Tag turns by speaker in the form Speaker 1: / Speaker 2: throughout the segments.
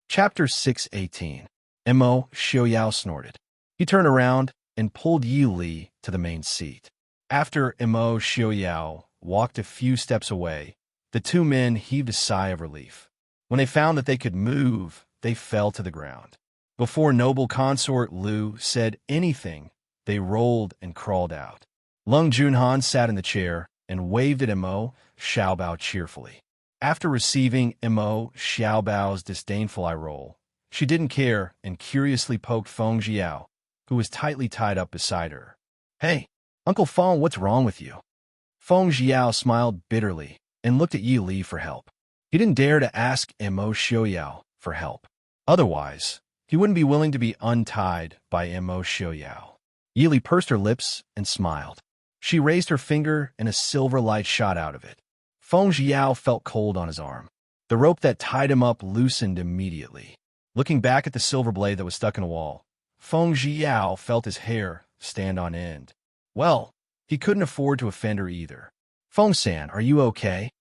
Speaker 1: Chapter 618. Mo Xiaoyao snorted. He turned around and pulled Yi Li to the main seat. After Mo Xiaoyao walked a few steps away, the two men heaved a sigh of relief. When they found that they could move, they fell to the ground. Before noble consort Lu said anything, they rolled and crawled out. Lung Junhan sat in the chair and waved at Mo Xiaobao cheerfully. After receiving Mo Xiaobao's disdainful eye roll, she didn't care and curiously poked Feng Jiao, who was tightly tied up beside her. "Hey, Uncle Feng, what's wrong with you?" Feng Jiao smiled bitterly and looked at Yi Li for help. He didn't dare to ask Mo Xiaoyao for help. Otherwise, he wouldn't be willing to be untied by Mo Xiaoyao. Yi Li pursed her lips and smiled. She raised her finger and a silver light shot out of it. Feng Jiao felt cold on his arm. The rope that tied him up loosened immediately. Looking back at the silver blade that was stuck in a wall, Feng Jiao felt his hair stand on end. Well, he couldn't afford to offend her either. "Feng-san, are you okay?"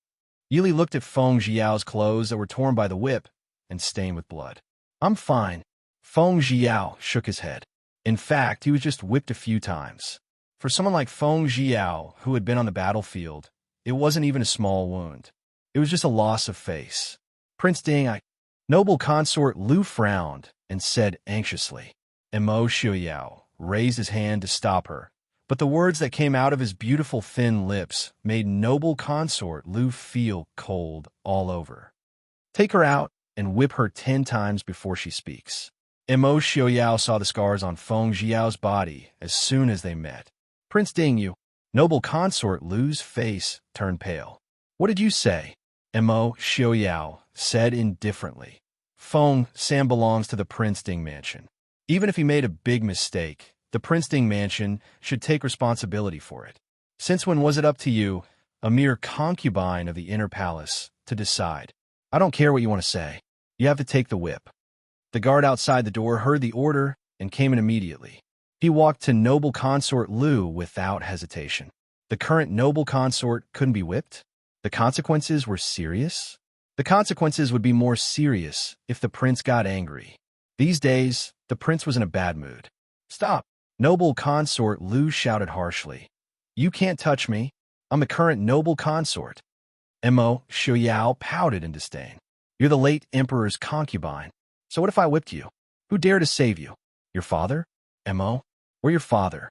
Speaker 1: Yi Li looked at Feng Jiao's clothes that were torn by the whip and stained with blood. "I'm fine." Feng Jiao shook his head. In fact, he was just whipped a few times. For someone like Feng Jiao, who had been on the battlefield, it wasn't even a small wound. It was just a loss of face. "Prince Ding, Noble consort Lu frowned and said anxiously. Mo Xiaoyao raised his hand to stop her, but the words that came out of his beautiful thin lips made noble consort Lu feel cold all over. "Take her out and whip her 10 times before she speaks." Mo Xiaoyao saw the scars on Feng Jiao's body as soon as they met. "Prince Ding, you..." Noble consort Lu's face turned pale. "What did you say?" Mo Xiaoyao said indifferently. "Feng San belongs to the Prince Ding mansion. Even if he made a big mistake, the Prince Ding mansion should take responsibility for it. Since when was it up to you, a mere concubine of the inner palace, to decide? I don't care what you want to say. You have to take the whip." The guard outside the door heard the order and came in immediately. He walked to noble consort Lu without hesitation. The current noble consort couldn't be whipped? The consequences were serious? The consequences would be more serious if the prince got angry. These days, the prince was in a bad mood. "Stop!" Noble consort Lu shouted harshly. "You can't touch me. I'm the current noble consort." Mo Xiaoyao pouted in disdain. "You're the late emperor's concubine. So what if I whipped you? Who dare to save you? Your father? Mo? Or your father?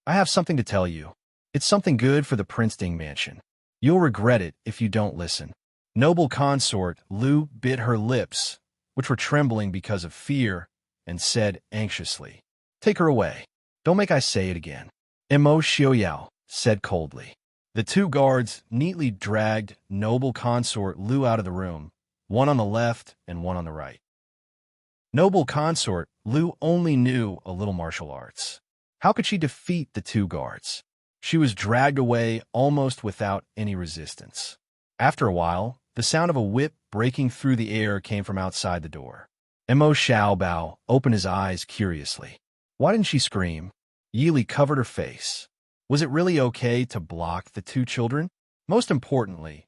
Speaker 1: I have something to tell you. It's something good for the Prince Ding mansion. You'll regret it if you don't listen." Noble consort Lu bit her lips, which were trembling because of fear, and said anxiously, "Take her away. Don't make I say it again." Mo Xiaoyao said coldly. The two guards neatly dragged noble consort Lu out of the room, one on the left and one on the right. Noble consort Lu only knew a little martial arts. How could she defeat the two guards? She was dragged away almost without any resistance. After a while, the sound of a whip breaking through the air came from outside the door. Mo Xiaobao opened his eyes curiously. Why didn't she scream? Yi Li covered her face. Was it really okay to block the two children? Most importantly,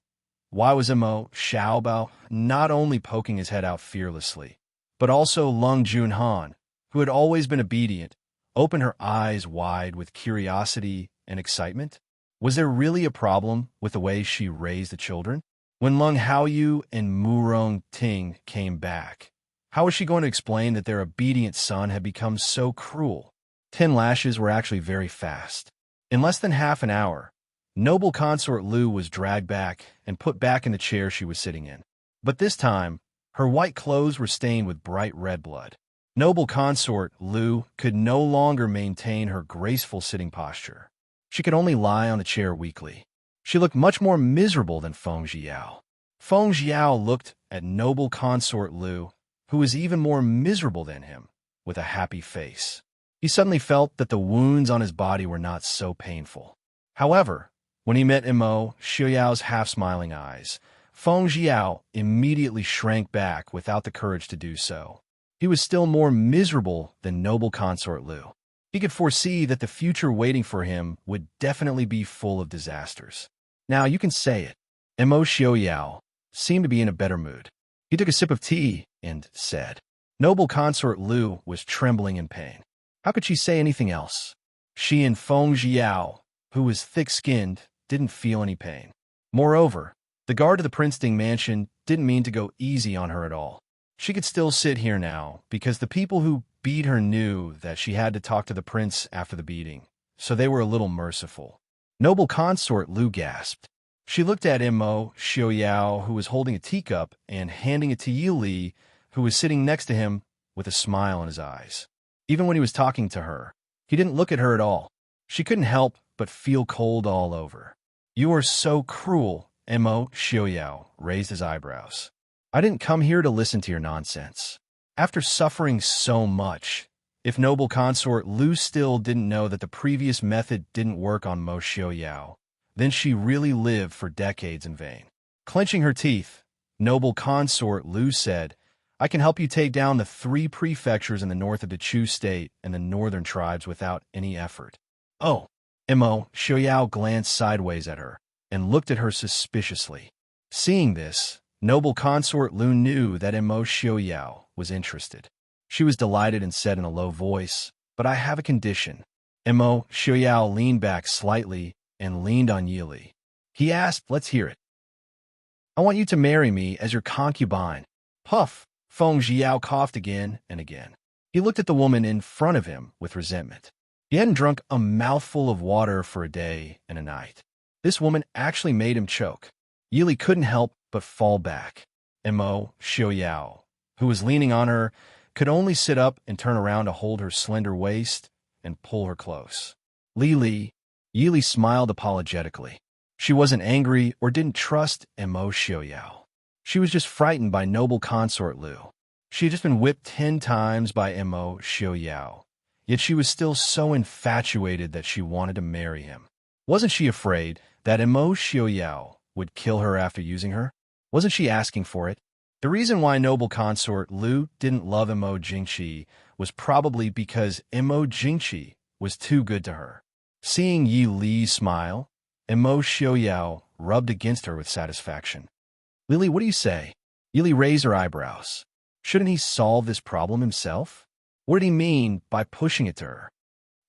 Speaker 1: why was Mo Xiaobao not only poking his head out fearlessly, but also Lung Junhan, who had always been obedient, opened her eyes wide with curiosity and excitement? Was there really a problem with the way she raised the children? When Lung Haoyu and Murong Ting came back, how was she going to explain that their obedient son had become so cruel? 10 lashes were actually very fast. In less than half an hour, noble consort Lu was dragged back and put back in the chair she was sitting in. But this time, her white clothes were stained with bright red blood. Noble consort Lu could no longer maintain her graceful sitting posture. She could only lie on the chair weakly. She looked much more miserable than Feng Jiao. Feng Jiao looked at noble consort Lu, who was even more miserable than him, with a happy face. He suddenly felt that the wounds on his body were not so painful. However, when he met Mo Xiaoyao's half-smiling eyes, Feng Jiao immediately shrank back without the courage to do so. He was still more miserable than noble consort Lu. He could foresee that the future waiting for him would definitely be full of disasters. "Now you can say it." Mo Xiaoyao seemed to be in a better mood. He took a sip of tea and said. Noble consort Lu was trembling in pain. How could she say anything else? She and Feng Jiao, who was thick-skinned, didn't feel any pain. Moreover, the guard of the Princeton mansion didn't mean to go easy on her at all. She could still sit here now, because the people who beat her knew that she had to talk to the prince after the beating, so they were a little merciful. Noble consort Lu gasped. She looked at Immo Xiaoyao, who was holding a teacup and handing it to Yi Li, who was sitting next to him with a smile in his eyes. Even when he was talking to her, he didn't look at her at all. She couldn't help but feel cold all over. You are so cruel, Immo Xiaoyao raised his eyebrows. I didn't come here to listen to your nonsense. After suffering so much, if noble consort Lu still didn't know that the previous method didn't work on Mo Xiaoyao, then she really lived for decades in vain. Clenching her teeth, noble consort Lu said, I can help you take down the 3 prefectures in the north of the Chu state and the northern tribes without any effort. Oh, Immo Xiaoyao glanced sideways at her and looked at her suspiciously. Seeing this, noble consort Lu knew that Immo Xiaoyao was interested. She was delighted and said in a low voice, but I have a condition. Immo Xiaoyao leaned back slightly and leaned on Yi Li. He asked, let's hear it. I want you to marry me as your concubine. Puff! Feng Jiao coughed again and again. He looked at the woman in front of him with resentment. He hadn't drunk a mouthful of water for a day and a night. This woman actually made him choke. Yi Li couldn't help but fall back. Immo Xiaoyao, who was leaning on her, could only sit up and turn around to hold her slender waist and pull her close. Yi Li smiled apologetically. She wasn't angry or didn't trust Immo Xiaoyao. She was just frightened by noble consort Lu. She had just been whipped 10 times by Immo Xiaoyao, yet she was still so infatuated that she wanted to marry him. Wasn't she afraid that Immo Xiaoyao would kill her after using her? Wasn't she asking for it? The reason why noble consort Lu didn't love Immo Jingqi was probably because Immo Jingqi was too good to her. Seeing Yi Li smile, Immo Xiaoyao rubbed against her with satisfaction. Lily, what do you say? Yi Li raised her eyebrows. Shouldn't he solve this problem himself? What did he mean by pushing it to her?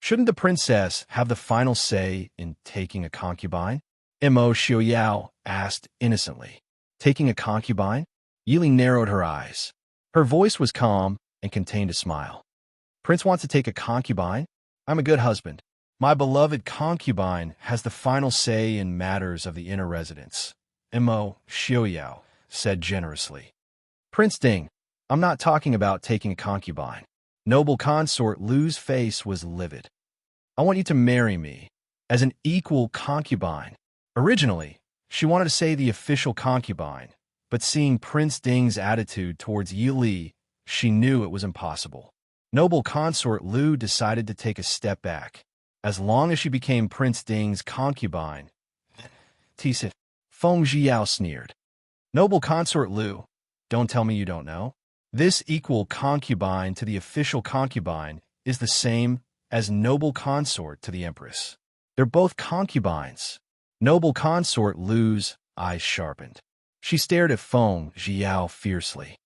Speaker 1: Shouldn't the princess have the final say in taking a concubine? Immo Xiaoyao asked innocently. Taking a concubine? Yi Li narrowed her eyes. Her voice was calm and contained a smile. Prince wants to take a concubine? I'm a good husband. My beloved concubine has the final say in matters of the inner residence. Immo Xiaoyao said generously. Prince Ding, I'm not talking about taking a concubine. Noble consort Lu's face was livid. I want you to marry me as an equal concubine. Originally, she wanted to say the official concubine, but seeing Prince Ding's attitude towards Yi Li, she knew it was impossible. Noble consort Lu decided to take a step back. As long as she became Prince Ding's concubine, Tisit, Feng Jiao sneered. Noble consort Lu, don't tell me you don't know. This equal concubine to the official concubine is the same as noble consort to the empress. They're both concubines. Noble consort Lu's eyes sharpened. She stared at Feng Jiao fiercely.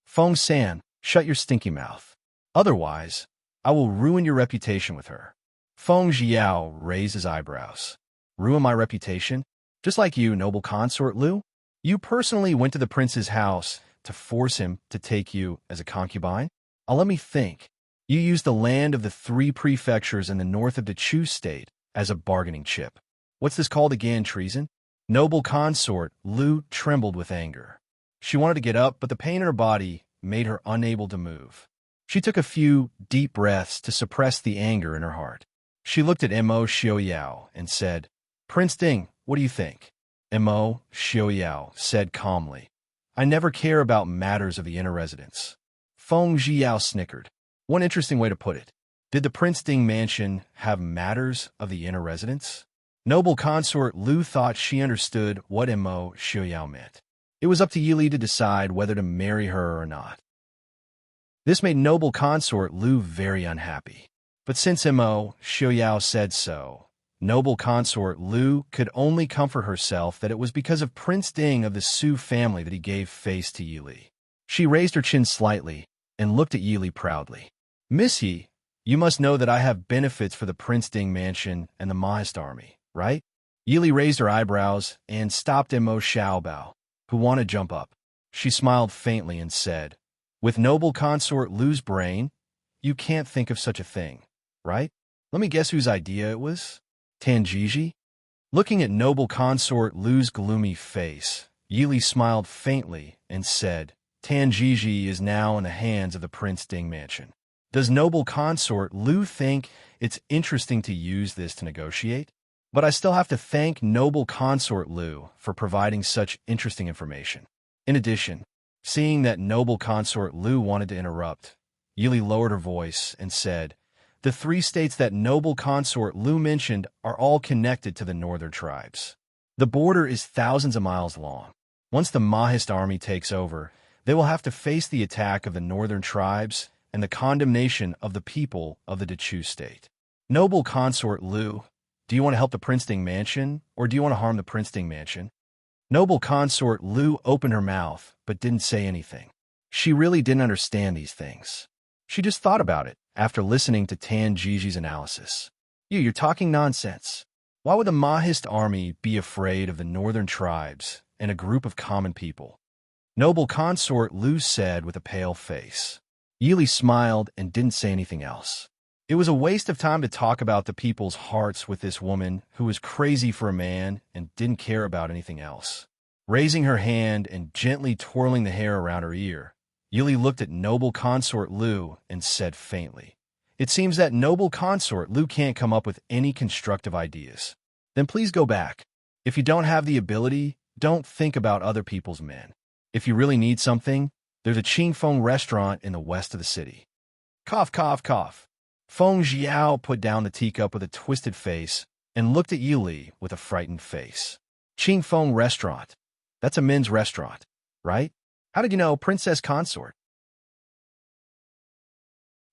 Speaker 1: Feng San, shut your stinky mouth. Otherwise, I will ruin your reputation with her. Feng Jiao raised his eyebrows. Ruin my reputation? Just like you, noble consort Lu? You personally went to the prince's house to force him to take you as a concubine? Let me think. You used the land of the 3 prefectures in the north of the Chu state as a bargaining chip. What's this called again, treason? Noble consort Lu trembled with anger. She wanted to get up, but the pain in her body made her unable to move. She took a few deep breaths to suppress the anger in her heart. She looked at Immo Xiaoyao and said, Prince Ding, what do you think? Immo Xiaoyao said calmly, I never care about matters of the inner residence. Feng Jiao snickered. One interesting way to put it. Did the Prince Ding mansion have matters of the inner residence? Noble consort Lu thought she understood what Immo Xiaoyao meant. It was up to Yi Li to decide whether to marry her or not. This made noble consort Lu very unhappy. But since Immo Xiaoyao said so, noble consort Lu could only comfort herself that it was because of Prince Ding of the Su family that he gave face to Yi Li. She raised her chin slightly and looked at Yili proudly. Miss Yi, you must know that I have benefits for the Prince Ding Mansion and the Mahist Army, right? Yili raised her eyebrows and stopped Mo Xiaobao, who wanted to jump up. She smiled faintly and said, with noble consort Lu's brain, you can't think of such a thing, right? Let me guess whose idea it was? Tanjiji? Looking at noble consort Lu's gloomy face, Yili smiled faintly and said, Tanjiji is now in the hands of the Prince Ding Mansion. Does noble consort Lu think it's interesting to use this to negotiate? But I still have to thank noble consort Lu for providing such interesting information. In addition, seeing that noble consort Lu wanted to interrupt, Yili lowered her voice and said, the 3 states that noble consort Lu mentioned are all connected to the northern tribes. The border is thousands of miles long. Once the Mahist army takes over, they will have to face the attack of the northern tribes and the condemnation of the people of the Dechu state. Noble consort Lu, do you want to help the Prince Ding Mansion, or do you want to harm the Prince Ding Mansion? Noble consort Lu opened her mouth, but didn't say anything. She really didn't understand these things. She just thought about it after listening to Tan Jiji's analysis. You're talking nonsense. Why would the Mahist army be afraid of the northern tribes and a group of common people? Noble consort Lu said with a pale face. Yili smiled and didn't say anything else. It was a waste of time to talk about the people's hearts with this woman who was crazy for a man and didn't care about anything else. Raising her hand and gently twirling the hair around her ear, Yili looked at noble consort Lu and said faintly, it seems that noble consort Lu can't come up with any constructive ideas. Then please go back. If you don't have the ability, don't think about other people's men. If you really need something, there's a Qingfeng restaurant in the west of the city. Cough, cough, cough. Feng Xiao put down the teacup with a twisted face and looked at Yili with a frightened face. Qingfeng restaurant. That's a men's restaurant, right? How did you know, Princess Consort?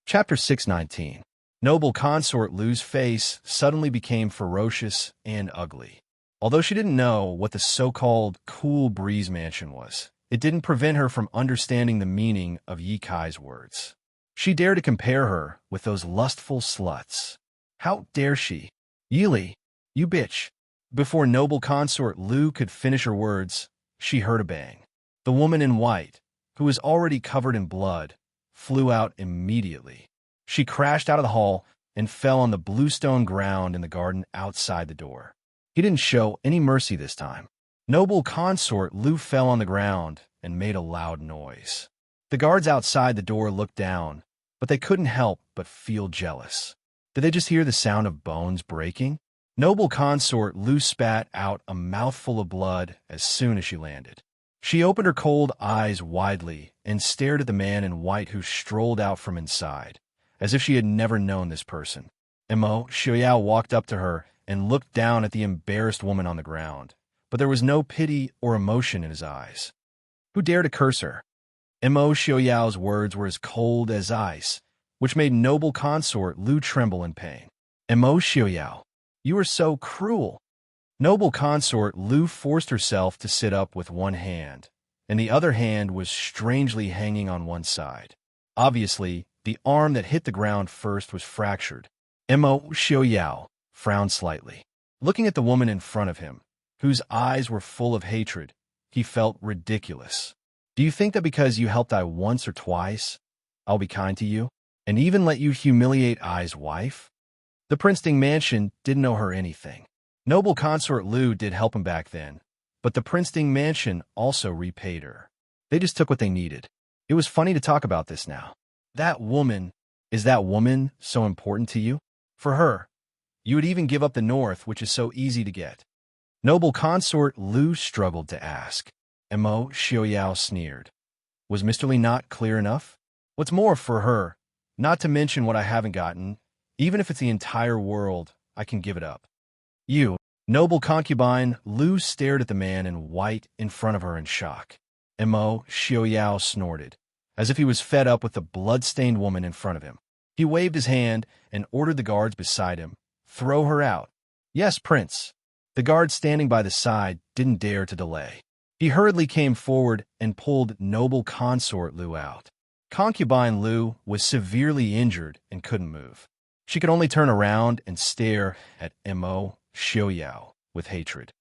Speaker 1: Chapter 619. Noble consort Lu's face suddenly became ferocious and ugly. Although she didn't know what the so-called cool breeze mansion was, it didn't prevent her from understanding the meaning of Yi Kai's words. She dared to compare her with those lustful sluts. How dare she? Yili, you bitch. Before noble consort Lu could finish her words, she heard a bang. The woman in white, who was already covered in blood, flew out immediately. She crashed out of the hall and fell on the bluestone ground in the garden outside the door. He didn't show any mercy this time. Noble consort Lu fell on the ground and made a loud noise. The guards outside the door looked down, but they couldn't help but feel jealous. Did they just hear the sound of bones breaking? Noble consort Lu spat out a mouthful of blood as soon as she landed. She opened her cold eyes widely and stared at the man in white who strolled out from inside, as if she had never known this person. Mo Xiaoyao walked up to her and looked down at the embarrassed woman on the ground, but there was no pity or emotion in his eyes. Who dared to curse her? Mo Xiaoyao's words were as cold as ice, which made noble consort Lu tremble in pain. Mo Xiaoyao, you are so cruel. Noble consort Lu forced herself to sit up with one hand, and the other hand was strangely hanging on one side. Obviously, the arm that hit the ground first was fractured. Mo Xiaoyao frowned slightly. Looking at the woman in front of him, whose eyes were full of hatred, he felt ridiculous. Do you think that because you helped I once or twice, I'll be kind to you, and even let you humiliate Ai's wife? The Prince Ding Mansion didn't owe her anything. Noble consort Lu did help him back then, but the Prince Ding Mansion also repaid her. They just took what they needed. It was funny to talk about this now. Is that woman so important to you? For her, you would even give up the north, which is so easy to get. Noble consort Lu struggled to ask. Mo Xiaoyao sneered. Was Mr. Li not clear enough? What's more, for her, not to mention what I haven't gotten, even if it's the entire world, I can give it up. You, noble concubine, Lu stared at the man in white in front of her in shock. Mo Xiaoyao snorted, as if he was fed up with the blood-stained woman in front of him. He waved his hand and ordered the guards beside him, throw her out. Yes, Prince. The guards standing by the side didn't dare to delay. He hurriedly came forward and pulled noble consort Lu out. Concubine Lu was severely injured and couldn't move. She could only turn around and stare at Mo Xiaoyao with hatred.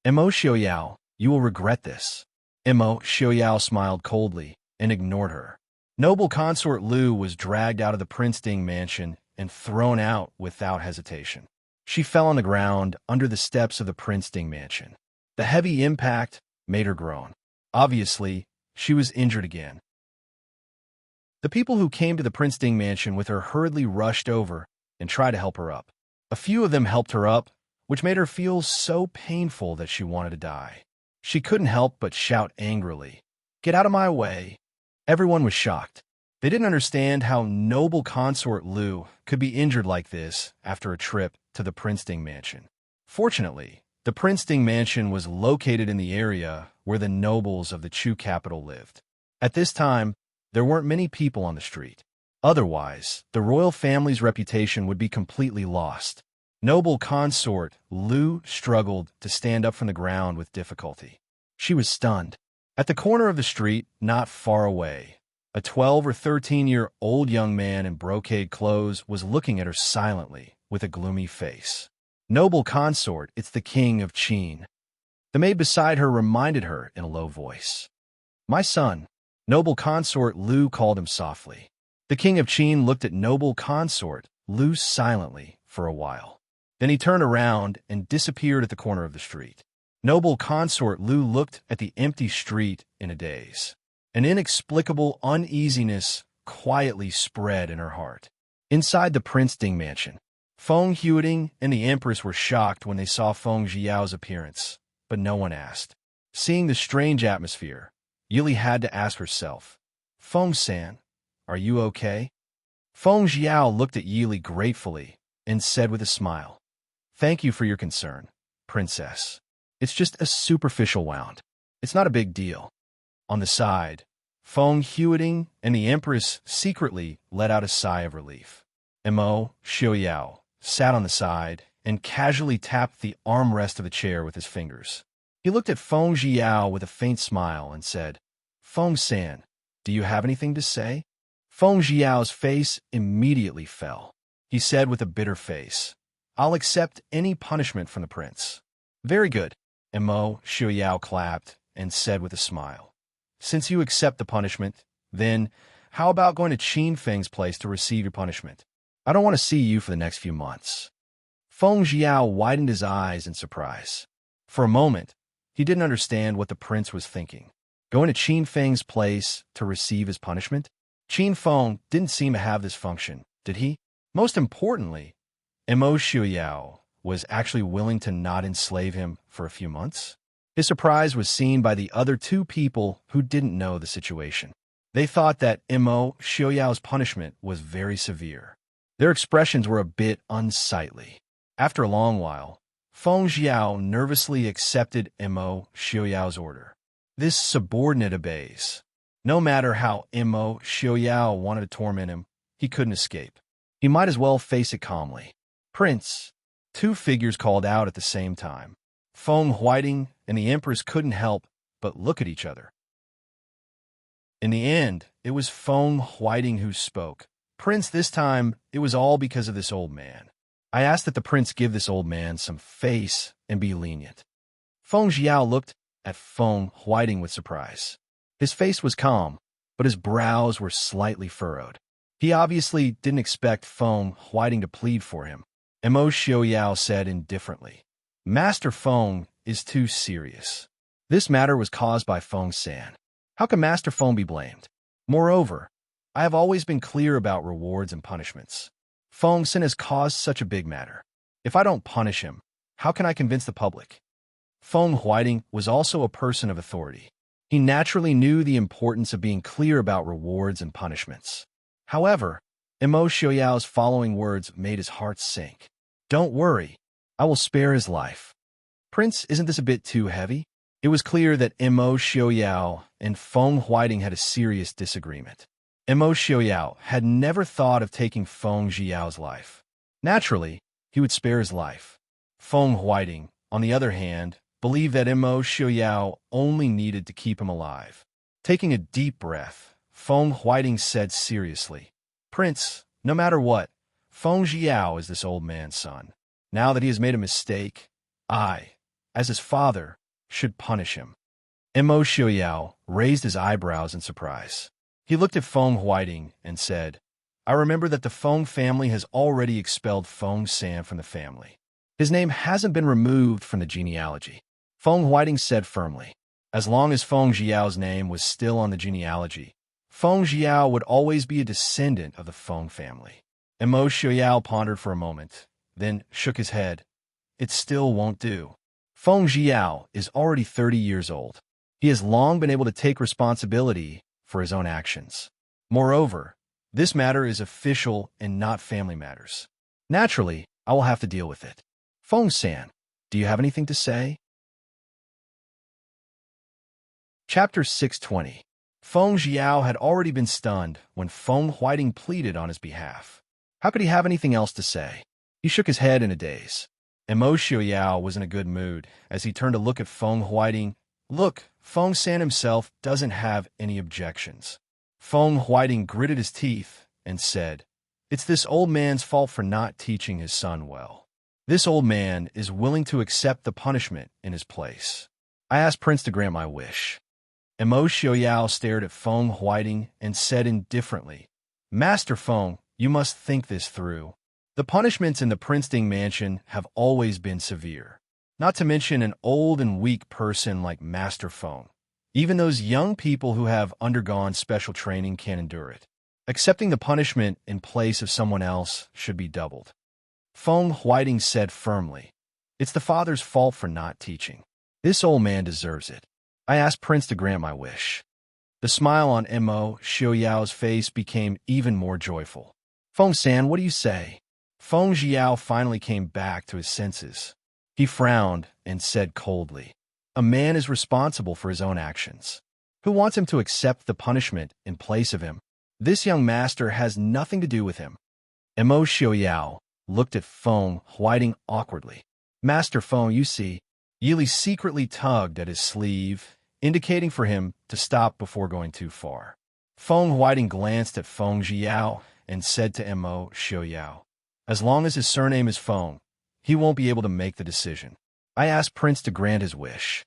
Speaker 1: Mo Xiaoyao, you will regret this. Mo Xiaoyao smiled coldly and ignored her. Noble consort Lu was dragged out of the Prince Ding mansion and thrown out without hesitation. She fell on the ground under the steps of the Prince Ding mansion. The heavy impact made her groan. Obviously, she was injured again. The people who came to the Prince Ding mansion with her hurriedly rushed over and tried to help her up. A few of them helped her up, which made her feel so painful that she wanted to die. She couldn't help but shout angrily, "Get out of my way!" Everyone was shocked. They didn't understand how noble consort Lu could be injured like this after a trip to the Prince Ding mansion. Fortunately, the Prince Ding mansion was located in the area where the nobles of the Chu capital lived. At this time, there weren't many people on the street. Otherwise, the royal family's reputation would be completely lost. Noble consort Lu struggled to stand up from the ground with difficulty. She was stunned. At the corner of the street, not far away, a 12 or 13-year-old young man in brocade clothes was looking at her silently with a gloomy face. "Noble consort, it's the king of Qin." The maid beside her reminded her in a low voice. "My son." Noble consort Lu called him softly. The king of Qin looked at noble consort Lu silently for a while. Then he turned around and disappeared at the corner of the street. Noble consort Lu looked at the empty street in a daze. An inexplicable uneasiness quietly spread in her heart. Inside the Prince Ding mansion, Feng Huiting and the Empress were shocked when they saw Feng Jiao's appearance, but no one asked. Seeing the strange atmosphere, Yili had to ask herself, "Feng-san, are you okay?" Feng Jiao looked at Yili gratefully and said with a smile, "Thank you for your concern, princess. It's just a superficial wound. It's not a big deal." On the side, Feng Huiting and the Empress secretly let out a sigh of relief. Mo Xiaoyao sat on the side and casually tapped the armrest of the chair with his fingers. He looked at Feng Jiao with a faint smile and said, "Feng-san, do you have anything to say?" Feng Jiao's face immediately fell. He said with a bitter face, "I'll accept any punishment from the prince." "Very good." Mo Xiaoyao clapped and said with a smile, "Since you accept the punishment, then how about going to Qin Feng's place to receive your punishment? I don't want to see you for the next few months." Feng Jiao widened his eyes in surprise. For a moment, he didn't understand what the prince was thinking. Going to Qin Feng's place to receive his punishment? Qin Feng didn't seem to have this function, did he? Most importantly, Mo Xiaoyao was actually willing to not enslave him for a few months? His surprise was seen by the other two people who didn't know the situation. They thought that Mo Xiaoyao's punishment was very severe. Their expressions were a bit unsightly. After a long while, Feng Jiao nervously accepted Mo Xiaoyao's order. This subordinate obeys. No matter how Mo Xiaoyao wanted to torment him, he couldn't escape. He might as well face it calmly. "Prince," two figures called out at the same time. Feng Huiting and the Empress couldn't help but look at each other. In the end, it was Feng Huiting who spoke. "Prince, this time, it was all because of this old man. I asked that the prince give this old man some face and be lenient." Feng Jiao looked at Feng Huiting with surprise. His face was calm, but his brows were slightly furrowed. He obviously didn't expect Feng Huiting to plead for him. Mo Xiaoyao said indifferently, "Master Feng is too serious. This matter was caused by Feng-san. How can Master Feng be blamed? Moreover, I have always been clear about rewards and punishments. Feng-san has caused such a big matter. If I don't punish him, how can I convince the public?" Feng Huiting was also a person of authority. He naturally knew the importance of being clear about rewards and punishments. However, Mo Xiaoyao's following words made his heart sink. "Don't worry, I will spare his life." "Prince, isn't this a bit too heavy?" It was clear that Mo Xiaoyao and Feng Huiting had a serious disagreement. Mo Xiaoyao had never thought of taking Feng Jiao's life. Naturally, he would spare his life. Feng Huiting, on the other hand, believed that Mo Xiaoyao only needed to keep him alive. Taking a deep breath, Feng Huiting said seriously, "Prince, no matter what, Feng Jiao is this old man's son. Now that he has made a mistake, I, as his father, should punish him." Mo Xiaoyao raised his eyebrows in surprise. He looked at Feng Huiting and said, "I remember that the Feng family has already expelled Feng San from the family. His name hasn't been removed from the genealogy." Feng Huiting said firmly, "As long as Feng Jiao's name was still on the genealogy, Feng Jiao would always be a descendant of the Feng family." Mo Xiaoyao pondered for a moment, then shook his head. "It still won't do. Feng Jiao is already 30 years old. He has long been able to take responsibility for his own actions. Moreover, this matter is official and not family matters. Naturally, I will have to deal with it. Feng San, do you have anything to say?" Chapter 620. Feng Jiao had already been stunned when Feng Huiting pleaded on his behalf. How could he have anything else to say? He shook his head in a daze. Mo Xiaoyao was in a good mood as he turned to look at Feng Huiting. "Look, Feng San himself doesn't have any objections." Feng Huiting gritted his teeth and said, "It's this old man's fault for not teaching his son well. This old man is willing to accept the punishment in his place. I asked Prince to grant my wish." Mo Xiaoyao stared at Feng Huiting and said indifferently, "Master Feng, you must think this through. The punishments in the Princeton mansion have always been severe, not to mention an old and weak person like Master Feng. Even those young people who have undergone special training can't endure it. Accepting the punishment in place of someone else should be doubled." Feng Huiting said firmly, "It's the father's fault for not teaching. This old man deserves it. I asked Prince to grant my wish." The smile on Mo Xiaoyao's face became even more joyful. "Feng San, what do you say?" Feng Jiao finally came back to his senses. He frowned and said coldly, "A man is responsible for his own actions. Who wants him to accept the punishment in place of him? This young master has nothing to do with him." Mo Xiaoyao looked at Feng Huiting awkwardly. "Master Feng, you see." Yili secretly tugged at his sleeve, indicating for him to stop before going too far. Feng Huiting glanced at Feng Jiao and said to Mo Xiaoyao, "As long as his surname is Feng, he won't be able to make the decision. I asked Prince to grant his wish."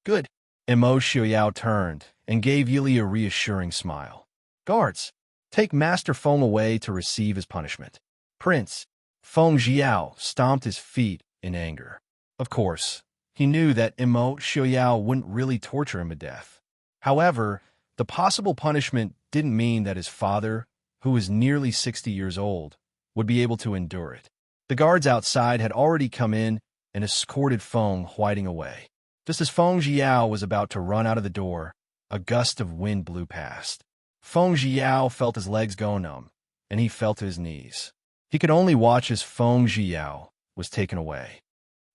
Speaker 1: "Good." Mo Xiaoyao turned and gave Yili a reassuring smile. "Guards, take Master Feng away to receive his punishment." "Prince." Feng Jiao stomped his feet in anger. Of course, he knew that Mo Xiaoyao wouldn't really torture him to death. However, the possible punishment didn't mean that his father, who was nearly 60 years old, would be able to endure it. The guards outside had already come in and escorted Feng Huiting away. Just as Feng Jiao was about to run out of the door, a gust of wind blew past. Feng Jiao felt his legs go numb, and he fell to his knees. He could only watch as Feng Jiao was taken away.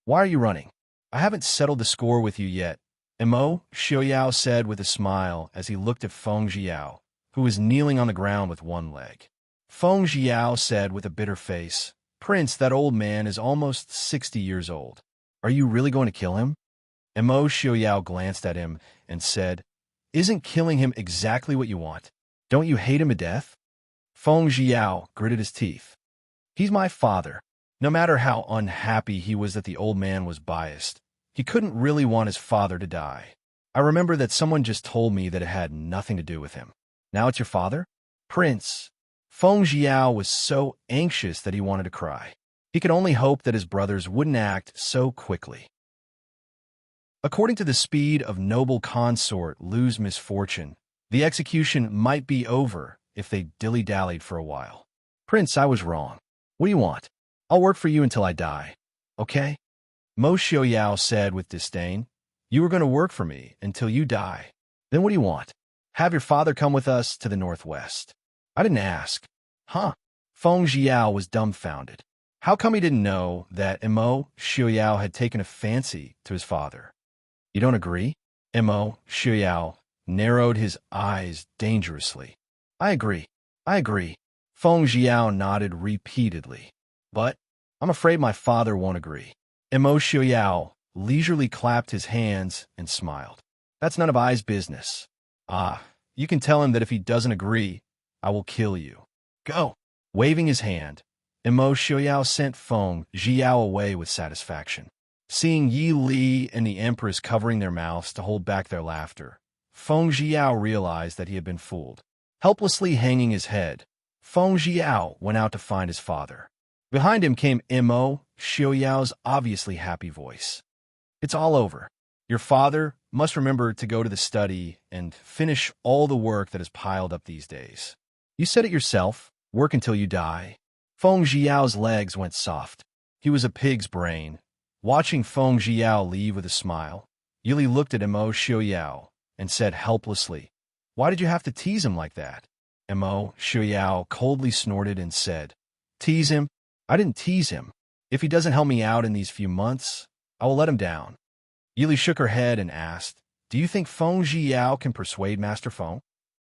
Speaker 1: "Why are you running? I haven't settled the score with you yet," Mo Xiaoyao said with a smile as he looked at Feng Jiao, who was kneeling on the ground with one leg. Feng Jiao said with a bitter face, "Prince, that old man is almost 60 years old. Are you really going to kill him?" Mo Xiaoyao glanced at him and said, "Isn't killing him exactly what you want? Don't you hate him to death?" Feng Jiao gritted his teeth. "He's my father." No matter how unhappy he was that the old man was biased, he couldn't really want his father to die. "I remember that someone just told me that it had nothing to do with him. Now it's your father?" "Prince." Feng Jiao was so anxious that he wanted to cry. He could only hope that his brothers wouldn't act so quickly. According to the speed of noble consort Lu's misfortune, the execution might be over if they dilly-dallied for a while. "Prince, I was wrong. What do you want? I'll work for you until I die. Okay?" Mo Xiaoyao said with disdain, "You were going to work for me until you die. Then what do you want? Have your father come with us to the northwest." "I didn't ask." "Huh?" Feng Jiao was dumbfounded. How come he didn't know that Mo Xiaoyao had taken a fancy to his father? "You don't agree?" Mo Xiaoyao narrowed his eyes dangerously. "I agree. I agree." Feng Jiao nodded repeatedly. "But I'm afraid my father won't agree." Mo Xiaoyao leisurely clapped his hands and smiled. That's none of I's business. Ah, you can tell him that if he doesn't agree, I will kill you. Go. Waving his hand, Imo Xiaoyao sent Feng Zhiyao away with satisfaction. Seeing Yi Li and the Empress covering their mouths to hold back their laughter, Feng Zhiyao realized that he had been fooled. Helplessly hanging his head, Feng Zhiyao went out to find his father. Behind him came Imo Xiaoyao's obviously happy voice. It's all over. Your father must remember to go to the study and finish all the work that is piled up these days. You said it yourself, work until you die. Feng Zhiyao's legs went soft. He was a pig's brain. Watching Feng Zhiyao leave with a smile, Yili looked at Imo Xiaoyao and said helplessly, "Why did you have to tease him like that?" Imo Xiaoyao coldly snorted and said, "Tease him? I didn't tease him. If he doesn't help me out in these few months, I will let him down." Yili shook her head and asked, "Do you think Feng Zhiyao can persuade Master Feng?"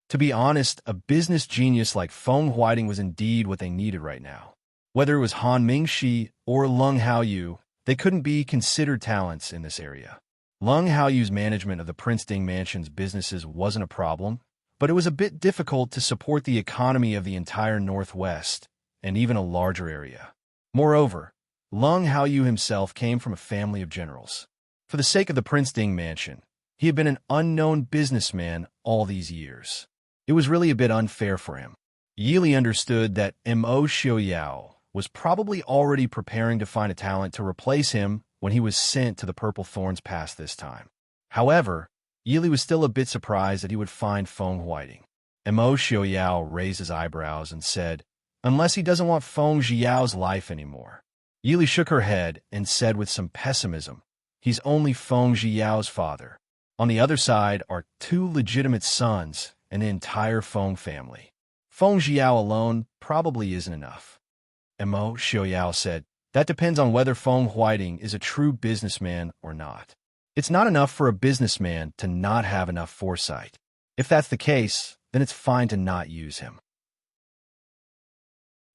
Speaker 1: To be honest, a business genius like Feng Huiting was indeed what they needed right now. Whether it was Han Mingxi or Leng Haoyu, they couldn't be considered talents in this area. Leng Haoyu's management of the Prince Ding Mansion's businesses wasn't a problem, but it was a bit difficult to support the economy of the entire Northwest and even a larger area. Moreover, Leng Haoyu himself came from a family of generals. For the sake of the Prince Ding Mansion, he had been an unknown businessman all these years. It was really a bit unfair for him. Yili understood that Mo Xiaoyao was probably already preparing to find a talent to replace him when he was sent to the Purple Thorns Pass this time. However, Yili was still a bit surprised that he would find Feng Huiting. Mo Xiaoyao raised his eyebrows and said, "Unless he doesn't want Feng Zhiyao's life anymore." Yili shook her head and said with some pessimism, "He's only Feng Zhiyao's father. On the other side are 2 legitimate sons and the entire Feng family. Feng Zhiyao alone probably isn't enough." Mo Xiaoyao said, "That depends on whether Feng Huiting is a true businessman or not. It's not enough for a businessman to not have enough foresight. If that's the case, then it's fine to not use him."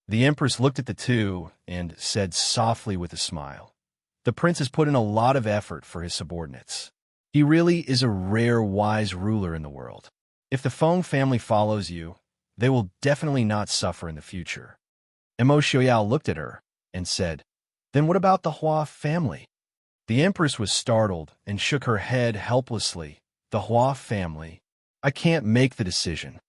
Speaker 1: The Empress looked at the two and said softly with a smile, "The prince has put in a lot of effort for his subordinates. He really is a rare, wise ruler in the world. If the Feng family follows you, they will definitely not suffer in the future." Mo Xiaoyao looked at her and said, "Then what about the Hua family?" The Empress was startled and shook her head helplessly. "The Hua family? I can't make the decision."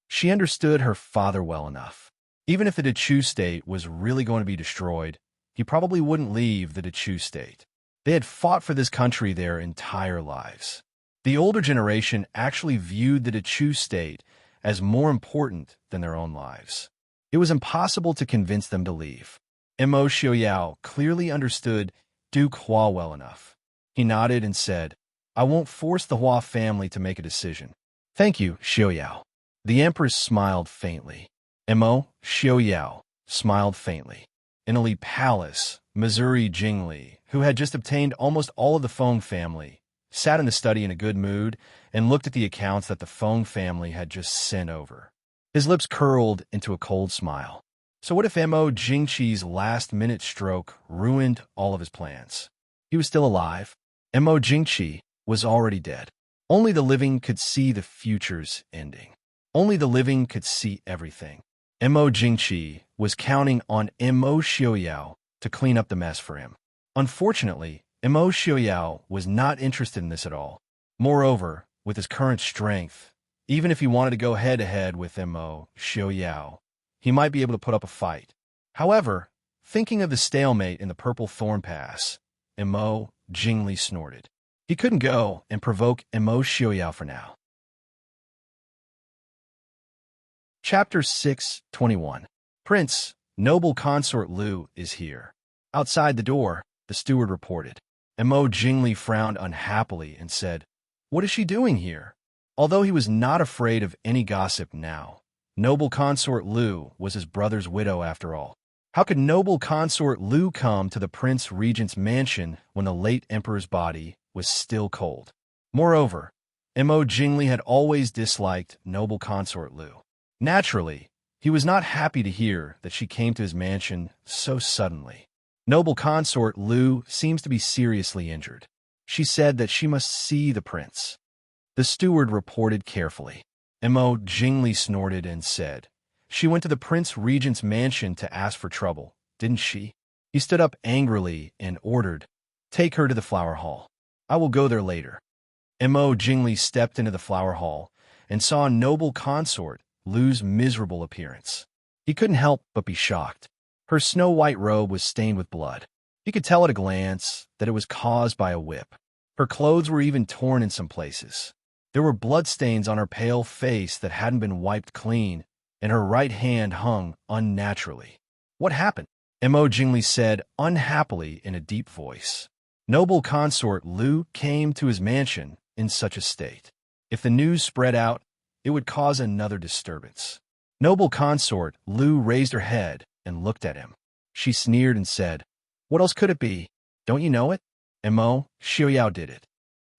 Speaker 1: She understood her father well enough. Even if the Dechu state was really going to be destroyed, he probably wouldn't leave the Dechu state. They had fought for this country their entire lives. The older generation actually viewed the Dechu state as more important than their own lives. It was impossible to convince them to leave. Mo Xiaoyao clearly understood Duke Hua well enough. He nodded and said, "I won't force the Hua family to make a decision." "Thank you, Xiaoyao." The Empress smiled faintly. Mo Xiaoyao smiled faintly. In a Li palace, Missouri Jingli, who had just obtained almost all of the Feng family, sat in the study in a good mood and looked at the accounts that the Feng family had just sent over. His lips curled into a cold smile. So what if Mo Jingqi's last-minute stroke ruined all of his plans? He was still alive. Mo Jingqi was already dead. Only the living could see the future's ending. Only the living could see everything. Mo Jingqi was counting on Mo Xiaoyao to clean up the mess for him. Unfortunately, Mo Xiaoyao was not interested in this at all. Moreover, with his current strength, even if he wanted to go head-to-head with Mo Xiaoyao, he might be able to put up a fight. However, thinking of the stalemate in the Purple Thorn Pass, Mo Jingli snorted. He couldn't go and provoke Mo Xiaoyao for now. Chapter 6:21. Prince, noble consort Lu is here. Outside the door, the steward reported. Mo Jingli frowned unhappily and said, "What is she doing here?" Although he was not afraid of any gossip now, noble consort Lu was his brother's widow after all. How could noble consort Lu come to the Prince Regent's mansion when the late emperor's body was still cold? Moreover, Mo Jingli had always disliked noble consort Lu. Naturally, he was not happy to hear that she came to his mansion so suddenly. Noble consort Lu seems to be seriously injured. She said that she must see the prince. The steward reported carefully. Mo Jingli snorted and said, "She went to the Prince Regent's mansion to ask for trouble, didn't she?" He stood up angrily and ordered, "Take her to the flower hall. I will go there later." Mo Jingli stepped into the flower hall and saw noble consort Lu's miserable appearance. He couldn't help but be shocked. Her snow-white robe was stained with blood. He could tell at a glance that it was caused by a whip. Her clothes were even torn in some places. There were bloodstains on her pale face that hadn't been wiped clean, and her right hand hung unnaturally. "What happened?" Mo Jingli said unhappily in a deep voice. Noble consort Lu came to his mansion in such a state. If the news spread out, it would cause another disturbance. Noble consort Lu raised her head and looked at him. She sneered and said, "What else could it be? Don't you know it? Mo Xiaoyao did it."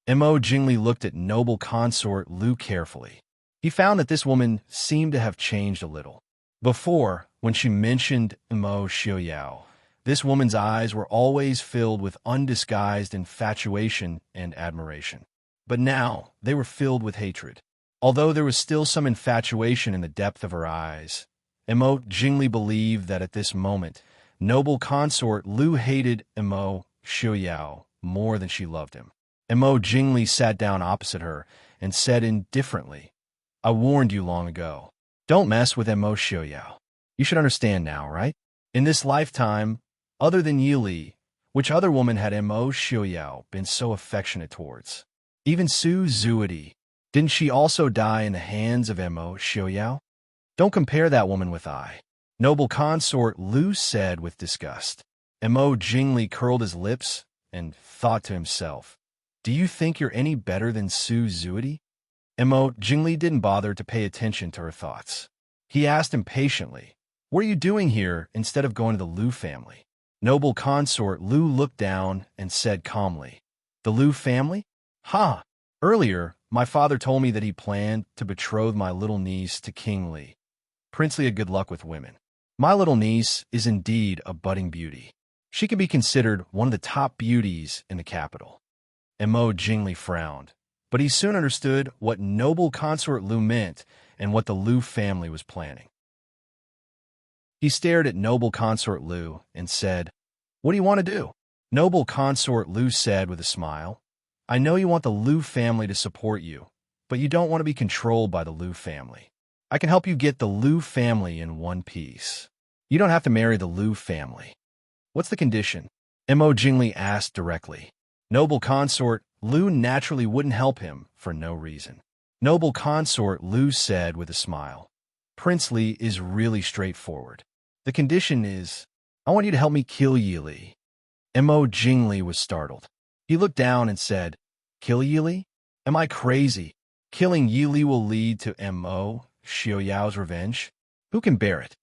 Speaker 1: Mo Jingli looked at noble consort Lu carefully. He found that this woman seemed to have changed a little. Before, when she mentioned Mo Xiaoyao, this woman's eyes were always filled with undisguised infatuation and admiration. But now they were filled with hatred. Although there was still some infatuation in the depth of her eyes, Mo Jingli believed that at this moment, noble consort Lu hated Mo Xiaoyao more than she loved him. Mo Jingli sat down opposite her and said indifferently, "I warned you long ago. Don't mess with Mo Xiaoyao. You should understand now, right? In this lifetime, other than Yili, which other woman had Mo Xiaoyao been so affectionate towards? Even Su Zuidi, didn't she also die in the hands of Mo Xiaoyao? Don't compare that woman with I." Noble consort Lu said with disgust. Mo Jingli curled his lips and thought to himself, "Do you think you're any better than Su Zuidi?" Mo Jingli didn't bother to pay attention to her thoughts. He asked impatiently, "What are you doing here instead of going to the Lu family?" Noble consort Lu looked down and said calmly, "The Lu family? Ha! Earlier, my father told me that he planned to betroth my little niece to King Li. Princely a good luck with women. My little niece is indeed a budding beauty. She can be considered one of the top beauties in the capital." Mo Jingli frowned, but he soon understood what noble consort Lu meant and what the Lu family was planning. He stared at noble consort Lu and said, "What do you want to do?" Noble consort Lu said with a smile, "I know you want the Lu family to support you, but you don't want to be controlled by the Lu family. I can help you get the Lu family in one piece. You don't have to marry the Lu family." "What's the condition?" Mo Jingli asked directly. Noble consort Lu naturally wouldn't help him for no reason. Noble consort Lu said with a smile, "Prince Li is really straightforward. The condition is, I want you to help me kill Yili." Mo Jingli was startled. He looked down and said, "Kill Yili? Am I crazy? Killing Yili will lead to Mo Xiaoyao's revenge? Who can bear it?"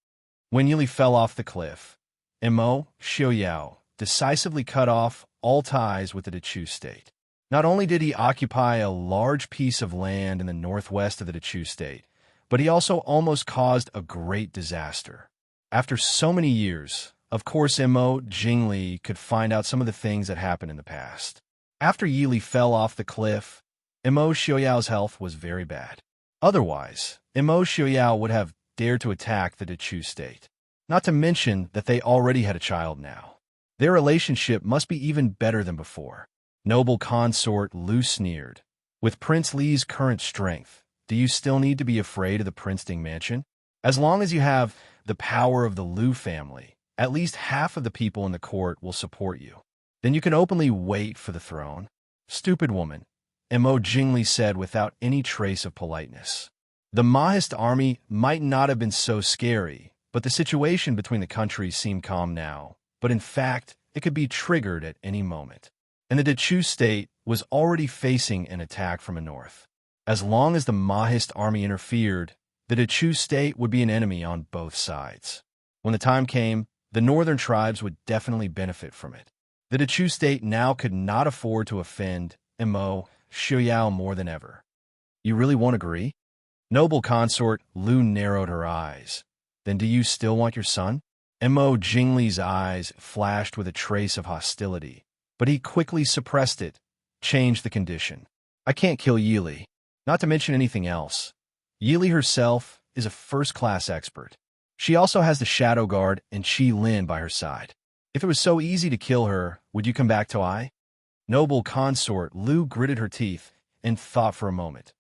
Speaker 1: When Yili fell off the cliff, Mo Xiaoyao decisively cut off all ties with the Dechu state. Not only did he occupy a large piece of land in the northwest of the Dechu state, but he also almost caused a great disaster. After so many years, of course Mo Jingli could find out some of the things that happened in the past. After Yili fell off the cliff, Mo Xiaoyao's health was very bad. Otherwise, Mo Xiaoyao would have dared to attack the Dechu state. Not to mention that they already had a child now. Their relationship must be even better than before. Noble consort Lu sneered. "With Prince Li's current strength, do you still need to be afraid of the Princeton mansion? As long as you have the power of the Lu family, at least half of the people in the court will support you. Then you can openly wait for the throne." "Stupid woman," Mo Jingli said without any trace of politeness. The Mahist army might not have been so scary, but the situation between the countries seemed calm now. But in fact, it could be triggered at any moment. And the Dechu state was already facing an attack from the north. As long as the Mahist army interfered, the Dechu state would be an enemy on both sides. When the time came, the northern tribes would definitely benefit from it. The Dechu state now could not afford to offend Mo Xiaoyao more than ever. "You really won't agree?" Noble consort Lu narrowed her eyes. "Then do you still want your son?" Mo Jingli's eyes flashed with a trace of hostility, but he quickly suppressed it, changed the condition. I can't kill Yili, not to mention anything else. Yili herself is a first-class expert. She also has the Shadow Guard and Qi Lin by her side. If it was so easy to kill her, would you come back to I? Noble consort Lu gritted her teeth and thought for a moment.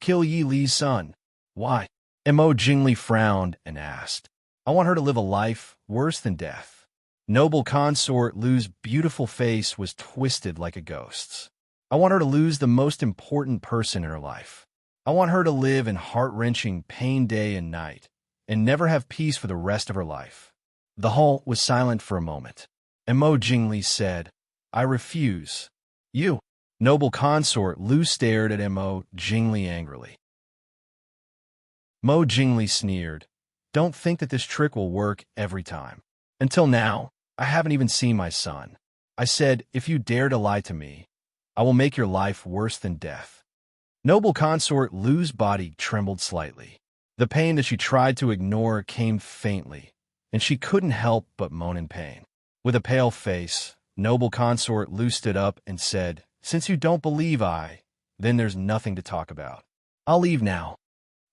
Speaker 1: Kill Yi Li's son. Why? Mo Jingli frowned and asked. I want her to live a life worse than death. Noble consort Lu's beautiful face was twisted like a ghost's. I want her to lose the most important person in her life. I want her to live in heart-wrenching pain day and night, and never have peace for the rest of her life. The hall was silent for a moment. Mo Jingli said, I refuse. You. Noble consort Lu stared at Mo Jingli angrily. Mo Jingli sneered. Don't think that this trick will work every time. Until now, I haven't even seen my son. I said, if you dare to lie to me, I will make your life worse than death. Noble consort Lu's body trembled slightly. The pain that she tried to ignore came faintly, and she couldn't help but moan in pain. With a pale face, noble consort Lu stood up and said, Since you don't believe then there's nothing to talk about. I'll leave now.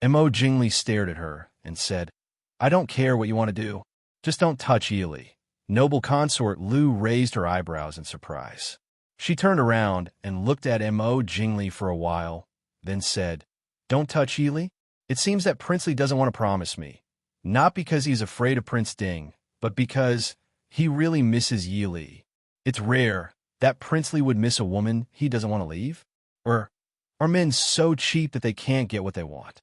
Speaker 1: Mo Jingli stared at her and said, I don't care what you want to do. Just don't touch Yili. Noble consort Lu raised her eyebrows in surprise. She turned around and looked at Mo Jingli for a while, then said, Don't touch Yili? It seems that Princely doesn't want to promise me. Not because he's afraid of Prince Ding, but because he really misses Yili. It's rare that Princely would miss a woman he doesn't want to leave? Or are men so cheap that they can't get what they want?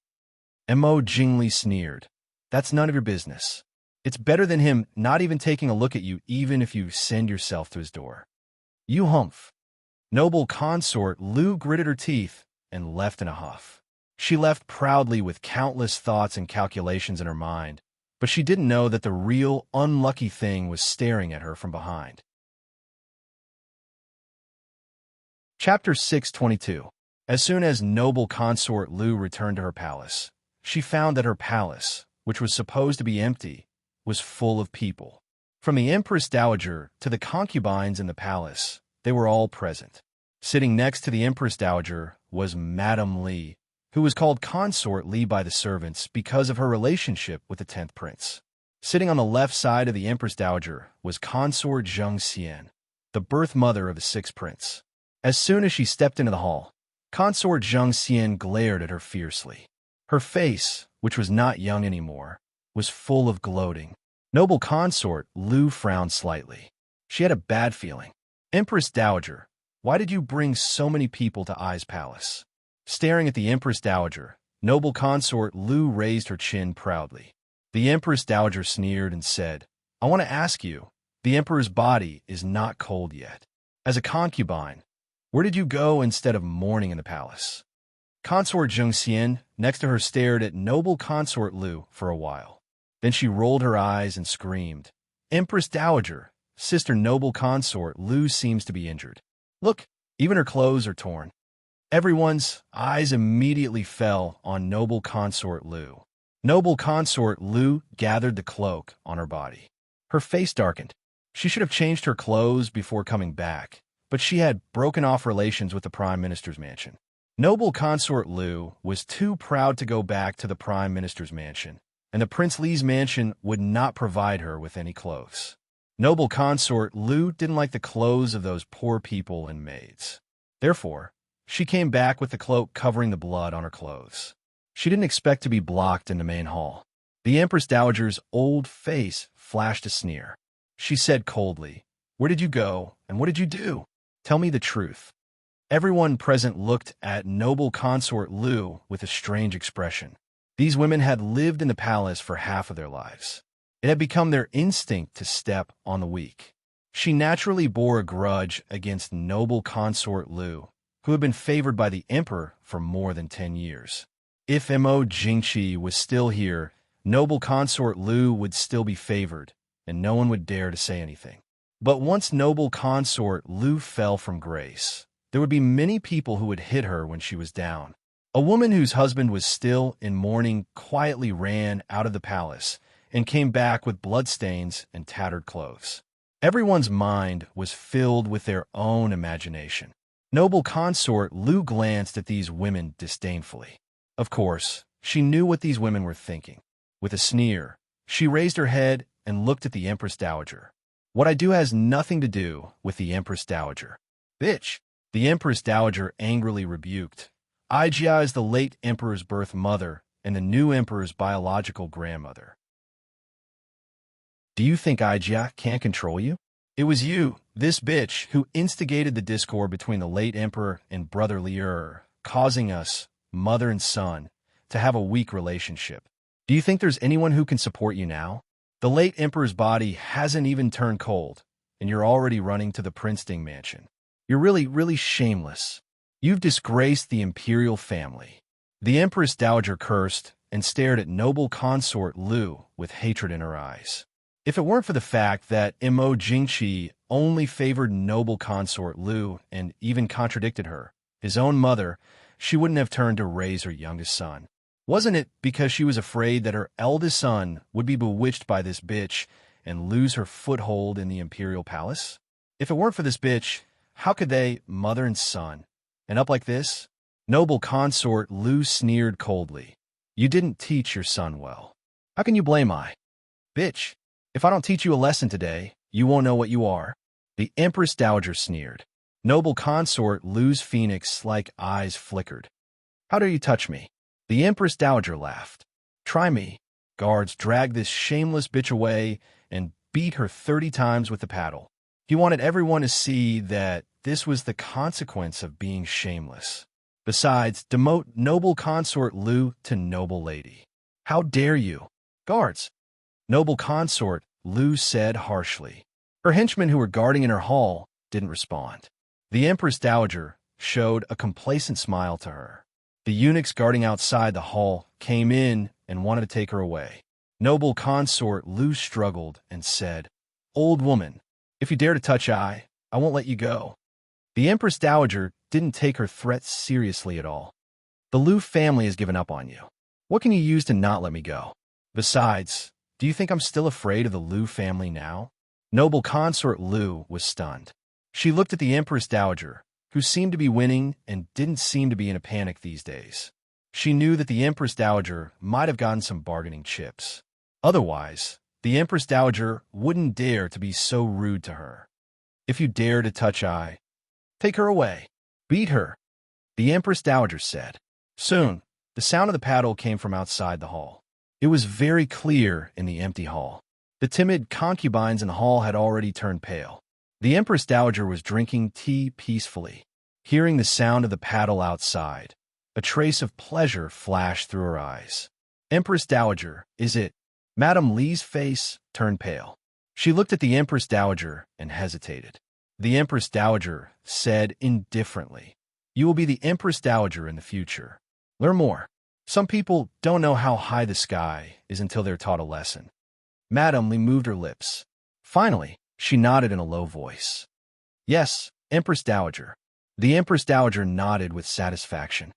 Speaker 1: Mo Jingli sneered. That's none of your business. It's better than him not even taking a look at you even if you send yourself to his door. You humph. Noble consort Lu gritted her teeth and left in a huff. She left proudly with countless thoughts and calculations in her mind, but she didn't know that the real unlucky thing was staring at her from behind. Chapter 622. As soon as noble consort Lu returned to her palace, she found that her palace, which was supposed to be empty, was full of people. From the Empress Dowager to the concubines in the palace, they were all present. Sitting next to the Empress Dowager was Madame Li, who was called Consort Li by the servants because of her relationship with the 10th prince. Sitting on the left side of the Empress Dowager was Consort Zheng Xian, the birth mother of the 6th prince. As soon as she stepped into the hall, Consort Zheng Xian glared at her fiercely. Her face, which was not young anymore, was full of gloating. Noble consort Lu frowned slightly. She had a bad feeling. Empress Dowager, why did you bring so many people to Ai's palace? Staring at the Empress Dowager, noble consort Lu raised her chin proudly. The Empress Dowager sneered and said, I want to ask you, the Emperor's body is not cold yet. As a concubine, where did you go instead of mourning in the palace? Consort Zheng Xian, next to her, stared at noble consort Lu for a while. Then she rolled her eyes and screamed, Empress Dowager, sister noble consort Lu seems to be injured. Look, even her clothes are torn. Everyone's eyes immediately fell on noble consort Lu. Noble consort Lu gathered the cloak on her body. Her face darkened. She should have changed her clothes before coming back, but she had broken off relations with the Prime Minister's mansion. Noble consort Lu was too proud to go back to the Prime Minister's mansion, and the Prince Li's mansion would not provide her with any clothes. Noble consort Lu didn't like the clothes of those poor people and maids. Therefore, she came back with the cloak covering the blood on her clothes. She didn't expect to be blocked in the main hall. The Empress Dowager's old face flashed a sneer. She said coldly, Where did you go, and what did you do? Tell me the truth. Everyone present looked at noble consort Lu with a strange expression. These women had lived in the palace for half of their lives. It had become their instinct to step on the weak. She naturally bore a grudge against noble consort Lu, who had been favored by the emperor for more than 10 years. If Mo Jingqi was still here, noble consort Lu would still be favored, and no one would dare to say anything. But once noble consort Lu fell from grace, there would be many people who would hit her when she was down. A woman whose husband was still in mourning quietly ran out of the palace and came back with bloodstains and tattered clothes. Everyone's mind was filled with their own imagination. Noble consort Lu glanced at these women disdainfully. Of course, she knew what these women were thinking. With a sneer, she raised her head and looked at the Empress Dowager. What I do has nothing to do with the Empress Dowager. Bitch! The Empress Dowager angrily rebuked. Aijia is the late emperor's birth mother and the new emperor's biological grandmother. Do you think Aijia can't control you? It was you, this bitch, who instigated the discord between the late emperor and brother Liu, causing us, mother and son, to have a weak relationship. Do you think there's anyone who can support you now? The late emperor's body hasn't even turned cold, and you're already running to the Princeton mansion. You're really shameless. You've disgraced the imperial family. The Empress Dowager cursed and stared at noble consort Lu with hatred in her eyes. If it weren't for the fact that Mo Jingqi only favored noble consort Lu and even contradicted her, his own mother, she wouldn't have turned to raise her youngest son. Wasn't it because she was afraid that her eldest son would be bewitched by this bitch and lose her foothold in the imperial palace? If it weren't for this bitch, how could they, mother and son, end up like this? Noble consort Lu sneered coldly. You didn't teach your son well. How can you blame I? Bitch, if I don't teach you a lesson today, you won't know what you are. The Empress Dowager sneered. Noble consort Lu's phoenix-like eyes flickered. How dare you touch me? The Empress Dowager laughed. Try me. Guards dragged this shameless bitch away and beat her 30 times with the paddle. He wanted everyone to see that this was the consequence of being shameless. Besides, demote noble consort Lu to noble lady. How dare you? Guards! Noble consort, Lu said harshly. Her henchmen who were guarding in her hall didn't respond. The Empress Dowager showed a complacent smile to her. The eunuchs guarding outside the hall came in and wanted to take her away. Noble consort Lu struggled and said, Old woman, if you dare to touch I won't let you go. The Empress Dowager didn't take her threats seriously at all. The Lu family has given up on you. What can you use to not let me go? Besides, do you think I'm still afraid of the Lu family now? Noble consort Lu was stunned. She looked at the Empress Dowager, who seemed to be winning and didn't seem to be in a panic these days. She knew that the Empress Dowager might have gotten some bargaining chips. Otherwise, the Empress Dowager wouldn't dare to be so rude to her. If you dare to touch I, take her away. Beat her, the Empress Dowager said. Soon, the sound of the paddle came from outside the hall. It was very clear in the empty hall. The timid concubines in the hall had already turned pale. The Empress Dowager was drinking tea peacefully, hearing the sound of the paddle outside. A trace of pleasure flashed through her eyes. Empress Dowager, is it? Madame Li's face turned pale. She looked at the Empress Dowager and hesitated. The Empress Dowager said indifferently, You will be the Empress Dowager in the future. Learn more. Some people don't know how high the sky is until they're taught a lesson. Madame Li moved her lips. Finally, she nodded in a low voice. Yes, Empress Dowager. The Empress Dowager nodded with satisfaction.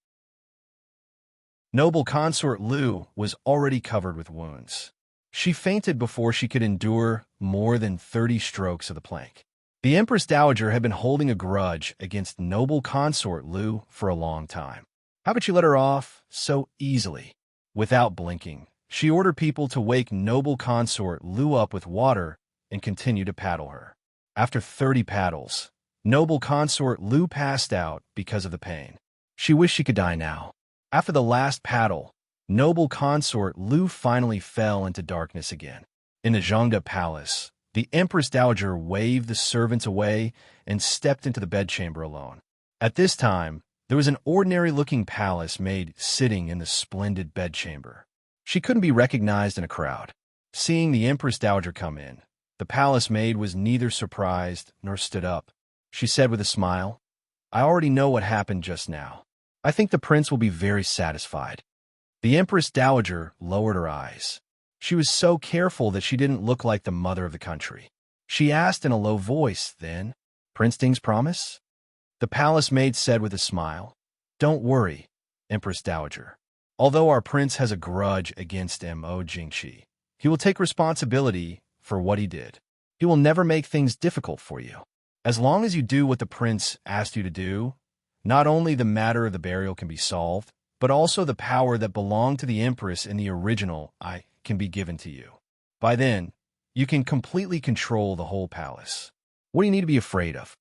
Speaker 1: Noble consort Lu was already covered with wounds. She fainted before she could endure more than 30 strokes of the plank. The Empress Dowager had been holding a grudge against noble consort Lu for a long time. How could she let her off so easily? Without blinking, she ordered people to wake noble consort Lu up with water and continue to paddle her. After 30 paddles, noble consort Lu passed out because of the pain. She wished she could die now. After the last paddle, noble consort Lu finally fell into darkness again. In the Zhengde Palace, the Empress Dowager waved the servants away and stepped into the bedchamber alone. At this time, there was an ordinary-looking palace maid sitting in the splendid bedchamber. She couldn't be recognized in a crowd. Seeing the Empress Dowager come in, the palace maid was neither surprised nor stood up. She said with a smile, I already know what happened just now. I think the prince will be very satisfied. The Empress Dowager lowered her eyes. She was so careful that she didn't look like the mother of the country. She asked in a low voice, then, Prince Ding's promise? The palace maid said with a smile, Don't worry, Empress Dowager. Although our prince has a grudge against Mo Jingqi, He will take responsibility for what he did. He will never make things difficult for you. As long as you do what the prince asked you to do, not only the matter of the burial can be solved, but also the power that belonged to the empress in the original I can be given to you. By then, you can completely control the whole palace. What do you need to be afraid of?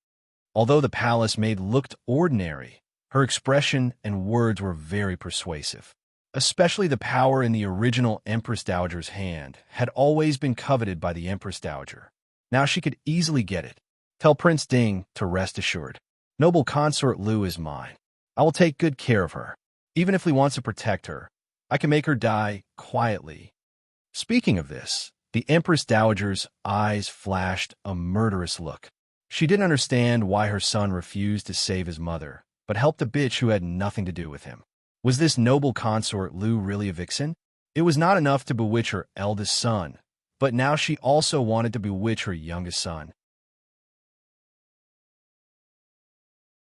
Speaker 1: Although the palace maid looked ordinary, her expression and words were very persuasive. Especially the power in the original Empress Dowager's hand had always been coveted by the Empress Dowager. Now she could easily get it. Tell Prince Ding to rest assured. Noble consort Lu is mine. I will take good care of her. Even if he wants to protect her, I can make her die quietly. Speaking of this, the Empress Dowager's eyes flashed a murderous look. She didn't understand why her son refused to save his mother, but helped a bitch who had nothing to do with him. Was this noble consort Lu really a vixen? It was not enough to bewitch her eldest son, but now she also wanted to bewitch her youngest son.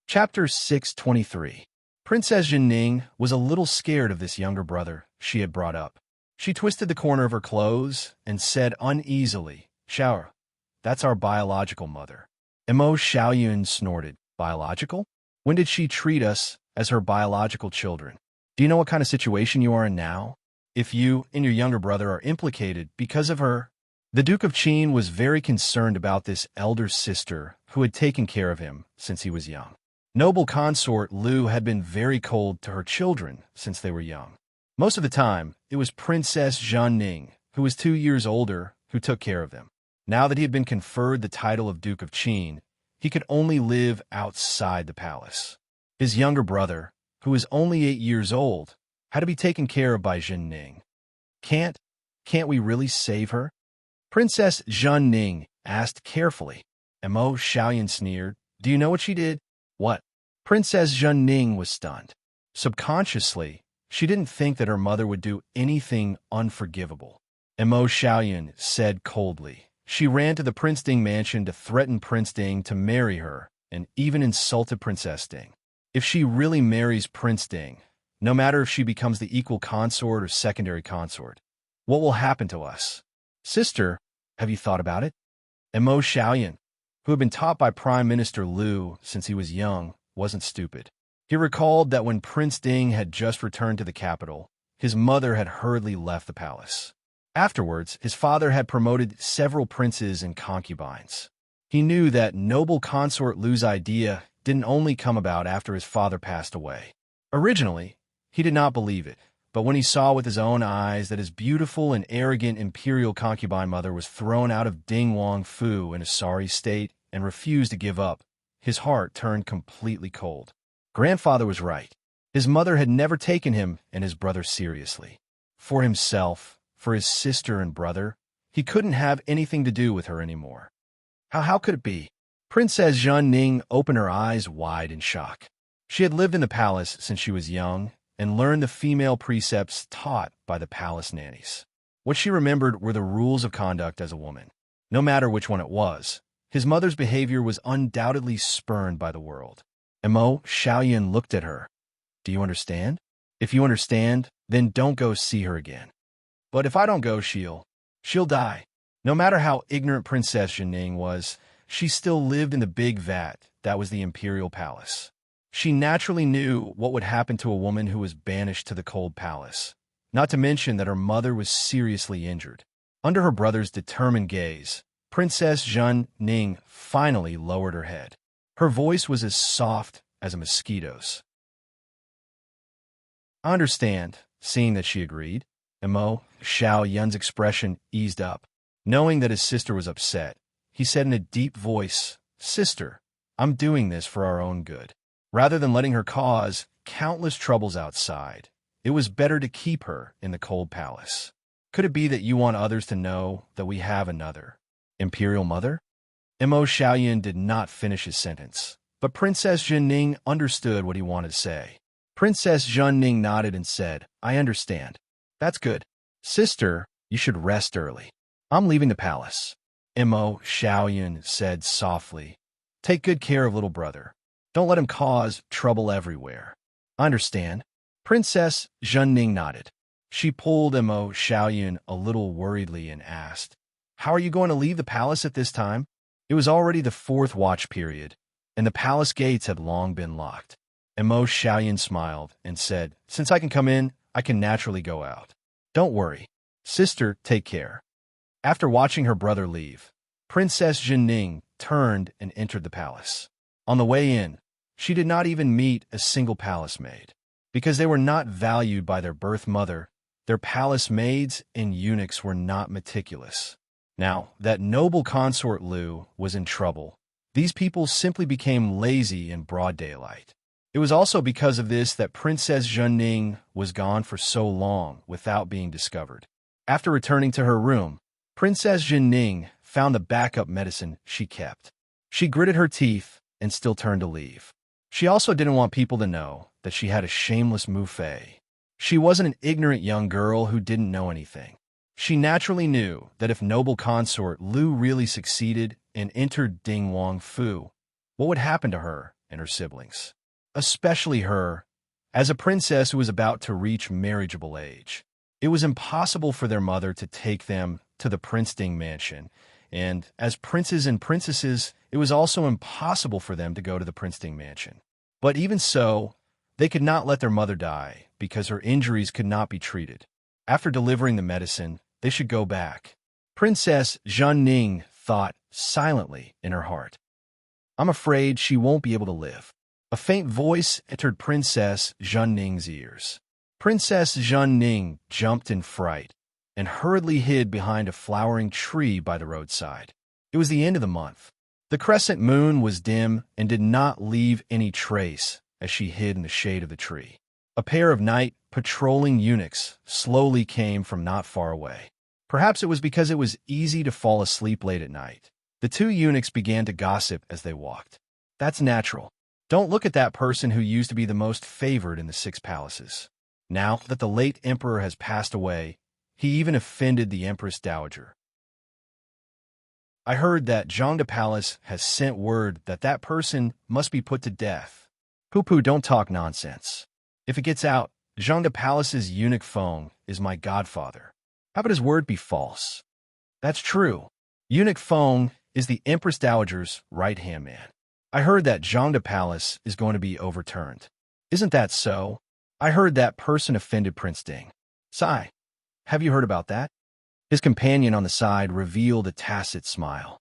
Speaker 1: Chapter 623. Princess Jinning was a little scared of this younger brother she had brought up. She twisted the corner of her clothes and said uneasily, "Shower, that's our biological mother." Mo Xiaoyun snorted. Biological? When did she treat us as her biological children? Do you know what kind of situation you are in now? If you and your younger brother are implicated because of her. The Duke of Qin was very concerned about this elder sister who had taken care of him since he was young. Noble consort Lu had been very cold to her children since they were young. Most of the time, it was Princess Zhanning, who was 2 years older, who took care of them. Now that he had been conferred the title of Duke of Qin, he could only live outside the palace. His younger brother, who was only 8 years old, had to be taken care of by Zhanning. Can't we really save her? Princess Zhanning asked carefully. Mo Xiaoyan sneered. Do you know what she did? What? Princess Zhanning was stunned. Subconsciously, she didn't think that her mother would do anything unforgivable. Mo Xiaoyan said coldly. She ran to the Prince Ding mansion to threaten Prince Ding to marry her and even insulted Princess Ding. If she really marries Prince Ding, no matter if she becomes the equal consort or secondary consort, what will happen to us? Sister, have you thought about it? Mo Xiaoyan, who had been taught by Prime Minister Lu since he was young, wasn't stupid. He recalled that when Prince Ding had just returned to the capital, his mother had hurriedly left the palace. Afterwards, his father had promoted several princes and concubines. He knew that noble consort Lu's idea didn't only come about after his father passed away. Originally, he did not believe it, but when he saw with his own eyes that his beautiful and arrogant imperial concubine mother was thrown out of Ding Wang Fu in a sorry state and refused to give up, his heart turned completely cold. Grandfather was right. His mother had never taken him and his brother seriously. For himself, for his sister and brother, he couldn't have anything to do with her anymore. How could it be? Princess Zhanning opened her eyes wide in shock. She had lived in the palace since she was young and learned the female precepts taught by the palace nannies. What she remembered were the rules of conduct as a woman. No matter which one it was, his mother's behavior was undoubtedly spurned by the world. Mo Xiaoyan looked at her. Do you understand? If you understand, then don't go see her again. But if I don't go, she'll die. No matter how ignorant Princess Zhanning was, she still lived in the big vat that was the imperial palace. She naturally knew what would happen to a woman who was banished to the cold palace, not to mention that her mother was seriously injured. Under her brother's determined gaze, Princess Zhanning finally lowered her head. Her voice was as soft as a mosquito's. I understand, seeing that she agreed. Mo Xiaoyan's expression eased up. Knowing that his sister was upset, he said in a deep voice, Sister, I'm doing this for our own good. Rather than letting her cause countless troubles outside, it was better to keep her in the cold palace. Could it be that you want others to know that we have another imperial mother? Mo Xiaoyan did not finish his sentence, but Princess Zhanning understood what he wanted to say. Princess Zhanning nodded and said, I understand. That's good. Sister, you should rest early. I'm leaving the palace. Mo Xiaoyan said softly, Take good care of little brother. Don't let him cause trouble everywhere. I understand. Princess Zhanning nodded. She pulled Mo Xiaoyun a little worriedly and asked, "How are you going to leave the palace at this time?" It was already the fourth watch period, and the palace gates had long been locked. Mo Xiaoyun smiled and said, "Since I can come in, I can naturally go out. Don't worry. Sister, take care." After watching her brother leave, Princess Jinning turned and entered the palace. On the way in, she did not even meet a single palace maid. Because they were not valued by their birth mother, their palace maids and eunuchs were not meticulous. Now that noble consort Lu was in trouble, these people simply became lazy in broad daylight. It was also because of this that Princess Jinning was gone for so long without being discovered. After returning to her room, Princess Jinning found the backup medicine she kept. She gritted her teeth and still turned to leave. She also didn't want people to know that she had a shameless mouffe. She wasn't an ignorant young girl who didn't know anything. She naturally knew that if noble consort Lu really succeeded and entered Ding Wang Fu, what would happen to her and her siblings? Especially her, as a princess who was about to reach marriageable age. It was impossible for their mother to take them to the Prince Ding mansion, and as princes and princesses, it was also impossible for them to go to the Prince Ding mansion. But even so, they could not let their mother die because her injuries could not be treated. After delivering the medicine, they should go back. Princess Jinning thought silently in her heart, "I'm afraid she won't be able to live." A faint voice entered Princess Jinning's ears. Princess Jinning jumped in fright and hurriedly hid behind a flowering tree by the roadside. It was the end of the month. The crescent moon was dim and did not leave any trace as she hid in the shade of the tree. A pair of night patrolling eunuchs slowly came from not far away. Perhaps it was because it was easy to fall asleep late at night. The two eunuchs began to gossip as they walked. "That's natural. Don't look at that person who used to be the most favored in the six palaces. Now that the late emperor has passed away, he even offended the Empress Dowager. I heard that Zhangde Palace has sent word that that person must be put to death." "Poo-poo, don't talk nonsense. If it gets out, Zhangde Palace's eunuch Feng is my godfather. How about his word be false?" "That's true. Eunuch Feng is the Empress Dowager's right-hand man. I heard that Zhangde Palace is going to be overturned." "Isn't that so? I heard that person offended Prince Ding." "Sigh. Have you heard about that?" His companion on the side revealed a tacit smile.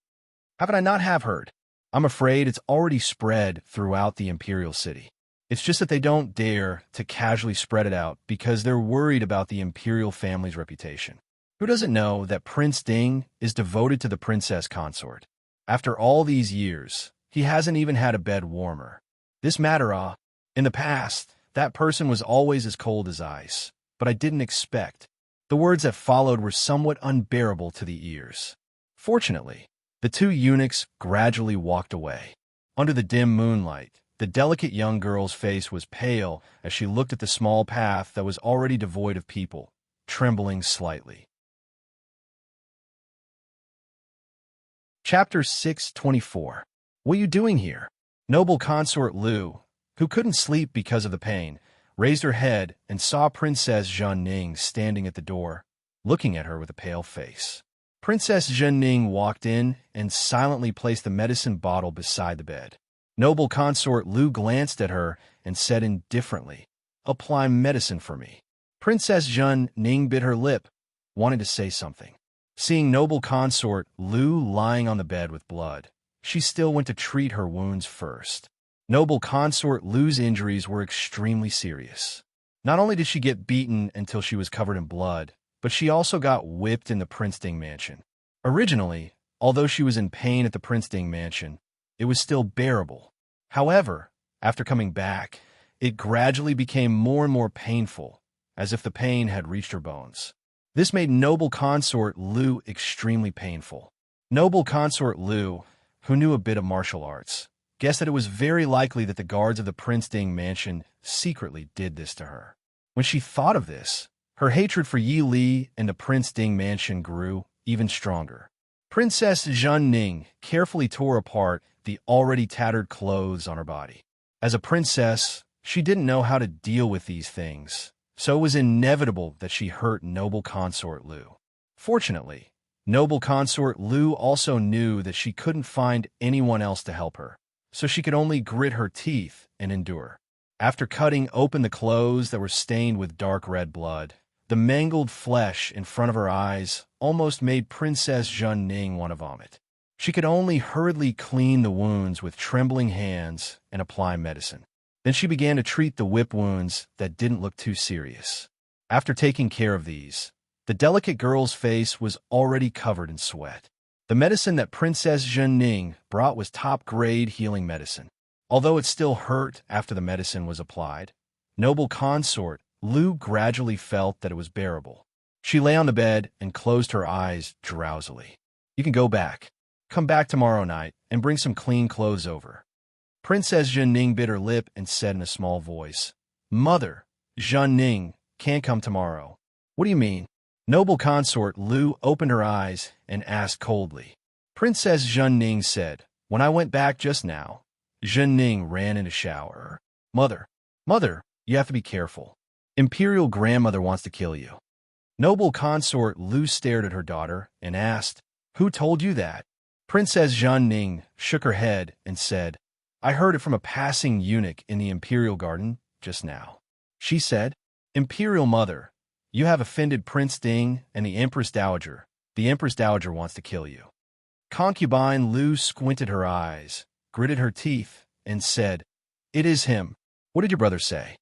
Speaker 1: "How could I not have heard? I'm afraid it's already spread throughout the imperial city. It's just that they don't dare to casually spread it out because they're worried about the imperial family's reputation. Who doesn't know that Prince Ding is devoted to the princess consort? After all these years, he hasn't even had a bed warmer. This matter, in the past, that person was always as cold as ice, but I didn't expect." The words that followed were somewhat unbearable to the ears. Fortunately, the two eunuchs gradually walked away. Under the dim moonlight, the delicate young girl's face was pale as she looked at the small path that was already devoid of people, trembling slightly. Chapter 624. What are you doing here? Noble consort Lu, who couldn't sleep because of the pain, raised her head and saw Princess Jinning standing at the door, looking at her with a pale face. Princess Jinning walked in and silently placed the medicine bottle beside the bed. Noble consort Lu glanced at her and said indifferently, "Apply medicine for me." Princess Jinning bit her lip, wanting to say something. Seeing noble consort Lu lying on the bed with blood, she still went to treat her wounds first. Noble consort Lu's injuries were extremely serious. Not only did she get beaten until she was covered in blood, but she also got whipped in the Prince Ding mansion. Originally, although she was in pain at the Prince Ding mansion, it was still bearable. However, after coming back, it gradually became more and more painful, as if the pain had reached her bones. This made noble consort Lu extremely painful. Noble consort Lu, who knew a bit of martial arts, guessed that it was very likely that the guards of the Prince Ding mansion secretly did this to her. When she thought of this, her hatred for Yi Li and the Prince Ding mansion grew even stronger. Princess Jinning carefully tore apart the already tattered clothes on her body. As a princess, she didn't know how to deal with these things, so it was inevitable that she hurt noble consort Lu. Fortunately, noble consort Lu also knew that she couldn't find anyone else to help her, so she could only grit her teeth and endure. After cutting open the clothes that were stained with dark red blood, the mangled flesh in front of her eyes almost made Princess Zhen Ning want to vomit. She could only hurriedly clean the wounds with trembling hands and apply medicine. Then she began to treat the whip wounds that didn't look too serious. After taking care of these, the delicate girl's face was already covered in sweat. The medicine that Princess Zhen Ning brought was top-grade healing medicine. Although it still hurt after the medicine was applied, noble consort Lu gradually felt that it was bearable. She lay on the bed and closed her eyes drowsily. "You can go back. Come back tomorrow night and bring some clean clothes over." Princess Zhen Ning bit her lip and said in a small voice, "Mother, Zhen Ning can't come tomorrow." "What do you mean?" Noble consort Lu opened her eyes and asked coldly. Princess Zhen Ning said, "When I went back just now, Zhen Ning ran in a shower." Mother, you have to be careful. Imperial grandmother wants to kill you." Noble consort Lu stared at her daughter and asked, "Who told you that?" Princess Zhen Ning shook her head and said, "I heard it from a passing eunuch in the Imperial garden just now." She said, "Imperial mother, you have offended Prince Ding and the Empress Dowager. The Empress Dowager wants to kill you." Concubine Lu squinted her eyes, gritted her teeth, and said, "It is him. What did your brother say?"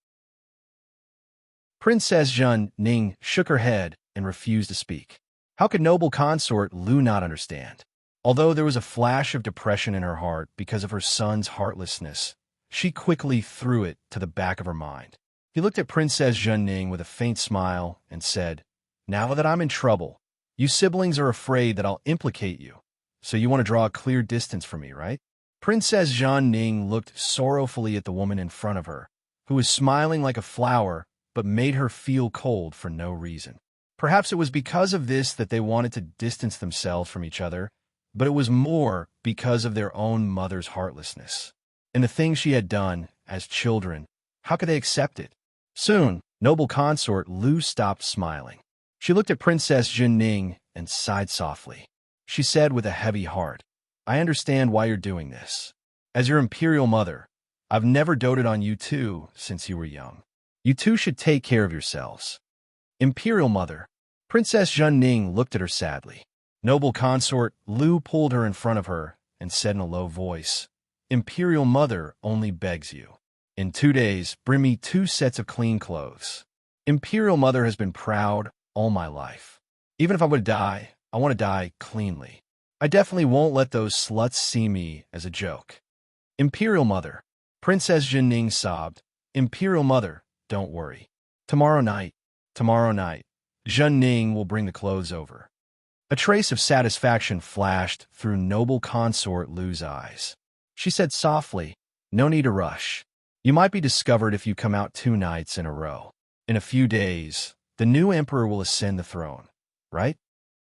Speaker 1: Princess Zhen Ning shook her head and refused to speak. How could noble consort Lu not understand? Although there was a flash of depression in her heart because of her son's heartlessness, she quickly threw it to the back of her mind. He looked at Princess Zhen Ning with a faint smile and said, "Now that I'm in trouble, you siblings are afraid that I'll implicate you, so you want to draw a clear distance from me, right?" Princess Zhen Ning looked sorrowfully at the woman in front of her, who was smiling like a flower but made her feel cold for no reason. Perhaps it was because of this that they wanted to distance themselves from each other, but it was more because of their own mother's heartlessness. And the things she had done as children, how could they accept it? Soon, noble consort Lu stopped smiling. She looked at Princess Zhen Ning and sighed softly. She said with a heavy heart, "I understand why you're doing this. As your imperial mother, I've never doted on you two since you were young. You two should take care of yourselves." Imperial mother. Princess Zhen Ning looked at her sadly. Noble consort Lu pulled her in front of her and said in a low voice, "Imperial mother only begs you. In 2 days, bring me 2 sets of clean clothes. Imperial mother has been proud all my life. Even if I would die, I want to die cleanly. I definitely won't let those sluts see me as a joke." Imperial mother. Princess Zhen Ning sobbed, "Imperial mother, don't worry. Tomorrow night, Zhen Ning will bring the clothes over." A trace of satisfaction flashed through noble consort Lu's eyes. She said softly, "No need to rush. You might be discovered if you come out 2 nights in a row. In a few days, the new emperor will ascend the throne, right?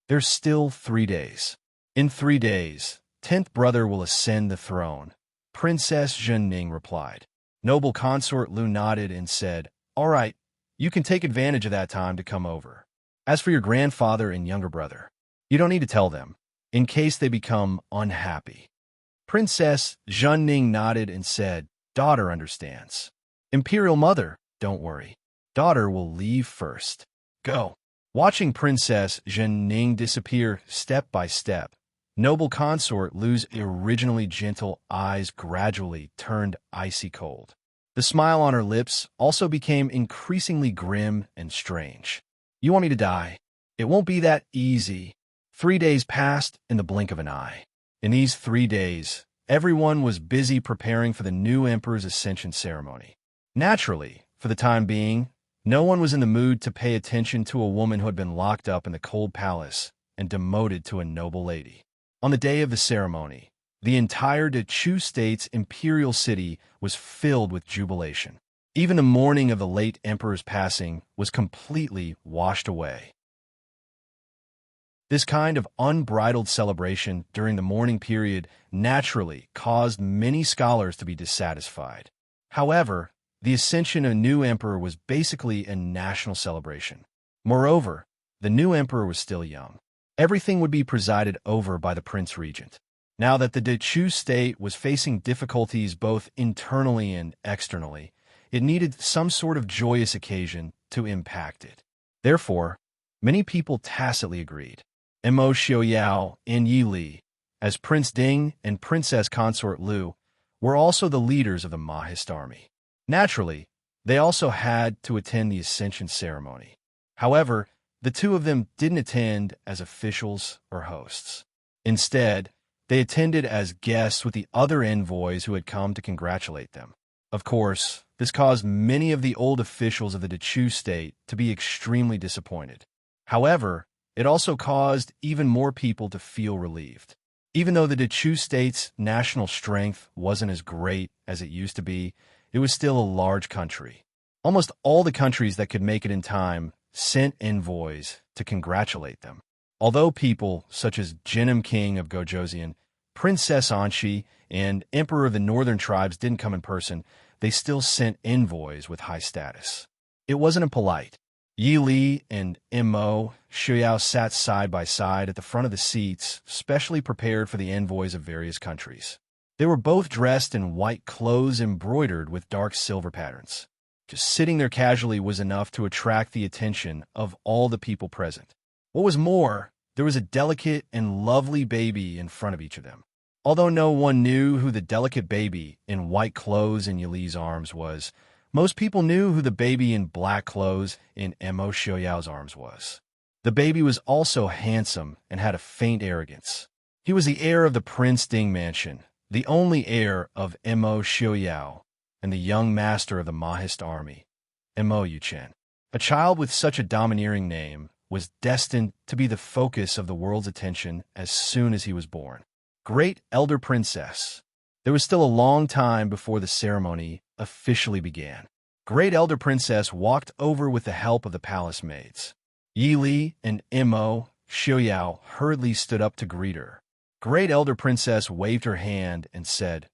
Speaker 1: There's still 3 days. In 3 days, 10th brother will ascend the throne." Princess Zhen Ning replied. Noble consort Lu nodded and said, "All right, you can take advantage of that time to come over. As for your grandfather and younger brother, you don't need to tell them, in case they become unhappy." Princess Zhen Ning nodded and said, "Daughter understands." Imperial mother, don't worry. Daughter will leave first. Go. Watching Princess Zhen Ning disappear step by step, noble consort Lu's originally gentle eyes gradually turned icy cold. The smile on her lips also became increasingly grim and strange. "You want me to die? It won't be that easy." 3 days passed in the blink of an eye. In these 3 days, everyone was busy preparing for the new emperor's ascension ceremony. Naturally, for the time being, no one was in the mood to pay attention to a woman who had been locked up in the cold palace and demoted to a noble lady. On the day of the ceremony, the entire Dechu State's imperial city was filled with jubilation. Even the mourning of the late emperor's passing was completely washed away. This kind of unbridled celebration during the mourning period naturally caused many scholars to be dissatisfied. However, The ascension of a new emperor was basically a national celebration. Moreover, the new emperor was still young. Everything would be presided over by the prince regent. Now that the Dechu state was facing difficulties both internally and externally, it needed some sort of joyous occasion to impact it. Therefore, many people tacitly agreed. Mo Xiaoyao and Yi Li, as Prince Ding and Princess Consort Lu, were also the leaders of the Mahist army. Naturally, they also had to attend the ascension ceremony. However, the two of them didn't attend as officials or hosts. Instead, they attended as guests with the other envoys who had come to congratulate them. Of course, this caused many of the old officials of the Dechu state to be extremely disappointed. However, it also caused even more people to feel relieved. Even though the Dechu state's national strength wasn't as great as it used to be, it was still a large country. Almost all the countries that could make it in time sent envoys to congratulate them. Although people such as Jinim King of Gojoseon, Princess Anshi, and Emperor of the Northern Tribes didn't come in person, they still sent envoys with high status. It wasn't impolite. Yi Li and Mo Xiaoyao sat side by side at the front of the seats, specially prepared for the envoys of various countries. They were both dressed in white clothes embroidered with dark silver patterns. Just sitting there casually was enough to attract the attention of all the people present. What was more, there was a delicate and lovely baby in front of each of them. Although no one knew who the delicate baby in white clothes in Yi Li's arms was, most people knew who the baby in black clothes in Mo Xiaoyao's arms was. The baby was also handsome and had a faint arrogance. He was the heir of the Prince Ding mansion, the only heir of Mo Xiaoyao, and the young master of the Mahist army, Mo Yuchen. A child with such a domineering name was destined to be the focus of the world's attention as soon as he was born. Great Elder Princess. There was still a long time before the ceremony officially began. Great Elder Princess walked over with the help of the palace maids. Yi Li and Mo Xiaoyao hurriedly stood up to greet her. Great Elder Princess waved her hand and said,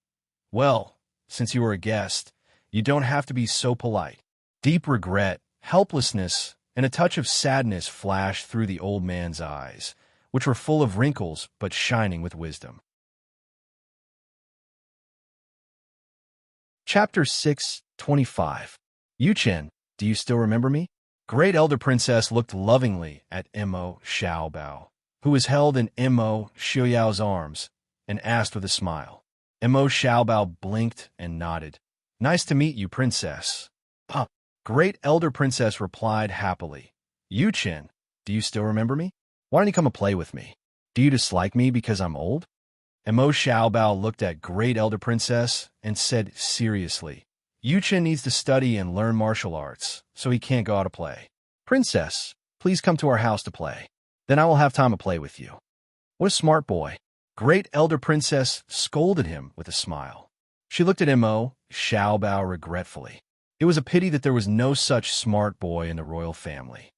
Speaker 1: "Well, since you are a guest, you don't have to be so polite." Deep regret, helplessness, and a touch of sadness flashed through the old man's eyes, which were full of wrinkles but shining with wisdom. Chapter 6:25. Yuchen, do you still remember me? Great Elder Princess looked lovingly at Mo Xiaobao, who was held in Mo Xiaoyao's arms, and asked with a smile. Mo Xiaobao blinked and nodded. "Nice to meet you, Princess." Great Elder Princess replied happily. "Yuchen, do you still remember me? Why don't you come and play with me? Do you dislike me because I'm old?" Mo Xiaobao looked at Great Elder Princess and said seriously, "Yuchen needs to study and learn martial arts, so he can't go out to play. Princess, please come to our house to play. Then I will have time to play with you." What a smart boy. Great Elder Princess scolded him with a smile. She looked at Mo Xiaobao regretfully. It was a pity that there was no such smart boy in the royal family.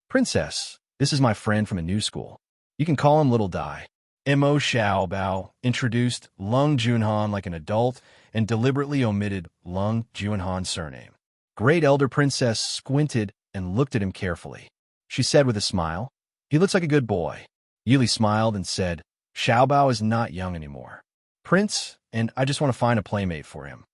Speaker 1: "Princess, this is my friend from a new school. You can call him Little Dai." Mo Xiaobao introduced Lung Junhan like an adult and deliberately omitted Lung Junhan's surname. Great Elder Princess squinted and looked at him carefully. She said with a smile, "He looks like a good boy." Yi Li smiled and said, "Xiaobao is not young anymore, Prince, and I just want to find a playmate for him."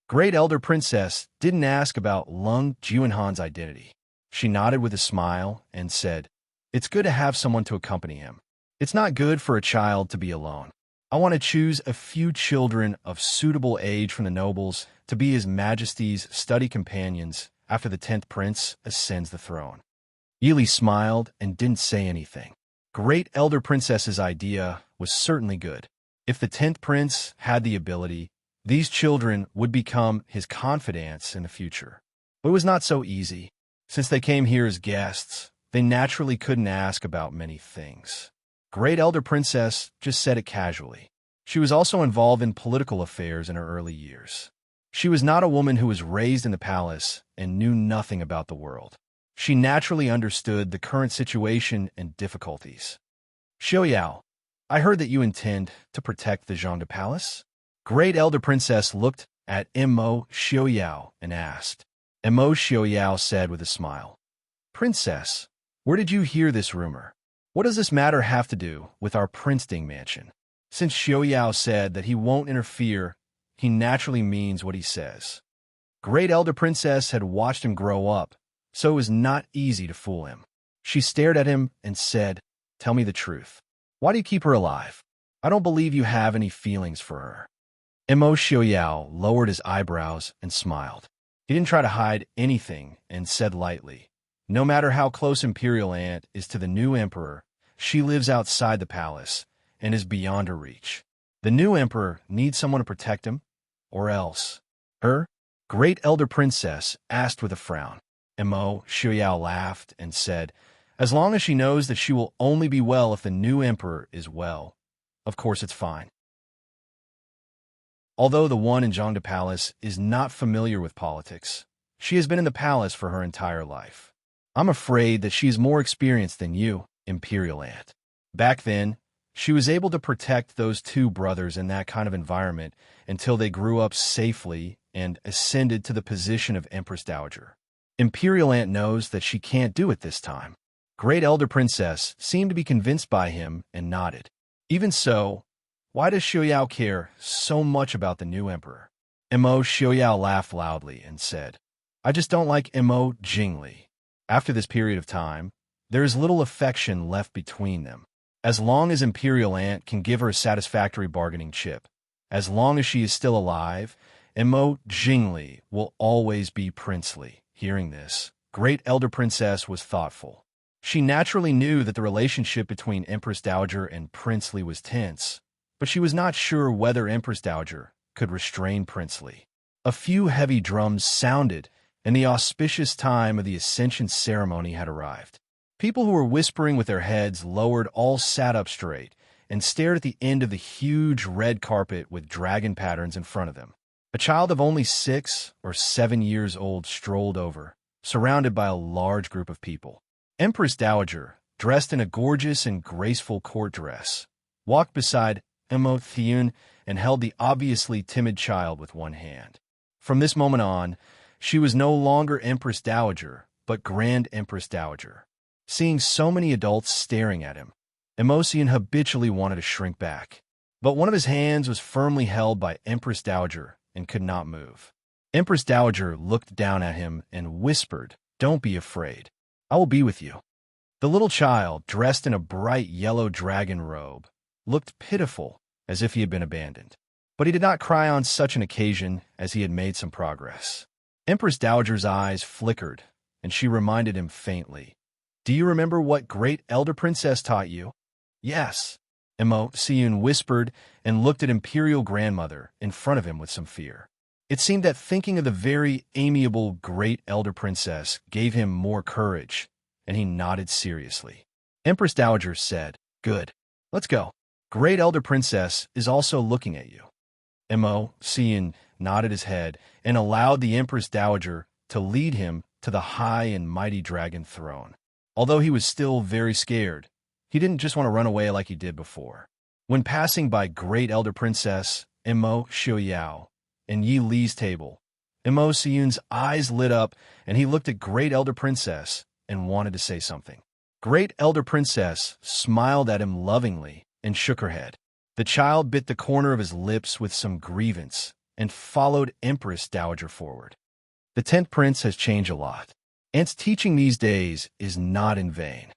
Speaker 1: Great Elder Princess didn't ask about Lung Junhan's identity. She nodded with a smile and said, "It's good to have someone to accompany him. It's not good for a child to be alone. I want to choose a few children of suitable age from the nobles to be His Majesty's study companions after the 10th prince ascends the throne." Yi Li smiled and didn't say anything. Great Elder Princess's idea was certainly good. If the 10th prince had the ability, these children would become his confidants in the future. But it was not so easy. Since they came here as guests, they naturally couldn't ask about many things. Great Elder Princess just said it casually. She was also involved in political affairs in her early years. She was not a woman who was raised in the palace and knew nothing about the world. She naturally understood the current situation and difficulties. "Xiaoyao, I heard that you intend to protect the Zhangde Palace?" Great Elder Princess looked at Mo Xiaoyao and asked. Mo Xiaoyao said with a smile, "Princess, where did you hear this rumor? What does this matter have to do with our princedom mansion?" Since Xiaoyao said that he won't interfere, he naturally means what he says. Great Elder Princess had watched him grow up, so it was not easy to fool him. She stared at him and said, "Tell me the truth. Why do you keep her alive? I don't believe you have any feelings for her." Mo Xiaoyao lowered his eyebrows and smiled. He didn't try to hide anything and said lightly, "No matter how close Imperial Aunt is to the new emperor, she lives outside the palace and is beyond her reach. The new emperor needs someone to protect him, or else." Her Great Elder Princess asked with a frown. Mo Xiaoyao laughed and said, "As long as she knows that she will only be well if the new emperor is well, of course it's fine." Although the one in Zhangde Palace is not familiar with politics, she has been in the palace for her entire life. "I'm afraid that she is more experienced than you, Imperial Aunt." Back then, she was able to protect those two brothers in that kind of environment until they grew up safely and ascended to the position of Empress Dowager. Imperial Aunt knows that she can't do it this time. Great Elder Princess seemed to be convinced by him and nodded. Even so, why does Xiaoyao care so much about the new emperor? Mo Xiaoyao laughed loudly and said, "I just don't like Mo Jingli." After this period of time, there is little affection left between them. As long as Imperial Aunt can give her a satisfactory bargaining chip, as long as she is still alive, Mo Jingli will always be princely. Hearing this, Great Elder Princess was thoughtful. She naturally knew that the relationship between Empress Dowager and Princely was tense, but she was not sure whether Empress Dowager could restrain Princely. A few heavy drums sounded, and the auspicious time of the Ascension ceremony had arrived. People who were whispering with their heads lowered all sat up straight and stared at the end of the huge red carpet with dragon patterns in front of them. A child of only 6 or 7 years old strolled over, surrounded by a large group of people. Empress Dowager, dressed in a gorgeous and graceful court dress, walked beside Mo Thiun and held the obviously timid child with one hand. From this moment on, she was no longer Empress Dowager, but Grand Empress Dowager. Seeing so many adults staring at him, Mo Thiun habitually wanted to shrink back. But one of his hands was firmly held by Empress Dowager and could not move. Empress Dowager looked down at him and whispered, "Don't be afraid. I will be with you." The little child, dressed in a bright yellow dragon robe, looked pitiful, as if he had been abandoned. But he did not cry on such an occasion, as he had made some progress. Empress Dowager's eyes flickered, and she reminded him faintly, "Do you remember what Great Elder Princess taught you?" "Yes," Mo Thiun whispered and looked at Imperial Grandmother in front of him with some fear. It seemed that thinking of the very amiable Great Elder Princess gave him more courage, and he nodded seriously. Empress Dowager said, "Good. Let's go. Great Elder Princess is also looking at you." Mo Thiun nodded his head and allowed the Empress Dowager to lead him to the high and mighty dragon throne. Although he was still very scared, he didn't just want to run away like he did before. When passing by Great Elder Princess Mo Xiaoyao and Yi Li's table, Mo Thiun's eyes lit up and he looked at Great Elder Princess and wanted to say something. Great Elder Princess smiled at him lovingly and shook her head. The child bit the corner of his lips with some grievance and followed Empress Dowager forward. The 10th Prince has changed a lot. Aunt's teaching these days is not in vain.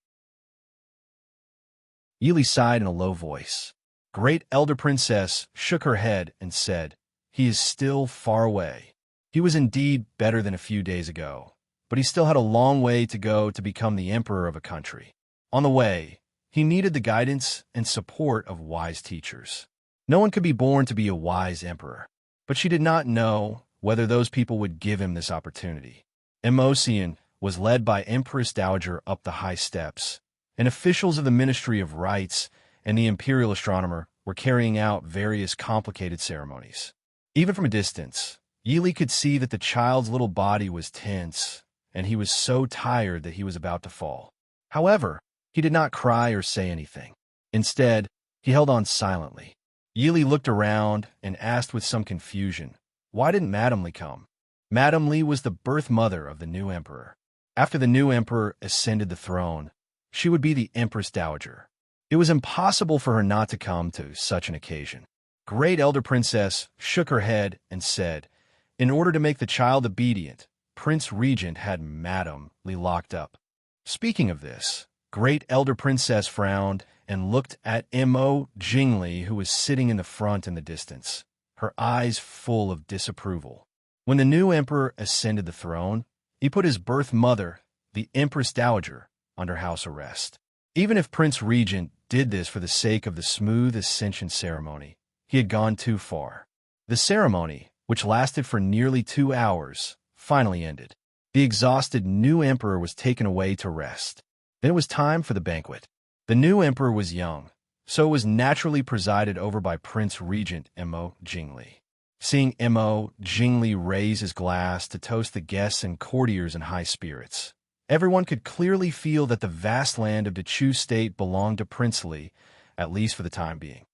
Speaker 1: Yi Li sighed in a low voice. Great Elder Princess shook her head and said, "He is still far away." He was indeed better than a few days ago, but he still had a long way to go to become the emperor of a country. On the way, he needed the guidance and support of wise teachers. No one could be born to be a wise emperor, but she did not know whether those people would give him this opportunity. Mo Thiun was led by Empress Dowager up the high steps, and officials of the Ministry of Rites and the Imperial Astronomer were carrying out various complicated ceremonies. Even from a distance, Yi Li could see that the child's little body was tense, and he was so tired that he was about to fall. However, he did not cry or say anything. Instead, he held on silently. Yi Li looked around and asked with some confusion, Why didn't Madame Li come? Madame Li was the birth mother of the new emperor. After the new emperor ascended the throne, she would be the Empress Dowager. It was impossible for her not to come to such an occasion. Great Elder Princess shook her head and said, in order to make the child obedient, Prince Regent had Madame Li locked up. Speaking of this, Great Elder Princess frowned and looked at Mo Jingli, who was sitting in the front in the distance, her eyes full of disapproval. When the new emperor ascended the throne, he put his birth mother, the Empress Dowager, under house arrest. Even if Prince Regent did this for the sake of the smooth ascension ceremony, he had gone too far. The ceremony, which lasted for nearly 2 hours, finally ended. The exhausted new emperor was taken away to rest. Then it was time for the banquet. The new emperor was young, so it was naturally presided over by Prince Regent Mo Jingli. Seeing Mo Jingli raise his glass to toast the guests and courtiers in high spirits, everyone could clearly feel that the vast land of the Chu state belonged to Prince Li, at least for the time being.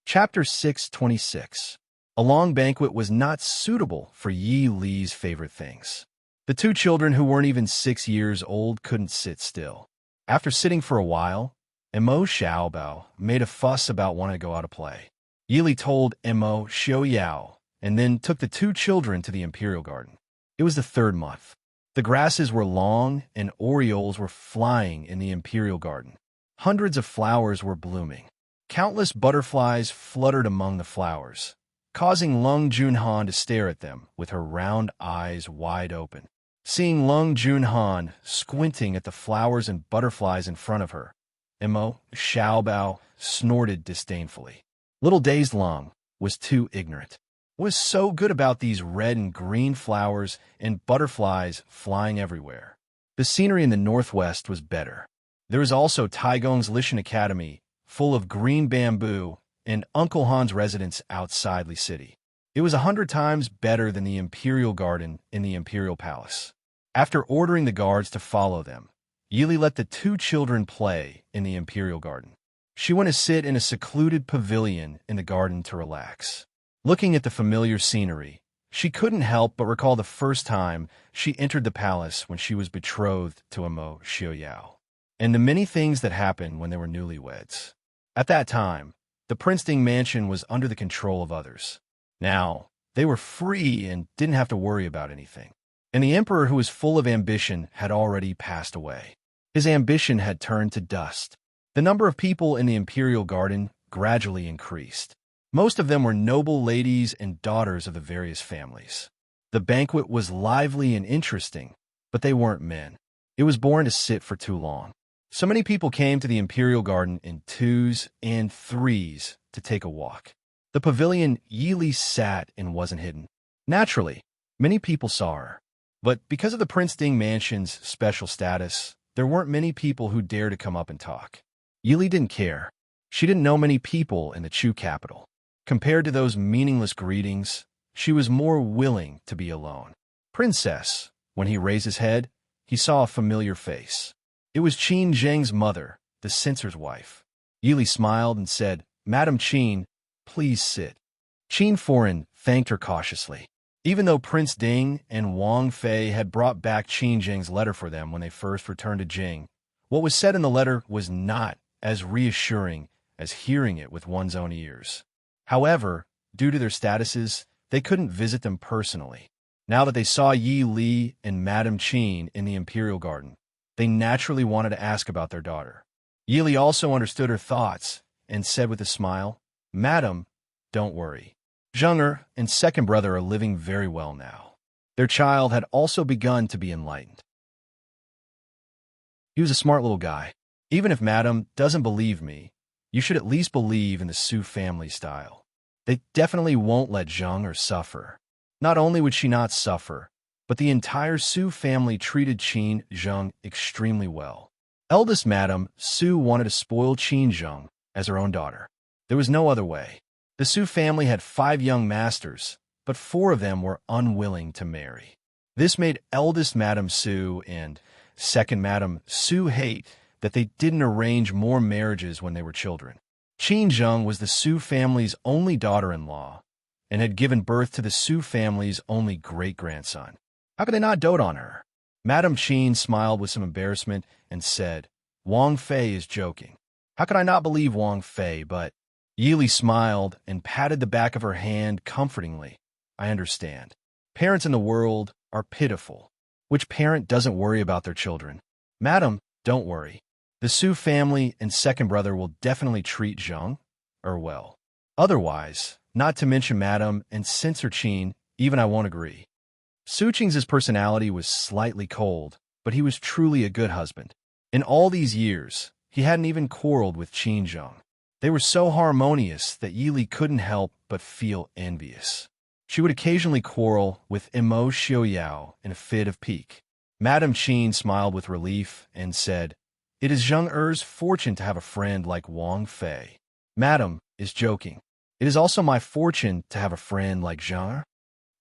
Speaker 1: Chapter 626. A long banquet was not suitable for Yi Li's favorite things. The 2 children who weren't even 6 years old couldn't sit still. After sitting for a while, Mo Xiaobao made a fuss about wanting to go out to play. Yi Li told Mo Xiaoyao and then took the 2 children to the Imperial Garden. It was the 3rd month. The grasses were long and orioles were flying in the Imperial Garden. Hundreds of flowers were blooming. Countless butterflies fluttered among the flowers, causing Lung Junhan to stare at them with her round eyes wide open. Seeing Lung Junhan squinting at the flowers and butterflies in front of her, Mo Xiaobao snorted disdainfully. Little dazed Lung was too ignorant. What was so good about these red and green flowers and butterflies flying everywhere? The scenery in the northwest was better. There was also Taigong's Lishan Academy, full of green bamboo, and Uncle Han's residence outside Li City. It was 100 times better than the Imperial Garden in the Imperial Palace. After ordering the guards to follow them, Yi Li let the 2 children play in the Imperial Garden. She went to sit in a secluded pavilion in the garden to relax. Looking at the familiar scenery, she couldn't help but recall the first time she entered the palace when she was betrothed to Mo Xiaoyao, and the many things that happened when they were newlyweds. At that time, the Princeton mansion was under the control of others. Now, they were free and didn't have to worry about anything. And the emperor, who was full of ambition, had already passed away. His ambition had turned to dust. The number of people in the Imperial Garden gradually increased. Most of them were noble ladies and daughters of the various families. The banquet was lively and interesting, but they weren't men. It was boring to sit for too long. So many people came to the Imperial Garden in 2s and 3s to take a walk. The pavilion Yi Li sat in wasn't hidden. Naturally, many people saw her. But because of the Prince Ding Mansion's special status, there weren't many people who dared to come up and talk. Yi Li didn't care. She didn't know many people in the Chu capital. Compared to those meaningless greetings, she was more willing to be alone. Princess, when he raised his head, he saw a familiar face. It was Qin Zheng's mother, the censor's wife. Yi Li smiled and said, Madam Qin, please sit. Qin Foreign thanked her cautiously. Even though Prince Ding and Wang Fei had brought back Qin Zheng's letter for them when they first returned to Jing, what was said in the letter was not as reassuring as hearing it with one's own ears. However, due to their statuses, they couldn't visit them personally. Now that they saw Yi Li and Madam Qin in the Imperial Garden, they naturally wanted to ask about their daughter. Yi Li also understood her thoughts and said with a smile, Madam, don't worry. Zheng'er and second brother are living very well now. Their child had also begun to be enlightened. He was a smart little guy. Even if Madam doesn't believe me, you should at least believe in the Su family style. They definitely won't let Zheng'er suffer. Not only would she not suffer, but the entire Su family treated Qin Zheng extremely well. Eldest Madam Su wanted to spoil Qin Zheng as her own daughter. There was no other way. The Su family had 5 young masters, but 4 of them were unwilling to marry. This made eldest Madam Su and second Madam Su hate that they didn't arrange more marriages when they were children. Qin Zheng was the Su family's only daughter-in-law and had given birth to the Su family's only great-grandson. How could they not dote on her? Madame Qin smiled with some embarrassment and said, Wang Fei is joking. How could I not believe Wang Fei, but... Yili smiled and patted the back of her hand comfortingly. I understand. Parents in the world are pitiful. Which parent doesn't worry about their children? Madam, don't worry. The Su family and second brother will definitely treat Zheng well. Otherwise, not to mention Madam and Censor Qin, even I won't agree. Su Qing's personality was slightly cold, but he was truly a good husband. In all these years, he hadn't even quarreled with Qin Zheng. They were so harmonious that Yili couldn't help but feel envious. She would occasionally quarrel with Immerse Xiaoyao in a fit of pique. Madame Qin smiled with relief and said, It is Zheng Er's fortune to have a friend like Wang Fei. Madame is joking. It is also my fortune to have a friend like Zheng Er.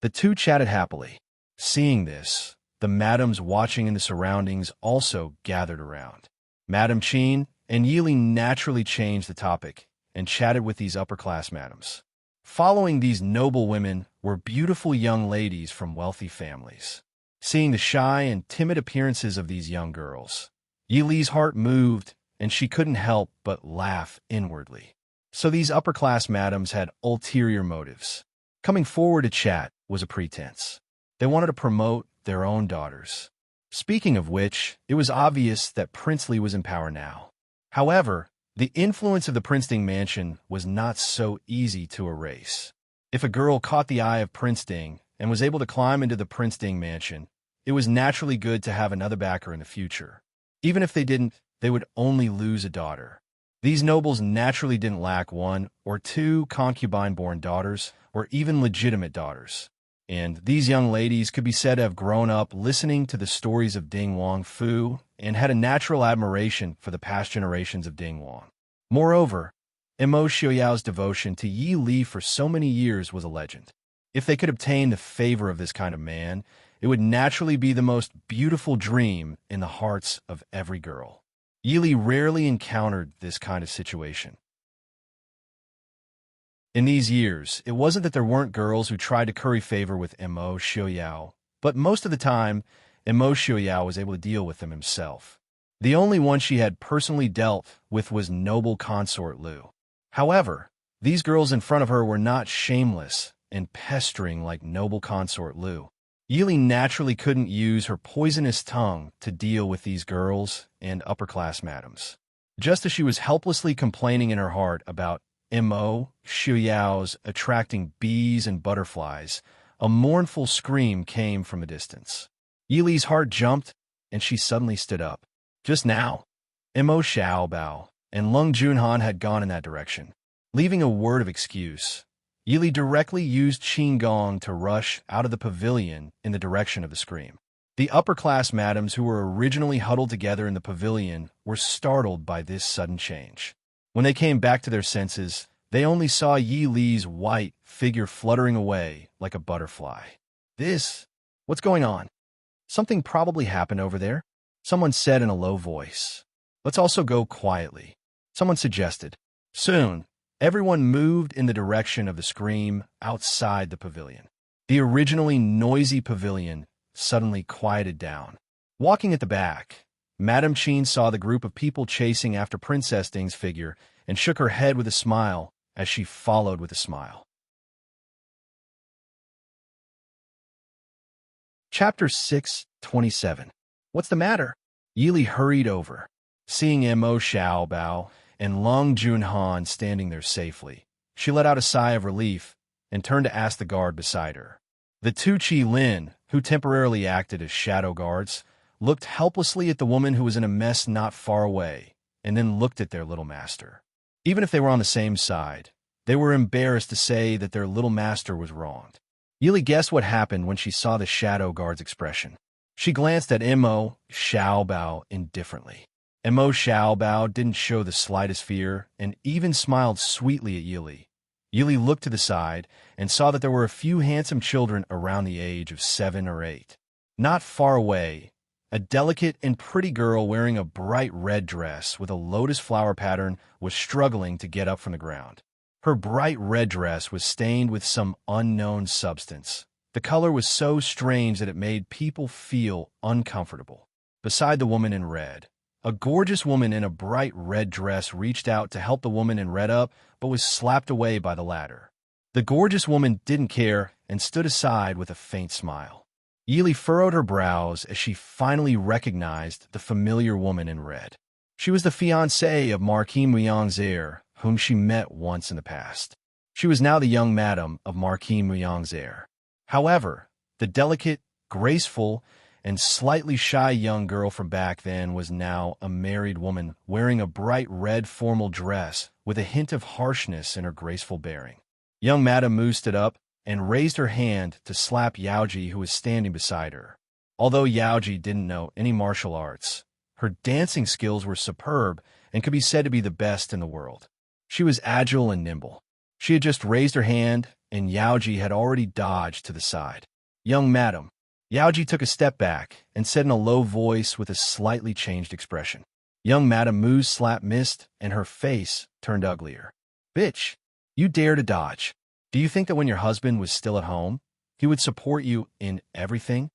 Speaker 1: The two chatted happily. Seeing this, the madams watching in the surroundings also gathered around. Madame Qin and Yili naturally changed the topic and chatted with these upper-class madams. Following these noble women were beautiful young ladies from wealthy families. Seeing the shy and timid appearances of these young girls, Yili's heart moved, and she couldn't help but laugh inwardly. So these upper-class madams had ulterior motives. Coming forward to chat was a pretense. They wanted to promote their own daughters. Speaking of which, it was obvious that Prince Li was in power now. However, the influence of the Prince-Ding mansion was not so easy to erase. If a girl caught the eye of Prince Ding and was able to climb into the Prince-Ding mansion, it was naturally good to have another backer in the future. Even if they didn't, they would only lose a daughter. These nobles naturally didn't lack one or two concubine-born daughters or even legitimate daughters. And these young ladies could be said to have grown up listening to the stories of Ding Wang Fu and had a natural admiration for the past generations of Ding Wang. Moreover, Immerse Xiaoyao's devotion to Yi Li for so many years was a legend. If they could obtain the favor of this kind of man, it would naturally be the most beautiful dream in the hearts of every girl. Yi Li rarely encountered this kind of situation. In these years, it wasn't that there weren't girls who tried to curry favor with Immerse Xiaoyao, but most of the time, Immerse Xiaoyao was able to deal with them himself. The only one she had personally dealt with was noble consort Lu. However, these girls in front of her were not shameless and pestering like noble consort Lu. Yili naturally couldn't use her poisonous tongue to deal with these girls and upper-class madams. Just as she was helplessly complaining in her heart about Immerse Xiaoyao's attracting bees and butterflies, a mournful scream came from a distance. Yili's heart jumped, and she suddenly stood up. Just now, Immerse Xiaobao and Lung Junhan had gone in that direction. Leaving a word of excuse, Yili directly used Qin Gong to rush out of the pavilion in the direction of the scream. The upper-class madams who were originally huddled together in the pavilion were startled by this sudden change. When they came back to their senses, they only saw Yi Li's white figure fluttering away like a butterfly. What's going on? Something probably happened over there, someone said in a low voice. Let's also go quietly, someone suggested. Soon, everyone moved in the direction of the scream outside the pavilion. The originally noisy pavilion suddenly quieted down. Walking at the back, Madame Qin saw the group of people chasing after Princess Ding's figure and shook her head with a smile as she followed with a smile. Chapter 6:27. What's the matter? Yili hurried over. Seeing Immerse Xiaobao and Lung Junhan standing there safely, she let out a sigh of relief and turned to ask the guard beside her. The two Qi Lin, who temporarily acted as shadow guards, looked helplessly at the woman who was in a mess not far away, and then looked at their little master. Even if they were on the same side, they were embarrassed to say that their little master was wronged. Yili guessed what happened when she saw the shadow guard's expression. She glanced at Immerse Xiaobao indifferently. Immerse Xiaobao didn't show the slightest fear and even smiled sweetly at Yili. Yili looked to the side and saw that there were a few handsome children around the age of 7 or 8. Not far away, A delicate and pretty girl wearing a bright red dress with a lotus flower pattern was struggling to get up from the ground. Her bright red dress was stained with some unknown substance. The color was so strange that it made people feel uncomfortable. Beside the woman in red, a gorgeous woman in a bright red dress reached out to help the woman in red up, but was slapped away by the latter. The gorgeous woman didn't care and stood aside with a faint smile. Yili furrowed her brows as she finally recognized the familiar woman in red. She was the fiancée of Marquis Muyang's heir, whom she met once in the past. She was now the young madam of Marquis Muyang's heir. However, the delicate, graceful, and slightly shy young girl from back then was now a married woman wearing a bright red formal dress with a hint of harshness in her graceful bearing. Young Madame Mu stood up and raised her hand to slap Yaoji, who was standing beside her. Although Yaoji didn't know any martial arts, her dancing skills were superb and could be said to be the best in the world. She was agile and nimble. She had just raised her hand, and Yaoji had already dodged to the side. "Young madam." Yaoji took a step back and said in a low voice with a slightly changed expression. Young Madame Mu's slap missed, and her face turned uglier. "Bitch, you dare to dodge. Do you think that when your husband was still at home, he would support you in everything?"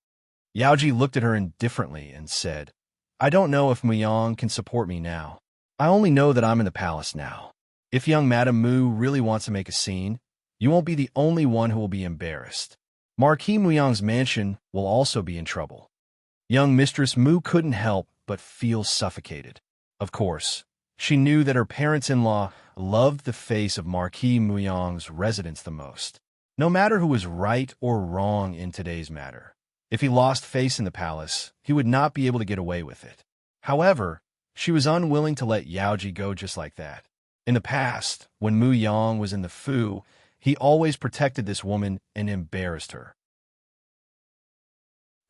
Speaker 1: Yaoji looked at her indifferently and said, "I don't know if Muyang can support me now. I only know that I'm in the palace now. If young Madame Mu really wants to make a scene, you won't be the only one who will be embarrassed. Marquis Muyang's mansion will also be in trouble." Young Mistress Mu couldn't help but feel suffocated. Of course, she knew that her parents-in-law loved the face of Marquis Muyang's residence the most. No matter who was right or wrong in today's matter, if he lost face in the palace, he would not be able to get away with it. However, she was unwilling to let Yaoji go just like that. In the past, when Muyang was in the Fu, he always protected this woman and embarrassed her.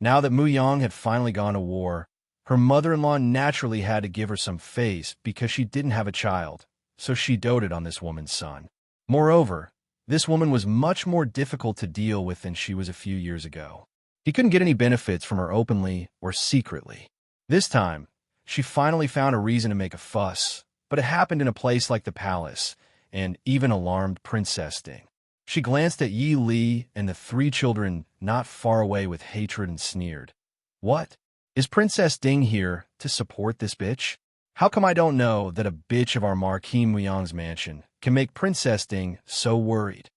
Speaker 1: Now that Muyang had finally gone to war, her mother-in-law naturally had to give her some face because she didn't have a child, so she doted on this woman's son. Moreover, this woman was much more difficult to deal with than she was a few years ago. He couldn't get any benefits from her openly or secretly. This time, she finally found a reason to make a fuss, but it happened in a place like the palace, and even alarmed Princess Ding. She glanced at Yi Li and the three children not far away with hatred and sneered. "What? Is Princess Ding here to support this bitch? How come I don't know that a bitch of our Marquis Muyang's mansion can make Princess Ding so worried?"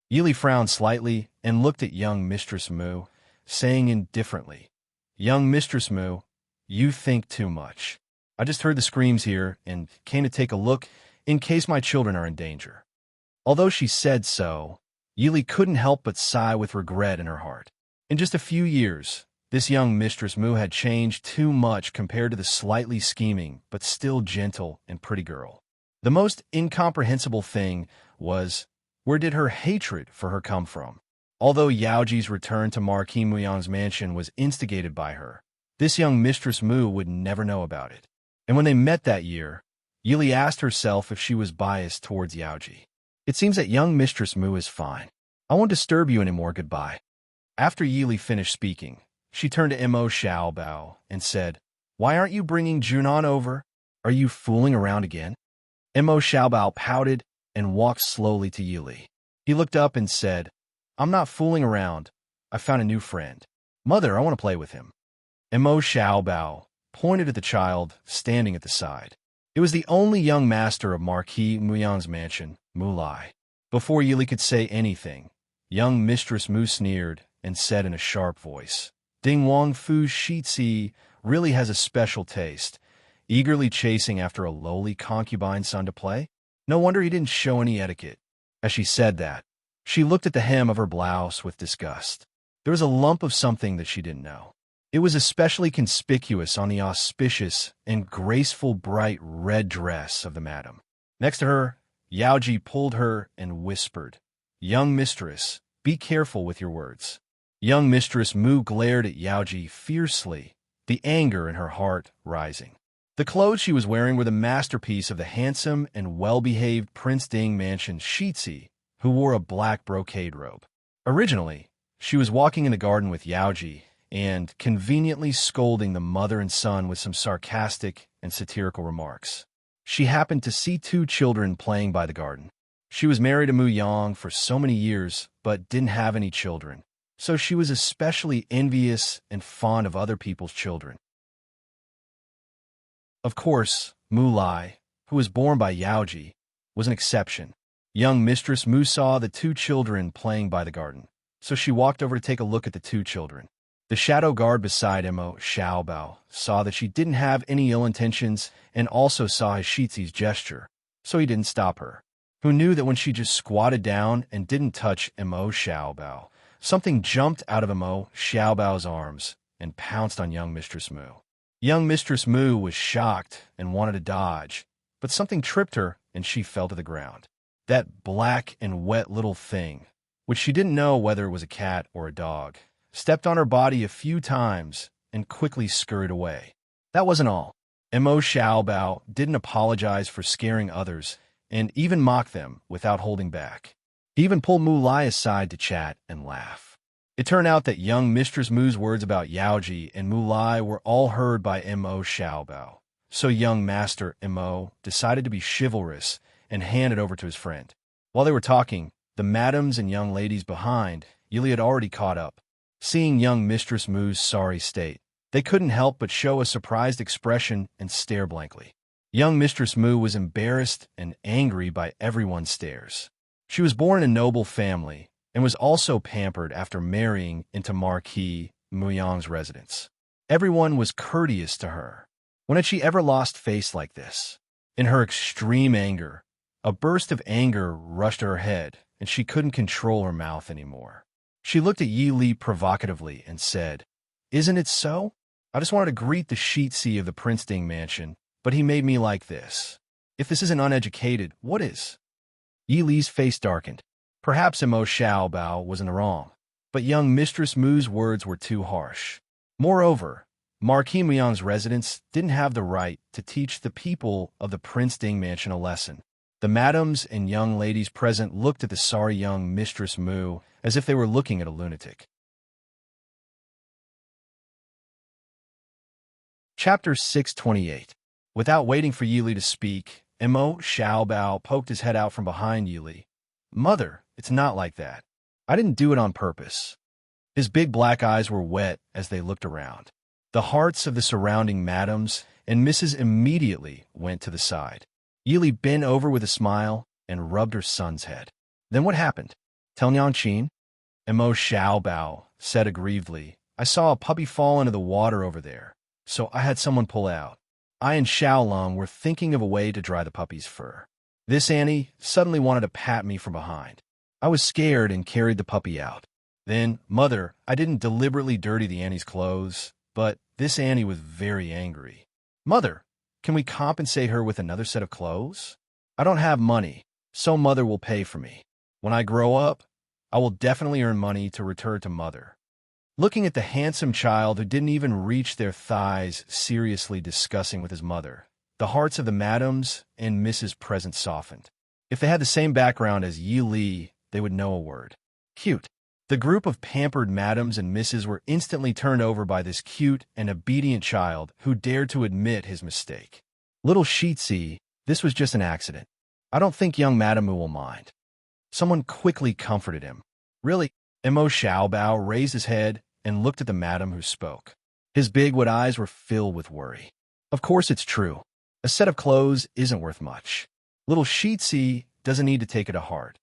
Speaker 1: Yi Li frowned slightly and looked at young Mistress Mu, saying indifferently, "Young Mistress Mu, you think too much. I just heard the screams here and came to take a look in case my children are in danger." Although she said so, Yi Li couldn't help but sigh with regret in her heart. In just a few years, this young Mistress Mu had changed too much compared to the slightly scheming but still gentle and pretty girl. The most incomprehensible thing was, where did her hatred for her come from? Although Yaoji's return to Marquis Muyang's mansion was instigated by her, this young Mistress Mu would never know about it. And when they met that year, Yi Li asked herself if she was biased towards Yaoji. "It seems that young Mistress Mu is fine. I won't disturb you anymore, goodbye." After Yi Li finished speaking, she turned to Mo Xiaobao and said, "Why aren't you bringing Junan over? Are you fooling around again?" Mo Xiaobao pouted and walked slowly to Yi Li. He looked up and said, "I'm not fooling around. I found a new friend. Mother, I want to play with him." Mo Xiaobao pointed at the child standing at the side. It was the only young master of Marquis Muyang's mansion, Mu Lai. Before Yi Li could say anything, young Mistress Mu sneered and said in a sharp voice, "Ding Wang Fu Shitzi really has a special taste, eagerly chasing after a lowly concubine son to play? No wonder he didn't show any etiquette." As she said that, she looked at the hem of her blouse with disgust. There was a lump of something that she didn't know. It was especially conspicuous on the auspicious and graceful bright red dress of the madam. Next to her, Yaoji pulled her and whispered, "Young mistress, be careful with your words." Young Mistress Mu glared at Yaoji fiercely, the anger in her heart rising. The clothes she was wearing were the masterpiece of the handsome and well-behaved Prince Ding mansion Shitzi, who wore a black brocade robe. Originally, she was walking in the garden with Yaoji, and conveniently scolding the mother and son with some sarcastic and satirical remarks. She happened to see two children playing by the garden. She was married to Mu Yang for so many years, but didn't have any children, so she was especially envious and fond of other people's children. Of course, Mu Lai, who was born by Yaoji, was an exception. Young Mistress Mu saw the two children playing by the garden, so she walked over to take a look at the two children. The shadow guard beside Imo, Xiaobao, saw that she didn't have any ill intentions and also saw his Shizi's gesture, so he didn't stop her. Who knew that when she just squatted down and didn't touch Imo Xiaobao, something jumped out of Imo Xiaobao's arms and pounced on young Mistress Mu. Young Mistress Mu was shocked and wanted to dodge, but something tripped her and she fell to the ground. That black and wet little thing, which she didn't know whether it was a cat or a dog, stepped on her body a few times and quickly scurried away. That wasn't all. Imo Xiaobao didn't apologize for scaring others and even mocked them without holding back. He even pulled Mu Lai aside to chat and laugh. It turned out that young Mistress Mu's words about Yaoji and Mu Lai were all heard by Imo Xiaobao. So young Master Imo decided to be chivalrous and hand it over to his friend. While they were talking, the madams and young ladies behind Yili had already caught up. Seeing young Mistress Mu's sorry state, they couldn't help but show a surprised expression and stare blankly. Young Mistress Mu was embarrassed and angry by everyone's stares. She was born in a noble family and was also pampered after marrying into Marquis Mu Yang's residence. Everyone was courteous to her. When had she ever lost face like this? In her extreme anger, a burst of anger rushed to her head, and she couldn't control her mouth anymore. She looked at Yi Li provocatively and said, "Isn't it so? I just wanted to greet the Shizi of the Prince Ding mansion, but he made me like this. If this isn't uneducated, what is?" Yi Li's face darkened. Perhaps Imo Xiaobao was in the wrong, but young Mistress Mu's words were too harsh. Moreover, Marquis Muyang's residence didn't have the right to teach the people of the Prince Ding mansion a lesson. The madams and young ladies present looked at the sorry young Mistress Mu as if they were looking at a lunatic. Chapter 628. Without waiting for Yi Li to speak, Imo Xiaobao poked his head out from behind Yi Li. "Mother, it's not like that. I didn't do it on purpose." His big black eyes were wet as they looked around. The hearts of the surrounding madams and misses immediately went to the side. Yi Li bent over with a smile and rubbed her son's head. "Then what happened? Tell Niangqin?" Imo Xiaobao said aggrievedly, "I saw a puppy fall into the water over there, so I had someone pull out. I and Xiaolong were thinking of a way to dry the puppy's fur. This Annie suddenly wanted to pat me from behind. I was scared and carried the puppy out. Then, Mother, I didn't deliberately dirty the Annie's clothes, but this Annie was very angry. Mother, can we compensate her with another set of clothes? I don't have money, so Mother will pay for me. When I grow up, I will definitely earn money to return to Mother." Looking at the handsome child who didn't even reach their thighs seriously discussing with his mother, the hearts of the madams and Mrs. present softened. If they had the same background as Yi Li, they would know a word. Cute. The group of pampered madams and misses were instantly turned over by this cute and obedient child who dared to admit his mistake. "Little Shizi, this was just an accident. I don't think young Madame will mind." Someone quickly comforted him. "Really?" Imo Xiaobao raised his head and looked at the madam who spoke. His big wet eyes were filled with worry. "Of course it's true. A set of clothes isn't worth much. Little Shizi doesn't need to take it to heart."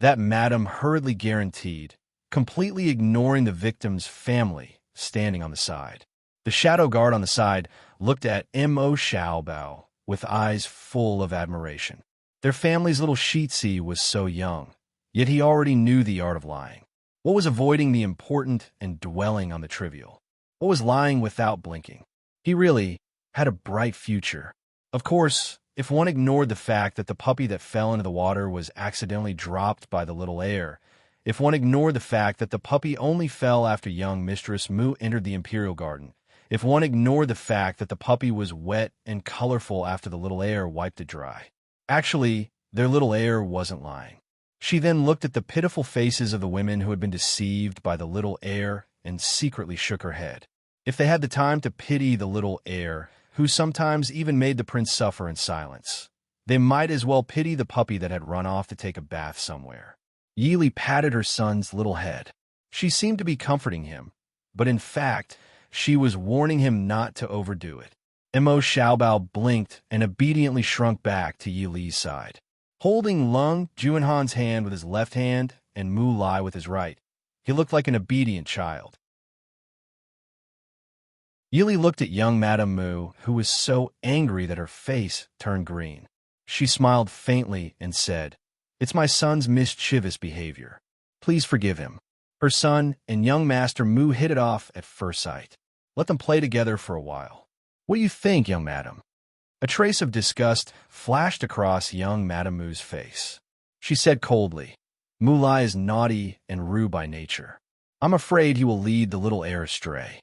Speaker 1: That madam hurriedly guaranteed, completely ignoring the victim's family standing on the side. The shadow guard on the side looked at Imo Xiaobao with eyes full of admiration. Their family's little Shizi was so young, yet he already knew the art of lying. What was avoiding the important and dwelling on the trivial? What was lying without blinking? He really had a bright future. Of course, if one ignored the fact that the puppy that fell into the water was accidentally dropped by the little heir, if one ignored the fact that the puppy only fell after young Mistress Mu entered the Imperial Garden, if one ignored the fact that the puppy was wet and colorful after the little heir wiped it dry. Actually, their little heir wasn't lying. She then looked at the pitiful faces of the women who had been deceived by the little heir and secretly shook her head. If they had the time to pity the little heir, who sometimes even made the prince suffer in silence, they might as well pity the puppy that had run off to take a bath somewhere. Yili patted her son's little head. She seemed to be comforting him, but in fact, she was warning him not to overdo it. Mo Xiaobao blinked and obediently shrunk back to Yi Li's side. Holding Lung Junhan's hand with his left hand and Mu Lai with his right, he looked like an obedient child. Yi Li looked at young Madame Mu, who was so angry that her face turned green. She smiled faintly and said, "It's my son's mischievous behavior. Please forgive him." Her son and young Master Mu hit it off at first sight. Let them play together for a while. What do you think, young madam? A trace of disgust flashed across young Madame Mu's face. She said coldly, "Mu Lai is naughty and rude by nature. I'm afraid he will lead the little heir astray."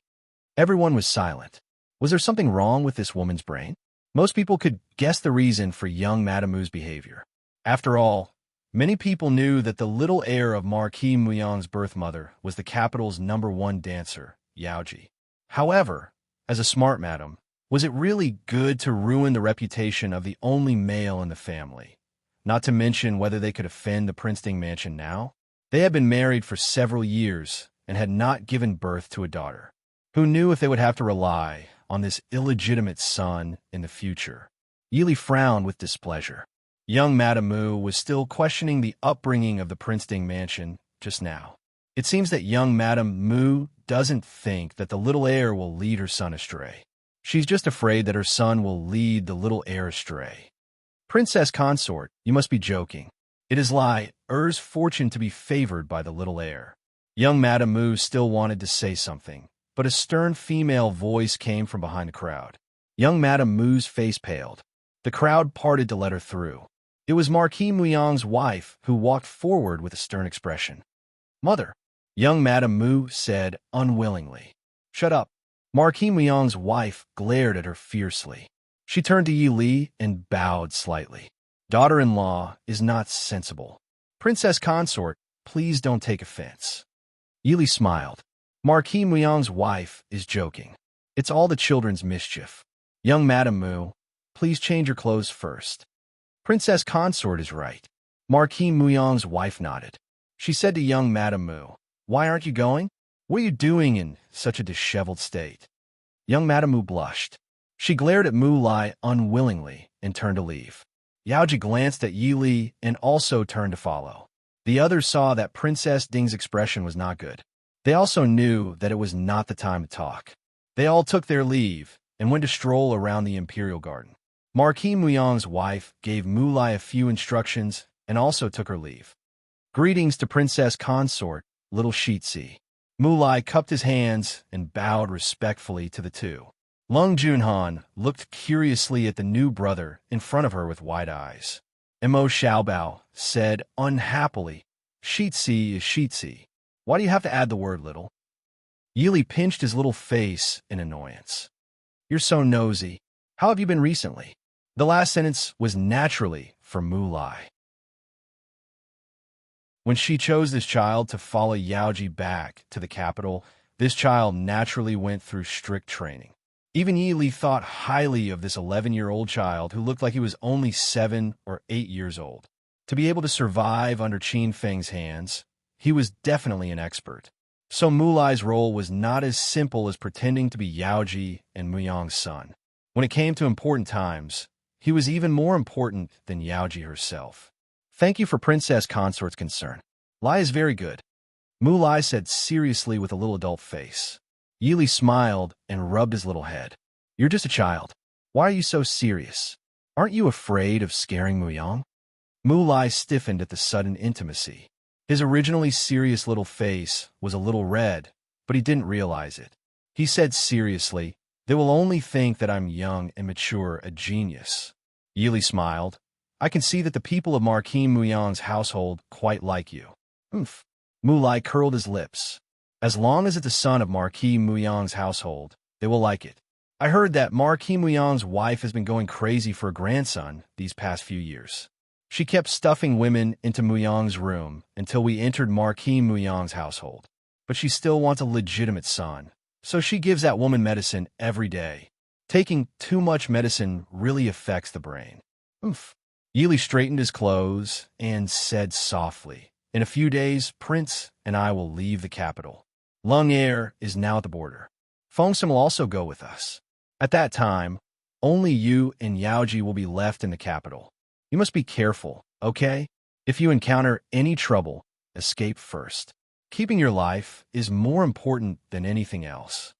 Speaker 1: Everyone was silent. Was there something wrong with this woman's brain? Most people could guess the reason for young Madame Mu's behavior. After all, many people knew that the little heir of Marquis Muyang's birth mother was the capital's #1 dancer, Yaoji. However, as a smart madam, was it really good to ruin the reputation of the only male in the family? Not to mention whether they could offend the Princeton mansion now? They had been married for several years and had not given birth to a daughter. Who knew if they would have to rely on this illegitimate son in the future? Yi Li frowned with displeasure. Young Madame Mu was still questioning the upbringing of the Princeton mansion just now. It seems that young Madame Mu doesn't think that the little heir will lead her son astray. She's just afraid that her son will lead the little heir astray. Princess consort, you must be joking. It is Lai Er's fortune to be favored by the little heir. Young Madame Mu still wanted to say something, but a stern female voice came from behind the crowd. Young Madame Mu's face paled. The crowd parted to let her through. It was Marquis Muyang's wife who walked forward with a stern expression. "Mother," young Madame Mu said unwillingly. "Shut up." Marquis Muyang's wife glared at her fiercely. She turned to Yi Li and bowed slightly. "Daughter-in-law is not sensible. Princess consort, please don't take offense." Yi Li smiled. Marquis Muyang's wife is joking. It's all the children's mischief. Young Madame Mu, please change your clothes first. Princess consort is right. Marquis Muyang's wife nodded. She said to young Madame Mu, "Why aren't you going? What are you doing in such a disheveled state?" Young Madame Mu blushed. She glared at Mu Lai unwillingly and turned to leave. Yaoji glanced at Yi Li and also turned to follow. The others saw that Princess Ding's expression was not good. They also knew that it was not the time to talk. They all took their leave and went to stroll around the Imperial Garden. Marquis Muyang's wife gave Mu Lai a few instructions and also took her leave. "Greetings to Princess Consort, little Shitsi." Mu Lai cupped his hands and bowed respectfully to the two. Lung Junhan looked curiously at the new brother in front of her with wide eyes. Mo Xiaobao said unhappily, "Shitsi is Shitsi. Why do you have to add the word little?" Yi Li pinched his little face in annoyance. "You're so nosy. How have you been recently?" The last sentence was naturally for Mu Lai. When she chose this child to follow Yaoji back to the capital, this child naturally went through strict training. Even Yi Li thought highly of this 11-year-old child who looked like he was only 7 or 8 years old. To be able to survive under Qin Feng's hands, he was definitely an expert. So Mu Lai's role was not as simple as pretending to be Yaoji and Muyang's son. When it came to important times, he was even more important than Yaoji herself. "Thank you for Princess Consort's concern. Lai is very good," Mu Lai said seriously with a little adult face. Yi Li smiled and rubbed his little head. "You're just a child. Why are you so serious? Aren't you afraid of scaring Muyang?" Mu Lai stiffened at the sudden intimacy. His originally serious little face was a little red, but he didn't realize it. He said seriously, "They will only think that I'm young and mature, a genius." Yi Li smiled. "I can see that the people of Marquis Muyang's household quite like you." "Oomph." Mu Lai curled his lips. "As long as it's a son of Marquis Muyang's household, they will like it. I heard that Marquis Muyang's wife has been going crazy for a grandson these past few years. She kept stuffing women into Muyang's room until we entered Marquis Muyang's household. but she still wants a legitimate son. So she gives that woman medicine every day. Taking too much medicine really affects the brain. Oof. Yili straightened his clothes and said softly, "In a few days, Prince and I will leave the capital. Lung Air is now at the border. Fengsim will also go with us. At that time, only you and Yaoji will be left in the capital. You must be careful, okay? If you encounter any trouble, escape first. Keeping your life is more important than anything else."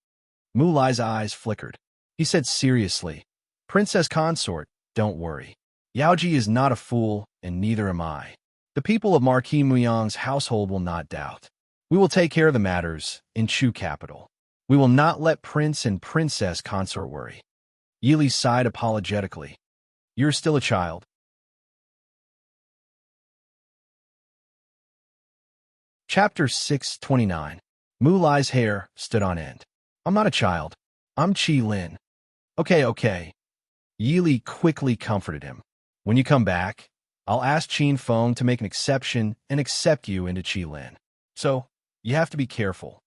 Speaker 1: Mu Lai's eyes flickered. He said seriously, "Princess Consort, don't worry. Yaoji is not a fool, and neither am I. The people of Marquis Muyang's household will not doubt. We will take care of the matters in Chu capital. We will not let Prince and Princess Consort worry." Yili sighed apologetically. "You're still a child." Chapter 629. Mu Lai's hair stood on end. "I'm not a child. I'm Qi Lin." Okay. Yili quickly comforted him. "When you come back, I'll ask Qin Feng to make an exception and accept you into Qi Lin. So, you have to be careful."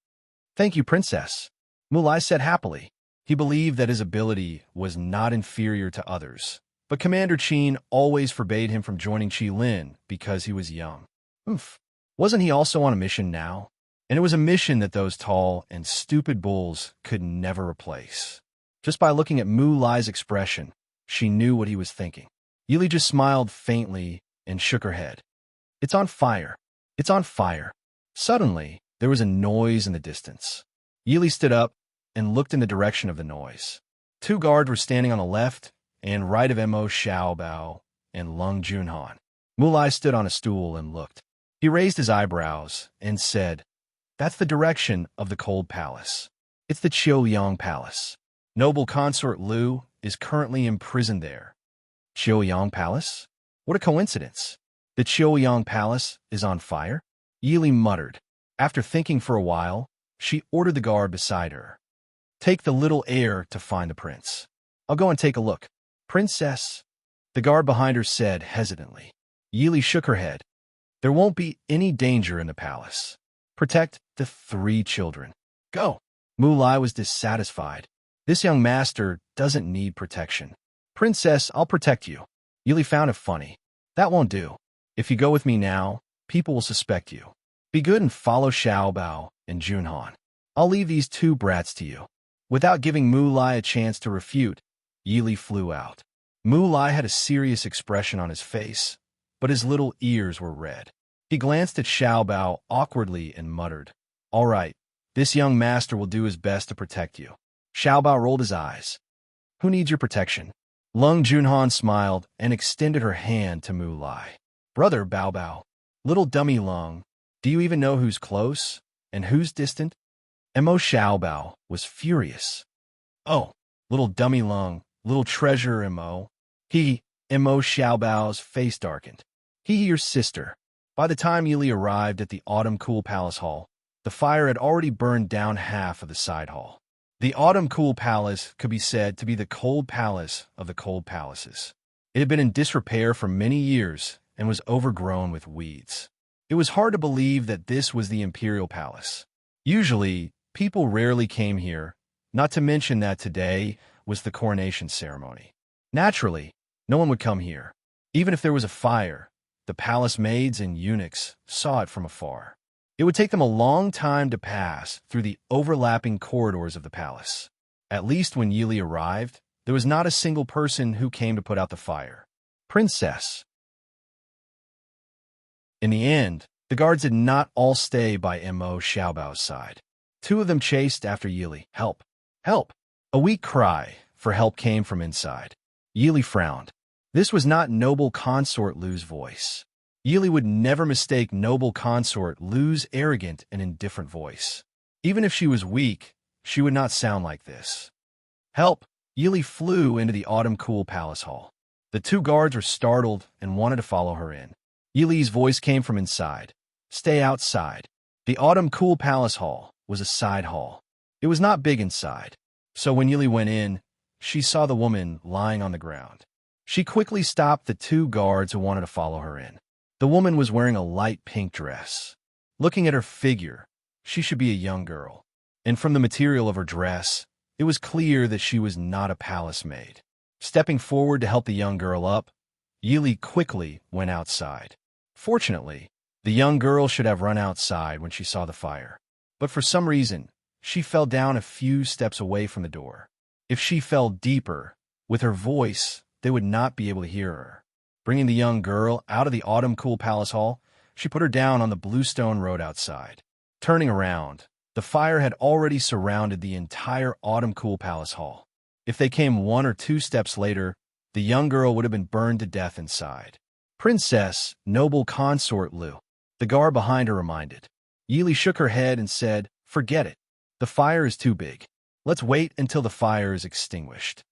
Speaker 1: "Thank you, Princess," Mu Lai said happily. He believed that his ability was not inferior to others, but Commander Qin always forbade him from joining Qi Lin because he was young. Oof. Wasn't he also on a mission now? And it was a mission that those tall and stupid bulls could never replace. Just by looking at Mu Lai's expression, she knew what he was thinking. Yili just smiled faintly and shook her head. "It's on fire. It's on fire." Suddenly, there was a noise in the distance. Yili stood up and looked in the direction of the noise. Two guards were standing on the left and right of Mo Xiaobao and Lung Junhan. Mu Lai stood on a stool and looked. He raised his eyebrows and said, "That's the direction of the Cold Palace. It's the Qiuyang Palace. Noble Consort Liu is currently imprisoned there." Qiuyang Palace? What a coincidence. The Qiuyang Palace is on fire? Yili muttered. After thinking for a while, she ordered the guard beside her. "Take the little heir to find the prince. I'll go and take a look." "Princess," the guard behind her said hesitantly. Yili shook her head. "There won't be any danger in the palace. Protect the 3 children. Go." Mu Lai was dissatisfied. This young master doesn't need protection. "Princess, I'll protect you." Yili found it funny. "That won't do. If you go with me now, people will suspect you. Be good and follow Xiaobao and Junhan. I'll leave these 2 brats to you." Without giving Mu Lai a chance to refute, Yili flew out. Mu Lai had a serious expression on his face, but his little ears were red. He glanced at Xiaobao awkwardly and muttered, "All right, this young master will do his best to protect you." Xiaobao rolled his eyes. "Who needs your protection?" Lung Junhan smiled and extended her hand to Mu Lai. "Brother Bao Bao, little dummy Lung, do you even know who's close and who's distant?" Mo Xiaobao was furious. "Oh, little dummy Lung, little treasure Mo." Mo Xiaobao's face darkened. Your sister." By the time Yili arrived at the Autumn Cool Palace Hall, the fire had already burned down half of the side hall. The Autumn Cool Palace could be said to be the cold palace of the cold palaces. It had been in disrepair for many years and was overgrown with weeds. It was hard to believe that this was the imperial palace. Usually, people rarely came here, not to mention that today was the coronation ceremony. Naturally, no one would come here. Even if there was a fire, the palace maids and eunuchs saw it from afar. It would take them a long time to pass through the overlapping corridors of the palace. At least when Yili arrived, there was not a single person who came to put out the fire. "Princess." In the end, the guards did not all stay by Mo Xiaobao's side. 2 of them chased after Yili. "Help! Help!" A weak cry for help came from inside. Yili frowned. This was not Noble Consort Liu's voice. Yili would never mistake Noble Consort Liu's arrogant and indifferent voice. Even if she was weak, she would not sound like this. "Help!" Yili flew into the Autumn Cool Palace Hall. The 2 guards were startled and wanted to follow her in. Yili's voice came from inside. "Stay outside." The Autumn Cool Palace Hall was a side hall. It was not big inside, so when Yili went in, she saw the woman lying on the ground. She quickly stopped the 2 guards who wanted to follow her in. The woman was wearing a light pink dress. Looking at her figure, she should be a young girl. And from the material of her dress, it was clear that she was not a palace maid. Stepping forward to help the young girl up, Yili quickly went outside. Fortunately, the young girl should have run outside when she saw the fire. But for some reason, she fell down a few steps away from the door. If she fell deeper, with her voice, they would not be able to hear her. Bringing the young girl out of the autumn cool palace hall, she put her down on the bluestone road outside. Turning around, the fire had already surrounded the entire autumn cool palace hall. If they came 1 or 2 steps later, the young girl would have been burned to death inside. Princess, noble consort Lu, the guard behind her reminded. Yili shook her head and said, "Forget it. The fire is too big. Let's wait until the fire is extinguished."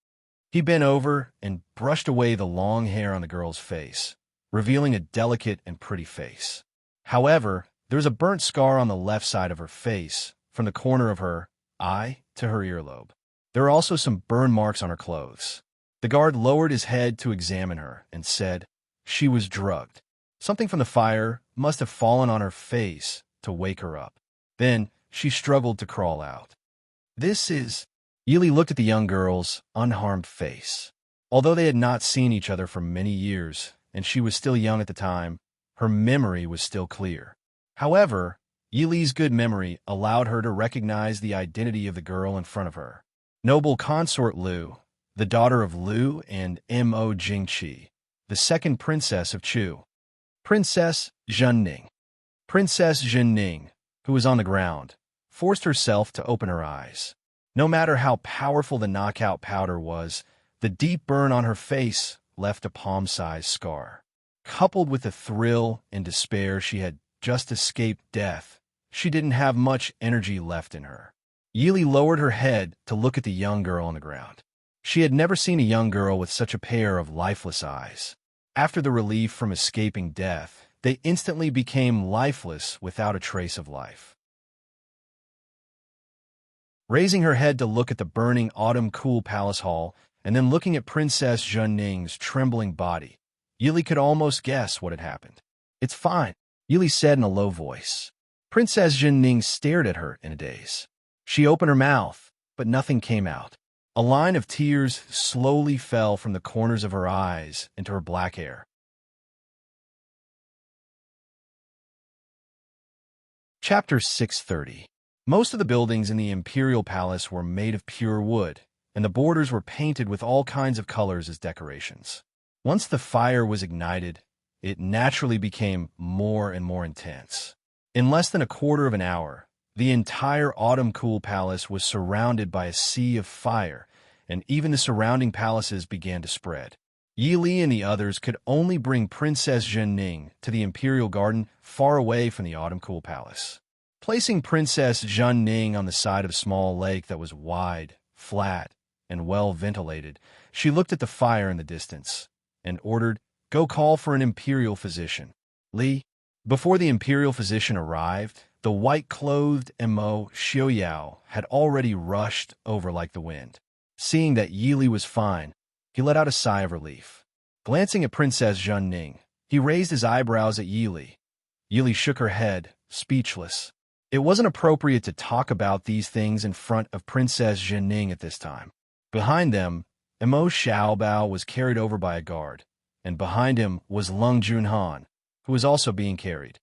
Speaker 1: He bent over and brushed away the long hair on the girl's face, revealing a delicate and pretty face. However, there was a burnt scar on the left side of her face, from the corner of her eye to her earlobe. There were also some burn marks on her clothes. The guard lowered his head to examine her and said, "She was drugged. Something from the fire must have fallen on her face to wake her up. Then she struggled to crawl out." This is... Yili looked at the young girl's unharmed face. Although they had not seen each other for many years, and she was still young at the time, her memory was still clear. However, Yili's good memory allowed her to recognize the identity of the girl in front of her. Noble consort Lu, the daughter of Lu and Mo Jingqi, the second princess of Chu. Princess Zhenning. Princess Zhenning, who was on the ground, forced herself to open her eyes. No matter how powerful the knockout powder was, the deep burn on her face left a palm-sized scar. Coupled with the thrill and despair she had just escaped death, she didn't have much energy left in her. Yili lowered her head to look at the young girl on the ground. She had never seen a young girl with such a pair of lifeless eyes. After the relief from escaping death, they instantly became lifeless without a trace of life. Raising her head to look at the burning autumn cool palace hall, and then looking at Princess Zhenning's trembling body, Yili could almost guess what had happened. "It's fine," Yili said in a low voice. Princess Zhenning stared at her in a daze. She opened her mouth, but nothing came out. A line of tears slowly fell from the corners of her eyes into her black hair. Chapter 630. Most of the buildings in the imperial palace were made of pure wood, and the borders were painted with all kinds of colors as decorations. Once the fire was ignited, it naturally became more and more intense. In less than a quarter of an hour, the entire autumn cool palace was surrounded by a sea of fire, and even the surrounding palaces began to spread. Yili and the others could only bring Princess Zhenning to the imperial garden far away from the autumn cool palace. Placing Princess Zhenning on the side of a small lake that was wide, flat, and well ventilated, she looked at the fire in the distance and ordered, "Go call for an imperial physician." Li. Before the imperial physician arrived, the white-clothed Mo Xiaoyao had already rushed over like the wind. Seeing that Yili was fine, he let out a sigh of relief. Glancing at Princess Zhenning, he raised his eyebrows at Yili. Yili shook her head, speechless. It wasn't appropriate to talk about these things in front of Princess Zhenning at this time. Behind them, Mo Xiaobao was carried over by a guard, and behind him was Lung Junhan, who was also being carried.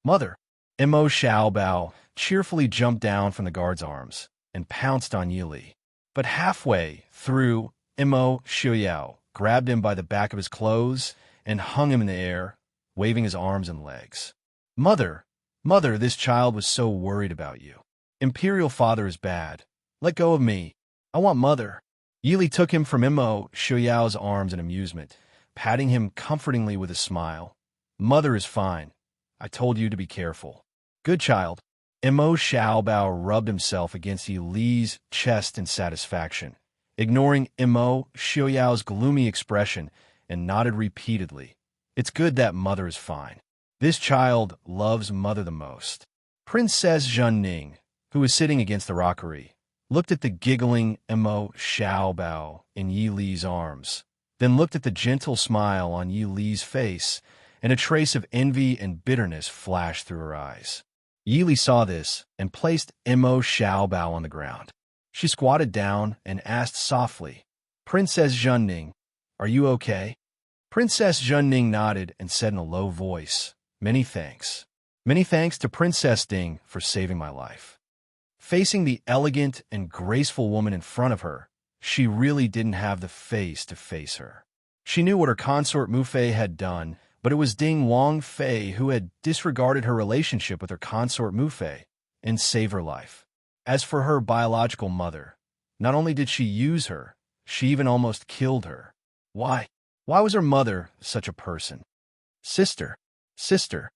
Speaker 1: "Mother!" Mo Xiaobao cheerfully jumped down from the guard's arms and pounced on Yili. But halfway through, Mo Xiaoyao grabbed him by the back of his clothes and hung him in the air, waving his arms and legs. "Mother! Mother, this child was so worried about you. Imperial father is bad. Let go of me. I want mother." Yili took him from Mo Xiaoyao's arms in amusement, patting him comfortingly with a smile. "Mother is fine. I told you to be careful. Good child." Mo Xiaobao rubbed himself against Yili's chest in satisfaction, ignoring Mo Xiaoyao's gloomy expression, and nodded repeatedly. "It's good that mother is fine. This child loves mother the most." Princess Zhenning, who was sitting against the rockery, looked at the giggling Mo Xiaobao in Yili's arms, then looked at the gentle smile on Yili's face, and a trace of envy and bitterness flashed through her eyes. Yili saw this and placed Mo Xiaobao on the ground. She squatted down and asked softly, "Princess Zhenning, are you okay?" Princess Zhenning nodded and said in a low voice, "Many thanks. Many thanks to Princess Ding for saving my life." Facing the elegant and graceful woman in front of her, she really didn't have the face to face her. She knew what her consort Mu Fei had done, but it was Ding Wangfei who had disregarded her relationship with her consort Mu Fei and saved her life. As for her biological mother, not only did she use her, she even almost killed her. Why? Why was her mother such a person? "Sister! Sister!"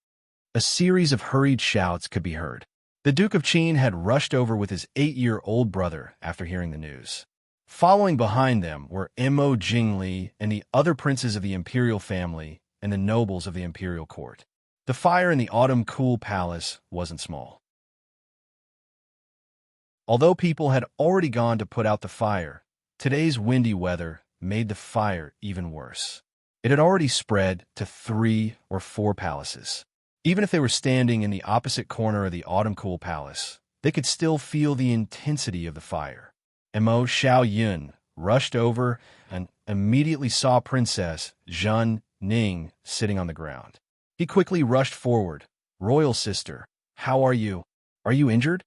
Speaker 1: A series of hurried shouts could be heard. The Duke of Qin had rushed over with his 8-year-old brother after hearing the news. Following behind them were Mo Jingli and the other princes of the imperial family and the nobles of the imperial court. The fire in the Autumn Cool Palace wasn't small. Although people had already gone to put out the fire, today's windy weather made the fire even worse. It had already spread to 3 or 4 palaces. Even if they were standing in the opposite corner of the Autumn Cool Palace, they could still feel the intensity of the fire. Mo Xiaoyun rushed over and immediately saw Princess Zhenning sitting on the ground. He quickly rushed forward. "Royal sister, how are you? Are you injured?"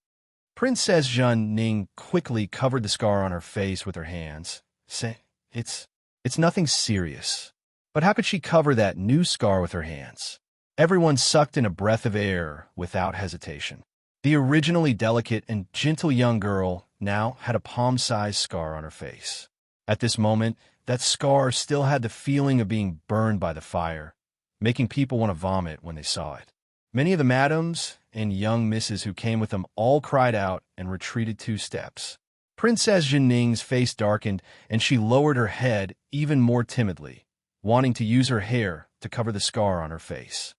Speaker 1: Princess Zhenning quickly covered the scar on her face with her hands, saying, It's nothing serious." But how could she cover that new scar with her hands? Everyone sucked in a breath of air without hesitation. The originally delicate and gentle young girl now had a palm-sized scar on her face. At this moment, that scar still had the feeling of being burned by the fire, making people want to vomit when they saw it. Many of the madams and young misses who came with them all cried out and retreated 2 steps. Princess Zhenning's face darkened, and she lowered her head even more timidly, wanting to use her hair to cover the scar on her face.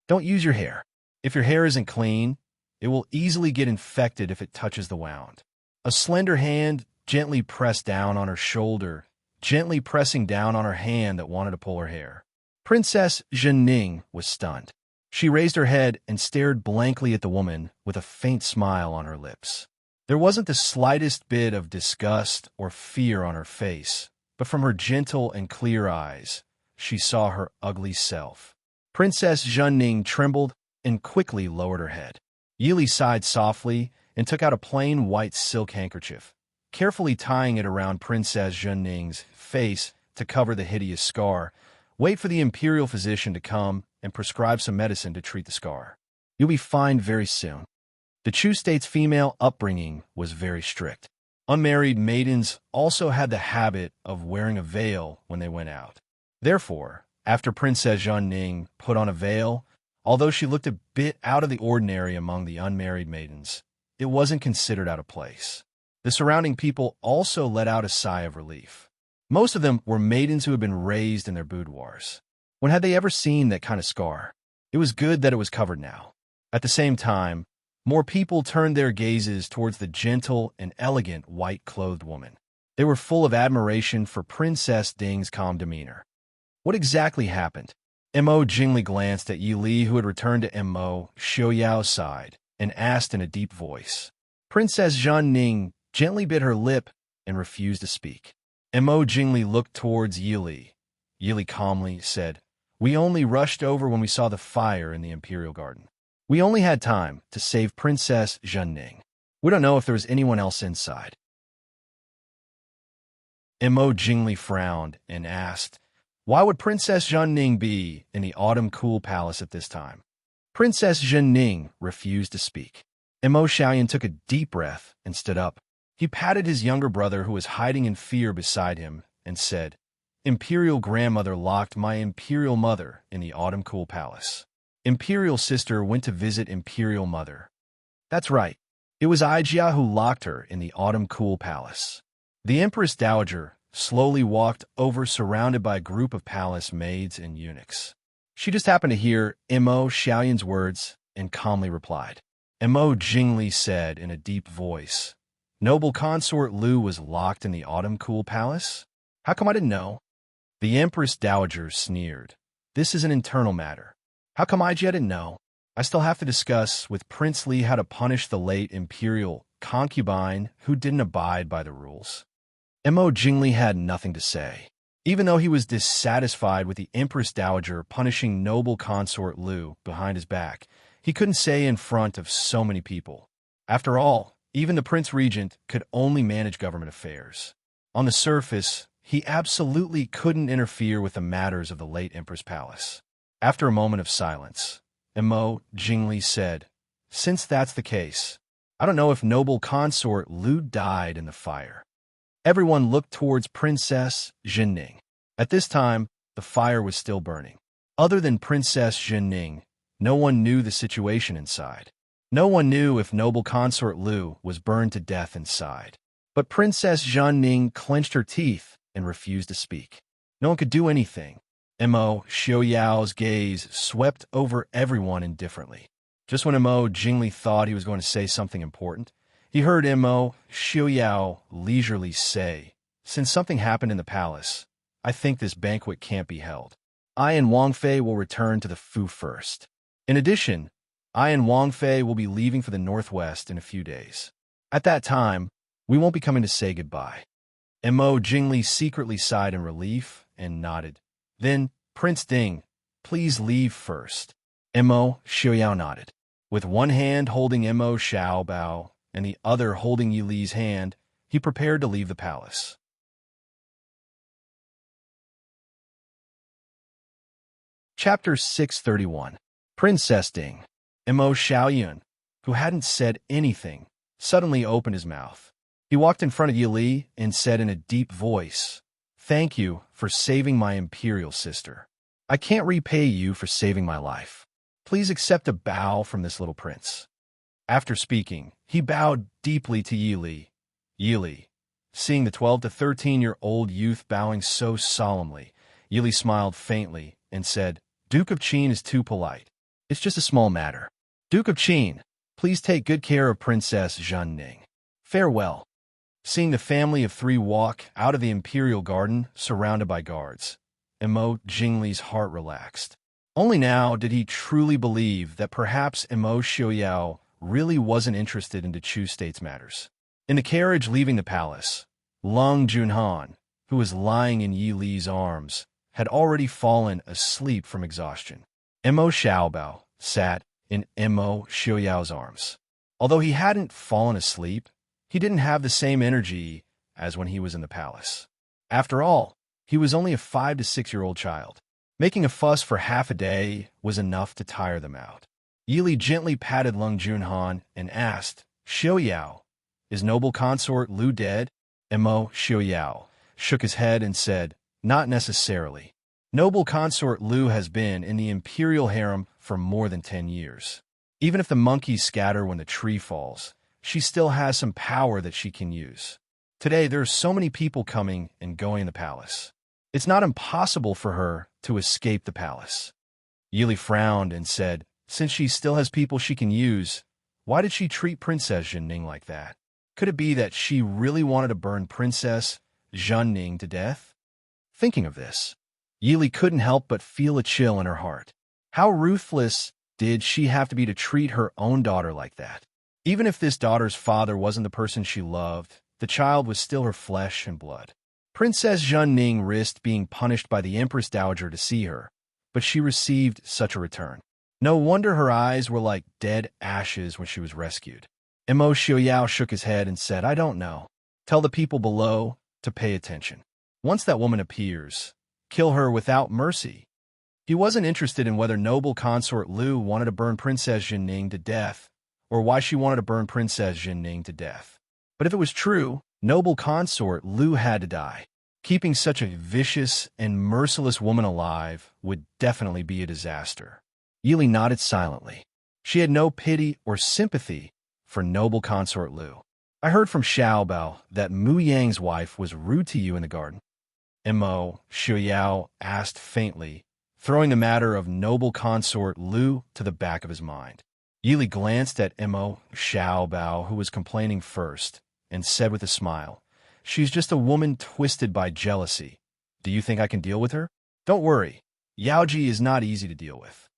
Speaker 1: "Don't use your hair. If your hair isn't clean, it will easily get infected if it touches the wound." A slender hand gently pressed down on her shoulder, gently pressing down on her hand that wanted to pull her hair. Princess Zhenning was stunned. She raised her head and stared blankly at the woman with a faint smile on her lips. There wasn't the slightest bit of disgust or fear on her face, but from her gentle and clear eyes, she saw her ugly self. Princess Zhenning trembled and quickly lowered her head. Yili sighed softly and took out a plain white silk handkerchief, carefully tying it around Princess Zhenning's face to cover the hideous scar. "Wait for the imperial physician to come and prescribe some medicine to treat the scar. You'll be fine very soon." The Chu state's female upbringing was very strict. Unmarried maidens also had the habit of wearing a veil when they went out. Therefore, after Princess Zhenning put on a veil, although she looked a bit out of the ordinary among the unmarried maidens, it wasn't considered out of place. The surrounding people also let out a sigh of relief. Most of them were maidens who had been raised in their boudoirs. When had they ever seen that kind of scar? It was good that it was covered now. At the same time, more people turned their gazes towards the gentle and elegant white-clothed woman. They were full of admiration for Princess Ding's calm demeanor. What exactly happened? Mo Jingli glanced at Yi Li, who had returned to Mo Xiaoyao's side, and asked in a deep voice. Princess Zhenning gently bit her lip and refused to speak. Mo Jingli looked towards Yi Li. Yi Li calmly said, "We only rushed over when we saw the fire in the imperial garden. We only had time to save Princess Zhenning. We don't know if there was anyone else inside." Mo Jingli frowned and asked, "Why would Princess Zhenning be in the Autumn Cool Palace at this time?" Princess Zhenning refused to speak. Mo Xiaoyan took a deep breath and stood up. He patted his younger brother, who was hiding in fear beside him, and said, "Imperial grandmother locked my imperial mother in the Autumn Cool Palace. Imperial sister went to visit imperial mother. That's right. It was Aijia who locked her in the Autumn Cool Palace." The Empress Dowager slowly walked over, surrounded by a group of palace maids and eunuchs. She just happened to hear Mo Xiaoyan's words and calmly replied. Mo Jingli said in a deep voice, "Noble consort Lu was locked in the Autumn Cool Palace? How come I didn't know?" The Empress Dowager sneered. "This is an internal matter. How come Aijia didn't know?" I still have to discuss with Prince Li how to punish the late imperial concubine who didn't abide by the rules. Mo Jingli had nothing to say. Even though he was dissatisfied with the Empress Dowager punishing noble consort Lu behind his back, he couldn't say in front of so many people. After all, even the Prince Regent could only manage government affairs. On the surface, he absolutely couldn't interfere with the matters of the late Empress Palace. After a moment of silence, Mo Jingli said, "Since that's the case, I don't know if noble consort Lu died in the fire." Everyone looked towards Princess Zhenning. At this time, the fire was still burning. Other than Princess Zhenning, no one knew the situation inside. No one knew if noble consort Lu was burned to death inside. But Princess Zhenning clenched her teeth and refused to speak. No one could do anything. Mo Xiaoyao's gaze swept over everyone indifferently. Just when Mo Jingli thought he was going to say something important, he heard Mo Xiaoyao leisurely say, "Since something happened in the palace, I think this banquet can't be held. I and Wang Fei will return to the Fu first. In addition, I and Wang Fei will be leaving for the northwest in a few days. At that time, we won't be coming to say goodbye." Mo Jingli secretly sighed in relief and nodded. Then, "Prince Ding, please leave first." Mo Xiaoyao nodded. With one hand holding Mo Xiaobao and the other holding Yi Li's hand, he prepared to leave the palace. Chapter 631. Princess Ding. Mo Xiaoyun, who hadn't said anything, suddenly opened his mouth. He walked in front of Yi Li and said in a deep voice, "Thank you for saving my imperial sister. I can't repay you for saving my life. Please accept a bow from this little prince." After speaking, he bowed deeply to Yi Li. Yi Li, seeing the 12 to 13-year-old youth bowing so solemnly, Yi Li smiled faintly and said, "Duke of Qin is too polite. It's just a small matter. Duke of Qin, please take good care of Princess Zhenning. Farewell." Seeing the family of three walk out of the imperial garden surrounded by guards, Mo Jingli's heart relaxed. Only now did he truly believe that perhaps Mo Xiaoyao really wasn't interested in the Chu state's matters. In the carriage leaving the palace, Lung Junhan, who was lying in Yi Li's arms, had already fallen asleep from exhaustion. Mo Xiaobao sat in Mo Xiaoyao's arms. Although he hadn't fallen asleep, he didn't have the same energy as when he was in the palace. After all, he was only a 5 to 6-year-old child. Making a fuss for half a day was enough to tire them out. Yi Li gently patted Lung Junhan and asked, "Xiaoyao, is noble consort Lu dead?" Mo Xiaoyao shook his head and said, "Not necessarily. Noble consort Lu has been in the imperial harem for more than 10 years. Even if the monkeys scatter when the tree falls, she still has some power that she can use. Today, there are so many people coming and going in the palace. It's not impossible for her to escape the palace." Yi Li frowned and said, "Since she still has people she can use, why did she treat Princess Zhenning like that? Could it be that she really wanted to burn Princess Zhenning to death?" Thinking of this, Yi Li couldn't help but feel a chill in her heart. How ruthless did she have to be to treat her own daughter like that? Even if this daughter's father wasn't the person she loved, the child was still her flesh and blood. Princess Zhenning risked being punished by the Empress Dowager to see her, but she received such a return. No wonder her eyes were like dead ashes when she was rescued. Mo Xiaoyao shook his head and said, "I don't know. Tell the people below to pay attention. Once that woman appears, kill her without mercy." He wasn't interested in whether noble consort Lu wanted to burn Princess Zhenning to death, or why she wanted to burn Princess Zhenning to death. But if it was true, noble consort Lu had to die. Keeping such a vicious and merciless woman alive would definitely be a disaster. Yi Li nodded silently. She had no pity or sympathy for noble consort Lu. "I heard from Xiaobao that Mu Yang's wife was rude to you in the garden." Mo Xiaoyao asked faintly, throwing the matter of noble consort Lu to the back of his mind. Yi Li glanced at Mo Xiaobao, who was complaining first, and said with a smile, "She's just a woman twisted by jealousy. Do you think I can deal with her? Don't worry, Yaoji is not easy to deal with."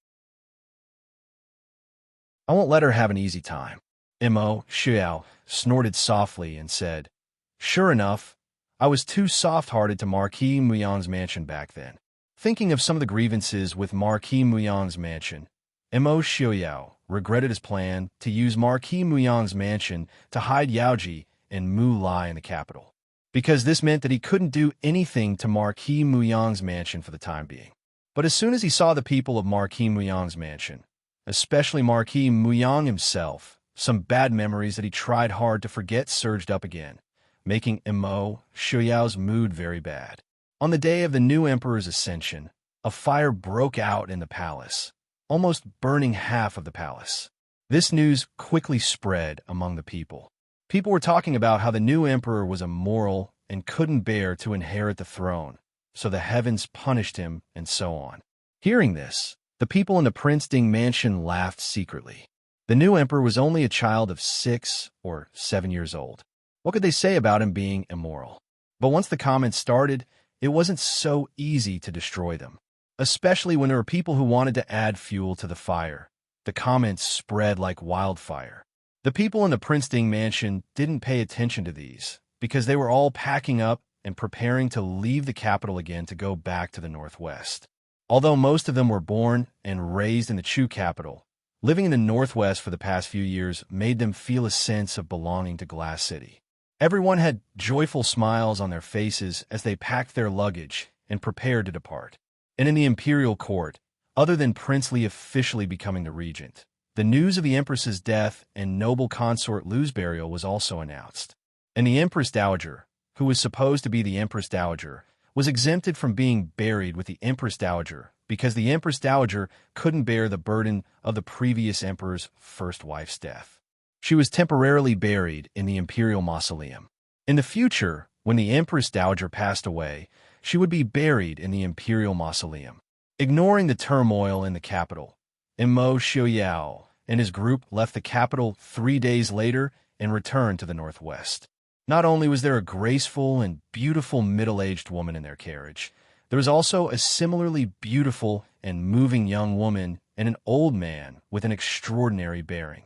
Speaker 1: I won't let her have an easy time. Mo Xiao snorted softly and said, "Sure enough, I was too soft-hearted to Marquis Muyang's mansion back then." Thinking of some of the grievances with Marquis Muyang's mansion, Mo Xiao regretted his plan to use Marquis Muyang's mansion to hide Yaoji and Mu Lai in the capital, because this meant that he couldn't do anything to Marquis Muyang's mansion for the time being. But as soon as he saw the people of Marquis Muyang's mansion, especially Marquis Muyang himself, some bad memories that he tried hard to forget surged up again, making Mo Xiao's mood very bad. On the day of the new emperor's ascension, a fire broke out in the palace, almost burning half of the palace. This news quickly spread among the people. People were talking about how the new emperor was immoral and couldn't bear to inherit the throne, so the heavens punished him, and so on. Hearing this, the people in the Prince Ding mansion laughed secretly. The new emperor was only a child of 6 or 7 years old. What could they say about him being immoral? But once the comments started, it wasn't so easy to destroy them, especially when there were people who wanted to add fuel to the fire. The comments spread like wildfire. The people in the Prince Ding mansion didn't pay attention to these, because they were all packing up and preparing to leave the capital again to go back to the northwest. Although most of them were born and raised in the Chu capital, living in the northwest for the past few years made them feel a sense of belonging to Glass City. Everyone had joyful smiles on their faces as they packed their luggage and prepared to depart. And in the imperial court, other than Prince Li officially becoming the regent, the news of the empress's death and noble consort Lu's burial was also announced. And the Empress Dowager, who was supposed to be the Empress Dowager, was exempted from being buried with the Empress Dowager because the Empress Dowager couldn't bear the burden of the previous emperor's first wife's death. She was temporarily buried in the imperial mausoleum. In the future, when the Empress Dowager passed away, she would be buried in the imperial mausoleum. Ignoring the turmoil in the capital, Mo Xiao and his group left the capital 3 days later and returned to the northwest. Not only was there a graceful and beautiful middle-aged woman in their carriage, there was also a similarly beautiful and moving young woman and an old man with an extraordinary bearing.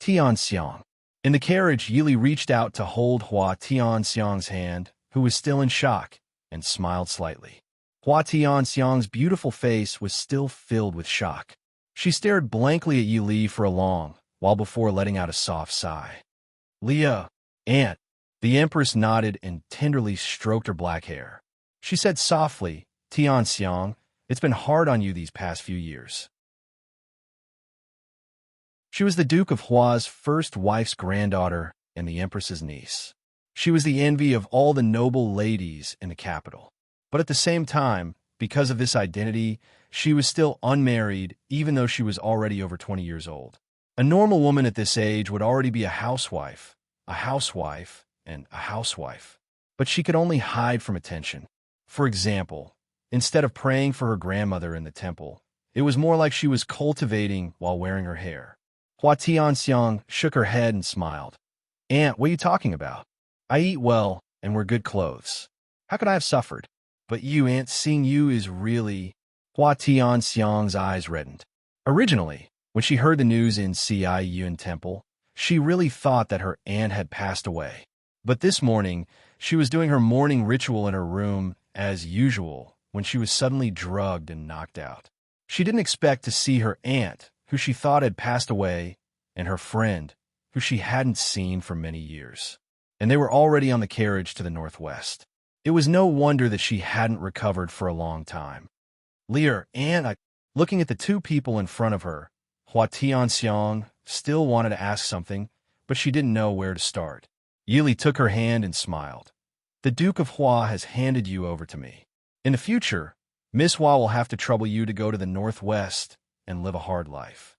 Speaker 1: Tianxiang. In the carriage, Yili reached out to hold Hua Tianxiang's hand, who was still in shock, and smiled slightly. Hua Tianxiang's beautiful face was still filled with shock. She stared blankly at Yili for a long while before letting out a soft sigh. "Leah, Aunt." The Empress nodded and tenderly stroked her black hair. She said softly, "Tianxiang, it's been hard on you these past few years." She was the Duke of Hua's first wife's granddaughter and the Empress's niece. She was the envy of all the noble ladies in the capital. But at the same time, because of this identity, she was still unmarried even though she was already over 20 years old. A normal woman at this age would already be a housewife, and a housewife. But she could only hide from attention. For example, instead of praying for her grandmother in the temple, it was more like she was cultivating while wearing her hair. Hua Tianxiang shook her head and smiled. "Aunt, what are you talking about? I eat well and wear good clothes. How could I have suffered? But you, Aunt, seeing you is really..." Hua Tianxiang's eyes reddened. Originally, when she heard the news in Ciyun Temple, she really thought that her aunt had passed away. But this morning, she was doing her morning ritual in her room as usual when she was suddenly drugged and knocked out. She didn't expect to see her aunt, who she thought had passed away, and her friend, who she hadn't seen for many years. And they were already on the carriage to the northwest. It was no wonder that she hadn't recovered for a long time. "Lear, Aunt," looking at the two people in front of her, Hua Tianxiang still wanted to ask something, but she didn't know where to start. Yili took her hand and smiled. "The Duke of Hua has handed you over to me. In the future, Miss Hua will have to trouble you to go to the northwest and live a hard life."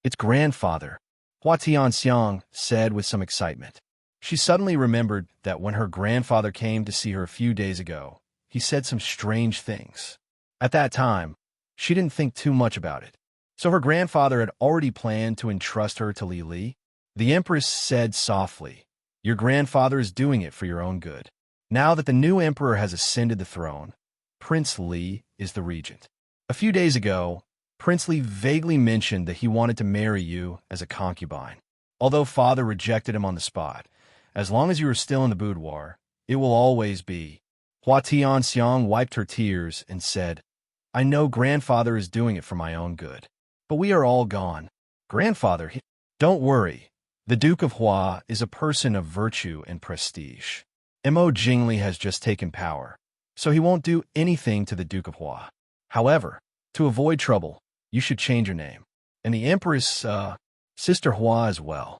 Speaker 1: "It's grandfather," Hua Tianxiang said with some excitement. She suddenly remembered that when her grandfather came to see her a few days ago, he said some strange things. At that time, she didn't think too much about it. So her grandfather had already planned to entrust her to Li Li? The Empress said softly, "Your grandfather is doing it for your own good. Now that the new emperor has ascended the throne, Prince Li is the regent." A few days ago, Prince Li vaguely mentioned that he wanted to marry you as a concubine. Although father rejected him on the spot, as long as you are still in the boudoir, it will always be. Hua Tianxiang wiped her tears and said, I know grandfather is doing it for my own good. But we are all gone. Grandfather, don't worry. The Duke of Hua is a person of virtue and prestige. Mo Jingli has just taken power, so he won't do anything to the Duke of Hua. However, to avoid trouble, you should change your name. And the Empress, Sister Hua as well.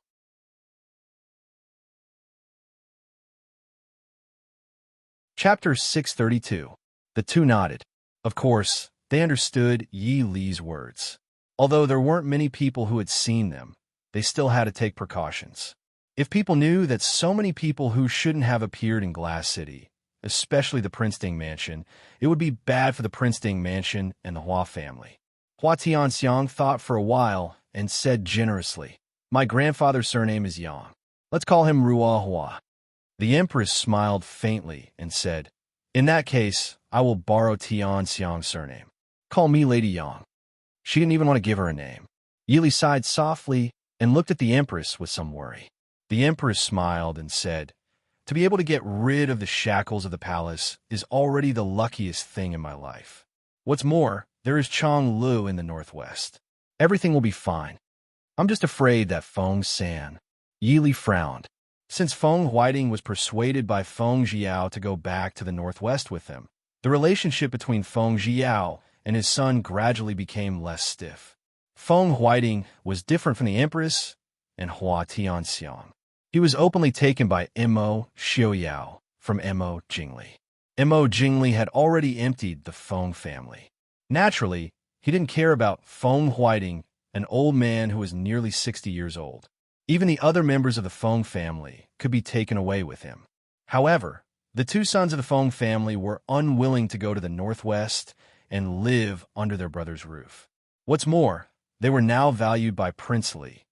Speaker 1: Chapter 632. The two nodded. Of course, they understood Yi Li's words. Although there weren't many people who had seen them, they still had to take precautions. If people knew that so many people who shouldn't have appeared in Glass City, especially the Prince Ding Mansion, it would be bad for the Prince Ding Mansion and the Hua family. Hua Tianxiang thought for a while and said generously, My grandfather's surname is Yang. Let's call him Ruo Hua. The Empress smiled faintly and said, In that case, I will borrow Tianxiang's surname. Call me Lady Yang. She didn't even want to give her a name. Yili sighed softly and looked at the Empress with some worry. The Empress smiled and said, To be able to get rid of the shackles of the palace is already the luckiest thing in my life. What's more, there is Changlu in the northwest. Everything will be fine. I'm just afraid that Feng San. Yili frowned. Since Feng Huiting was persuaded by Feng Jiao to go back to the northwest with him, the relationship between Feng Jiao and his son gradually became less stiff. Feng Huiting was different from the Empress and Hua Tianxiang. He was openly taken by Mo Xiaoyao from Mo Jingli. Mo Jingli had already emptied the Feng family. Naturally, he didn't care about Feng Huiting, an old man who was nearly 60 years old. Even the other members of the Feng family could be taken away with him. However, the two sons of the Feng family were unwilling to go to the northwest and live under their brother's roof. What's more, they were now valued by Prince Li.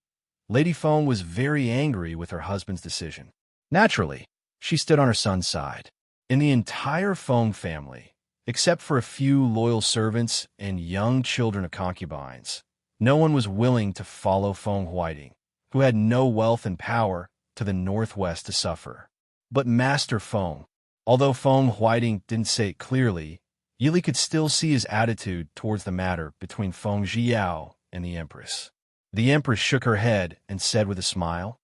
Speaker 1: Lady Feng was very angry with her husband's decision. Naturally, she stood on her son's side. In the entire Feng family, except for a few loyal servants and young children of concubines, no one was willing to follow Feng Huiting, who had no wealth and power, to the northwest to suffer. But Master Feng, although Feng Huiting didn't say it clearly, Yili could still see his attitude towards the matter between Feng Jiao and the Empress. The Empress shook her head and said with a smile,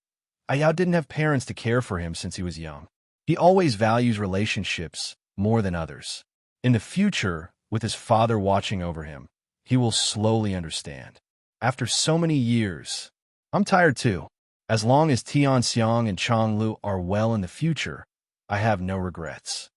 Speaker 1: Ayao didn't have parents to care for him since he was young. He always values relationships more than others. In the future, with his father watching over him, he will slowly understand. After so many years, I'm tired too. As long as Tianxiang and Changlu are well in the future, I have no regrets.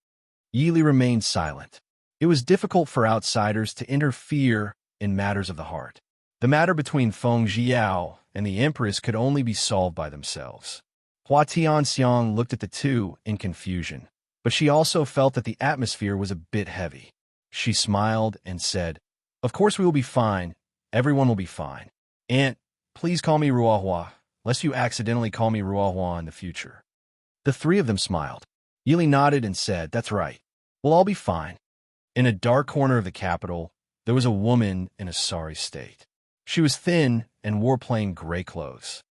Speaker 1: Yili remained silent. It was difficult for outsiders to interfere in matters of the heart. The matter between Feng Jiao and the Empress could only be solved by themselves. Hua Tianxiang looked at the two in confusion, but she also felt that the atmosphere was a bit heavy. She smiled and said, Of course we will be fine. Everyone will be fine. Aunt, please call me Ruohua, lest you accidentally call me Ruohua in the future. The three of them smiled. Yili nodded and said, That's right. We'll all be fine. In a dark corner of the capital, there was a woman in a sorry state. She was thin and wore plain gray clothes.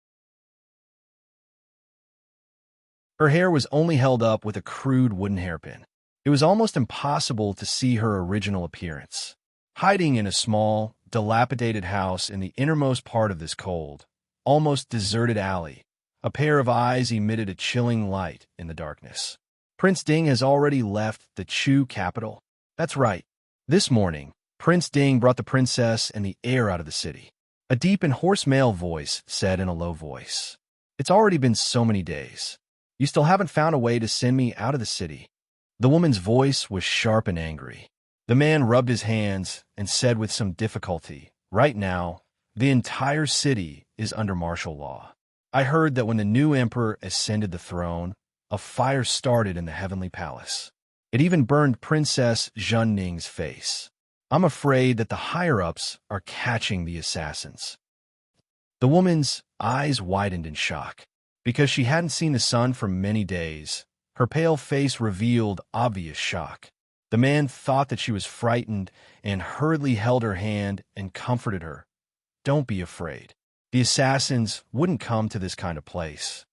Speaker 1: Her hair was only held up with a crude wooden hairpin. It was almost impossible to see her original appearance. Hiding in a small, dilapidated house in the innermost part of this cold, almost deserted alley, a pair of eyes emitted a chilling light in the darkness. Prince Ding has already left the Chu capital. That's right. This morning, Prince Ding brought the princess and the heir out of the city. A deep and hoarse male voice said in a low voice, It's already been so many days. You still haven't found a way to send me out of the city. The woman's voice was sharp and angry. The man rubbed his hands and said with some difficulty, Right now, the entire city is under martial law. I heard that when the new emperor ascended the throne, a fire started in the heavenly palace. It even burned Princess Zhenning's face. I'm afraid that the higher-ups are catching the assassins. The woman's eyes widened in shock. Because she hadn't seen the sun for many days, her pale face revealed obvious shock. The man thought that she was frightened and hurriedly held her hand and comforted her. Don't be afraid. The assassins wouldn't come to this kind of place.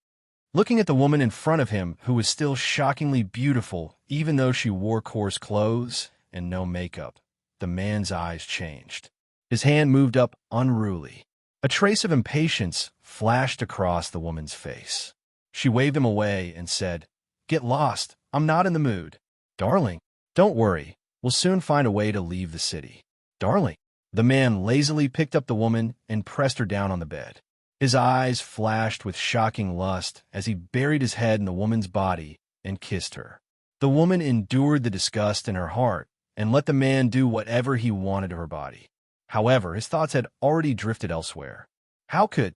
Speaker 1: Looking at the woman in front of him, who was still shockingly beautiful, even though she wore coarse clothes and no makeup, the man's eyes changed. His hand moved up unruly. A trace of impatience flashed across the woman's face. She waved him away and said, "Get lost. I'm not in the mood." "Darling, don't worry. We'll soon find a way to leave the city." "Darling." The man lazily picked up the woman and pressed her down on the bed. His eyes flashed with shocking lust as he buried his head in the woman's body and kissed her. The woman endured the disgust in her heart and let the man do whatever he wanted to her body. However, his thoughts had already drifted elsewhere. How could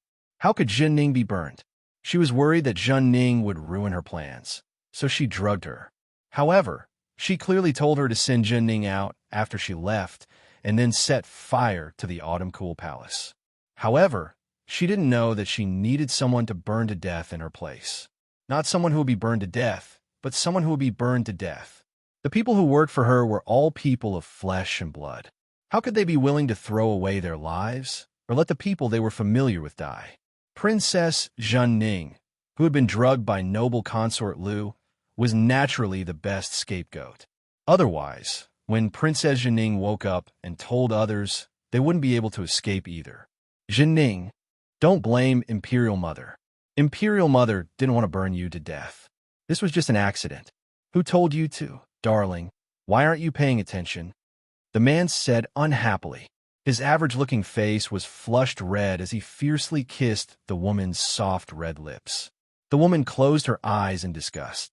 Speaker 1: Jin Ning be burned? She was worried that Jin Ning would ruin her plans, so she drugged her. However, she clearly told her to send Jin Ning out after she left and then set fire to the Autumn Cool Palace. However, she didn't know that she needed someone to burn to death in her place. Not someone who would be burned to death, but someone who would be burned to death. The people who worked for her were all people of flesh and blood. How could they be willing to throw away their lives or let the people they were familiar with die? Princess Jin Ning, who had been drugged by noble consort Liu, was naturally the best scapegoat. Otherwise, when Princess Jin Ning woke up and told others, they wouldn't be able to escape either. Jin Ning, don't blame Imperial Mother. Imperial Mother didn't want to burn you to death. This was just an accident. Who told you to? Darling, why aren't you paying attention? The man said unhappily. His average-looking face was flushed red as he fiercely kissed the woman's soft red lips. The woman closed her eyes in disgust.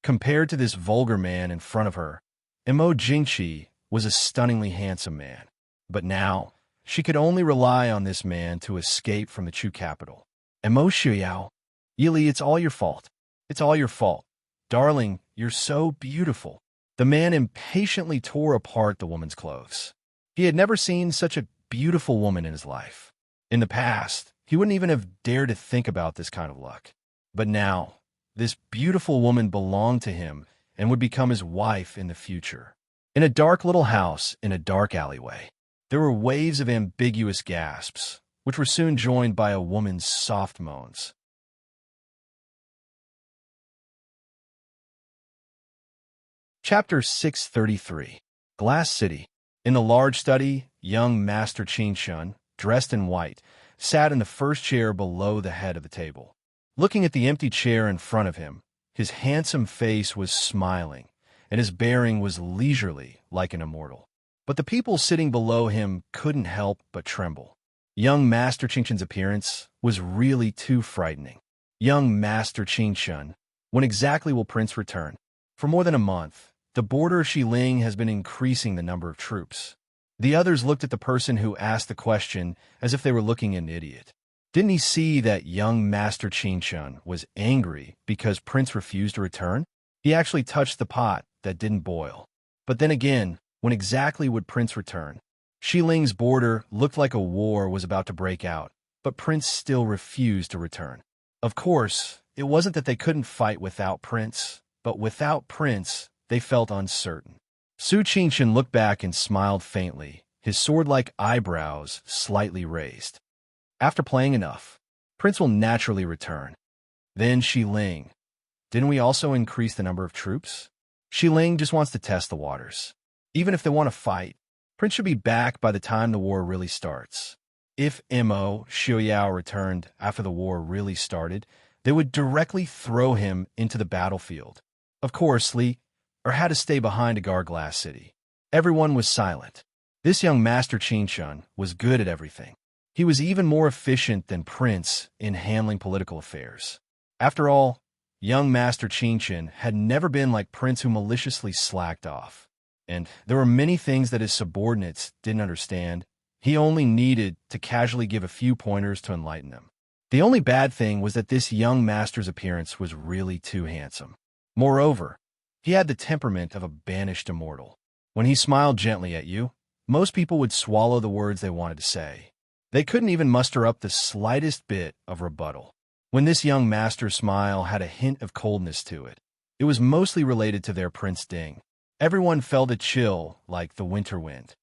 Speaker 1: Compared to this vulgar man in front of her, Imo Jingqi was a stunningly handsome man. But now, she could only rely on this man to escape from the Chu capital. Imo Xiuyao, Yili, it's all your fault. It's all your fault. Darling, you're so beautiful. The man impatiently tore apart the woman's clothes. He had never seen such a beautiful woman in his life. In the past, he wouldn't even have dared to think about this kind of luck. But now, this beautiful woman belonged to him and would become his wife in the future. In a dark little house in a dark alleyway, there were waves of ambiguous gasps, which were soon joined by a woman's soft moans. Chapter 633. Glass City. In the large study, young Master Qingshun, dressed in white, sat in the first chair below the head of the table. Looking at the empty chair in front of him, his handsome face was smiling, and his bearing was leisurely like an immortal. But the people sitting below him couldn't help but tremble. Young Master Qingshun's appearance was really too frightening. Young Master Qingshun, when exactly will Prince return? For more than a month, the border of Xiling has been increasing the number of troops. The others looked at the person who asked the question as if they were looking at an idiot. Didn't he see that young Master Qingshun was angry because Prince refused to return? He actually touched the pot that didn't boil. But then again, when exactly would Prince return? Xiling's border looked like a war was about to break out, but Prince still refused to return. Of course, it wasn't that they couldn't fight without Prince, but without Prince, they felt uncertain. Su Qingshun looked back and smiled faintly, his sword-like eyebrows slightly raised. After playing enough, Prince will naturally return. Then Xiling. Didn't we also increase the number of troops? Xiling just wants to test the waters. Even if they want to fight, Prince should be back by the time the war really starts. If Imo Xiuyao returned after the war really started, they would directly throw him into the battlefield. Of course, Li had to stay behind to guard Glass City. Everyone was silent. This young Master Qingshun was good at everything. He was even more efficient than Prince in handling political affairs. After all, young Master Qingshun had never been like Prince, who maliciously slacked off. And there were many things that his subordinates didn't understand. He only needed to casually give a few pointers to enlighten them. The only bad thing was that this young master's appearance was really too handsome. Moreover, he had the temperament of a banished immortal. When he smiled gently at you, most people would swallow the words they wanted to say. They couldn't even muster up the slightest bit of rebuttal. When this young master's smile had a hint of coldness to it, It was mostly related to their Prince Ding. Everyone felt a chill like the winter wind.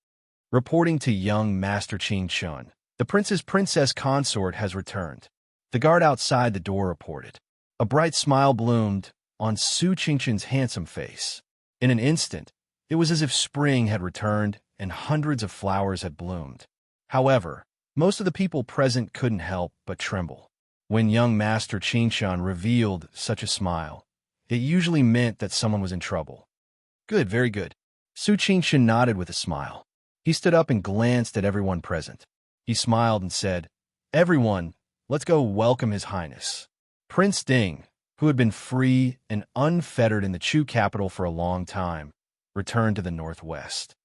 Speaker 1: Reporting to young Master Qing Chun, the princess consort has returned. The guard outside the door reported. A bright smile bloomed on Su Qingchun's handsome face. In an instant, it was as if spring had returned and hundreds of flowers had bloomed. However, most of the people present couldn't help but tremble. When young Master Qingchun revealed such a smile, it usually meant that someone was in trouble. Good, very good. Su Qingchun nodded with a smile. He stood up and glanced at everyone present. He smiled and said, "Everyone, let's go welcome His Highness." Prince Ding, who had been free and unfettered in the Chu capital for a long time, returned to the northwest.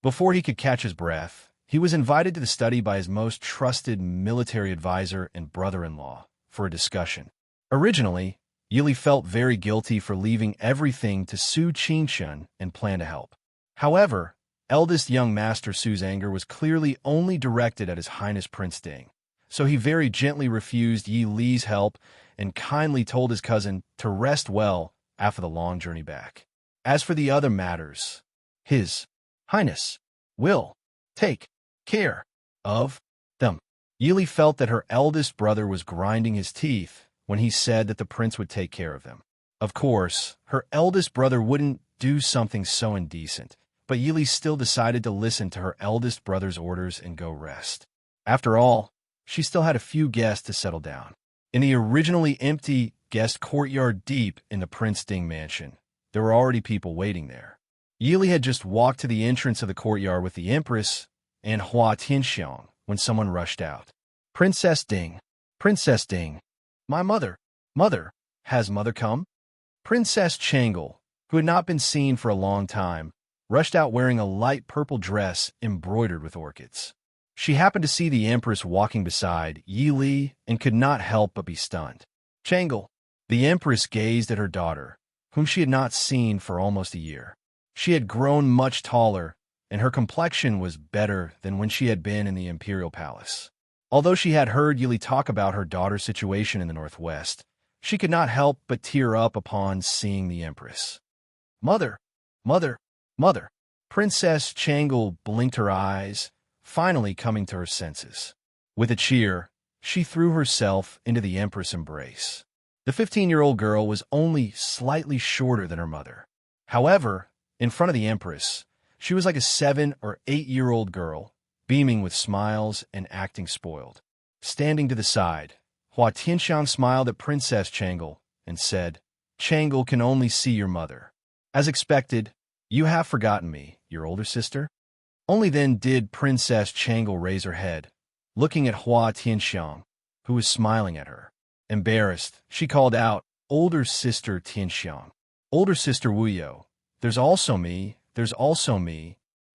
Speaker 1: Before he could catch his breath, he was invited to the study by his most trusted military advisor and brother-in-law for a discussion. Originally, Yili felt very guilty for leaving everything to Su Qingchun and planned to help. However, eldest young Master Su's anger was clearly only directed at His Highness Prince Ding, so he very gently refused Yi Li's help and kindly told his cousin to rest well after the long journey back. As for the other matters, His Highness will take care of them. Yili felt that her eldest brother was grinding his teeth when he said that the prince would take care of them. Of course, her eldest brother wouldn't do something so indecent, but Yili still decided to listen to her eldest brother's orders and go rest. After all, she still had a few guests to settle down. In the originally empty guest courtyard deep in the Prince Ding mansion, there were already people waiting there. Yili had just walked to the entrance of the courtyard with the Empress and Hua Tianxiang when someone rushed out. Princess Ding, Princess Ding, my mother, has mother come? Princess Changle, who had not been seen for a long time, rushed out wearing a light purple dress embroidered with orchids. She happened to see the Empress walking beside Yi Li and could not help but be stunned. Changle, the Empress gazed at her daughter, whom she had not seen for almost a year. She had grown much taller, and her complexion was better than when she had been in the imperial palace. Although she had heard Yili talk about her daughter's situation in the northwest, she could not help but tear up upon seeing the Empress. Mother, mother, mother. Princess Changle blinked her eyes, finally coming to her senses. With a cheer, she threw herself into the Empress' embrace. The 15-year-old girl was only slightly shorter than her mother. However, in front of the Empress, she was like a 7- or 8-year-old girl, beaming with smiles and acting spoiled. Standing to the side, Hua Tianxiang smiled at Princess Changle and said, "Changle can only see your mother. As expected, you have forgotten me, your older sister?" Only then did Princess Changle raise her head, looking at Hua Tianxiang, who was smiling at her. Embarrassed, she called out, "Older sister Tianxiang. Older sister Wuyo. There's also me.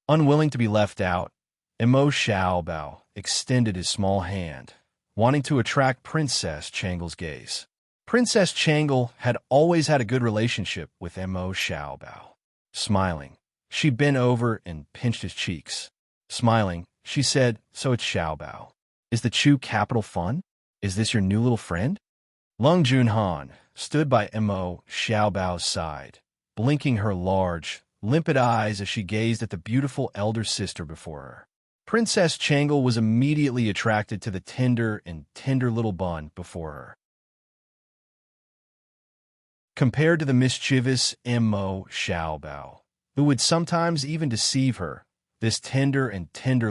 Speaker 1: Unwilling to be left out, Imo Xiaobao extended his small hand, wanting to attract Princess Changle's gaze. Princess Changle had always had a good relationship with Imo Xiaobao. Smiling, she bent over and pinched his cheeks. Smiling, she said, "So it's Xiaobao. Is the Chu capital fun? Is this your new little friend?" Lung Junhan stood by Imo Xiaobao's side, blinking her large, limpid eyes as she gazed at the beautiful elder sister before her. Princess Changle was immediately attracted to the tender little bun before her. Compared to the mischievous Mo Xiaobao, who would sometimes even deceive her, this tender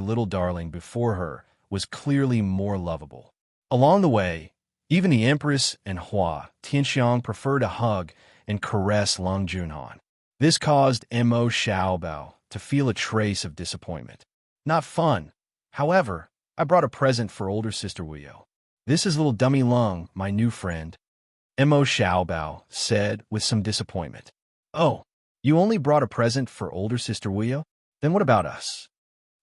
Speaker 1: little darling before her was clearly more lovable. Along the way, even the Empress and Hua Tianxiang preferred to hug and caress Lung Junhan. This caused Mo Xiaobao to feel a trace of disappointment. Not fun. However, I brought a present for older sister Wuyo. This is little dummy Lung, my new friend. Mo Xiaobao said with some disappointment. Oh, you only brought a present for older sister Wuyo? Then what about us?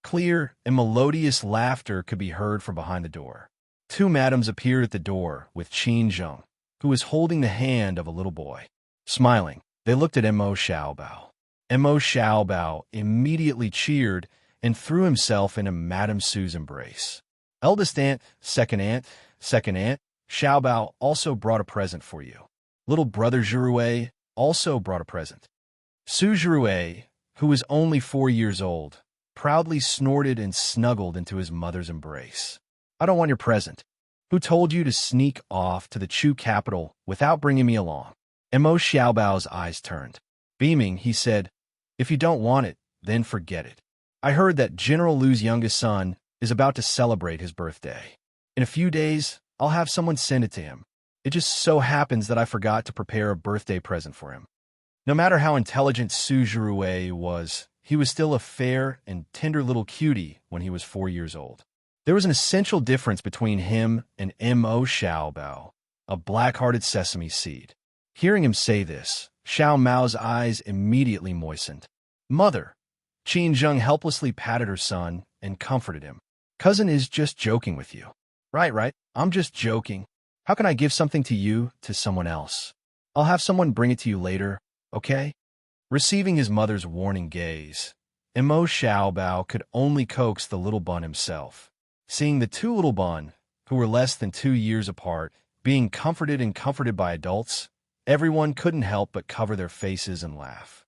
Speaker 1: Clear and melodious laughter could be heard from behind the door. Two madams appeared at the door with Qin Zheng, who was holding the hand of a little boy. Smiling, they looked at Mo Xiaobao. Mo Xiaobao immediately cheered and threw himself into Madame Su's embrace. Eldest aunt, second aunt, Xiaobao also brought a present for you. Little brother Zhirue also brought a present. Su Zhirue, who was only 4 years old, proudly snorted and snuggled into his mother's embrace. I don't want your present. Who told you to sneak off to the Chu capital without bringing me along? Mo Xiaobao's eyes turned. Beaming, he said, if you don't want it, then forget it. I heard that General Lu's youngest son is about to celebrate his birthday. In a few days, I'll have someone send it to him. It just so happens that I forgot to prepare a birthday present for him. No matter how intelligent Su Zhirue was, he was still a fair and tender little cutie when he was 4 years old. There was an essential difference between him and Mo Xiaobao, a black-hearted sesame seed. Hearing him say this, Xiao Mao's eyes immediately moistened. Mother! Qin Zheng helplessly patted her son and comforted him. Cousin is just joking with you. Right, I'm just joking. How can I give something to you to someone else? I'll have someone bring it to you later, okay? Receiving his mother's warning gaze, Mo Xiaobao could only coax the little bun himself. Seeing the two little bun, who were less than 2 years apart, being comforted by adults, everyone couldn't help but cover their faces and laugh.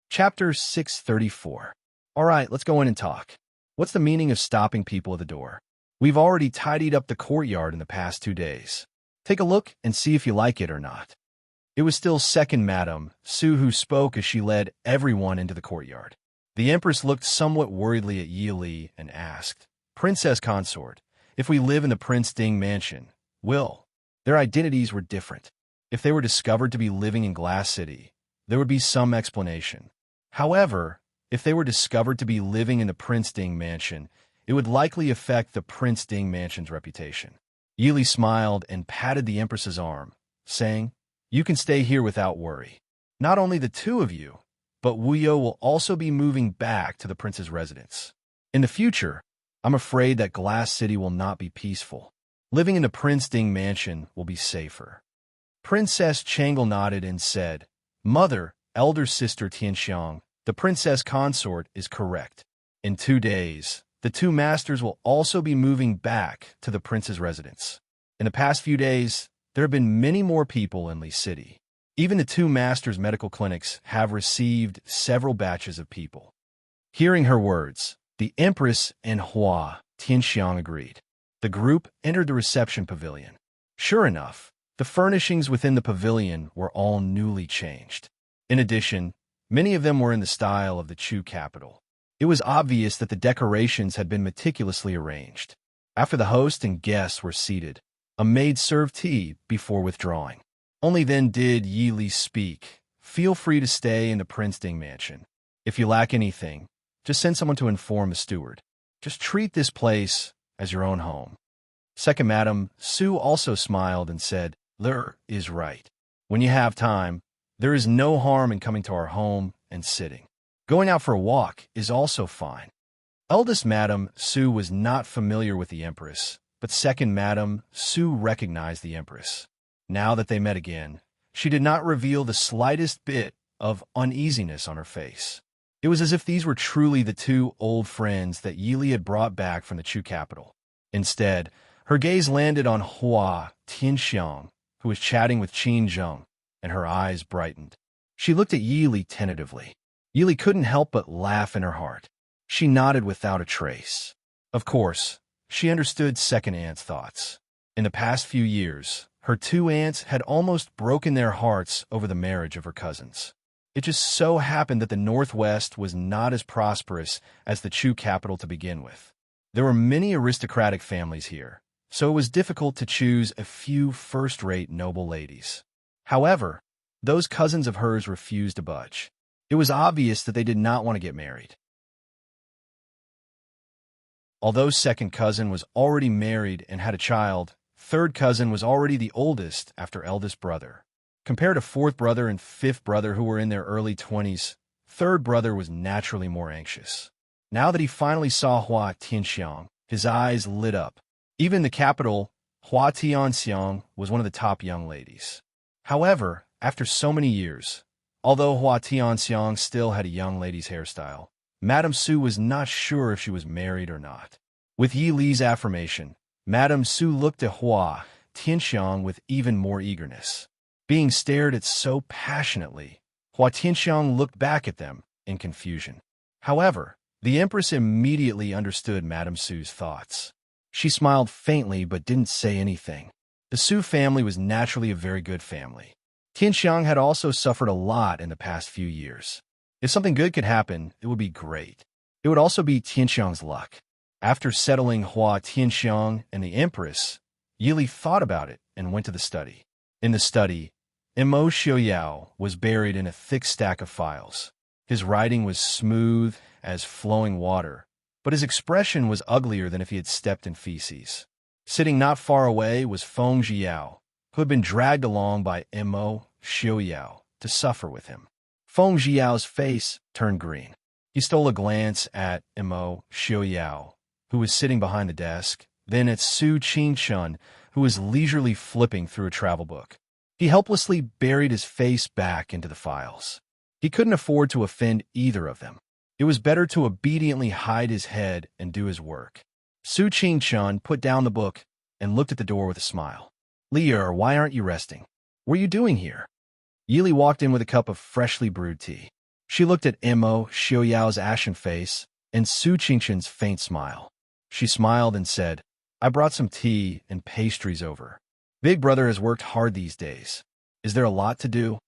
Speaker 1: Chapter 634. All right, let's go in and talk. What's the meaning of stopping people at the door? We've already tidied up the courtyard in the past 2 days. Take a look and see if you like it or not. It was still second Madame Su who spoke as she led everyone into the courtyard. The Empress looked somewhat worriedly at Yi Li and asked, Princess Consort, if we live in the Prince Ding mansion, will? Their identities were different. If they were discovered to be living in Glass City, there would be some explanation. However, if they were discovered to be living in the Prince Ding mansion, it would likely affect the Prince Ding mansion's reputation. Yi Li smiled and patted the Empress's arm, saying, you can stay here without worry. Not only the two of you, but Wu Yo will also be moving back to the prince's residence. In the future, I'm afraid that Glass City will not be peaceful. Living in the Prince Ding mansion will be safer. Princess Changle nodded and said, Mother, elder sister Tianxiang, the princess consort is correct. In 2 days, the two masters will also be moving back to the prince's residence. In the past few days, there have been many more people in Li City. Even the two masters' medical clinics have received several batches of people. Hearing her words, the Empress and Hua Tianxiang agreed. The group entered the reception pavilion. Sure enough, the furnishings within the pavilion were all newly changed. In addition, many of them were in the style of the Chu capital. It was obvious that the decorations had been meticulously arranged. After the host and guests were seated, a maid served tea before withdrawing. Only then did Yi Li speak. Feel free to stay in the Prince Ding mansion. If you lack anything, just send someone to inform the steward. Just treat this place as your own home. Second Madame Su also smiled and said, Lur is right. When you have time, there is no harm in coming to our home and sitting. Going out for a walk is also fine. Eldest Madame Su was not familiar with the Empress, but second Madame Su recognized the Empress. Now that they met again, she did not reveal the slightest bit of uneasiness on her face. It was as if these were truly the two old friends that Yi Li had brought back from the Chu capital. Instead, her gaze landed on Hua Tianxiang, who was chatting with Qin Zheng, and her eyes brightened. She looked at Yi Li tentatively. Yi Li couldn't help but laugh in her heart. She nodded without a trace. Of course, she understood second aunt's thoughts. In the past few years, her two aunts had almost broken their hearts over the marriage of her cousins. It just so happened that the Northwest was not as prosperous as the Chu capital to begin with. There were many aristocratic families here, so it was difficult to choose a few first-rate noble ladies. However, those cousins of hers refused to budge. It was obvious that they did not want to get married. Although second cousin was already married and had a child, third cousin was already the oldest after eldest brother. Compared to fourth brother and fifth brother who were in their early 20s, third brother was naturally more anxious. Now that he finally saw Hua Tianxiang, his eyes lit up. Even in the capital, Hua Tianxiang was one of the top young ladies. However, after so many years, although Hua Tianxiang still had a young lady's hairstyle, Madame Su was not sure if she was married or not. With Yi Li's affirmation, Madame Su looked at Hua Tianxiang with even more eagerness. Being stared at so passionately, Hua Tianxiang looked back at them in confusion. However, the Empress immediately understood Madame Su's thoughts. She smiled faintly but didn't say anything. The Su family was naturally a very good family. Tianxiang had also suffered a lot in the past few years. If something good could happen, it would be great. It would also be Tianxiang's luck. After settling Hua Tianxiang and the Empress, Yili thought about it and went to the study. In the study, Mo Xiaoyao was buried in a thick stack of files. His writing was smooth as flowing water, but his expression was uglier than if he had stepped in feces. Sitting not far away was Feng Jiao, who had been dragged along by Mo Xiaoyao to suffer with him. Feng Jiao's face turned green. He stole a glance at Mo Xiaoyao, who was sitting behind the desk, then at Su Qingshun, who was leisurely flipping through a travel book. He helplessly buried his face back into the files. He couldn't afford to offend either of them. It was better to obediently hide his head and do his work. Su Qingshun put down the book and looked at the door with a smile. "Lier, why aren't you resting? What are you doing here?" Yili walked in with a cup of freshly brewed tea. She looked at Mo Xiaoyao's ashen face and Su Qingshun's faint smile. She smiled and said, "I brought some tea and pastries over. Big brother has worked hard these days. Is there a lot to do?"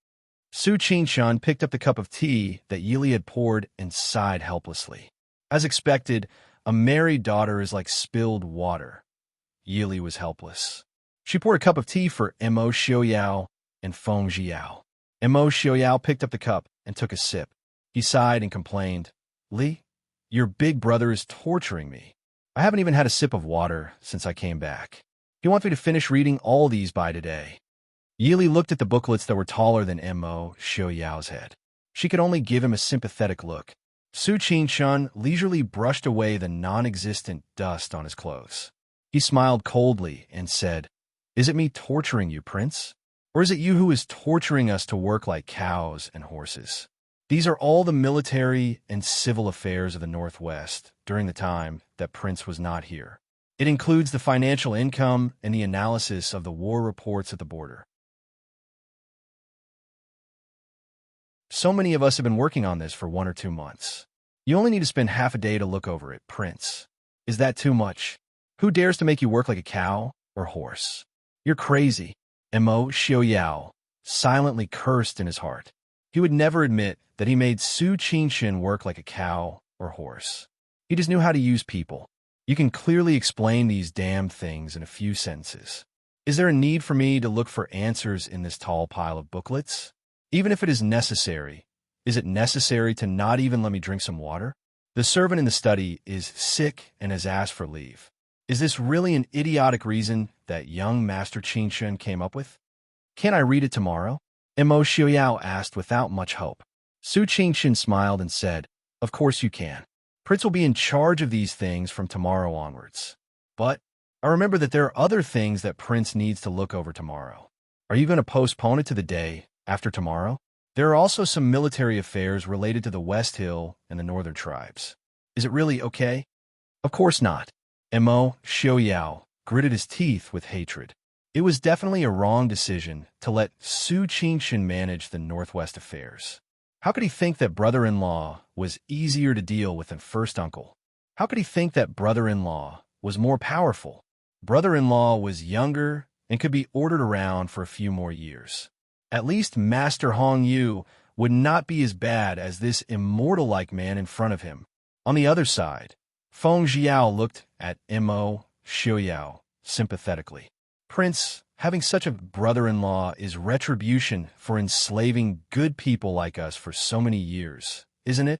Speaker 1: Su Qingshun picked up the cup of tea that Yili had poured and sighed helplessly. As expected, a married daughter is like spilled water. Yili was helpless. She poured a cup of tea for Mo Xiaoyao and Feng Jiao. Mo Xiaoyao picked up the cup and took a sip. He sighed and complained, "Li, your big brother is torturing me. I haven't even had a sip of water since I came back. He wants me to finish reading all these by today." Yili looked at the booklets that were taller than Mo Xiaoyao's head. She could only give him a sympathetic look. Su Qingshun leisurely brushed away the non-existent dust on his clothes. He smiled coldly and said, "Is it me torturing you, Prince? Or is it you who is torturing us to work like cows and horses?" These are all the military and civil affairs of the Northwest during the time that Prince was not here. It includes the financial income and the analysis of the war reports at the border. So many of us have been working on this for 1 or 2 months. You only need to spend half a day to look over it, Prince. Is that too much? Who dares to make you work like a cow or horse? You're crazy. Mo Xiaoyao silently cursed in his heart. He would never admit that he made Su Qingshun work like a cow or horse. He just knew how to use people. You can clearly explain these damn things in a few sentences. Is there a need for me to look for answers in this tall pile of booklets? Even if it is necessary, is it necessary to not even let me drink some water? The servant in the study is sick and has asked for leave. Is this really an idiotic reason that young Master Qingshun came up with? Can I read it tomorrow? Mo Xiaoyao asked without much hope. Su Qingshun smiled and said, "Of course you can. Prince will be in charge of these things from tomorrow onwards. But I remember that there are other things that Prince needs to look over tomorrow. Are you going to postpone it to the day after tomorrow? There are also some military affairs related to the West Hill and the Northern tribes. Is it really okay?" "Of course not." Mo Xiaoyao gritted his teeth with hatred. It was definitely a wrong decision to let Su Qingshun manage the Northwest affairs. How could he think that brother-in-law was easier to deal with than first uncle? How could he think that brother-in-law was more powerful? Brother-in-law was younger and could be ordered around for a few more years. At least Master Hong Yu would not be as bad as this immortal-like man in front of him. On the other side, Feng Jiao looked at Mo Xiaoyao sympathetically. "Prince, having such a brother-in-law is retribution for enslaving good people like us for so many years, isn't it?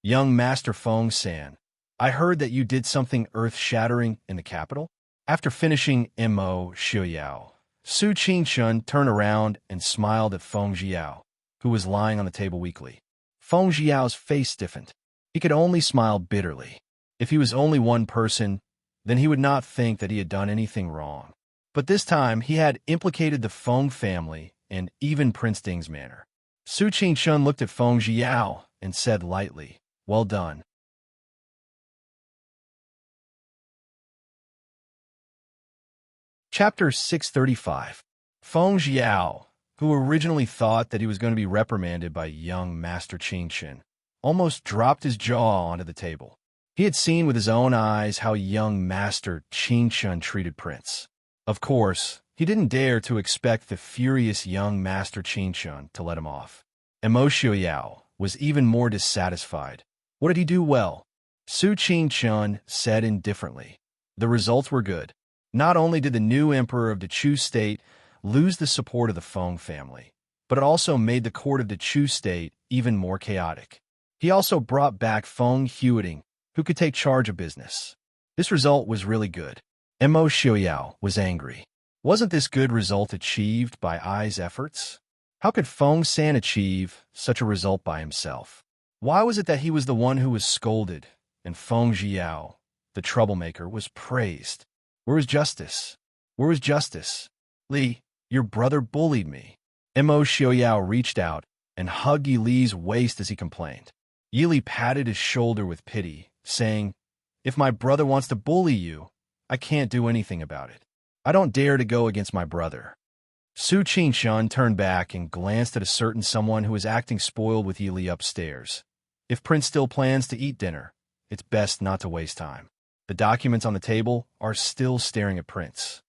Speaker 1: Young Master Feng-san, I heard that you did something earth-shattering in the capital?" After finishing Mo Xiaoyao, Su Qingshun turned around and smiled at Feng Jiao, who was lying on the table weakly. Feng Jiao's face stiffened. He could only smile bitterly. If he was only one person, then he would not think that he had done anything wrong. But this time, he had implicated the Feng family and even Prince Ding's manner. Su Qingshun looked at Feng Jiao and said lightly, Well done. Chapter 635. Feng Jiao, who originally thought that he was going to be reprimanded by young Master Qingchen, almost dropped his jaw onto the table. He had seen with his own eyes how young Master Qingchen treated Prince. Of course, he didn't dare to expect the furious young Master Qingchen to let him off. Immerse Xiaoyao was even more dissatisfied. What did he do well? Su Qingchen said indifferently. The results were good. Not only did the new emperor of the Chu state lose the support of the Feng family, but it also made the court of the Chu state even more chaotic. He also brought back Feng Huiting, who could take charge of business. This result was really good. Immerse Xiaoyao was angry. Wasn't this good result achieved by Ai's efforts? How could Feng San achieve such a result by himself? Why was it that he was the one who was scolded, and Feng Jiao, the troublemaker, was praised? Where was justice? Where was justice? Li, your brother bullied me. Immerse Xiaoyao reached out and hugged Yi Li's waist as he complained. Yi Li patted his shoulder with pity, saying, "If my brother wants to bully you, I can't do anything about it. I don't dare to go against my brother." Su Qingchen turned back and glanced at a certain someone who was acting spoiled with Yi Li upstairs. If Prince still plans to eat dinner, it's best not to waste time. The documents on the table are still staring at Prince.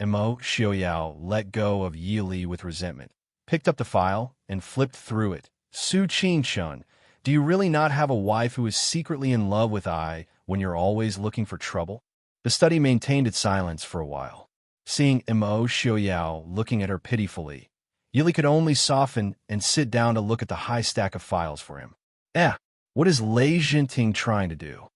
Speaker 1: Immerse Xiaoyao let go of Yi Li with resentment, picked up the file, and flipped through it. Su Qingchen, do you really not have a wife who is secretly in love with Ai when you're always looking for trouble? The study maintained its silence for a while. Seeing Immerse Xiaoyao looking at her pitifully, Yi Li could only soften and sit down to look at the high stack of files for him. What is Lei Jinting trying to do?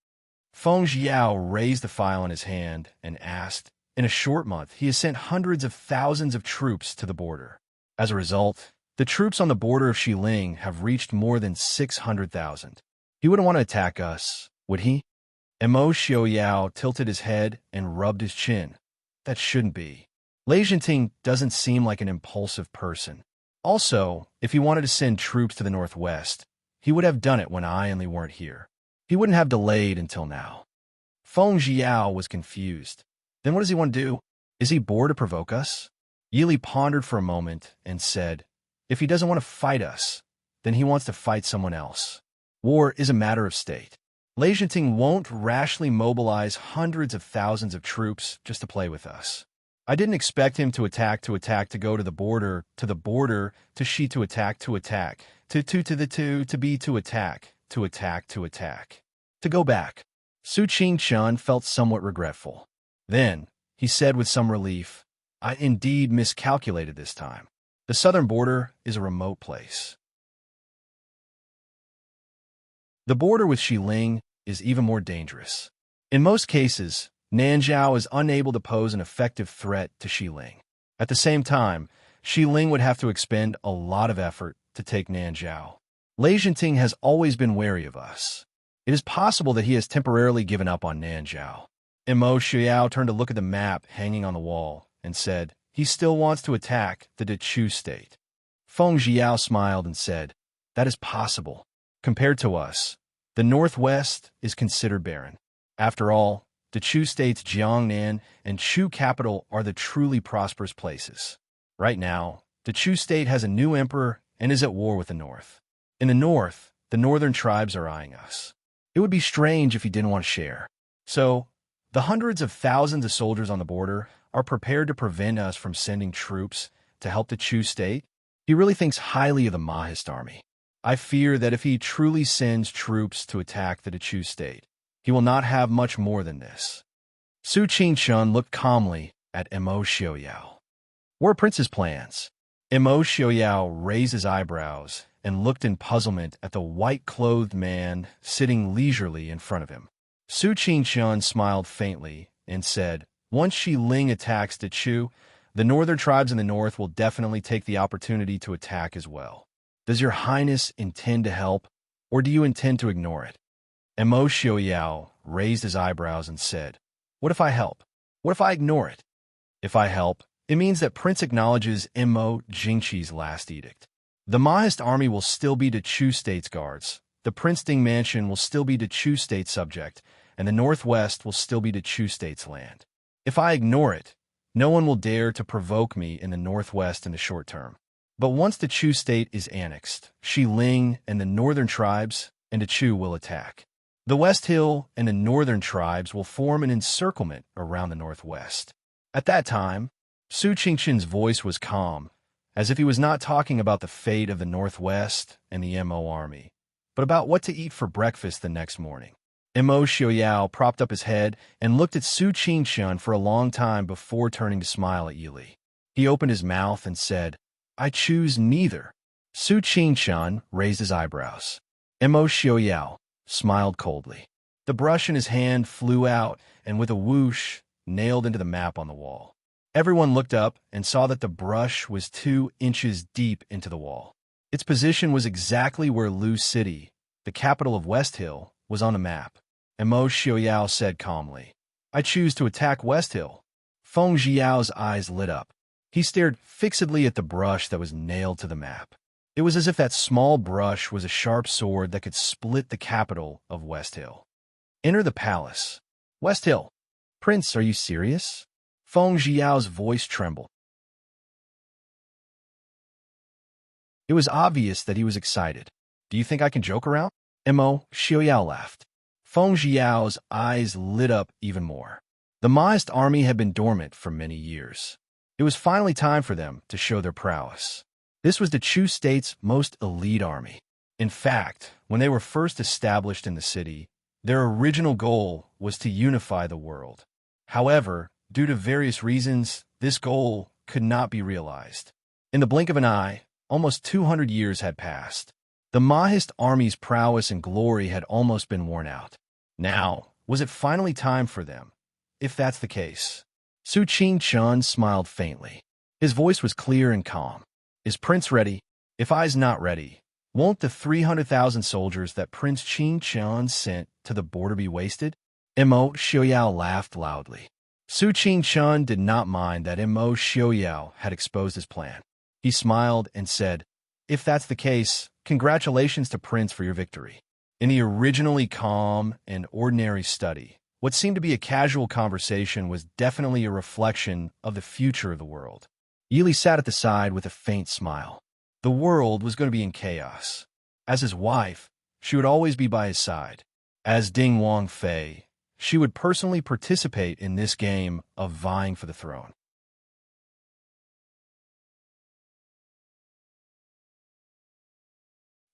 Speaker 1: Feng Jiao raised the file in his hand and asked. In a short month, he has sent hundreds of thousands of troops to the border. As a result, the troops on the border of Xiling have reached more than 600,000. He wouldn't want to attack us, would he? Immerse Xiaoyao tilted his head and rubbed his chin. That shouldn't be. Lei Jinting doesn't seem like an impulsive person. Also, if he wanted to send troops to the northwest, he would have done it when I and Li weren't here. He wouldn't have delayed until now. Feng Jiao was confused. Then what does he want to do? Is he bored to provoke us? Yi Li pondered for a moment and said, if he doesn't want to fight us, then he wants to fight someone else. War is a matter of state. Lei Jinting won't rashly mobilize hundreds of thousands of troops just to play with us. I didn't expect him to attack, to go to the border, to Shi to attack, to the two, to be to attack, to go back. Su Qingchen felt somewhat regretful. Then, he said with some relief, I indeed miscalculated this time. The southern border is a remote place. The border with Xiling is even more dangerous. In most cases, Nanzhao is unable to pose an effective threat to Xiling. At the same time, Xiling would have to expend a lot of effort to take Nanzhao. Lei Jinting has always been wary of us. It is possible that he has temporarily given up on Nanzhao. Immerse Xiaoyao turned to look at the map hanging on the wall and said, he still wants to attack the Dechu state. Feng Jiao smiled and said, that is possible. Compared to us, the northwest is considered barren. After all, Dechu state's Jiangnan and Chu capital are the truly prosperous places. Right now, Dechu state has a new emperor and is at war with the north. In the north, the northern tribes are eyeing us. It would be strange if he didn't want to share. So, the hundreds of thousands of soldiers on the border are prepared to prevent us from sending troops to help the Chu state. He really thinks highly of the Mahist army. I fear that if he truly sends troops to attack the Dechu state, he will not have much more than this. Su Qingchen looked calmly at Immerse Xiaoyao. What are Prince's plans? Immerse Xiaoyao raised his eyebrows and looked in puzzlement at the white-clothed man sitting leisurely in front of him. Su Qingchen smiled faintly and said, once Xiling attacks Dechu, the northern tribes in the north will definitely take the opportunity to attack as well. Does your highness intend to help, or do you intend to ignore it? Immerse Xiaoyao raised his eyebrows and said, what if I help? What if I ignore it? If I help, it means that Prince acknowledges Immo Jingqi's last edict. The Mahist army will still be Dechu state's guards, the Princeton Mansion will still be the Chu State subject, and the Northwest will still be the Chu State's land. If I ignore it, no one will dare to provoke me in the Northwest in the short term. But once the Chu State is annexed, Shi Ling and the northern tribes and the Chu will attack. The West Hill and the northern tribes will form an encirclement around the Northwest. At that time, Su Qingqian's voice was calm, as if he was not talking about the fate of the Northwest and the Mo army, but about what to eat for breakfast the next morning. Mo Xiaoyao propped up his head and looked at Su Qingqian for a long time before turning to smile at Yili. He opened his mouth and said, "I choose neither." Su Qingqian raised his eyebrows. Mo Xiaoyao smiled coldly. The brush in his hand flew out and with a whoosh, nailed into the map on the wall. Everyone looked up and saw that the brush was 2 inches deep into the wall. Its position was exactly where Lu City, the capital of West Hill, was on the map. Mo Xiaoyao said calmly, "I choose to attack West Hill." Feng Jiao's eyes lit up. He stared fixedly at the brush that was nailed to the map. It was as if that small brush was a sharp sword that could split the capital of West Hill. "Enter the palace." "West Hill. Prince, are you serious?" Feng Jiao's voice trembled. It was obvious that he was excited. "Do you think I can joke around?" Mo Xiaoyao laughed. Feng Jiao's eyes lit up even more. The Maoist army had been dormant for many years. It was finally time for them to show their prowess. This was the Chu State's most elite army. In fact, when they were first established in the city, their original goal was to unify the world. However, due to various reasons, this goal could not be realized. In the blink of an eye, almost 200 years had passed. The Maoist army's prowess and glory had almost been worn out. Now, was it finally time for them? If that's the case. Su Qingqian smiled faintly. His voice was clear and calm. "Is Prince ready? If I's not ready, won't the 300,000 soldiers that Prince Qingqian sent to the border be wasted?" Mo Xiaoyao laughed loudly. Su Qingqian did not mind that Mo Xiaoyao had exposed his plan. He smiled and said, "If that's the case, congratulations to Prince for your victory." In the originally calm and ordinary study, what seemed to be a casual conversation was definitely a reflection of the future of the world. Yili sat at the side with a faint smile. The world was going to be in chaos. As his wife, she would always be by his side. As Ding Wang Fei, she would personally participate in this game of vying for the throne.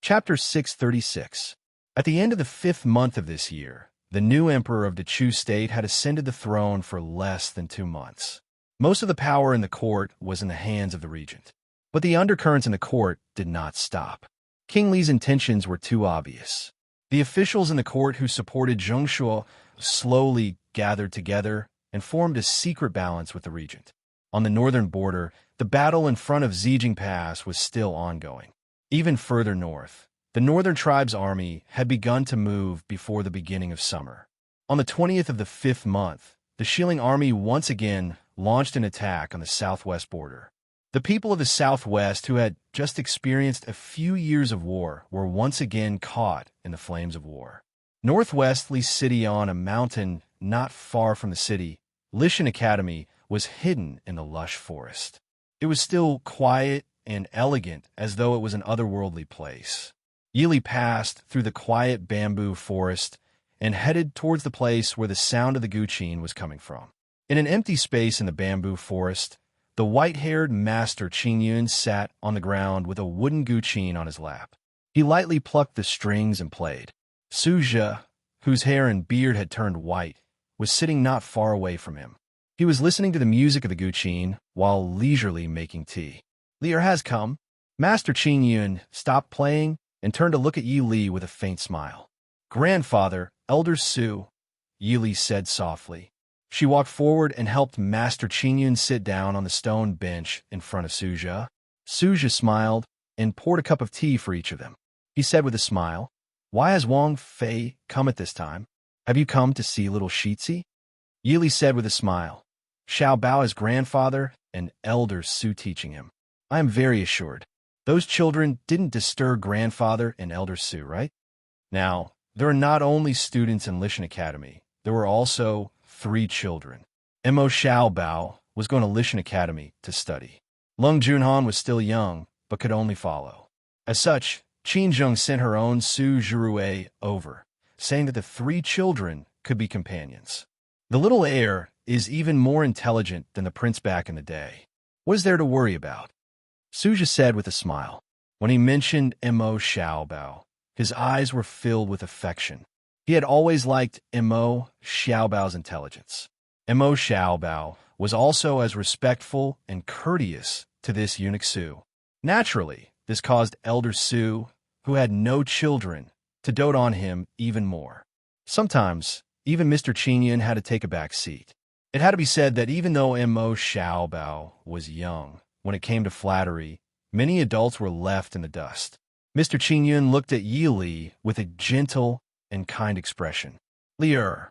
Speaker 1: Chapter 636. At the end of the 5th month of this year, the new emperor of the Chu state had ascended the throne for less than 2 months. Most of the power in the court was in the hands of the regent. But the undercurrents in the court did not stop. King Li's intentions were too obvious. The officials in the court who supported Zheng Shuo slowly gathered together and formed a secret balance with the regent. On the northern border, the battle in front of Zijing Pass was still ongoing. Even further north, the northern tribe's army had begun to move before the beginning of summer. On the 20th of the 5th month, the Shilling army once again launched an attack on the southwest border. The people of the southwest, who had just experienced a few years of war, were once again caught in the flames of war. Northwest Li City, on a mountain not far from the city, Lishan Academy was hidden in the lush forest. It was still quiet and elegant, as though it was an otherworldly place. Yili passed through the quiet bamboo forest and headed towards the place where the sound of the guqin was coming from. In an empty space in the bamboo forest, the white-haired master Qingyun sat on the ground with a wooden guqin on his lap. He lightly plucked the strings and played. Su Zhe, whose hair and beard had turned white, was sitting not far away from him. He was listening to the music of the guqin while leisurely making tea. "Lier has come." Master Qingyun stopped playing and turned to look at Yi Li with a faint smile. "Grandfather, Elder Su," Yi Li said softly. She walked forward and helped Master Qingyun sit down on the stone bench in front of Su Zhe. Su Zhe smiled and poured a cup of tea for each of them. He said with a smile, "Why has Wang Fei come at this time? Have you come to see little Shitzi?" Yi Li said with a smile, "Xiao Bao is grandfather and Elder Su teaching him. I am very assured. Those children didn't disturb grandfather and Elder Su, right?" Now, there are not only students in Lishan Academy, there were also 3 children. Mo Xiaobao was going to Lishan Academy to study. Lung Junhan was still young, but could only follow. As such, Qin Zheng sent her own Su Zhirue over, saying that the 3 children could be companions. The little heir is even more intelligent than the prince back in the day. What is there to worry about? Suja said with a smile. When he mentioned Mo Xiaobao, his eyes were filled with affection. He had always liked Mo Xiaobao's intelligence. Mo Xiaobao was also as respectful and courteous to this eunuch Su. Naturally, this caused Elder Su, who had no children, to dote on him even more. Sometimes, even Mr. Qingyun had to take a back seat. It had to be said that even though Mo Xiaobao was young, when it came to flattery, many adults were left in the dust. Mr. Qingyun looked at Yi Li with a gentle and kind expression. Li Er,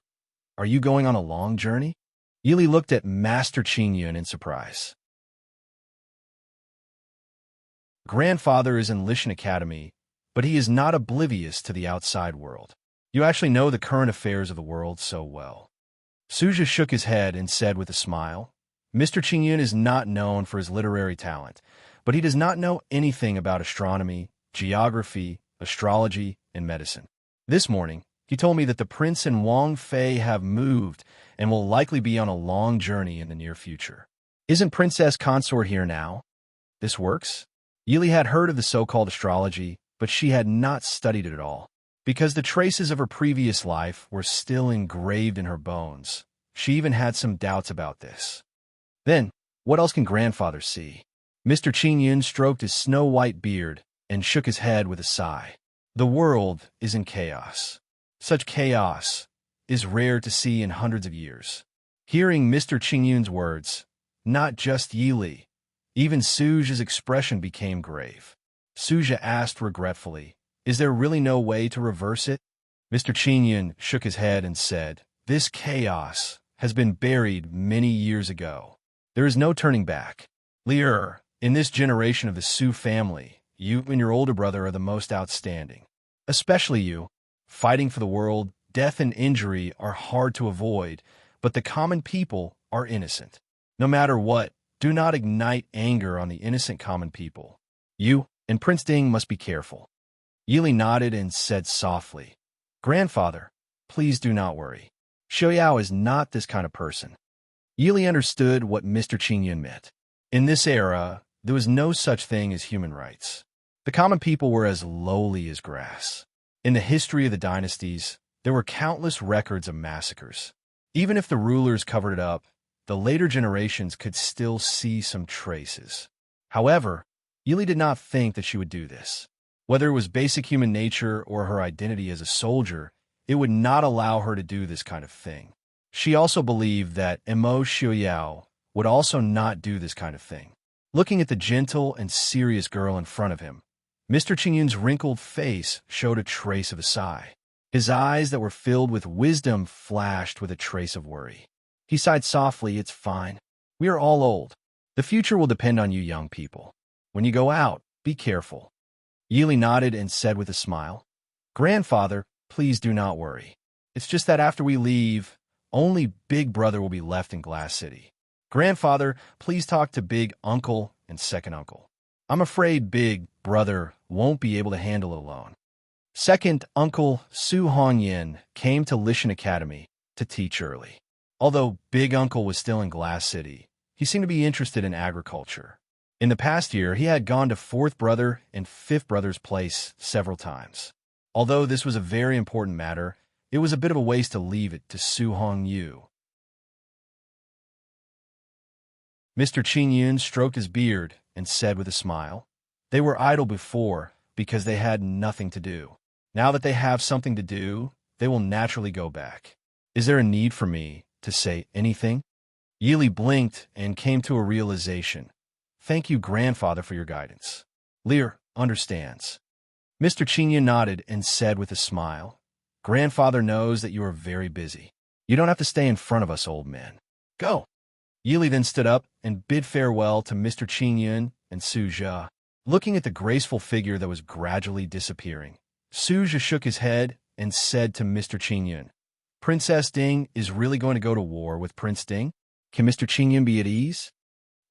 Speaker 1: are you going on a long journey? Yi Li looked at Master Qingyun in surprise. Grandfather is in Lishan Academy, but he is not oblivious to the outside world. You actually know the current affairs of the world so well. Suja shook his head and said with a smile, Mr. Qingyun is not known for his literary talent, but he does not know anything about astronomy, geography, astrology, and medicine. This morning, he told me that the prince and Wang Fei have moved and will likely be on a long journey in the near future. Isn't Princess Consort here now? This works? Yili had heard of the so-called astrology, but she had not studied it at all. Because the traces of her previous life were still engraved in her bones, she even had some doubts about this. Then, what else can grandfather see? Mr. Qingyun stroked his snow-white beard and shook his head with a sigh. The world is in chaos. Such chaos is rare to see in hundreds of years. Hearing Mr. Qingyun's words, not just Yili, even Suja's expression became grave. Suja asked regretfully, is there really no way to reverse it? Mr. Qingyun shook his head and said, this chaos has been buried many years ago. There is no turning back. Li Er, in this generation of the Su family, you and your older brother are the most outstanding. Especially you. Fighting for the world, death and injury are hard to avoid, but the common people are innocent. No matter what, do not ignite anger on the innocent common people. You and Prince Ding must be careful. Yili nodded and said softly, Grandfather, please do not worry. Xiaoyao is not this kind of person. Yili understood what Mr. Qingyun meant. In this era, there was no such thing as human rights. The common people were as lowly as grass. In the history of the dynasties, there were countless records of massacres. Even if the rulers covered it up, the later generations could still see some traces. However, Yili did not think that she would do this. Whether it was basic human nature or her identity as a soldier, it would not allow her to do this kind of thing. She also believed that Mo Xiaoyao would also not do this kind of thing. Looking at the gentle and serious girl in front of him, Mr. Qingyun's wrinkled face showed a trace of a sigh. His eyes that were filled with wisdom flashed with a trace of worry. He sighed softly, it's fine. We are all old. The future will depend on you young people. When you go out, be careful. Yili nodded and said with a smile, Grandfather, please do not worry. It's just that after we leave, only Big Brother will be left in Glass City. Grandfather, please talk to Big Uncle and Second Uncle. I'm afraid Big Brother won't be able to handle it alone. Second Uncle Su Hongyan came to Lishan Academy to teach early. Although Big Uncle was still in Glass City, he seemed to be interested in agriculture. In the past year, he had gone to Fourth Brother and Fifth Brother's place several times. Although this was a very important matter, it was a bit of a waste to leave it to Su Hongyu. Mr. Qingyun stroked his beard and said with a smile, they were idle before because they had nothing to do. Now that they have something to do, they will naturally go back. Is there a need for me to say anything? Yili blinked and came to a realization. Thank you, Grandfather, for your guidance. Lear understands. Mr. Qingyun nodded and said with a smile, Grandfather knows that you are very busy. You don't have to stay in front of us, old man. Go. Yili then stood up and bid farewell to Mr. Qingyun and Su Jia. Looking at the graceful figure that was gradually disappearing, Suja shook his head and said to Mr. Qingyun, Princess Ding is really going to go to war with Prince Ding? Can Mr. Qingyun be at ease?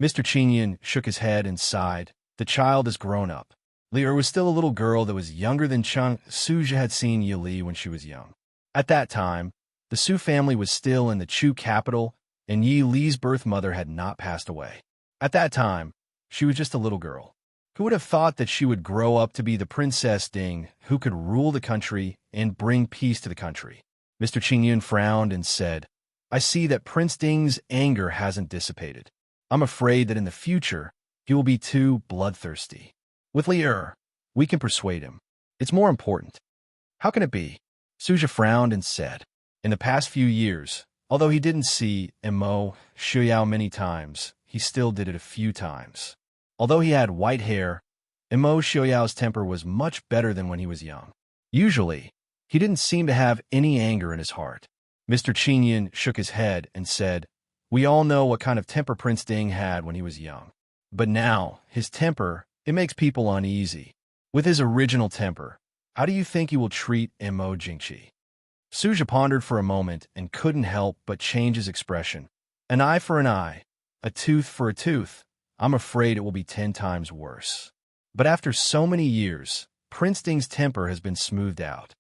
Speaker 1: Mr. Qingyun shook his head and sighed. The child is grown up. Li was still a little girl that was younger than Cheng. Suja had seen Yi Li when she was young. At that time, the Su family was still in the Chu capital, and Yi Li's birth mother had not passed away. At that time, she was just a little girl. Who would have thought that she would grow up to be the Princess Ding who could rule the country and bring peace to the country? Mr. Qingyun frowned and said, I see that Prince Ding's anger hasn't dissipated. I'm afraid that in the future, he will be too bloodthirsty. With Li, we can persuade him. It's more important. How can it be? Suja frowned and said, in the past few years, although he didn't see Mo Shuyao many times, he still did it a few times. Although he had white hair, Mo Shouyao's temper was much better than when he was young. Usually, he didn't seem to have any anger in his heart. Mr. Qingyun shook his head and said, we all know what kind of temper Prince Ding had when he was young. But now, his temper, it makes people uneasy. With his original temper, how do you think he will treat Mo Jingqi? Suja pondered for a moment and couldn't help but change his expression. An eye for an eye, a tooth for a tooth. I'm afraid it will be 10 times worse. But after so many years, Prince Ding's temper has been smoothed out.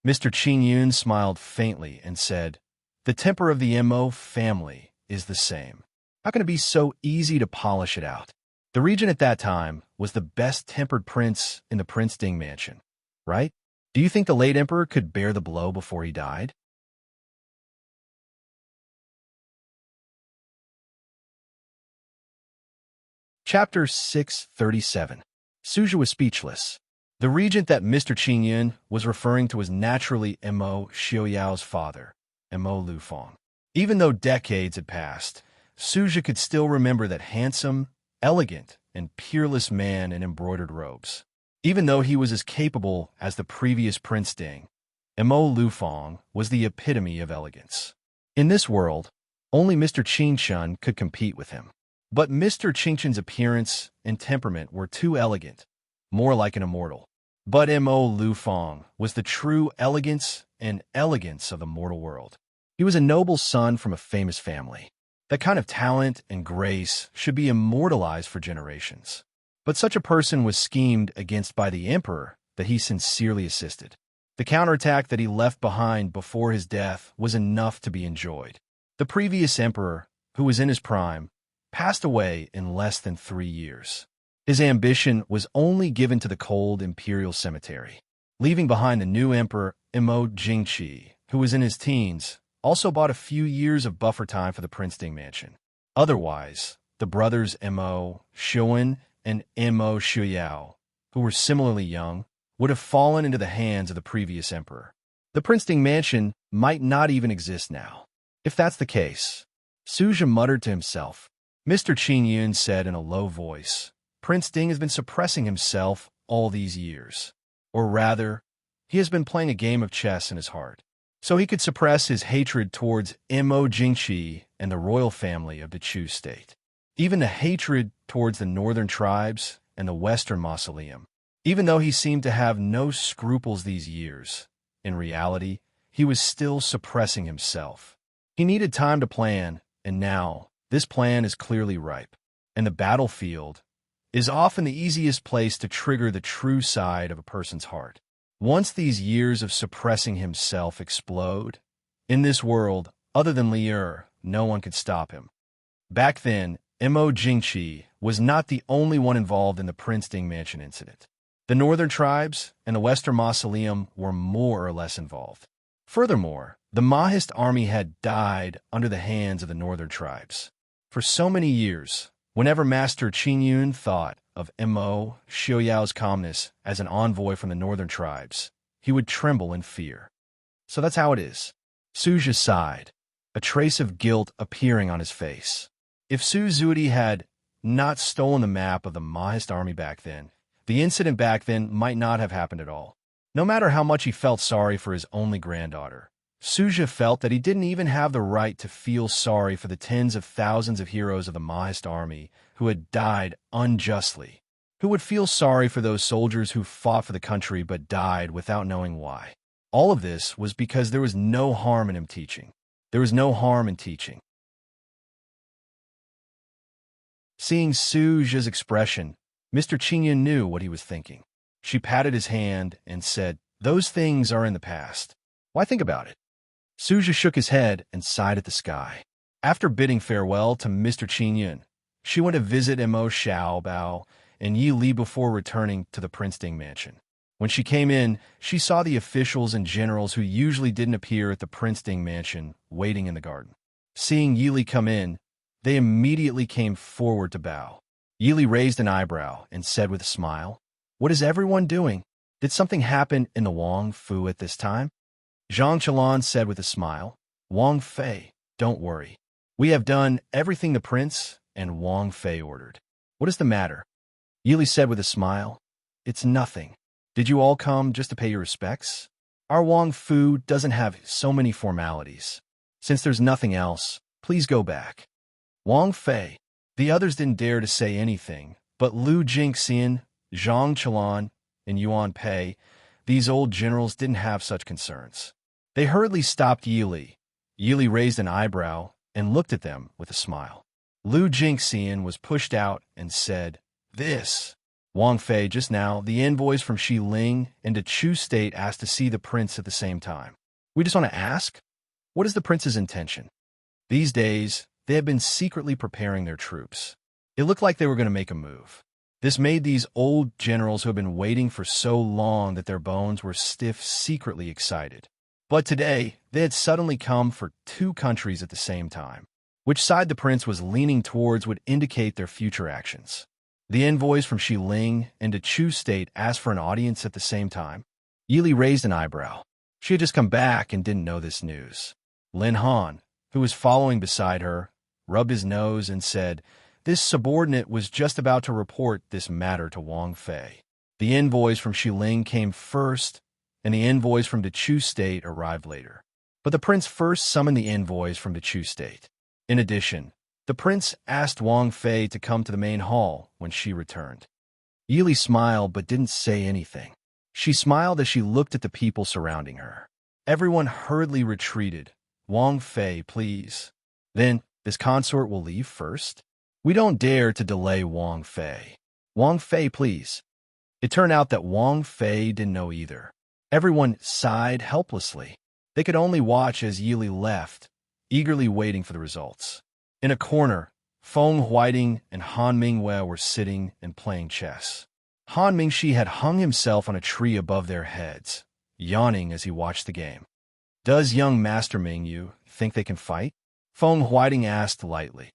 Speaker 1: Mr. Qingyun smiled faintly and said, the temper of the Mo family is the same. How can it be so easy to polish it out? The regent at that time was the best-tempered prince in the Prince Ding mansion, right? Do you think the late emperor could bear the blow before he died? Chapter 637. Suja was speechless. The regent that Mr. Qingyun was referring to was naturally Mo Xiuyao's father, Mo Lufeng. Even though decades had passed, Suja could still remember that handsome, elegant, and peerless man in embroidered robes. Even though he was as capable as the previous Prince Ding, Mo Lufeng was the epitome of elegance. In this world, only Mr. Qingchun could compete with him. But Mr. Qingchun's appearance and temperament were too elegant, more like an immortal. But Mo Lufeng was the true elegance of the mortal world. He was a noble son from a famous family. That kind of talent and grace should be immortalized for generations. But such a person was schemed against by the emperor that he sincerely assisted. The counterattack that he left behind before his death was enough to be enjoyed. The previous emperor, who was in his prime, passed away in less than 3 years. His ambition was only given to the cold imperial cemetery, leaving behind the new emperor, Mo Jingqi, who was in his teens, also bought a few years of buffer time for the Prince Ding mansion. Otherwise, the brothers Mo Xuan and Mo Shuyao, who were similarly young, would have fallen into the hands of the previous emperor. The Prince Ding mansion might not even exist now. If that's the case, Suja muttered to himself. Mr. Qingyun said in a low voice, Prince Ding has been suppressing himself all these years. Or rather, he has been playing a game of chess in his heart, so he could suppress his hatred towards Mo Jingqi and the royal family of the Chu state. Even the hatred towards the northern tribes and the western mausoleum. Even though he seemed to have no scruples these years, in reality, he was still suppressing himself. He needed time to plan, and now, this plan is clearly ripe. And the battlefield is often the easiest place to trigger the true side of a person's heart. Once these years of suppressing himself explode, in this world, other than Li, no one could stop him. Back then, Mo Jingqi was not the only one involved in the Prince Ding mansion incident. The northern tribes and the western mausoleum were more or less involved. Furthermore, the Mahist army had died under the hands of the northern tribes. For so many years, whenever Master Qingyun thought of Mo Xiuyao's calmness as an envoy from the northern tribes, he would tremble in fear. So that's how it is. Suja sighed, a trace of guilt appearing on his face. If Su Zudi had not stolen the map of the Mahist army back then, the incident back then might not have happened at all. No matter how much he felt sorry for his only granddaughter, Suja felt that he didn't even have the right to feel sorry for the tens of thousands of heroes of the Mahist army who had died unjustly, Who would feel sorry for those soldiers who fought for the country but died without knowing why? All of this was because there was no harm in him teaching. There was no harm in teaching. Seeing Suja's expression, Mr. Qingyan knew what he was thinking. She patted his hand and said, "Those things are in the past. Why think about it?" Suja shook his head and sighed at the sky. After bidding farewell to Mr. Qingyan, she went to visit Mo Xiaobao and Yi Li before returning to the Prince Ding mansion. When she came in, she saw the officials and generals who usually didn't appear at the Prince Ding mansion waiting in the garden. Seeing Yi Li come in, they immediately came forward to bow. Yi Li raised an eyebrow and said with a smile, "What is everyone doing? Did something happen in the Wang Fu at this time?" Zhang Qilan said with a smile, "Wang Fei, don't worry. We have done everything the prince and Wang Fei ordered. What is the matter?" Yi Li said with a smile, "It's nothing. Did you all come just to pay your respects? Our Wang Fu doesn't have so many formalities. Since there's nothing else, please go back." Wang Fei. The others didn't dare to say anything, but Lu Jingxian, Zhang Qilan, and Yuan Pei, these old generals didn't have such concerns. They hurriedly stopped Yi Li. Yi Li raised an eyebrow and looked at them with a smile. Lu Jingxian was pushed out and said, "This." Wang Fei, just now, the envoys from Xiling and the Chu state asked to see the prince at the same time. We just want to ask, what is the prince's intention? These days, they had been secretly preparing their troops. It looked like they were going to make a move. This made these old generals who had been waiting for so long that their bones were stiff secretly excited. But today, they had suddenly come for two countries at the same time. Which side the prince was leaning towards would indicate their future actions. The envoys from Xiling and the Chu state asked for an audience at the same time. Yi Li raised an eyebrow. She had just come back and didn't know this news. Lin Han, who was following beside her, rubbed his nose and said, "This subordinate was just about to report this matter to Wang Fei." The envoys from Xiling came first, and the envoys from the Chu state arrived later. But the prince first summoned the envoys from the Chu state. In addition, the prince asked Wang Fei to come to the main hall when she returned. Yi Li smiled but didn't say anything. She smiled as she looked at the people surrounding her. Everyone hurriedly retreated. "Wang Fei, please." "Then, this consort will leave first?" "We don't dare to delay Wang Fei." "Wang Fei, please." It turned out that Wang Fei didn't know either. Everyone sighed helplessly. They could only watch as Yi Li left, eagerly waiting for the results. In a corner, Feng Huiting and Han Mingwei were sitting and playing chess. Han Mingxi had hung himself on a tree above their heads, yawning as he watched the game. "Does young Master Mingyu think they can fight?" Feng Huiting asked lightly.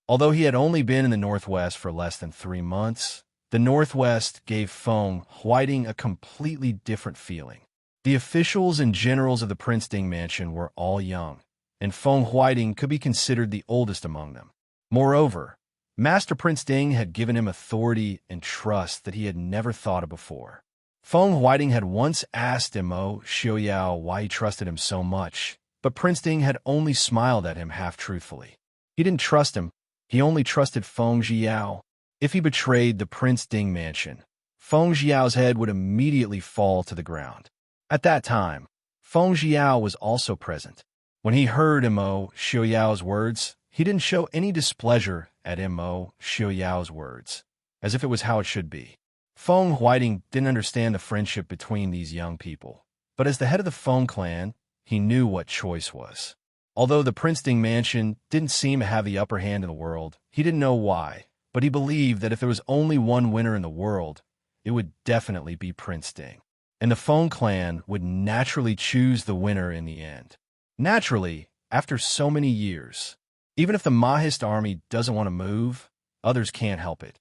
Speaker 1: Although he had only been in the Northwest for less than 3 months, the Northwest gave Feng Huiting a completely different feeling. The officials and generals of the Prince Ding mansion were all young, and Feng Huiting could be considered the oldest among them. Moreover, Master Prince Ding had given him authority and trust that he had never thought of before. Feng Huiting had once asked Mo Xiaoyao why he trusted him so much, but Prince Ding had only smiled at him half-truthfully. He didn't trust him, he only trusted Feng Zhiyao. If he betrayed the Prince Ding mansion, Feng Zhiyao's head would immediately fall to the ground. At that time, Feng Zhiyao was also present. When he heard Mo Xiaoyao's words, he didn't show any displeasure at Mo Xiaoyao's words, as if it was how it should be. Feng Huiting didn't understand the friendship between these young people, but as the head of the Feng clan, he knew what choice was. Although the Prince Ding mansion didn't seem to have the upper hand in the world, he didn't know why, but he believed that if there was only one winner in the world, it would definitely be Prince Ding, and the Feng clan would naturally choose the winner in the end. Naturally, after so many years, even if the Mahist army doesn't want to move, others can't help it.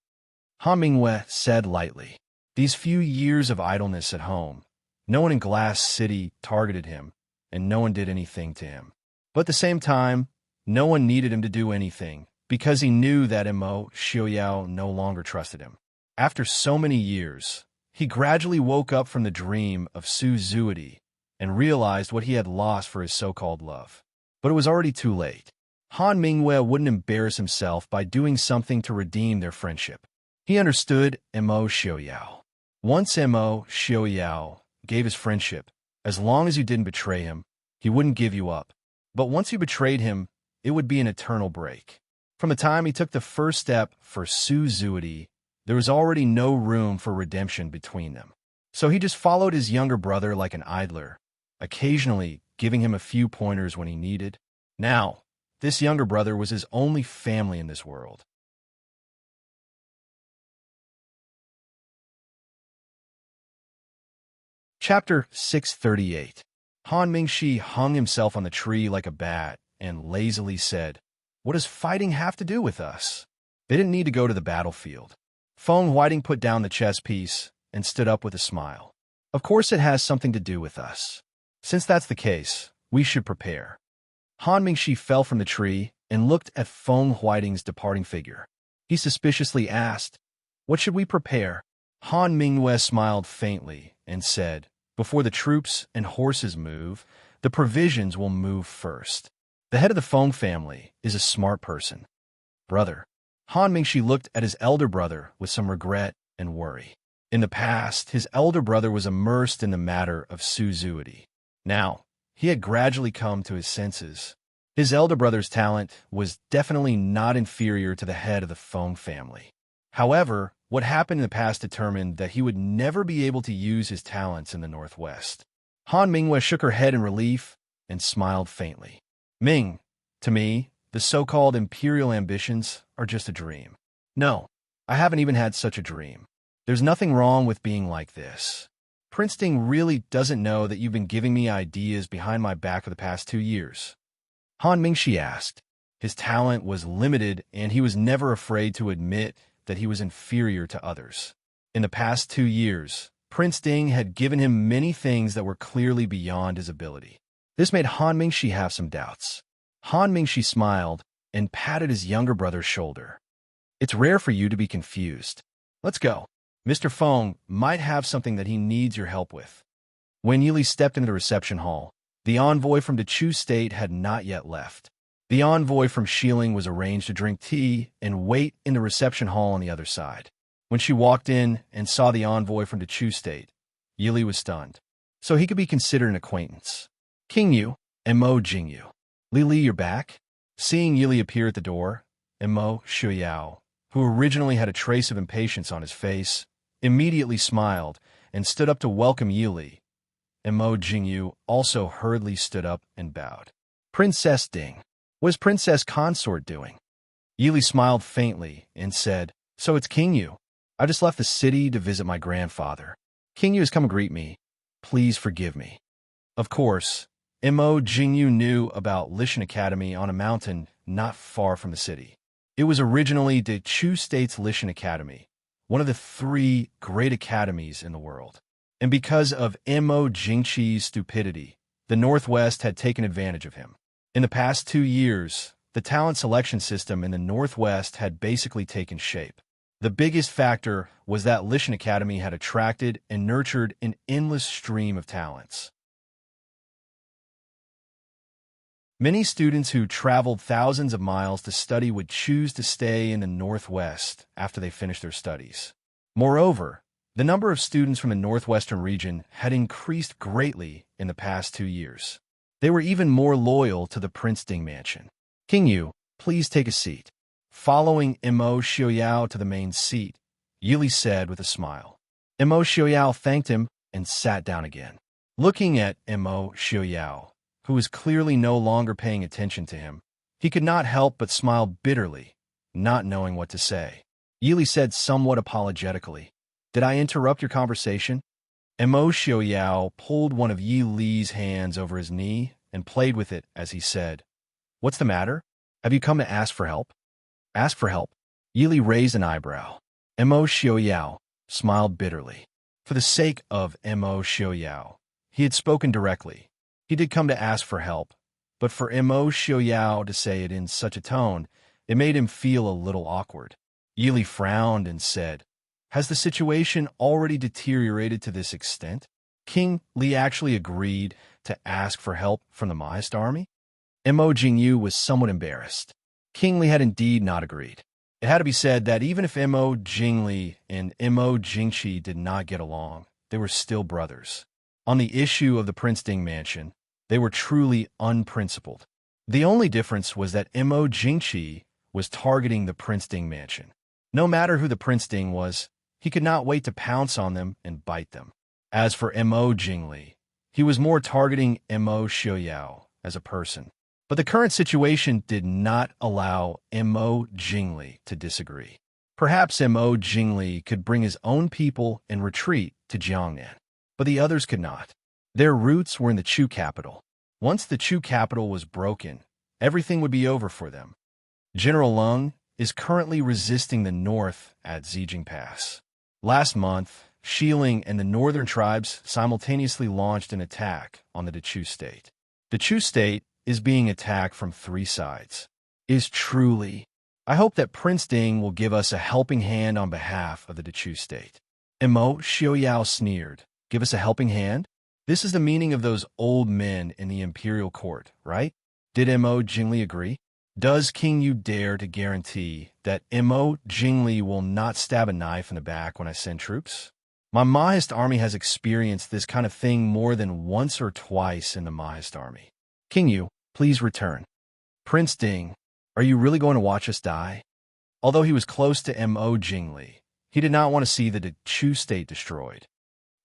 Speaker 1: Han Mingwei said lightly, "These few years of idleness at home, no one in Glass City targeted him, and no one did anything to him. But at the same time, no one needed him to do anything, because he knew that Mo Xiaoyao no longer trusted him. After so many years, he gradually woke up from the dream of Su Zuidi and realized what he had lost for his so-called love. But it was already too late. Han Mingwei wouldn't embarrass himself by doing something to redeem their friendship. He understood Mo Xiaoyao. Once Mo Xiaoyao gave his friendship, as long as you didn't betray him, he wouldn't give you up. But once you betrayed him, it would be an eternal break. From the time he took the first step for Su Zuidi, there was already no room for redemption between them. So he just followed his younger brother like an idler, occasionally giving him a few pointers when he needed. Now, this younger brother was his only family in this world. Chapter 638. Han Mingxi hung himself on the tree like a bat and lazily said, "What does fighting have to do with us?" They didn't need to go to the battlefield. Feng Whiting put down the chess piece and stood up with a smile. "Of course it has something to do with us. Since that's the case, we should prepare." Han Mingxi fell from the tree and looked at Feng Whiting's departing figure. He suspiciously asked, "What should we prepare?" Han Mingwei smiled faintly and said, "Before the troops and horses move, the provisions will move first. The head of the Feng family is a smart person." "Brother." Han Mingxi looked at his elder brother with some regret and worry. In the past, his elder brother was immersed in the matter of Su Zuidi. Now, he had gradually come to his senses. His elder brother's talent was definitely not inferior to the head of the Feng family. However, what happened in the past determined that he would never be able to use his talents in the Northwest. Han Mingwei shook her head in relief and smiled faintly. "Ming, to me, the so-called imperial ambitions are just a dream. No, I haven't even had such a dream. There's nothing wrong with being like this. Prince Ding really doesn't know that you've been giving me ideas behind my back for the past 2 years." Han Mingxi asked. His talent was limited, and he was never afraid to admit that he was inferior to others. In the past 2 years, Prince Ding had given him many things that were clearly beyond his ability. This made Han Mingxi have some doubts. Han Mingxi smiled and patted his younger brother's shoulder. "It's rare for you to be confused. Let's go. Mr. Feng might have something that he needs your help with." When Yili stepped into the reception hall, the envoy from the Chu state had not yet left. The envoy from Xiling was arranged to drink tea and wait in the reception hall on the other side. When she walked in and saw the envoy from the Chu state, Yili was stunned. So he could be considered an acquaintance. "King Yu, Mo Jingyu. Li, you're back?" Seeing Yili appear at the door, Mo Xiaoyao, who originally had a trace of impatience on his face, immediately smiled and stood up to welcome Yili. Mo Jingyu also hurriedly stood up and bowed. "Princess Ding, what is Princess Consort doing?" Yili smiled faintly and said, "So it's King Yu. I just left the city to visit my grandfather. King Yu has come to greet me. Please forgive me." Of course, Mo Jingyu knew about Lishan Academy on a mountain not far from the city. It was originally the Chu State's Lishan Academy, one of the 3 great academies in the world. And because of Mo Jingqi's stupidity, the Northwest had taken advantage of him. In the past 2 years, the talent selection system in the Northwest had basically taken shape. The biggest factor was that Lishan Academy had attracted and nurtured an endless stream of talents. Many students who traveled thousands of miles to study would choose to stay in the Northwest after they finished their studies. Moreover, the number of students from the Northwestern region had increased greatly in the past 2 years. They were even more loyal to the Prince Ding mansion. "King Yu, please take a seat." Following Mo Xiaoyao to the main seat, Yili said with a smile. Mo Xiaoyao thanked him and sat down again. Looking at Mo Xiaoyao, who was clearly no longer paying attention to him, he could not help but smile bitterly, not knowing what to say. Yili said somewhat apologetically, "Did I interrupt your conversation?" Mo Xiaoyao pulled one of Yi Li's hands over his knee and played with it as he said, "What's the matter? Have you come to ask for help?" "Ask for help?" Yi Li raised an eyebrow. Mo Xiaoyao smiled bitterly. For the sake of Mo Xiaoyao, he had spoken directly. He did come to ask for help, but for Mo Xiaoyao to say it in such a tone, it made him feel a little awkward. Yili frowned and said, "Has the situation already deteriorated to this extent? King Li actually agreed to ask for help from the Mahist army?" Mo Jingyu was somewhat embarrassed. King Li had indeed not agreed. It had to be said that even if Mo Jingli and Mo Jingqi did not get along, they were still brothers. On the issue of the Prince Ding mansion, they were truly unprincipled. The only difference was that Mo Jingqi was targeting the Prince Ding mansion. No matter who the Prince Ding was, he could not wait to pounce on them and bite them. As for Mo Jingli, he was more targeting Mo Xiaoyao as a person. But the current situation did not allow Mo Jingli to disagree. Perhaps Mo Jingli could bring his own people and retreat to Jiangnan, but the others could not. Their roots were in the Chu capital. Once the Chu capital was broken, everything would be over for them. General Leng is currently resisting the north at Zijing Pass. Last month, Xiling and the northern tribes simultaneously launched an attack on the Chu state. The Chu state is being attacked from 3 sides. I hope that Prince Ding will give us a helping hand on behalf of the Chu state. Mo Xiaoyao sneered. Give us a helping hand? This is the meaning of those old men in the imperial court, right? Did Mo Jingli agree? Does King Yu dare to guarantee that Mo Jingli will not stab a knife in the back when I send troops? My Mahist army has experienced this kind of thing more than once or twice in the Mahist army. King Yu, please return. Prince Ding, are you really going to watch us die? Although he was close to Mo Jingli, he did not want to see the Chu state destroyed.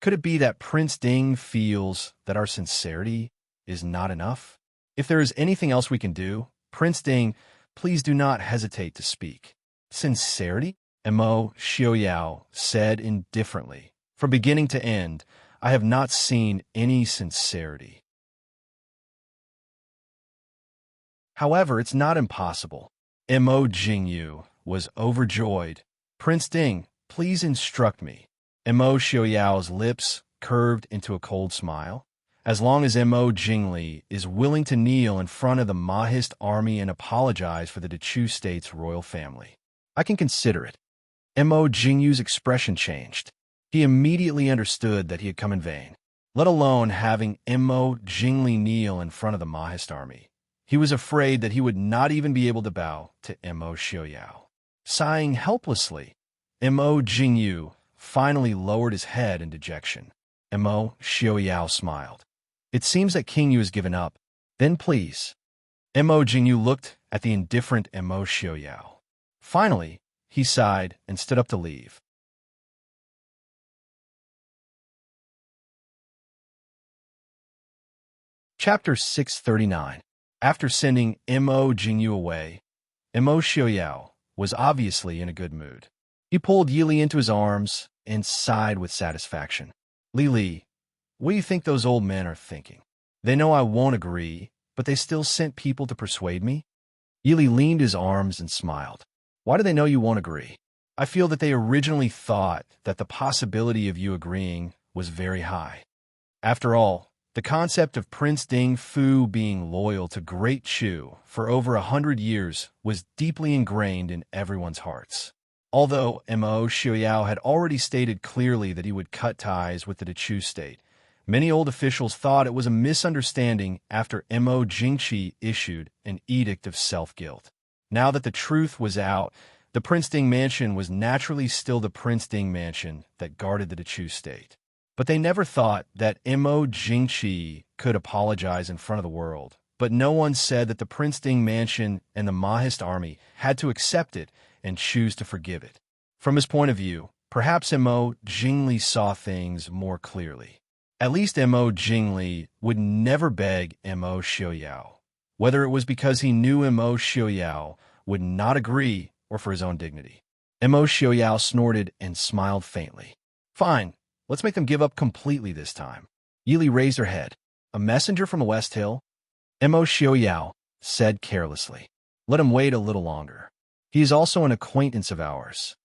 Speaker 1: Could it be that Prince Ding feels that our sincerity is not enough? If there is anything else we can do, Prince Ding, please do not hesitate to speak. Sincerity? Mo Xiaoyao said indifferently. From beginning to end, I have not seen any sincerity. However, it's not impossible. Mo Jingyu was overjoyed. Prince Ding, please instruct me. Mo Xiaoyao's lips curved into a cold smile. As long as Mo Jingli is willing to kneel in front of the Mahist army and apologize for the Chu state's royal family, I can consider it. Mo Jingyu's expression changed. He immediately understood that he had come in vain, let alone having Mo Jingli kneel in front of the Mahist army. He was afraid that he would not even be able to bow to Mo Xiaoyao. Sighing helplessly, Mo Jingyu finally lowered his head in dejection. Mo Xiaoyao smiled. It seems that King Yu has given up. Then please. Mo Jingyu looked at the indifferent Mo Xiaoyao. Finally, he sighed and stood up to leave. Chapter 639. After sending Mo Jingyu away, Mo Xiaoyao was obviously in a good mood. He pulled Yili into his arms and sighed with satisfaction. Li, what do you think those old men are thinking? They know I won't agree, but they still sent people to persuade me? Yili leaned his arms and smiled. Why do they know you won't agree? I feel that they originally thought that the possibility of you agreeing was very high. After all, the concept of Prince Ding Fu being loyal to Great Chu for over 100 years was deeply ingrained in everyone's hearts. Although Mo Xiaoyao had already stated clearly that he would cut ties with the Chu state, many old officials thought it was a misunderstanding after Mo Jingqi issued an edict of self-guilt. Now that the truth was out, the Prince Ding mansion was naturally still the Prince Ding mansion that guarded the Chu state. But they never thought that Mo Jingqi could apologize in front of the world. But no one said that the Prince Ding mansion and the Mahist army had to accept it and choose to forgive it. From his point of view, perhaps Mo Jingli saw things more clearly. At least Mo Jingli would never beg Mo Xiaoyao, whether it was because he knew Mo Xiaoyao would not agree or for his own dignity. Mo Xiaoyao snorted and smiled faintly. Fine. Let's make them give up completely this time. Yili raised her head. A messenger from the West Hill? Mo Xiaoyao said carelessly. Let him wait a little longer. He is also an acquaintance of ours.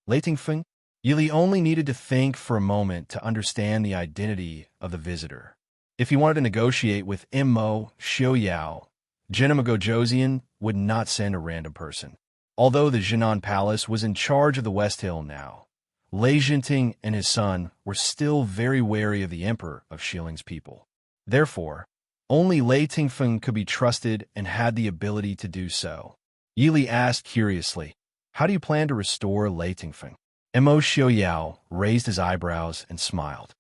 Speaker 1: Leitingfeng? Yili only needed to think for a moment to understand the identity of the visitor. If he wanted to negotiate with Mo Xiaoyao, Jinamago Josian would not send a random person. Although the Jinan Palace was in charge of the West Hill now, Lei Jinting and his son were still very wary of the emperor of Shiling's people. Therefore, Only Lei Tingfeng could be trusted and had the ability to do so. Yili asked curiously, "How do you plan to restore Lei Tingfeng?" Mo Xiaoyao raised his eyebrows and smiled.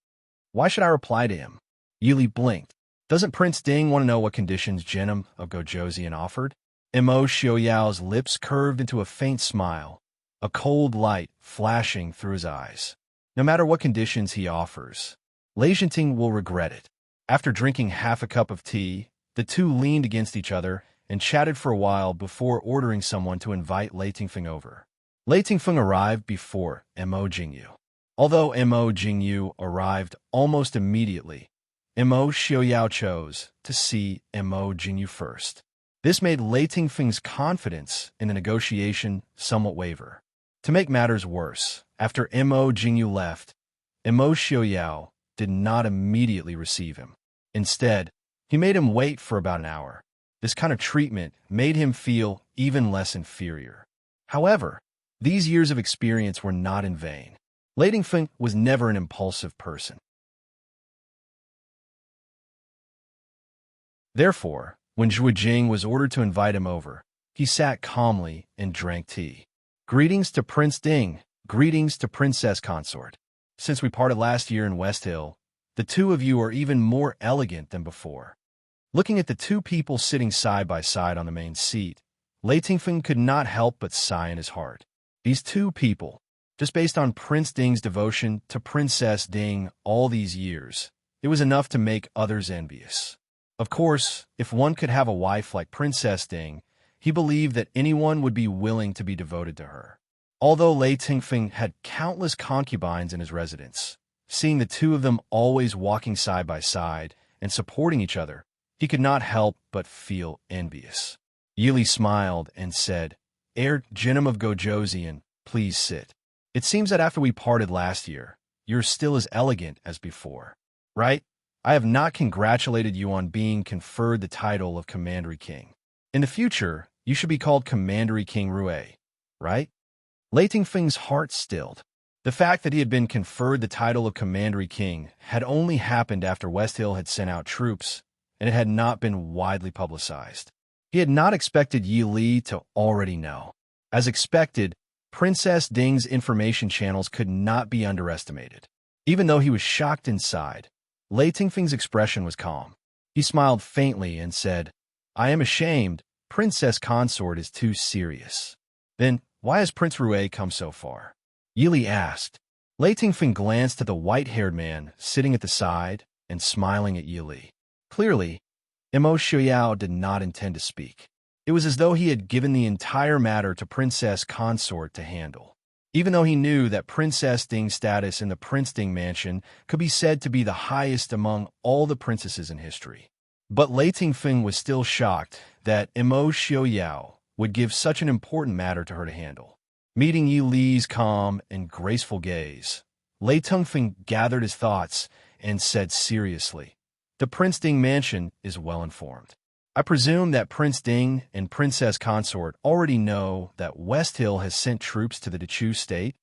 Speaker 1: "Why should I reply to him?" Yili blinked. "Doesn't Prince Ding want to know what conditions Genom of Gojoseon offered?" Mo Xiaoyao's lips curved into a faint smile, a cold light flashing through his eyes. "No matter what conditions he offers, Lei Jinting will regret it." After drinking half a cup of tea, the two leaned against each other and chatted for a while before ordering someone to invite Lei Tingfeng over. Lei Tingfeng arrived before Mo Jingyu. Although Mo Jingyu arrived almost immediately, Mo Xiaoyao chose to see Mo Jingyu first. This made Lei Tingfeng's confidence in the negotiation somewhat waver. To make matters worse, after Mo Jingyu left, Mo Xiaoyao did not immediately receive him. Instead, he made him wait for about an hour. This kind of treatment made him feel even less inferior. However, these years of experience were not in vain. Lei Tingfeng was never an impulsive person. Therefore, when Zhuge Jing was ordered to invite him over, he sat calmly and drank tea. "Greetings to Prince Ding, greetings to Princess Consort. Since we parted last year in West Hill, the two of you are even more elegant than before." Looking at the two people sitting side by side on the main seat, Lei Tingfeng could not help but sigh in his heart. These two people, just based on Prince Ding's devotion to Princess Ding all these years, it was enough to make others envious. Of course, if one could have a wife like Princess Ding, he believed that anyone would be willing to be devoted to her. Although Lei Tingfeng had countless concubines in his residence, seeing the two of them always walking side by side and supporting each other, he could not help but feel envious. Yili smiled and said, "Heir Genom of Gojoseon, please sit. It seems that after we parted last year, you're still as elegant as before, right? I have not congratulated you on being conferred the title of Commandery King. In the future, you should be called Commandery King Rue, right?" Lei Tingfeng's heart stilled. The fact that he had been conferred the title of Commandery King had only happened after West Hill had sent out troops, and it had not been widely publicized. He had not expected Yi Li to already know. As expected, Princess Ding's information channels could not be underestimated. Even though he was shocked inside, Lei Tingfeng's expression was calm. He smiled faintly and said, "I am ashamed. Princess Consort is too serious." "Then, why has Prince Rue come so far?" Yili asked. Lei Tingfeng glanced at the white-haired man sitting at the side and smiling at Yili. Clearly, Mo Xiaoyao did not intend to speak. It was as though he had given the entire matter to Princess Consort to handle. Even though he knew that Princess Ding's status in the Prince Ding mansion could be said to be the highest among all the princesses in history. But Lei Tingfeng was still shocked that Mo Xiaoyao would give such an important matter to her to handle. Meeting Yi Li's calm and graceful gaze, Lei Tingfeng gathered his thoughts and said seriously, "The Prince Ding mansion is well informed. I presume that Prince Ding and Princess Consort already know that West Hill has sent troops to the Dechu state?"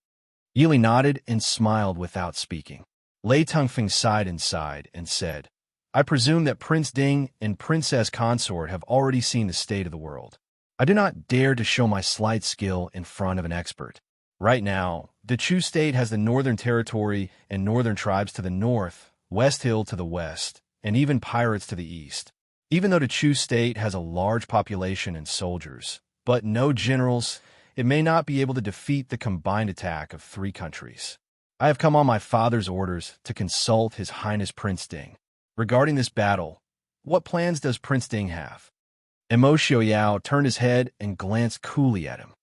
Speaker 1: Yili nodded and smiled without speaking. Lei Tingfeng sighed inside and said, "I presume that Prince Ding and Princess Consort have already seen the state of the world. I do not dare to show my slight skill in front of an expert. Right now, the Chu state has the Northern Territory and Northern tribes to the north, West Hill to the west, and even pirates to the east. Even though the Chu state has a large population and soldiers, but no generals, it may not be able to defeat the combined attack of three countries. I have come on my father's orders to consult His Highness Prince Ding. Regarding this battle, what plans does Prince Ding have?" Mo Xiaoyao turned his head and glanced coolly at him.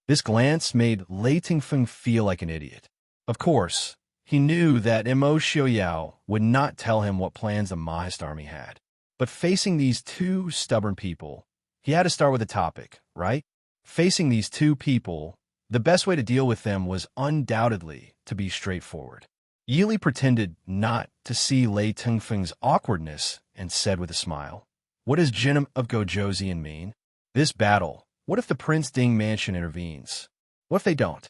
Speaker 1: This glance made Lei Tingfeng feel like an idiot. Of course, he knew that Mo Xiaoyao would not tell him what plans the Mahist army had. But facing these two stubborn people, he had to start with a topic, right? Facing these two people, the best way to deal with them was undoubtedly to be straightforward. Yili pretended not to see Lei Tingfeng's awkwardness and said with a smile, "What does Genom of Gojoseon mean? This battle, what if the Prince Ding mansion intervenes? What if they don't?"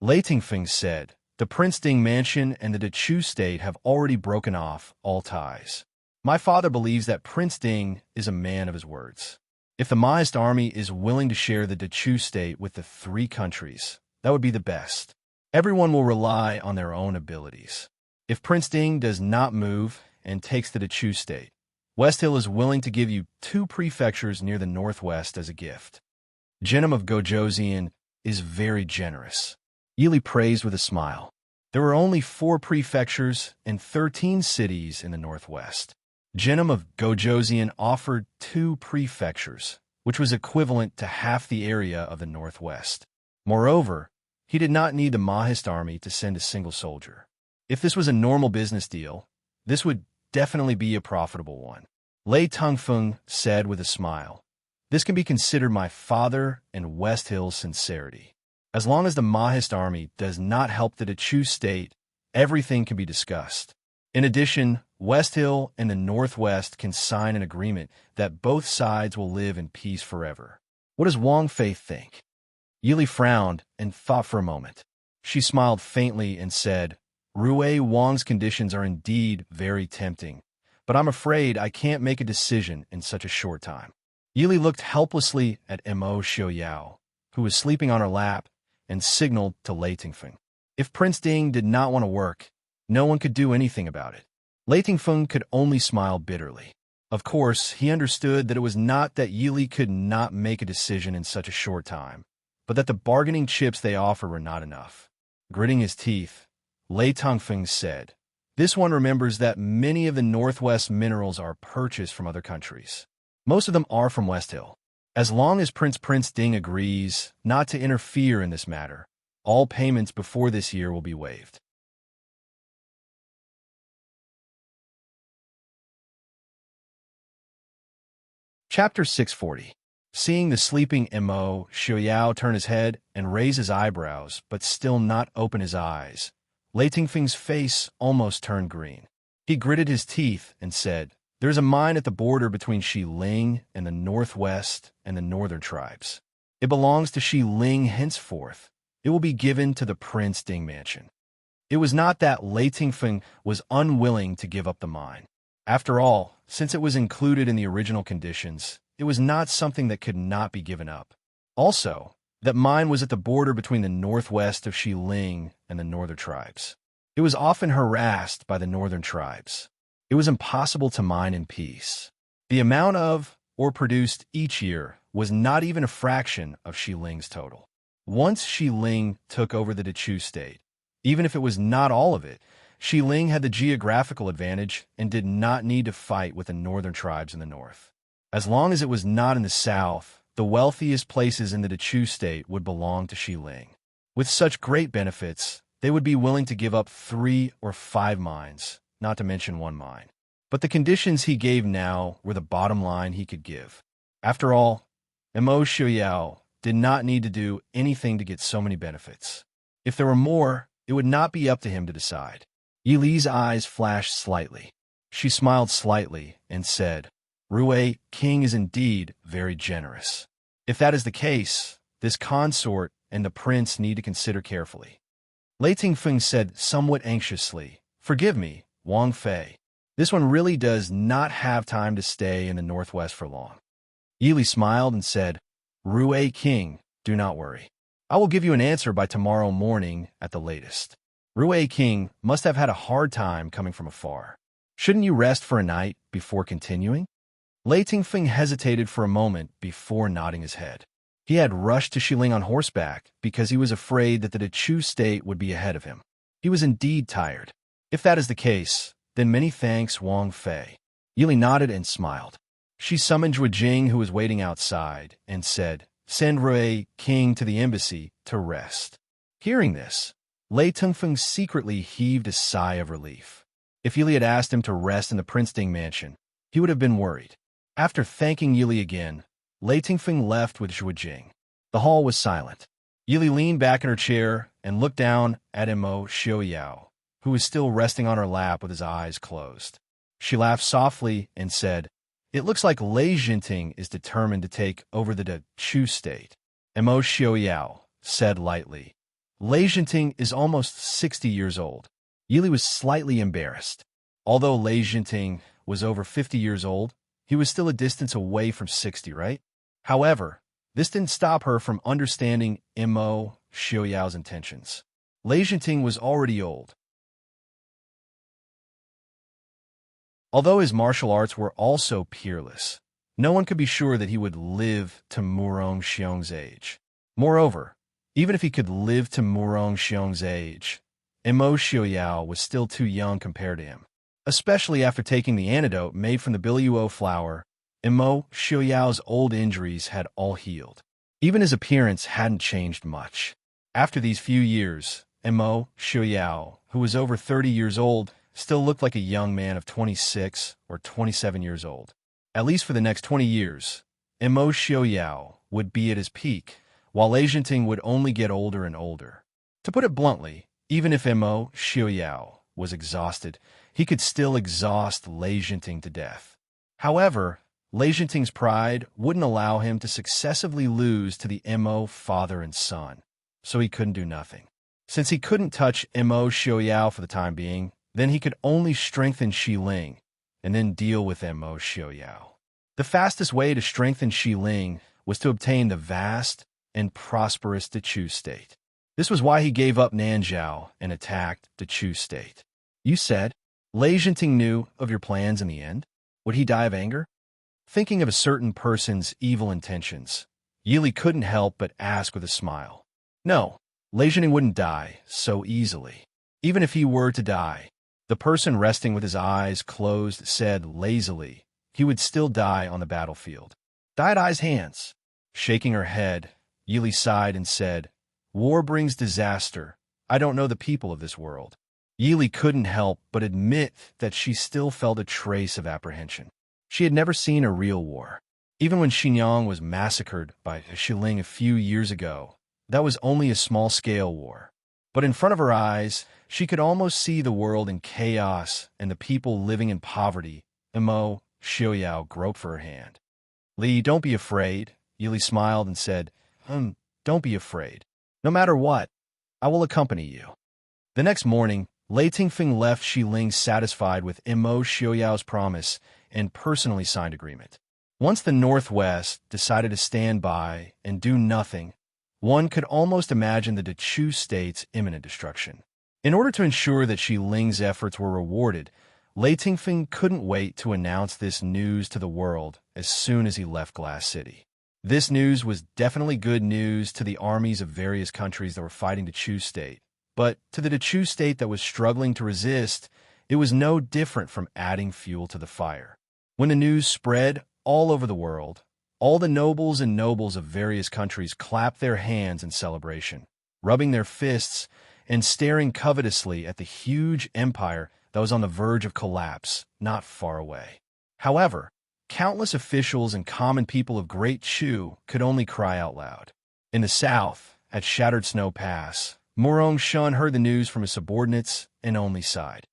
Speaker 1: Lei Tingfeng said, The Prince Ding mansion and the Dechu state have already broken off all ties. My father believes that Prince Ding is a man of his words. If the Maoist army is willing to share the Dechu state with the three countries, that would be the best. Everyone will rely on their own abilities. If Prince Ding does not move and takes the Dechu state, West Hill is willing to give you 2 prefectures near the northwest as a gift. Genom of Gojoseon is very generous. Yili praised with a smile. There were only 4 prefectures and 13 cities in the northwest. Genom of Gojoseon offered 2 prefectures, which was equivalent to half the area of the northwest. Moreover, he did not need the Maoist army to send a single soldier. If this was a normal business deal, this would definitely be a profitable one. Lei Tongfeng said with a smile, "This can be considered my father and West Hill's sincerity. As long as the Maoist army does not help the Dechu state, everything can be discussed. In addition, West Hill and the Northwest can sign an agreement that both sides will live in peace forever." What does Wang Fei think? Yili frowned and thought for a moment. She smiled faintly and said, "Rui Wang's conditions are indeed very tempting, but I'm afraid I can't make a decision in such a short time." Yili looked helplessly at Mo Xiaoyao, who was sleeping on her lap, and signaled to Lei Tingfeng. If Prince Ding did not want to work, no one could do anything about it. Lei Tingfeng could only smile bitterly. Of course, he understood that it was not that Yili could not make a decision in such a short time, but that the bargaining chips they offered were not enough. Gritting his teeth, Lei Tongfeng said, "This one remembers that many of the Northwest minerals are purchased from other countries. Most of them are from West Hill. As long as Prince Ding agrees not to interfere in this matter, all payments before this year will be waived." Chapter 640. Seeing the sleeping Mo Xiaoyao turn his head and raise his eyebrows, but still not open his eyes, Lei Tingfeng's face almost turned green. He gritted his teeth and said, "There's a mine at the border between Ling and the Northwest and the Northern tribes. It belongs to Ling henceforth. It will be given to the Prince Ding mansion." It was not that Lei Tingfeng was unwilling to give up the mine. After all, since it was included in the original conditions, it was not something that could not be given up. Also, that mine was at the border between the northwest of Ling and the northern tribes. It was often harassed by the northern tribes. It was impossible to mine in peace. The amount of, or produced each year, was not even a fraction of Ling's total. Once Ling took over the Dechu state, even if it was not all of it, Ling had the geographical advantage and did not need to fight with the northern tribes in the north. As long as it was not in the south, the wealthiest places in the Dechu state would belong to Ling. With such great benefits, they would be willing to give up 3 or 5 mines, not to mention 1 mine. But the conditions he gave now were the bottom line he could give. After all, Mo Xiaoyao did not need to do anything to get so many benefits. If there were more, it would not be up to him to decide. Yili's eyes flashed slightly. She smiled slightly and said, "Rui King is indeed very generous. If that is the case, this consort and the prince need to consider carefully." Lei Tingfeng said somewhat anxiously, "Forgive me, Wang Fei. This one really does not have time to stay in the northwest for long." Yili smiled and said, "Rui King, do not worry. I will give you an answer by tomorrow morning at the latest. Rui King must have had a hard time coming from afar. Shouldn't you rest for a night before continuing?" Lei Tingfeng hesitated for a moment before nodding his head. He had rushed to Ling on horseback because he was afraid that the Dechu state would be ahead of him. He was indeed tired. "If that is the case, then many thanks, Wang Fei." Yili nodded and smiled. She summoned Zhuo Jing, who was waiting outside, and said, "Send Rui King to the embassy to rest." Hearing this, Lei Tingfeng secretly heaved a sigh of relief. If Yili had asked him to rest in the Prince Ding mansion, he would have been worried. After thanking Yili again, Lei Tingfeng left with Zhuo Jing. The hall was silent. Yili leaned back in her chair and looked down at Mo Xiaoyao, who was still resting on her lap with his eyes closed. She laughed softly and said, "It looks like Lei Jinting is determined to take over the Dechu state." Mo Xiaoyao said lightly, Lei Jinting is almost 60 years old. Yili was slightly embarrassed. Although Lei Jinting was over 50 years old, he was still a distance away from 60, right? However, this didn't stop her from understanding Mo Xiaoyao's intentions. Lei Jinting was already old. Although his martial arts were also peerless, no one could be sure that he would live to Murong Xiong's age. Moreover, even if he could live to Murong Xiong's age, Mo Xiaoyao was still too young compared to him. Especially after taking the antidote made from the biluo flower, Mo Xiaoyao's old injuries had all healed. Even his appearance hadn't changed much. After these few years, Mo Xiaoyao, who was over 30 years old, still looked like a young man of 26 or 27 years old. At least for the next 20 years, Mo Xiaoyao would be at his peak, while Lei Jinting would only get older and older. To put it bluntly, even if Mo Xiaoyao was exhausted, he could still exhaust Lei Jinting to death. However, Lei Jinting's pride wouldn't allow him to successively lose to the Mo father and son, so he couldn't do nothing. Since he couldn't touch Mo Xiaoyao for the time being, then he could only strengthen Shi Ling and then deal with Mo Xiaoyao. The fastest way to strengthen Shi Ling was to obtain the vast and prosperous Dechu state. This was why he gave up Nanzhao and attacked Dechu state. You said, Lei Jinting knew of your plans in the end? Would he die of anger? Thinking of a certain person's evil intentions, Yili couldn't help but ask with a smile. No, Lei Jinting wouldn't die so easily. Even if he were to die, the person resting with his eyes closed said lazily, he would still die on the battlefield. Dai Dai's hands. Shaking her head, Yili sighed and said, War brings disaster. I don't know the people of this world. Yili couldn't help but admit that she still felt a trace of apprehension. She had never seen a real war. Even when Xinjiang was massacred by Shiling a few years ago, that was only a small-scale war. But in front of her eyes, she could almost see the world in chaos and the people living in poverty. Mo Xiaoyao groped for her hand. Li, don't be afraid. Yili smiled and said, don't be afraid. No matter what, I will accompany you. The next morning, Lei Tingfeng left Shiling satisfied with Mo Xiaoyao's promise and personally signed agreement. Once the Northwest decided to stand by and do nothing, one could almost imagine the Dechu state's imminent destruction. In order to ensure that Shiling's efforts were rewarded, Lei Tingfeng couldn't wait to announce this news to the world as soon as he left Glass City. This news was definitely good news to the armies of various countries that were fighting Dechu state. But to the Dechu state that was struggling to resist, it was no different from adding fuel to the fire. When the news spread all over the world, all the nobles and nobles of various countries clapped their hands in celebration, rubbing their fists and staring covetously at the huge empire that was on the verge of collapse not far away. However, countless officials and common people of Great Chu could only cry out loud. In the south, at Shattered Snow Pass, Murong Shun heard the news from his subordinates and only sighed.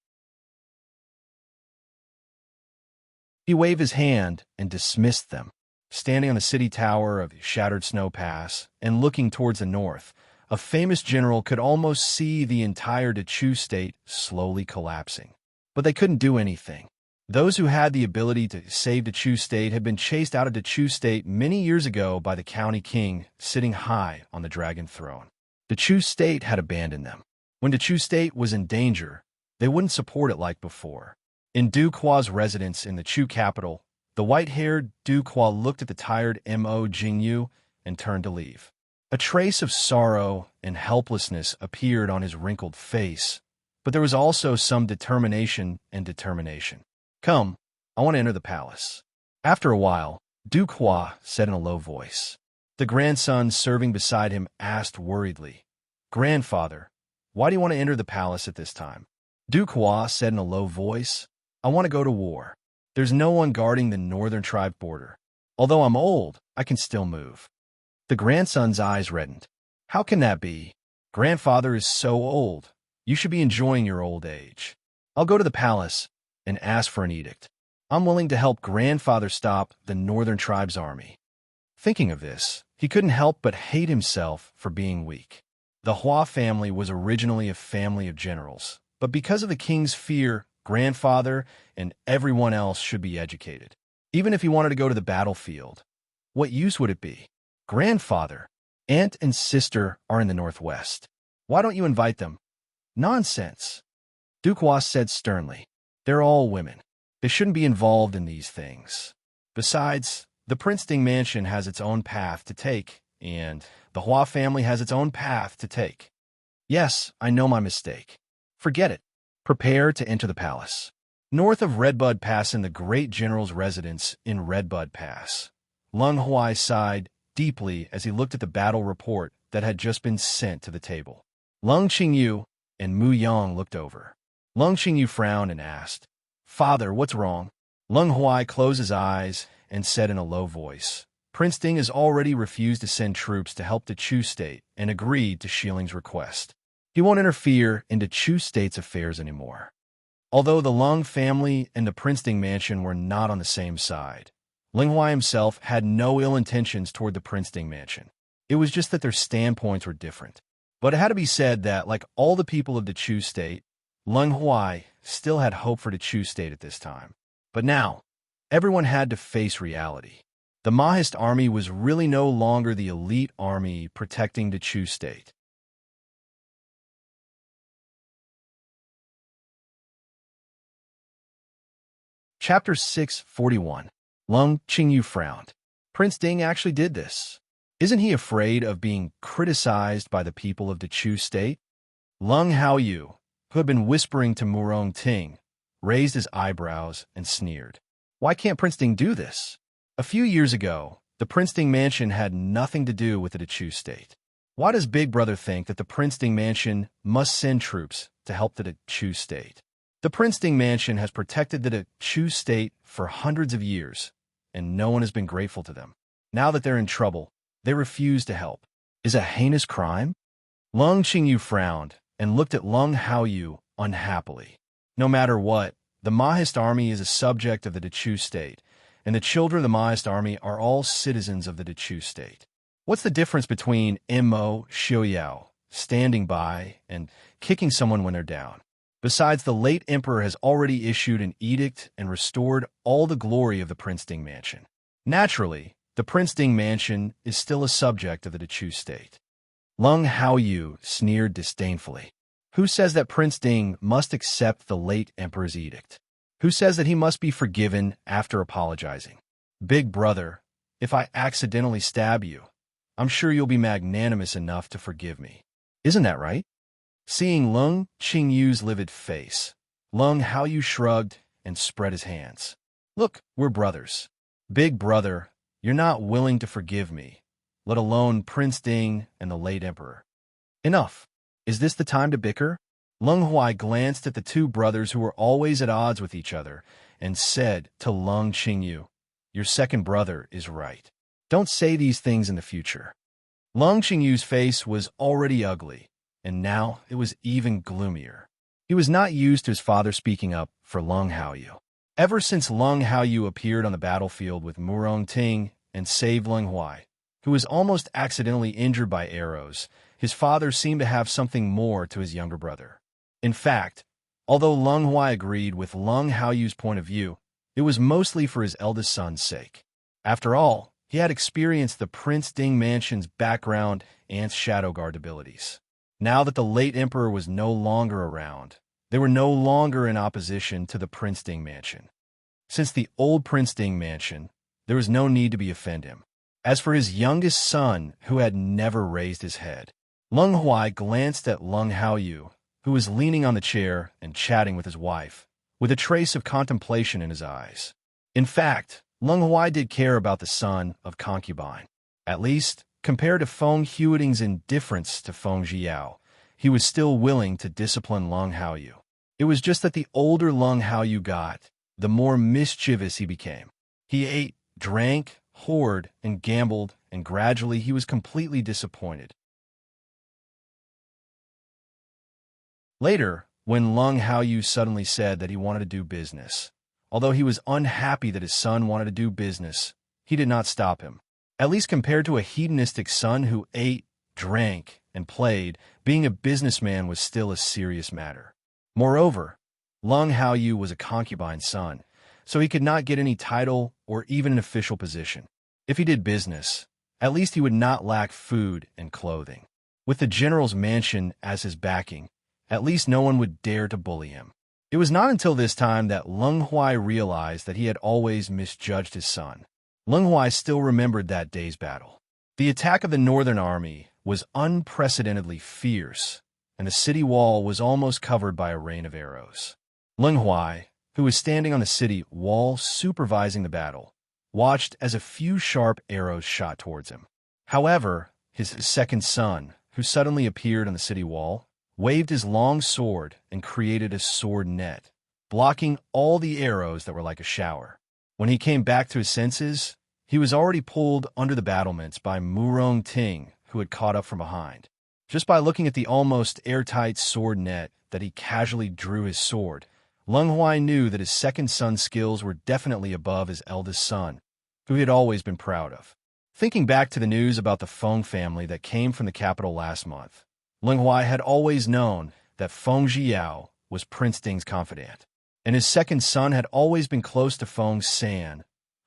Speaker 1: He waved his hand and dismissed them. Standing on the city tower of Shattered Snow Pass and looking towards the north, a famous general could almost see the entire Dechu state slowly collapsing. But they couldn't do anything. Those who had the ability to save Dechu state had been chased out of Dechu state many years ago by the county king sitting high on the dragon throne. Dechu state had abandoned them. When Dechu state was in danger, they wouldn't support it like before. In Du Kuo's residence in the Chu capital, the white-haired Du Kuo looked at the tired Mo Jingyu and turned to leave. A trace of sorrow and helplessness appeared on his wrinkled face, but there was also some determination. Come, I want to enter the palace. After a while, Du Kuo said in a low voice. The grandson serving beside him asked worriedly, Grandfather, why do you want to enter the palace at this time? Du Kuo said in a low voice, I want to go to war. There's no one guarding the northern tribe border. Although I'm old, I can still move. The grandson's eyes reddened. How can that be? Grandfather is so old. You should be enjoying your old age. I'll go to the palace and ask for an edict. I'm willing to help grandfather stop the northern tribe's army. Thinking of this, he couldn't help but hate himself for being weak. The Hua family was originally a family of generals, but because of the king's fear, grandfather and everyone else should be educated. Even if he wanted to go to the battlefield, what use would it be? Grandfather, aunt and sister are in the northwest. Why don't you invite them? Nonsense. Duke Hua said sternly. They're all women. They shouldn't be involved in these things. Besides, the Princeton mansion has its own path to take, and the Hua family has its own path to take. Yes, I know my mistake. Forget it. Prepare to enter the palace. North of Redbud Pass in the great general's residence in Redbud Pass. Lung Huai sighed deeply as he looked at the battle report that had just been sent to the table. Lung Qingyu and Mu Yang looked over. Lung Qingyu frowned and asked, "Father, what's wrong?" Lung Huai closed his eyes and said in a low voice, Princeton has already refused to send troops to help the Chu state and agreed to Shiling's request. He won't interfere into Chu state's affairs anymore. Although the Lung family and the Princeton mansion were not on the same side, Ling Huai himself had no ill intentions toward the Princeton mansion. It was just that their standpoints were different. But it had to be said that, like all the people of the Chu state, Lung Huai still had hope for the Chu state at this time. But now, everyone had to face reality. The Mahist army was really no longer the elite army protecting the Chu state. Chapter 641. Lung Qingyu frowned. Prince Ding actually did this. Isn't he afraid of being criticized by the people of the Chu state? Lung Haoyu, who had been whispering to Murong Ting, raised his eyebrows and sneered. Why can't Prince Ding do this? A few years ago, the Prince Ding mansion had nothing to do with the Chu state. Why does Big Brother think that the Prince Ding mansion must send troops to help the Chu state? The Prince Ding mansion has protected the Chu state for hundreds of years, and no one has been grateful to them. Now that they're in trouble, they refuse to help. Is a heinous crime? Lung Qingyu frowned and looked at Lung Haoyu unhappily. No matter what, the Mahist army is a subject of the Chu state, and the children of the Mahist army are all citizens of the Chu state. What's the difference between Mo Xiaoyao standing by and kicking someone when they're down? Besides, the late emperor has already issued an edict and restored all the glory of the Prince Ding mansion. Naturally, the Prince Ding mansion is still a subject of the Chu state. Lung Haoyu sneered disdainfully. Who says that Prince Ding must accept the late emperor's edict? Who says that he must be forgiven after apologizing? Big Brother, if I accidentally stab you, I'm sure you'll be magnanimous enough to forgive me. Isn't that right? Seeing Lung Qingyu's livid face, Lung Haoyu shrugged and spread his hands. Look, we're brothers. Big Brother, you're not willing to forgive me, let alone Prince Ding and the late emperor. Enough. Is this the time to bicker? Lung Huai glanced at the two brothers who were always at odds with each other and said to Lung Qingyu, your second brother is right. Don't say these things in the future. Lung Qingyu's face was already ugly, and now it was even gloomier. He was not used to his father speaking up for Lung Haoyu. Ever since Lung Haoyu appeared on the battlefield with Murong Ting and saved Lung Huai, who was almost accidentally injured by arrows, his father seemed to have something more to his younger brother. In fact, although Lung Huai agreed with Lung Haoyu's point of view, it was mostly for his eldest son's sake. After all, he had experienced the Prince Ding mansion's background and shadow guard abilities. Now that the late emperor was no longer around, they were no longer in opposition to the Prince Ding mansion. Since the old Prince Ding mansion, there was no need to befriend him. As for his youngest son, who had never raised his head, Lung Huai glanced at Lung Haoyu, who was leaning on the chair and chatting with his wife, with a trace of contemplation in his eyes. In fact, Lung Huai did care about the son of concubine. At least, compared to Feng Huiting's indifference to Feng Jiao, he was still willing to discipline Lung Haoyu. It was just that the older Lung Haoyu got, the more mischievous he became. He ate, drank, whored, and gambled, and gradually he was completely disappointed. Later, when Lung Haoyu suddenly said that he wanted to do business, although he was unhappy that his son wanted to do business, he did not stop him. At least compared to a hedonistic son who ate, drank, and played, being a businessman was still a serious matter. Moreover, Lung Haoyu was a concubine's son, so he could not get any title or even an official position. If he did business, at least he would not lack food and clothing. With the general's mansion as his backing, at least no one would dare to bully him. It was not until this time that Lung Huai realized that he had always misjudged his son. Lung Huai still remembered that day's battle. The attack of the Northern Army was unprecedentedly fierce, and the city wall was almost covered by a rain of arrows. Lung Huai, who was standing on the city wall supervising the battle, watched as a few sharp arrows shot towards him. However, his second son, who suddenly appeared on the city wall, waved his long sword and created a sword net, blocking all the arrows that were like a shower. When he came back to his senses, he was already pulled under the battlements by Murong Ting, who had caught up from behind. Just by looking at the almost airtight sword net that he casually drew his sword, Lung Huai knew that his second son's skills were definitely above his eldest son, who he had always been proud of. Thinking back to the news about the Feng family that came from the capital last month, Lung Huai had always known that Feng Zhiyao was Prince Ding's confidant, and his second son had always been close to Feng San.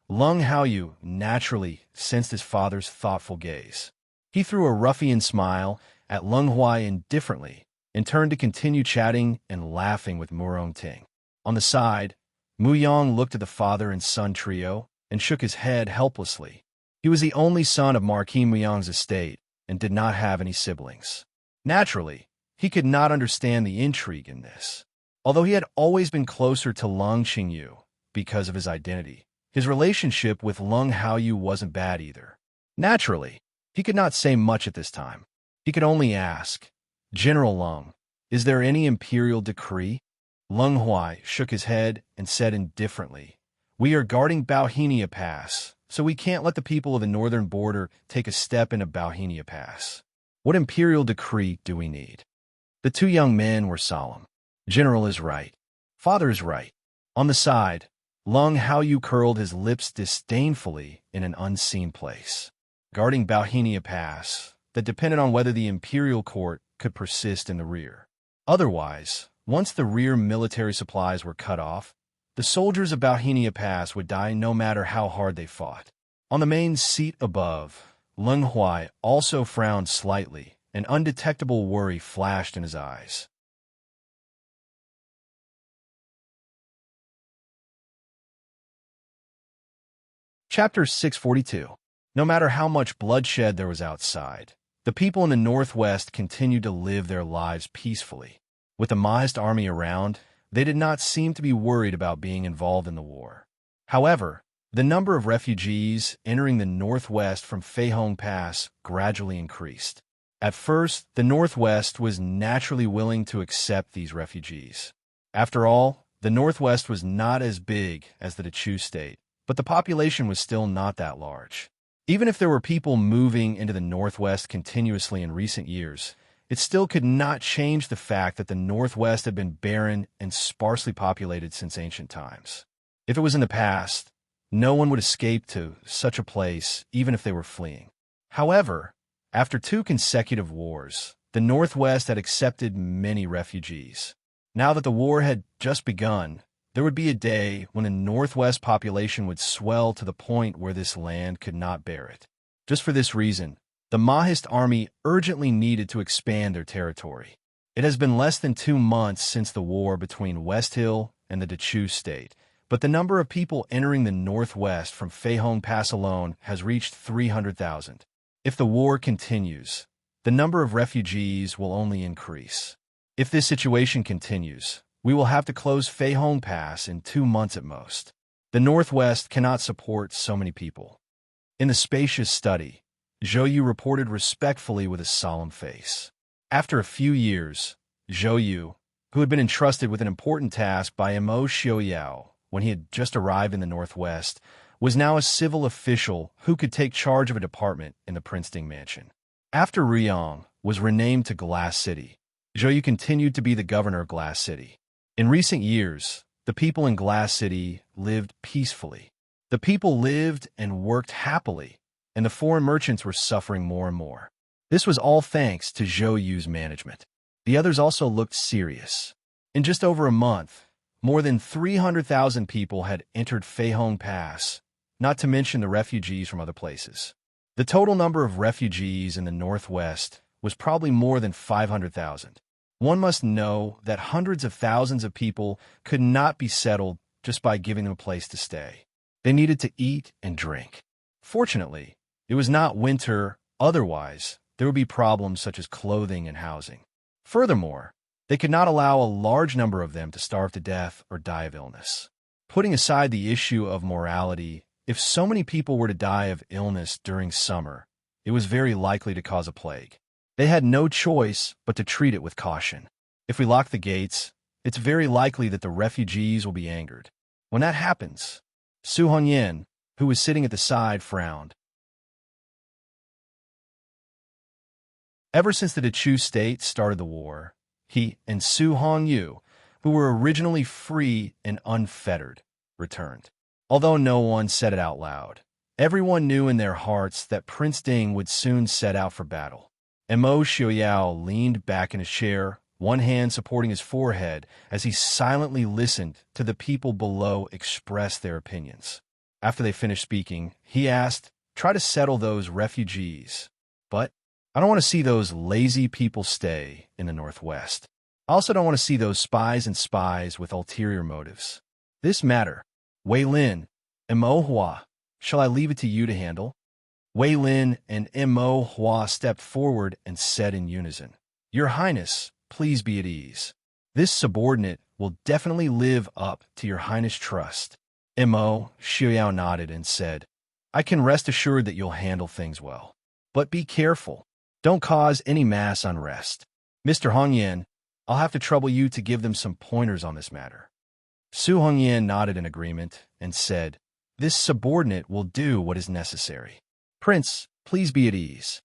Speaker 1: Lung Haoyu naturally sensed his father's thoughtful gaze. He threw a ruffian smile at Lung Huai indifferently and turned to continue chatting and laughing with Murong Ting. On the side, Mu Yang looked at the father and son trio and shook his head helplessly. He was the only son of Marquis Mu Yang's estate and did not have any siblings. Naturally, he could not understand the intrigue in this. Although he had always been closer to Lung Qingyu because of his identity, his relationship with Lung Haoyu wasn't bad either. Naturally, he could not say much at this time. He could only ask, "General Lung, is there any imperial decree?" Lung Huai shook his head and said indifferently, "We are guarding Bauhinia Pass, so we can't let the people of the northern border take a step into Bauhinia Pass. What imperial decree do we need?" The two young men were solemn. General is right. Father is right. On the side, Lung Haoyu curled his lips disdainfully in an unseen place. Guarding Bauhinia Pass, that depended on whether the imperial court could persist in the rear. Otherwise, once the rear military supplies were cut off, the soldiers of Bauhinia Pass would die no matter how hard they fought. On the main seat above, Lung Huai also frowned slightly. An undetectable worry flashed in his eyes. Chapter 642. No matter how much bloodshed there was outside, the people in the northwest continued to live their lives peacefully. With the Mahist army around, they did not seem to be worried about being involved in the war. However, the number of refugees entering the northwest from Feihong Pass gradually increased. At first, the northwest was naturally willing to accept these refugees. After all, the northwest was not as big as the Dechu state, but the population was still not that large. Even if there were people moving into the northwest continuously in recent years, it still could not change the fact that the northwest had been barren and sparsely populated since ancient times. If it was in the past, no one would escape to such a place even if they were fleeing. However, after 2 consecutive wars, the northwest had accepted many refugees. Now that the war had just begun, there would be a day when the northwest population would swell to the point where this land could not bear it. Just for this reason, the Mahist army urgently needed to expand their territory. It has been less than 2 months since the war between West Hill and the Dechu state, but the number of people entering the northwest from Feihong Pass alone has reached 300,000. If the war continues, the number of refugees will only increase. If this situation continues, we will have to close Feihong Pass in 2 months at most. The northwest cannot support so many people. In the spacious study, Zhou Yu reported respectfully with a solemn face. After a few years, Zhou Yu, who had been entrusted with an important task by Imo Xiaoyao when he had just arrived in the northwest, was now a civil official who could take charge of a department in the Prince Ding mansion. After Riyang was renamed to Glass City, Zhou Yu continued to be the governor of Glass City. In recent years, the people in Glass City lived peacefully. The people lived and worked happily, and the foreign merchants were suffering more and more. This was all thanks to Zhou Yu's management. The others also looked serious. In just over a month, more than 300,000 people had entered Feihong Pass, not to mention the refugees from other places. The total number of refugees in the northwest was probably more than 500,000. One must know that hundreds of thousands of people could not be settled just by giving them a place to stay. They needed to eat and drink. Fortunately, it was not winter, otherwise there would be problems such as clothing and housing. Furthermore, they could not allow a large number of them to starve to death or die of illness. Putting aside the issue of morality, if so many people were to die of illness during summer, it was very likely to cause a plague. They had no choice but to treat it with caution. If we lock the gates, it's very likely that the refugees will be angered. When that happens, Su Hongyan, who was sitting at the side, frowned. Ever since the Dechu state started the war, he and Su Hongyu, who were originally free and unfettered, returned. Although no one said it out loud, everyone knew in their hearts that Prince Ding would soon set out for battle. Mo Xiaoyao leaned back in his chair, one hand supporting his forehead as he silently listened to the people below express their opinions. After they finished speaking, he asked, "Try to settle those refugees. But I don't want to see those lazy people stay in the Northwest. I also don't want to see those spies with ulterior motives. This matter, Wei Lin and Mo Hua, shall I leave it to you to handle?" Wei Lin and Mo Hua stepped forward and said in unison, "Your Highness, please be at ease. This subordinate will definitely live up to your Highness' trust." Mo Xiaoyao nodded and said, "I can rest assured that you'll handle things well. But be careful. Don't cause any mass unrest. Mr. Hongyan, I'll have to trouble you to give them some pointers on this matter." Su Hongyan nodded in agreement and said, "This subordinate will do what is necessary. Prince, please be at ease."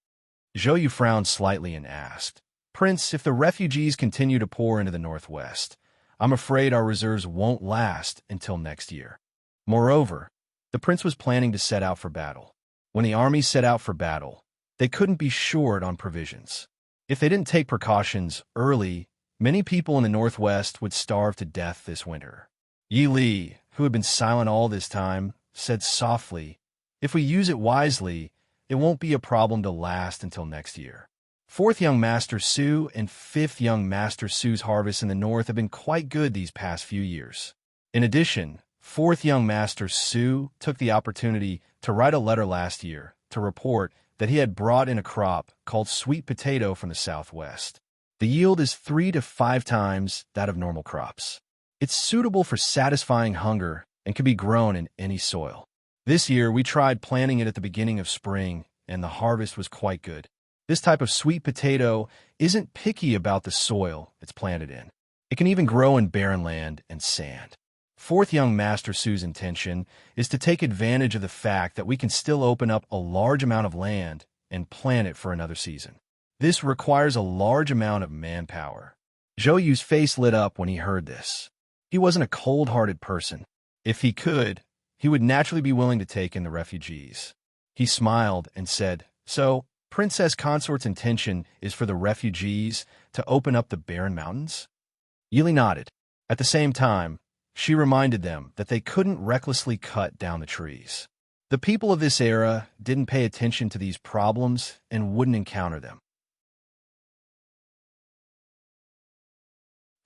Speaker 1: Zhou Yu frowned slightly and asked, "Prince, if the refugees continue to pour into the northwest, I'm afraid our reserves won't last until next year." Moreover, the prince was planning to set out for battle. When the army set out for battle, they couldn't be short on provisions. If they didn't take precautions early, many people in the northwest would starve to death this winter. Yi Li, who had been silent all this time, said softly, "If we use it wisely, it won't be a problem to last until next year." Fourth young Master Su and fifth young Master Su's harvests in the north have been quite good these past few years. In addition, fourth young Master Su took the opportunity to write a letter last year to report that he had brought in a crop called sweet potato from the southwest. The yield is 3 to 5 times that of normal crops. It's suitable for satisfying hunger and can be grown in any soil. This year, we tried planting it at the beginning of spring, and the harvest was quite good. This type of sweet potato isn't picky about the soil it's planted in. It can even grow in barren land and sand. Fourth young Master Su's intention is to take advantage of the fact that we can still open up a large amount of land and plant it for another season. This requires a large amount of manpower. Zhou Yu's face lit up when he heard this. He wasn't a cold-hearted person. If he could, he would naturally be willing to take in the refugees. He smiled and said, "So, Princess Consort's intention is for the refugees to open up the barren mountains?" Yili nodded. At the same time, she reminded them that they couldn't recklessly cut down the trees. The people of this era didn't pay attention to these problems and wouldn't encounter them.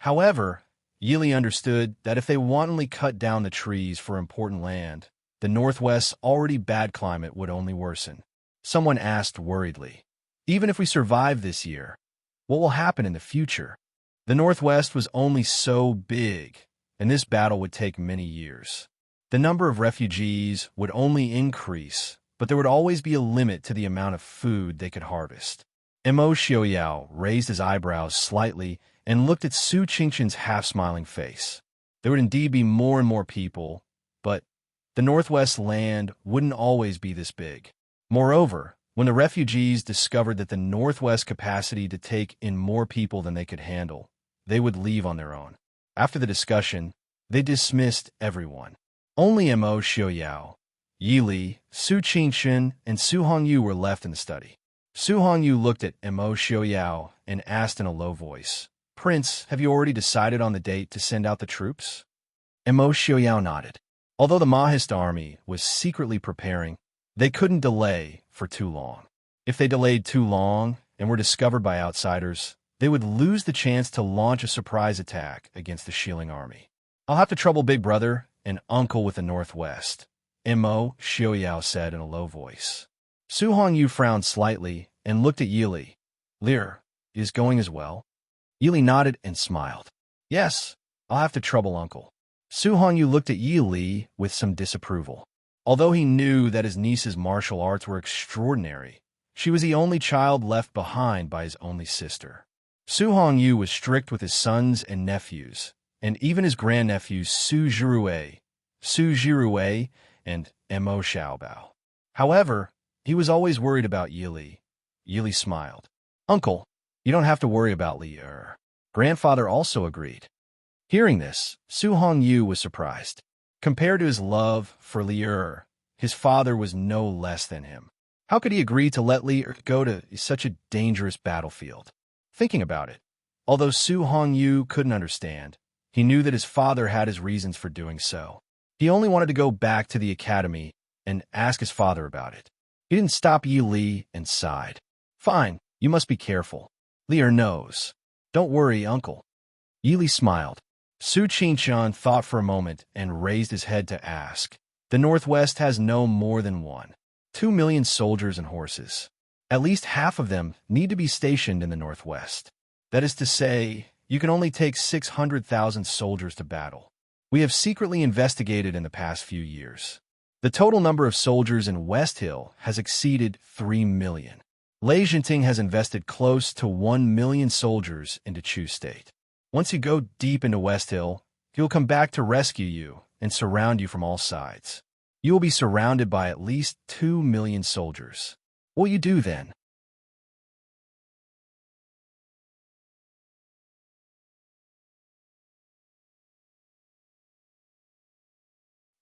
Speaker 1: However, Yili understood that if they wantonly cut down the trees for important land, the Northwest's already bad climate would only worsen. Someone asked worriedly, "Even if we survive this year, what will happen in the future?" The Northwest was only so big, and this battle would take many years. The number of refugees would only increase, but there would always be a limit to the amount of food they could harvest. Mo Xiaoyao raised his eyebrows slightly and looked at Su Qingshan's half-smiling face. There would indeed be more and more people, but the Northwest land wouldn't always be this big. Moreover, when the refugees discovered that the Northwest capacity to take in more people than they could handle, they would leave on their own. After the discussion, they dismissed everyone. Only Mo Xiaoyao, Yi Li, Su Qingshan, and Su Hongyu were left in the study. Su Hongyu looked at Mo Xiaoyao and asked in a low voice, Prince, have you already decided on the date to send out the troops? Mo Xiaoyao nodded. Although the Mahist army was secretly preparing, they couldn't delay for too long. If they delayed too long and were discovered by outsiders, they would lose the chance to launch a surprise attack against the Shilling army. I'll have to trouble Big Brother and Uncle with the Northwest, Mo Xiaoyao said in a low voice. Su Hongyu frowned slightly and looked at Yili. Lear, is going as well? Yili nodded and smiled. Yes, I'll have to trouble Uncle. Su Hongyu looked at Yili with some disapproval. Although he knew that his niece's martial arts were extraordinary, she was the only child left behind by his only sister. Su Hongyu was strict with his sons and nephews, and even his grandnephews Su Jirue, and Mo Xiaobao. However, he was always worried about Yili. Yili smiled. Uncle, you don't have to worry about Li Er. Grandfather also agreed. Hearing this, Su Hongyu was surprised. Compared to his love for Li Er, his father was no less than him. How could he agree to let Li Er go to such a dangerous battlefield? Thinking about it, although Su Hongyu couldn't understand, he knew that his father had his reasons for doing so. He only wanted to go back to the academy and ask his father about it. He didn't stop Yi Li and sighed. Fine, you must be careful. Li Er knows. Don't worry, Uncle. Yi Li smiled. Su Qingshan thought for a moment and raised his head to ask. The Northwest has no more than 2 million soldiers and horses. At least half of them need to be stationed in the Northwest. That is to say, you can only take 600,000 soldiers to battle. We have secretly investigated in the past few years. The total number of soldiers in West Hill has exceeded 3 million. Lei Jinting has invested close to 1 million soldiers into Chu State. Once you go deep into West Hill, he will come back to rescue you and surround you from all sides. You will be surrounded by at least 2 million soldiers. What will you do then?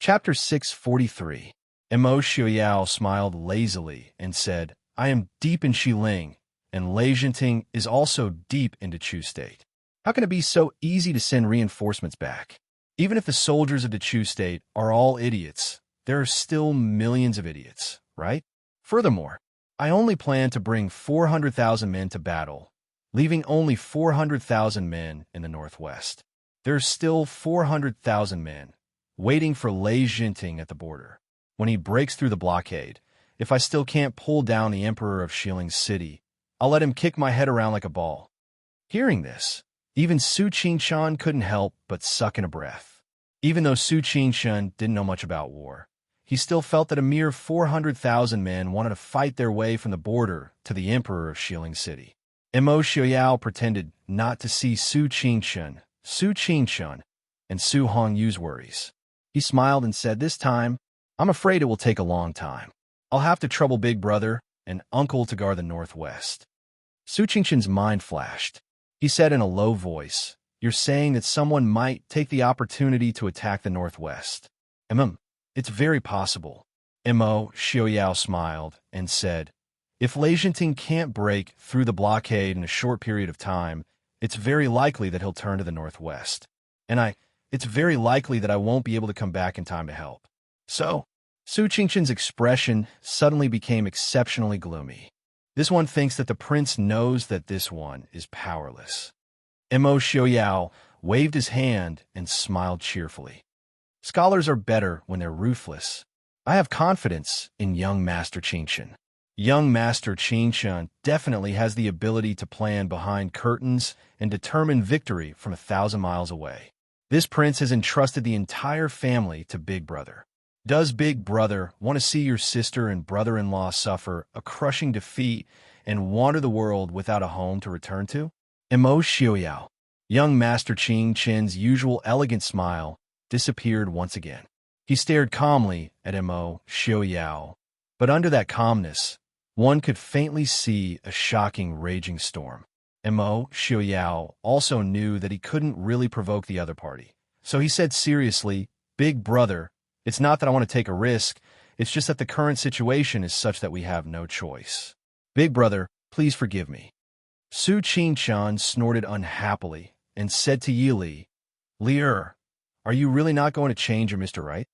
Speaker 1: Chapter 643. Mo Xiaoyao smiled lazily and said, I am deep in Xiling, and Lei Jinting is also deep into Chu State. How can it be so easy to send reinforcements back? Even if the soldiers of the Chu State are all idiots, there are still millions of idiots, right? Furthermore, I only plan to bring 400,000 men to battle, leaving only 400,000 men in the Northwest. There are still 400,000 men waiting for Lei Jinting at the border. When he breaks through the blockade, if I still can't pull down the Emperor of Shilling City, I'll let him kick my head around like a ball. Hearing this, even Su Qingshan couldn't help but suck in a breath. Even though Su Qingshan didn't know much about war, he still felt that a mere 400,000 men wanted to fight their way from the border to the Emperor of Shilling City. Mo Xiaoyao pretended not to see Su Qingshan, and Su Hongyu's worries. He smiled and said, This time, I'm afraid it will take a long time. I'll have to trouble Big Brother and Uncle to guard the Northwest. Su Qingshan's mind flashed. He said in a low voice, You're saying that someone might take the opportunity to attack the Northwest. It's very possible. Mo Xiaoyao smiled and said, If Lei Jinting can't break through the blockade in a short period of time, it's very likely that he'll turn to the Northwest. And it's very likely that I won't be able to come back in time to help. So, Su Qingshan's expression suddenly became exceptionally gloomy. This one thinks that the prince knows that this one is powerless. Mo Xiaoyao waved his hand and smiled cheerfully. Scholars are better when they're ruthless. I have confidence in young Master Qingshan. Young Master Qingshan definitely has the ability to plan behind curtains and determine victory from 1,000 miles away. This prince has entrusted the entire family to Big Brother. Does Big Brother want to see your sister and brother-in-law suffer a crushing defeat and wander the world without a home to return to? Mo Xiaoyao, young Master Qingshan's usual elegant smile, disappeared once again. He stared calmly at Mo Xiaoyao, but under that calmness, one could faintly see a shocking raging storm. Mo Xiaoyao also knew that he couldn't really provoke the other party, so he said seriously, Big Brother, it's not that I want to take a risk, it's just that the current situation is such that we have no choice. Big brother, please forgive me. Su Qingqian snorted unhappily and said to Yili, Lier, are you really not going to change your Mr. Right?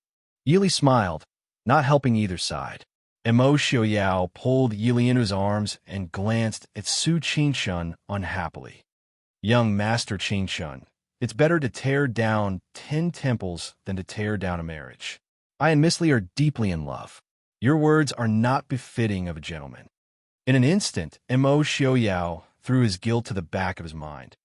Speaker 1: Yili smiled, not helping either side. Mo Xiaoyao pulled Yili into his arms and glanced at Su Qingqian unhappily. Young Master Qingqian, it's better to tear down 10 temples than to tear down a marriage. I and Miss Li are deeply in love. Your words are not befitting of a gentleman. In an instant, Mo Xiaoyao threw his guilt to the back of his mind.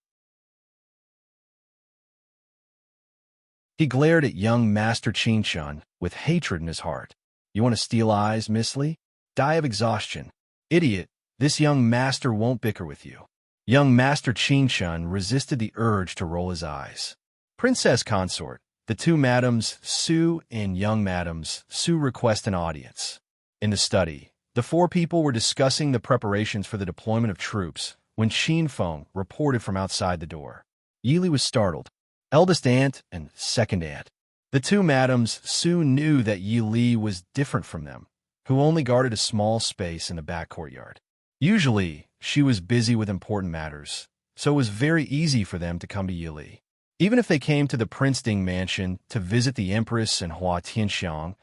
Speaker 1: He glared at young Master Qingqian with hatred in his heart. You want to steal eyes, Miss Li? Die of exhaustion. Idiot, this young master won't bicker with you. Young Master Qingqian resisted the urge to roll his eyes. Princess Consort, the two madams Su and young madams Su request an audience. In the study, the four people were discussing the preparations for the deployment of troops when Qin Feng reported from outside the door. Yili was startled. Eldest aunt and second aunt. The two madams Su knew that Yi Li was different from them, who only guarded a small space in the back courtyard. Usually, she was busy with important matters, so it was very easy for them to come to Yi Li. Even if they came to the Prince Ding mansion to visit the Empress and Hua Tianxiang,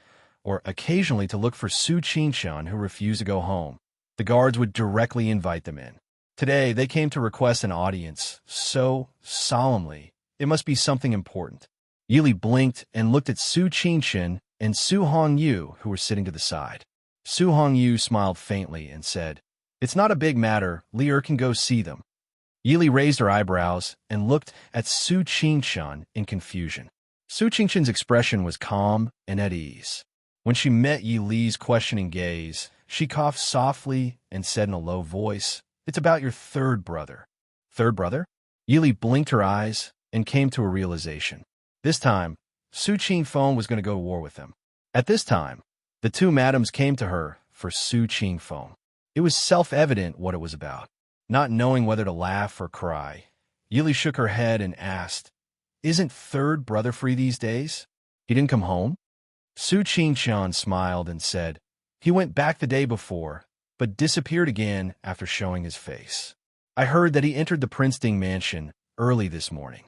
Speaker 1: or occasionally to look for Su Qingqian who refused to go home, the guards would directly invite them in. Today, they came to request an audience, so solemnly, it must be something important. Yili blinked and looked at Su Qingqian and Su Hongyu, who were sitting to the side. Su Hongyu smiled faintly and said, It's not a big matter, Lier can go see them. Yili raised her eyebrows and looked at Su Qingqian in confusion. Su Qingqian's expression was calm and at ease. When she met Yi Li's questioning gaze, she coughed softly and said in a low voice, It's about your third brother. Third brother? Yili blinked her eyes and came to a realization. This time, Su Qingfeng was going to go to war with them. At this time, the two madams came to her for Su Qingfeng. It was self-evident what it was about. Not knowing whether to laugh or cry, Yili shook her head and asked, Isn't third brother free these days? He didn't come home? Su Qingqian smiled and said, He went back the day before, but disappeared again after showing his face. I heard that he entered the Prince Ding mansion early this morning.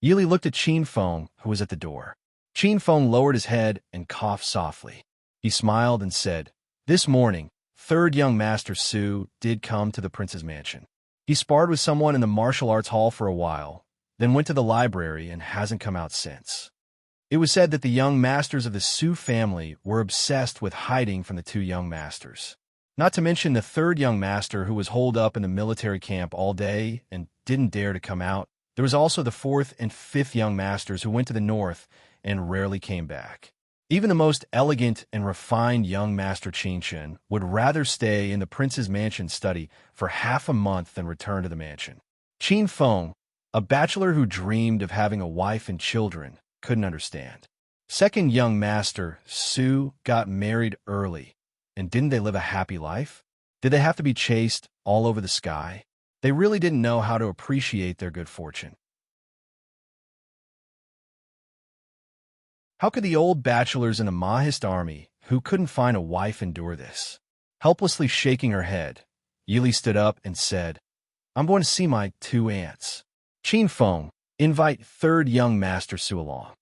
Speaker 1: Yili looked at Qin Feng, who was at the door. Qin Feng lowered his head and coughed softly. He smiled and said, This morning, third young Master Su did come to the prince's mansion. He sparred with someone in the martial arts hall for a while, then went to the library and hasn't come out since. It was said that the young masters of the Su family were obsessed with hiding from the two young masters. Not to mention the third young master who was holed up in the military camp all day and didn't dare to come out. There was also the fourth and fifth young masters who went to the north and rarely came back. Even the most elegant and refined young Master Qingqian would rather stay in the prince's mansion study for half a month than return to the mansion. Qin Feng, a bachelor who dreamed of having a wife and children, couldn't understand. Second young Master Su got married early, and didn't they live a happy life? Did they have to be chased all over the sky? They really didn't know how to appreciate their good fortune. How could the old bachelors in the Mahist army, who couldn't find a wife, endure this? Helplessly shaking her head, Yili stood up and said, I'm going to see my two aunts. Qin Feng, invite third young Master Su along.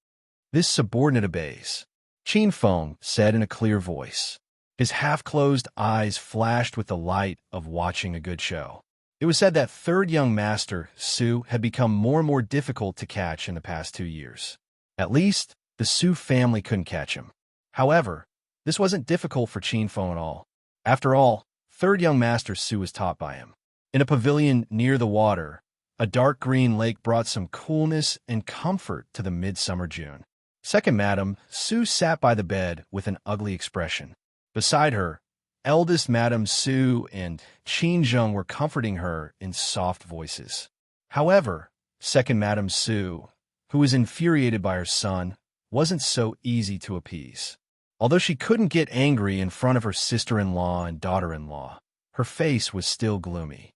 Speaker 1: This subordinate obeys, Qin Feng said in a clear voice. His half-closed eyes flashed with the light of watching a good show. It was said that third young Master Su had become more and more difficult to catch in the past 2 years. At least, the Su family couldn't catch him. However, this wasn't difficult for Qin Feng at all. After all, third young Master Su was taught by him. In a pavilion near the water, a dark green lake brought some coolness and comfort to the midsummer June. Second Madam Su sat by the bed with an ugly expression. Beside her, eldest Madam Su and Qin Zheng were comforting her in soft voices. However, second Madam Su, who was infuriated by her son, wasn't so easy to appease. Although she couldn't get angry in front of her sister-in-law and daughter-in-law, her face was still gloomy.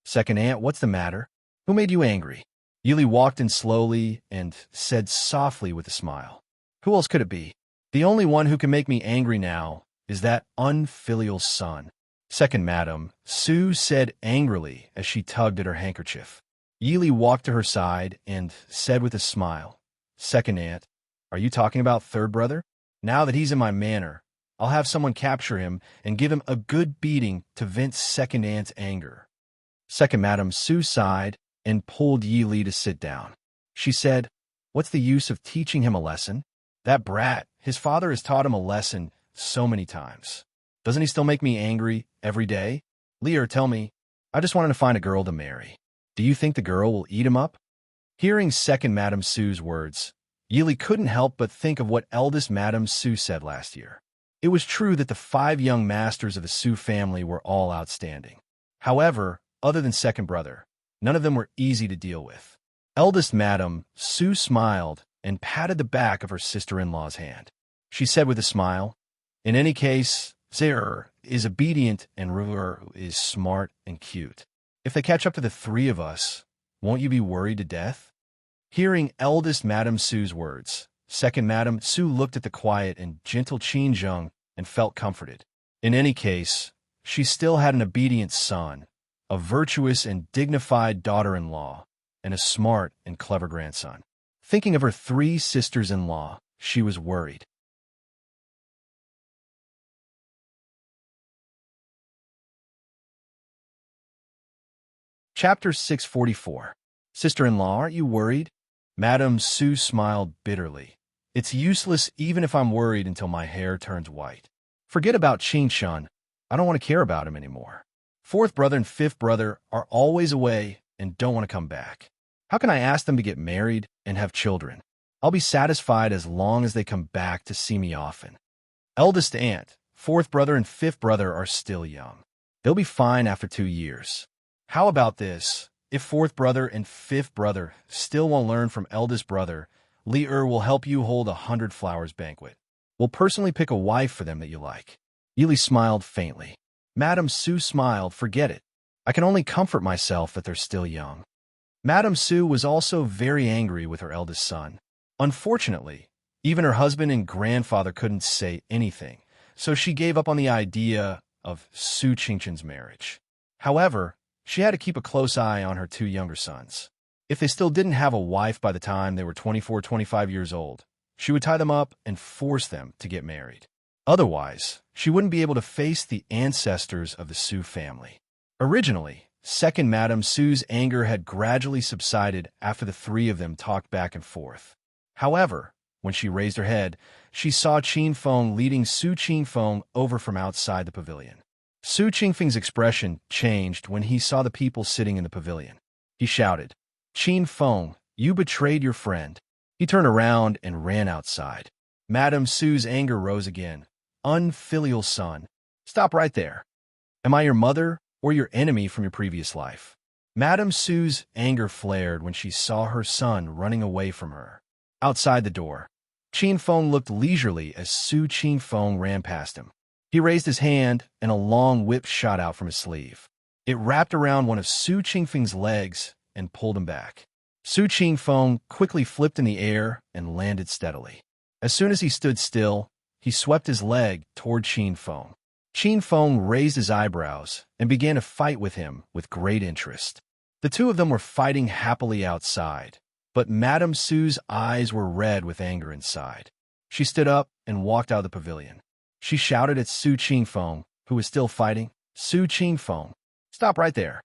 Speaker 1: Second aunt, what's the matter? Who made you angry? Yili walked in slowly and said softly with a smile. Who else could it be? The only one who can make me angry now is that unfilial son. Second Madam, Sue said angrily as she tugged at her handkerchief. Yili walked to her side and said with a smile, Second Aunt, are you talking about third brother? Now that he's in my manor, I'll have someone capture him and give him a good beating to vent Second Aunt's anger. Second Madam, Sue sighed and pulled Yili to sit down. She said, What's the use of teaching him a lesson? That brat, his father has taught him a lesson so many times. Doesn't he still make me angry every day? Lear, tell me, I just wanted to find a girl to marry. Do you think the girl will eat him up? Hearing Second Madam Sue's words, Yili couldn't help but think of what eldest Madam Sue said last year. It was true that the 5 young masters of the Sue family were all outstanding. However, other than second brother, none of them were easy to deal with. Eldest Madam Sue smiled and patted the back of her sister-in-law's hand. She said with a smile, In any case, Zer is obedient and Ruer is smart and cute. If they catch up to the 3 of us, won't you be worried to death? Hearing eldest Madam Sue's words, Second Madam Sue looked at the quiet and gentle Qin Zheng and felt comforted. In any case, she still had an obedient son, a virtuous and dignified daughter-in-law, and a smart and clever grandson. Thinking of her 3 sisters-in-law, she was worried. Chapter 644. Sister-in-law, aren't you worried? Madam Sue smiled bitterly. It's useless even if I'm worried until my hair turns white. Forget about Qin Shun. I don't want to care about him anymore. 4th brother and 5th brother are always away and don't want to come back. How can I ask them to get married and have children? I'll be satisfied as long as they come back to see me often. Eldest aunt, 4th brother and 5th brother are still young. They'll be fine after 2 years. How about this? If 4th brother and 5th brother still won't learn from eldest brother, Li will help you hold a 100 flowers banquet. We'll personally pick a wife for them that you like. Yili smiled faintly. Madam Sue smiled, forget it. I can only comfort myself that they're still young. Madam Sue was also very angry with her eldest son. Unfortunately, even her husband and grandfather couldn't say anything, so she gave up on the idea of Su Qingchen's marriage. However, she had to keep a close eye on her 2 younger sons. If they still didn't have a wife by the time they were 24-25 years old, she would tie them up and force them to get married. Otherwise, she wouldn't be able to face the ancestors of the Sue family. Originally, Second Madam Sue's anger had gradually subsided after the 3 of them talked back and forth. However, when she raised her head, she saw Qin Feng leading Su Qingfeng over from outside the pavilion. Su Qingfeng's expression changed when he saw the people sitting in the pavilion. He shouted, Qin Feng, you betrayed your friend. He turned around and ran outside. Madam Sue's anger rose again. Unfilial son. Stop right there. Am I your mother or your enemy from your previous life? Madam Sue's anger flared when she saw her son running away from her. Outside the door, Qin Feng looked leisurely as Su Qingfeng ran past him. He raised his hand, and a long whip shot out from his sleeve. It wrapped around one of Su Qingfeng's legs and pulled him back. Su Qingfeng quickly flipped in the air and landed steadily. As soon as he stood still, he swept his leg toward Qin Feng. Qin Feng raised his eyebrows and began to fight with him with great interest. The 2 of them were fighting happily outside, but Madam Sue's eyes were red with anger inside. She stood up and walked out of the pavilion. She shouted at Su Qingfeng, who was still fighting, Su Qingfeng, stop right there.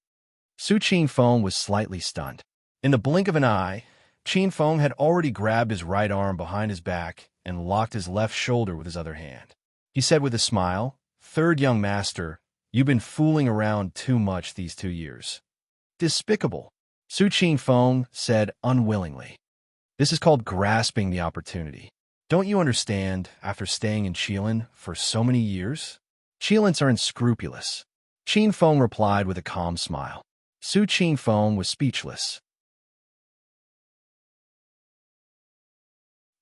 Speaker 1: Su Qingfeng was slightly stunned. In the blink of an eye, Qin Feng had already grabbed his right arm behind his back and locked his left shoulder with his other hand. He said with a smile, Third young master, you've been fooling around too much these 2 years. Despicable, Su Qingfeng said unwillingly. This is called grasping the opportunity. Don't you understand after staying in Qilin for so many years? Qilins are unscrupulous. Qin Feng replied with a calm smile. Su Qingfeng was speechless.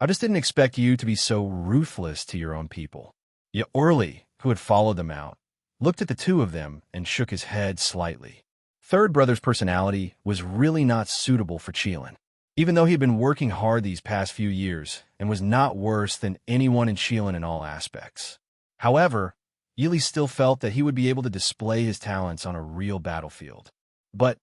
Speaker 1: I just didn't expect you to be so ruthless to your own people. Yet Orly, who had followed them out, looked at the 2 of them and shook his head slightly. Third brother's personality was really not suitable for Qilin. Even though he had been working hard these past few years and was not worse than anyone in Qilin in all aspects. However, Yili still felt that he would be able to display his talents on a real battlefield. But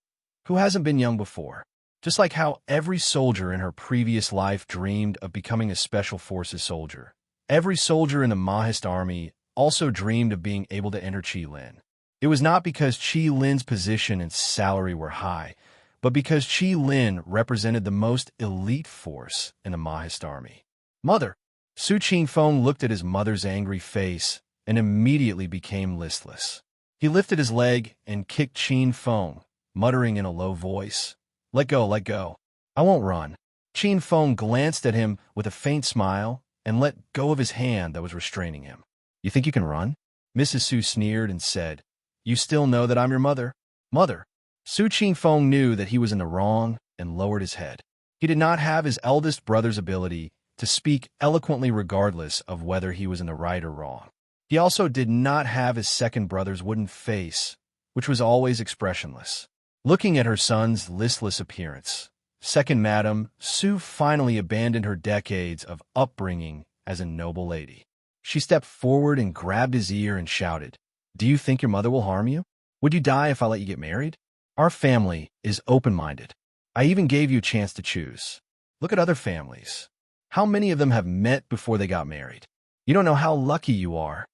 Speaker 1: who hasn't been young before? Just like how every soldier in her previous life dreamed of becoming a special forces soldier. Every soldier in the Mahist army also dreamed of being able to enter Qilin. It was not because Qilin's position and salary were high, but because Qilin represented the most elite force in the Mahist army. Mother! Su Qingfeng looked at his mother's angry face and immediately became listless. He lifted his leg and kicked Qin Feng, muttering in a low voice, let go, let go. I won't run. Qin Feng glanced at him with a faint smile and let go of his hand that was restraining him. You think you can run? Mrs. Su sneered and said, you still know that I'm your mother? Mother! Su Qingfeng knew that he was in the wrong and lowered his head. He did not have his eldest brother's ability to speak eloquently regardless of whether he was in the right or wrong. He also did not have his second brother's wooden face, which was always expressionless. Looking at her son's listless appearance, second Madame Su finally abandoned her decades of upbringing as a noble lady. She stepped forward and grabbed his ear and shouted, do you think your mother will harm you? Would you die if I let you get married? Our family is open-minded. I even gave you a chance to choose. Look at other families. How many of them have met before they got married? You don't know how lucky you are.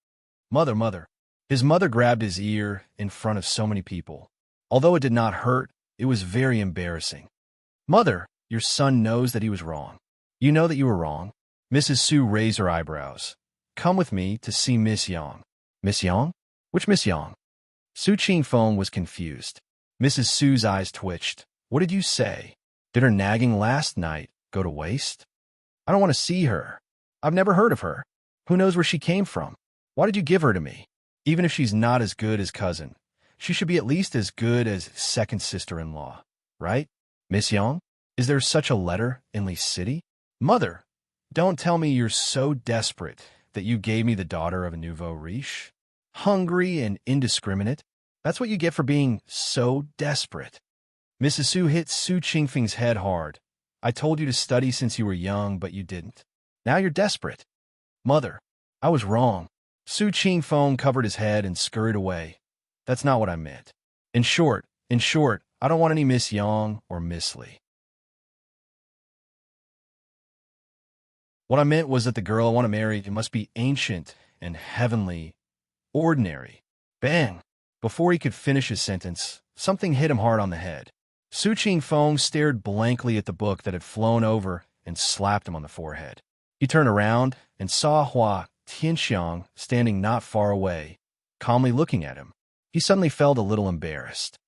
Speaker 1: Mother, mother. His mother grabbed his ear in front of so many people. Although it did not hurt, it was very embarrassing. Mother, your son knows that he was wrong. You know that you were wrong. Mrs. Su raised her eyebrows. Come with me to see Miss Yang. Miss Yang? Which Miss Yang? Su Qingfeng was confused. Mrs. Su's eyes twitched. What did you say? Did her nagging last night go to waste? I don't want to see her. I've never heard of her. Who knows where she came from? Why did you give her to me? Even if she's not as good as cousin, she should be at least as good as second sister-in-law, right? Miss Yang, is there such a letter in Lee City? Mother, don't tell me you're so desperate that you gave me the daughter of a nouveau riche. Hungry and indiscriminate. That's what you get for being so desperate. Mrs. Su hit Su Qingfeng's head hard. I told you to study since you were young, but you didn't. Now you're desperate. Mother, I was wrong. Su Qingfeng covered his head and scurried away. That's not what I meant. In short, I don't want any Miss Yang or Miss Lee. What I meant was that the girl I want to marry must be ancient and heavenly, ordinary. Bang! Before he could finish his sentence, something hit him hard on the head. Su Qingfeng stared blankly at the book that had flown over and slapped him on the forehead. He turned around and saw Hua Tianxiang standing not far away, calmly looking at him. He suddenly felt a little embarrassed.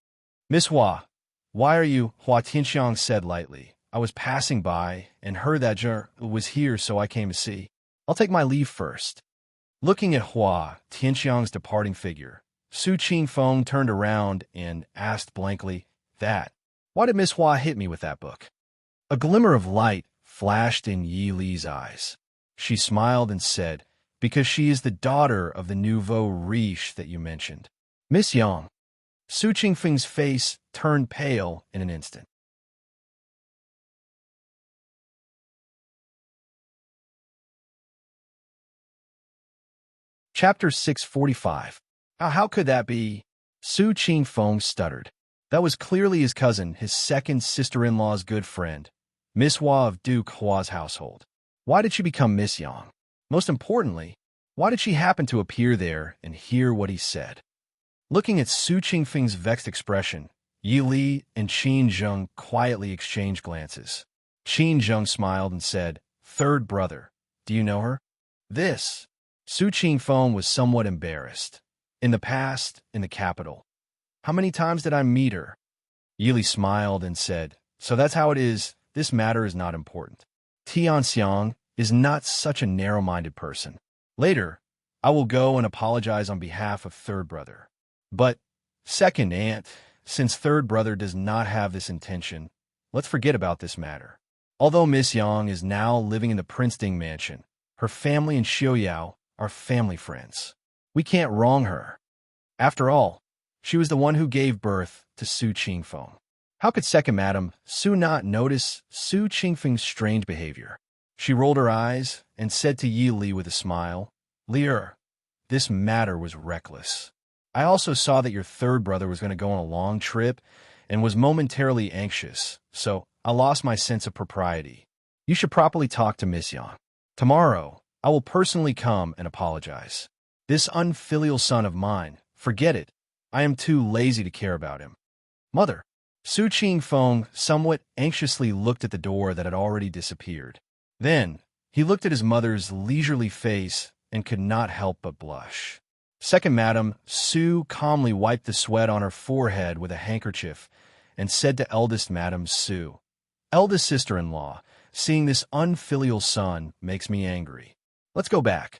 Speaker 1: Miss Hua, why are you? Hua Tianxiang said lightly. I was passing by and heard that you was here, so I came to see. I'll take my leave first. Looking at Hua Tianxiang's departing figure, Su Qingfeng turned around and asked blankly, why did Miss Hua hit me with that book? A glimmer of light flashed in Yi Li's eyes. She smiled and said, because she is the daughter of the nouveau riche that you mentioned. Miss Yang. Su Qingfeng's face turned pale in an instant. Chapter 645. How could that be? Su Qingfeng stuttered. That was clearly his cousin, his second sister-in-law's good friend, Miss Hua of Duke Hua's household. Why did she become Miss Yang? Most importantly, why did she happen to appear there and hear what he said? Looking at Su Qingfeng's vexed expression, Yi Li and Qin Zheng quietly exchanged glances. Qin Zheng smiled and said, third brother, do you know her? This. Su Qingfeng was somewhat embarrassed. In the past, in the capital. How many times did I meet her? Yi Li smiled and said, so that's how it is. This matter is not important. Tianxiang is not such a narrow-minded person. Later, I will go and apologize on behalf of third brother. But, second aunt, since third brother does not have this intention, let's forget about this matter. Although Miss Yang is now living in the Princeton mansion, her family and Xiaoyao are family friends. We can't wrong her. After all, she was the one who gave birth to Su Qingfeng. How could second Madame Su not notice Su Qingfeng's strange behavior? She rolled her eyes and said to Yi Li with a smile, Lier, this matter was reckless. I also saw that your third brother was going to go on a long trip and was momentarily anxious, so I lost my sense of propriety. You should properly talk to Miss Yang. Tomorrow, I will personally come and apologize. This unfilial son of mine, forget it. I am too lazy to care about him. Mother. Su Qingfeng somewhat anxiously looked at the door that had already disappeared. Then, he looked at his mother's leisurely face and could not help but blush. Second Madam Su calmly wiped the sweat on her forehead with a handkerchief and said to eldest Madam Su, "Eldest sister-in-law, seeing this unfilial son makes me angry. Let's go back."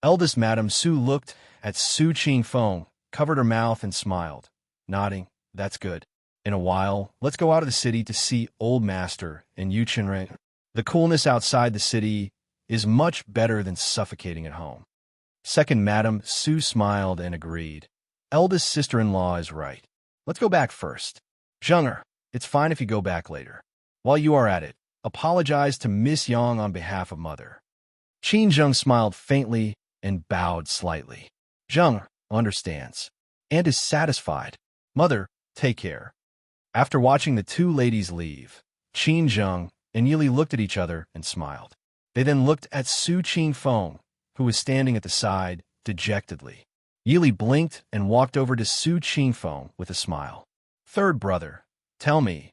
Speaker 1: Eldest Madam Su looked at Su Qingfeng, covered her mouth and smiled, nodding, "That's good. In a while, let's go out of the city to see Old Master and Yu Chenrei. The coolness outside the city is much better than suffocating at home." Second Madam Su smiled and agreed. Eldest sister-in-law is right. Let's go back first. Zheng'er, it's fine if you go back later. While you are at it, apologize to Miss Yang on behalf of Mother. Qin Zheng smiled faintly and bowed slightly. Zheng'er understands and is satisfied. Mother, take care. After watching the two ladies leave, Qin Zheng and Yili looked at each other and smiled. They then looked at Su Qingfeng, who was standing at the side, dejectedly. Yili blinked and walked over to Su Qingfeng with a smile. "Third brother, tell me,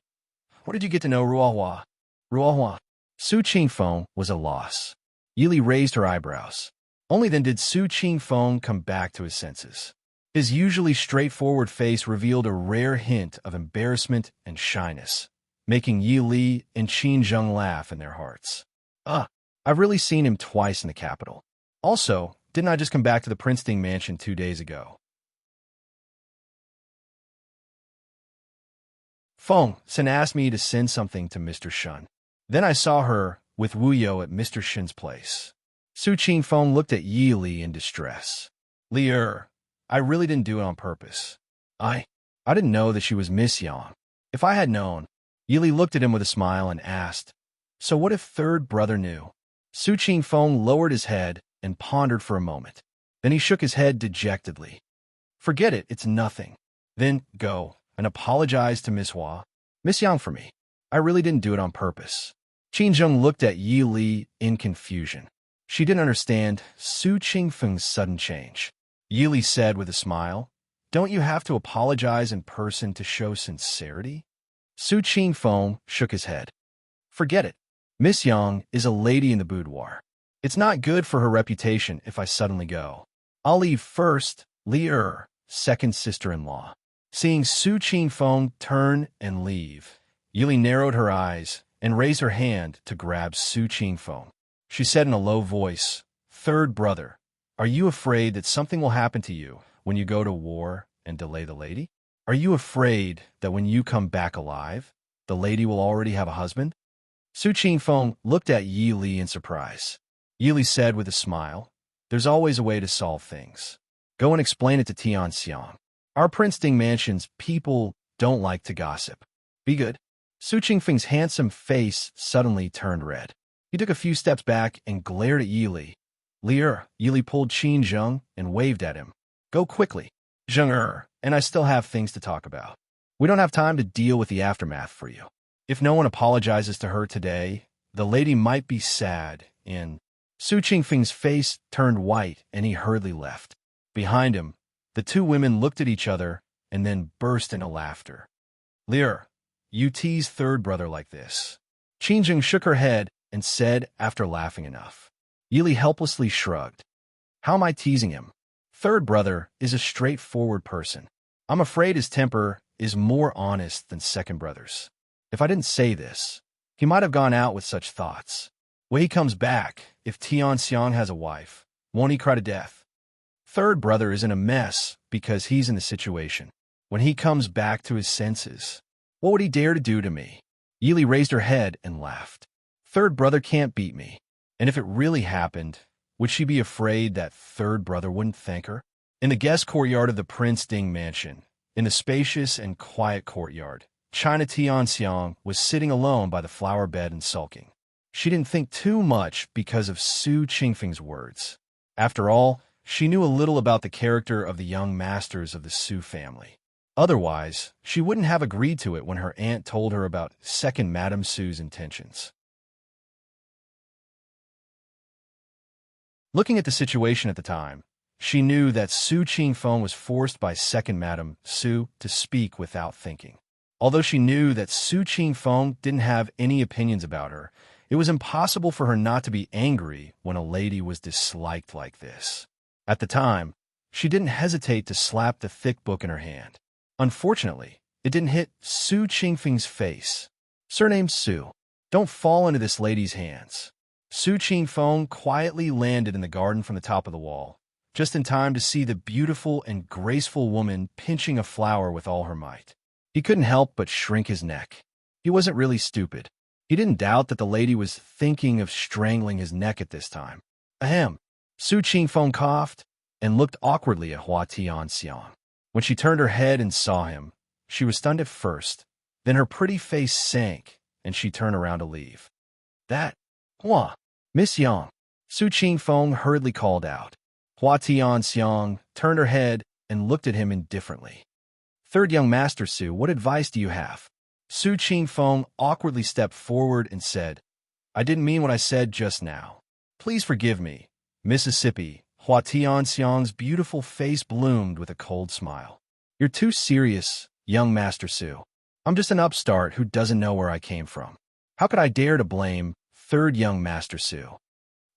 Speaker 1: what did you get to know Ruohua?" Ruohua. Su Qingfeng was a loss. Yili raised her eyebrows. Only then did Su Qingfeng come back to his senses. His usually straightforward face revealed a rare hint of embarrassment and shyness, making Yi Li and Qin Zheng laugh in their hearts. I've really seen him twice in the capital. Also, didn't I just come back to the Princeton mansion 2 days ago? Feng Sen asked me to send something to Mr. Shun. Then I saw her with Wu Yo at Mr. Shin's place. Su Qingfeng looked at Yi Li in distress. "Li I really didn't do it on purpose. I didn't know that she was Miss Yang. If I had known..." Yi Li looked at him with a smile and asked, "So what if third brother knew?" Su Qingfeng lowered his head and pondered for a moment. Then he shook his head dejectedly. "Forget it, it's nothing. Then go and apologize to Miss Yang for me. I really didn't do it on purpose." Qin Zheng looked at Yi Li in confusion. She didn't understand Su Qingfeng's sudden change. Yi Li said with a smile, "Don't you have to apologize in person to show sincerity?" Su Qingfeng shook his head. "Forget it. Miss Yang is a lady in the boudoir. It's not good for her reputation if I suddenly go. I'll leave first, Li second sister-in-law." Seeing Su Qingfeng turn and leave, Yi Li narrowed her eyes and raised her hand to grab Su Qingfeng. She said in a low voice, "Third brother, are you afraid that something will happen to you when you go to war and delay the lady? Are you afraid that when you come back alive, the lady will already have a husband?" Su Qingfeng looked at Yi Li in surprise. Yi Li said with a smile, "There's always a way to solve things. Go and explain it to Tianxiang. Our Princeton mansion's people don't like to gossip. Be good." Su Qingfeng's handsome face suddenly turned red. He took a few steps back and glared at Yi Li. Yi Li pulled Qin Zheng and waved at him. "Go quickly. Zheng'er and I still have things to talk about. We don't have time to deal with the aftermath for you. If no one apologizes to her today, the lady might be sad in..." Su Qingfeng's face turned white and he hurriedly left. Behind him, the two women looked at each other and then burst into laughter. "Lear, you tease third brother like this." Qin Zheng shook her head and said after laughing enough. Yi Li helplessly shrugged. "How am I teasing him? Third brother is a straightforward person. I'm afraid his temper is more honest than second brother's. If I didn't say this, he might have gone out with such thoughts. When he comes back, if Tianxiang has a wife, won't he cry to death? Third brother is in a mess because he's in the situation. When he comes back to his senses, what would he dare to do to me?" Yi Li raised her head and laughed. "Third brother can't beat me. And if it really happened, would she be afraid that third brother wouldn't thank her?" In the guest courtyard of the Prince Ding mansion, in the spacious and quiet courtyard, China Tianxiang was sitting alone by the flower bed and sulking. She didn't think too much because of Su Qingfeng's words. After all, she knew a little about the character of the young masters of the Su family. Otherwise, she wouldn't have agreed to it when her aunt told her about second Madame Su's intentions. Looking at the situation at the time, she knew that Su Qingfeng was forced by second Madame Su to speak without thinking. Although she knew that Su Qingfeng didn't have any opinions about her, it was impossible for her not to be angry when a lady was disliked like this. At the time, she didn't hesitate to slap the thick book in her hand. Unfortunately, it didn't hit Su Qingfeng's face. Surnamed Su. Don't fall into this lady's hands. Su Qingfeng quietly landed in the garden from the top of the wall, just in time to see the beautiful and graceful woman pinching a flower with all her might. He couldn't help but shrink his neck. He wasn't really stupid. He didn't doubt that the lady was thinking of strangling his neck at this time. Ahem. Su Qingfeng coughed and looked awkwardly at Hua Tianxiang. When she turned her head and saw him, she was stunned at first. Then her pretty face sank, and she turned around to leave. That, Hua, Miss Yang, Su Qingfeng hurriedly called out. Hua Tianxiang turned her head and looked at him indifferently. Third young master Su, what advice do you have? Su Qingfeng awkwardly stepped forward and said, I didn't mean what I said just now. Please forgive me. Mississippi, Hua Tianxiang's beautiful face bloomed with a cold smile. You're too serious, young master Su. I'm just an upstart who doesn't know where I came from. How could I dare to blame third young master Su?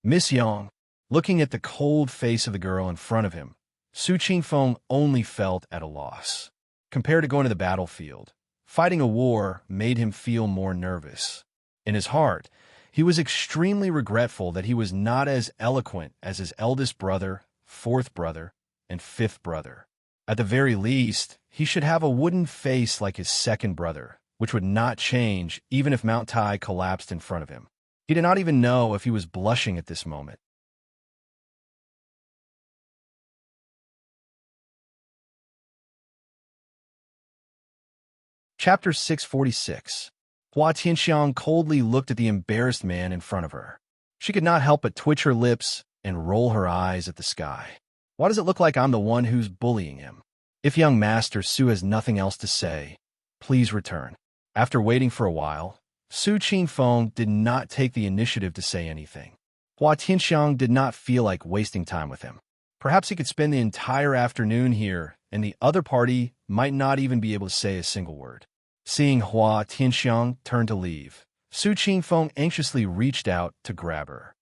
Speaker 1: Miss Yang, looking at the cold face of the girl in front of him, Su Qingfeng only felt at a loss. Compared to going to the battlefield, fighting a war made him feel more nervous. In his heart, he was extremely regretful that he was not as eloquent as his eldest brother, fourth brother, and fifth brother. At the very least, he should have a wooden face like his second brother, which would not change even if Mount Tai collapsed in front of him. He did not even know if he was blushing at this moment. Chapter 646. Hua Tianxiang coldly looked at the embarrassed man in front of her. She could not help but twitch her lips and roll her eyes at the sky. Why does it look like I'm the one who's bullying him? If young master Su has nothing else to say, please return. After waiting for a while, Su Qingfeng did not take the initiative to say anything. Hua Tianxiang did not feel like wasting time with him. Perhaps he could spend the entire afternoon here, and the other party might not even be able to say a single word. Seeing Hua Tianxiang turn to leave, Su Qingfeng anxiously reached out to grab her.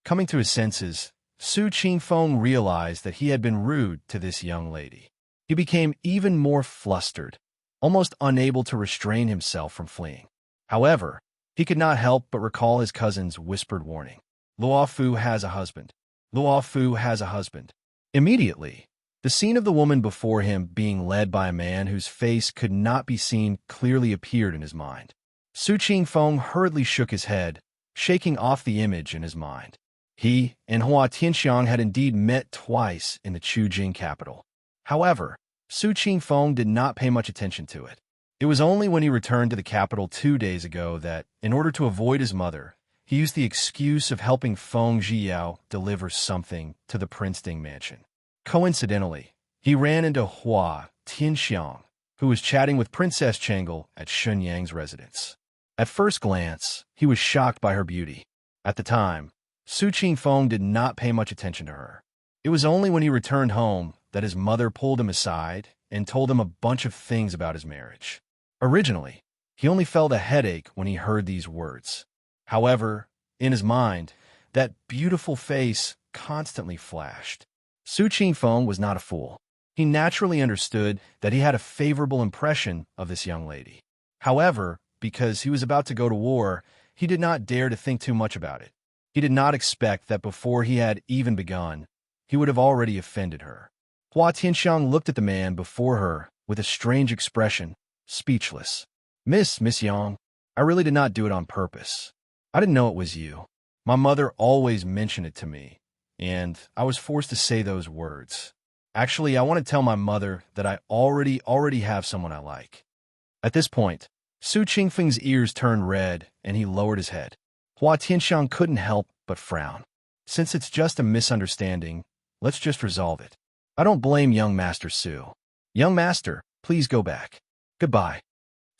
Speaker 1: Coming to his senses, Su Qingfeng realized that he had been rude to this young lady. He became even more flustered, almost unable to restrain himself from fleeing. However, he could not help but recall his cousin's whispered warning. Luo Fu has a husband. Luo Fu has a husband. Immediately, the scene of the woman before him being led by a man whose face could not be seen clearly appeared in his mind. Su Qingfeng hurriedly shook his head, shaking off the image in his mind. He and Hua Tianxiang had indeed met twice in the Chujing capital. However, Su Qingfeng did not pay much attention to it. It was only when he returned to the capital 2 days ago that, in order to avoid his mother, he used the excuse of helping Feng Zhiyao deliver something to the Princeton mansion. Coincidentally, he ran into Hua Tianxiang, who was chatting with Princess Chengel at Shenyang's residence. At first glance, he was shocked by her beauty. At the time, Su Qingfeng did not pay much attention to her. It was only when he returned home that his mother pulled him aside and told him a bunch of things about his marriage. Originally, he only felt a headache when he heard these words. However, in his mind, that beautiful face constantly flashed. Su Qingfeng was not a fool. He naturally understood that he had a favorable impression of this young lady. However, because he was about to go to war, he did not dare to think too much about it. He did not expect that before he had even begun, he would have already offended her. Hua Tianxiang looked at the man before her with a strange expression, speechless. Miss Yang, I really did not do it on purpose. I didn't know it was you. My mother always mentioned it to me, and I was forced to say those words. Actually, I want to tell my mother that I already have someone I like. At this point, Su Qingfeng's ears turned red, and he lowered his head. Hua Tianxiang couldn't help but frown. Since it's just a misunderstanding, Let's just resolve it. I don't blame young Master Su. Young Master, please go back. Goodbye.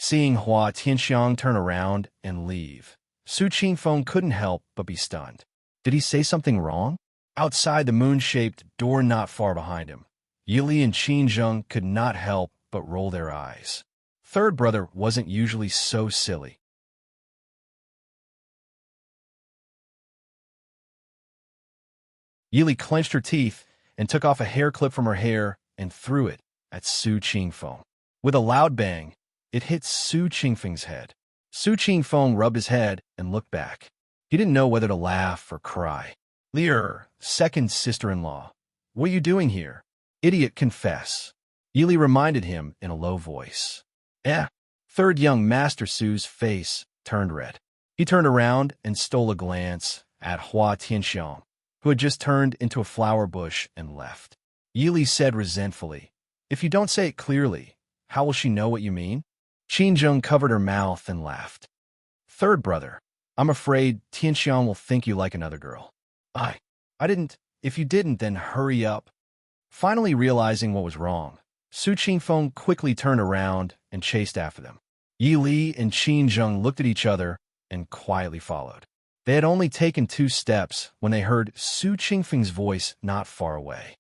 Speaker 1: Seeing Hua Tianxiang turn around and leave, Su Qingfeng couldn't help but be stunned. Did he say something wrong? Outside the moon-shaped door not far behind him, Yili and Qinzheng could not help but roll their eyes. Third brother wasn't usually so silly. Yili clenched her teeth and took off a hair clip from her hair and threw it at Su Qingfeng. With a loud bang, it hit Su Qingfeng's head. Su Qingfeng rubbed his head and looked back. He didn't know whether to laugh or cry. Lier, second sister-in-law, what are you doing here? Idiot, confess. Yili reminded him in a low voice. Third young Master Su's face turned red. He turned around and stole a glance at Hua Tianxiang, who had just turned into a flower bush and left. Yili said resentfully, if you don't say it clearly, how will she know what you mean? Qinzheng covered her mouth and laughed. Third brother, I'm afraid Tianxiang will think you like another girl. I didn't. If you didn't, then hurry up. Finally realizing what was wrong, Su Qingfeng quickly turned around and chased after them. Yi Li and Qinzheng looked at each other and quietly followed. They had only taken 2 steps when they heard Su Qingfeng's voice not far away.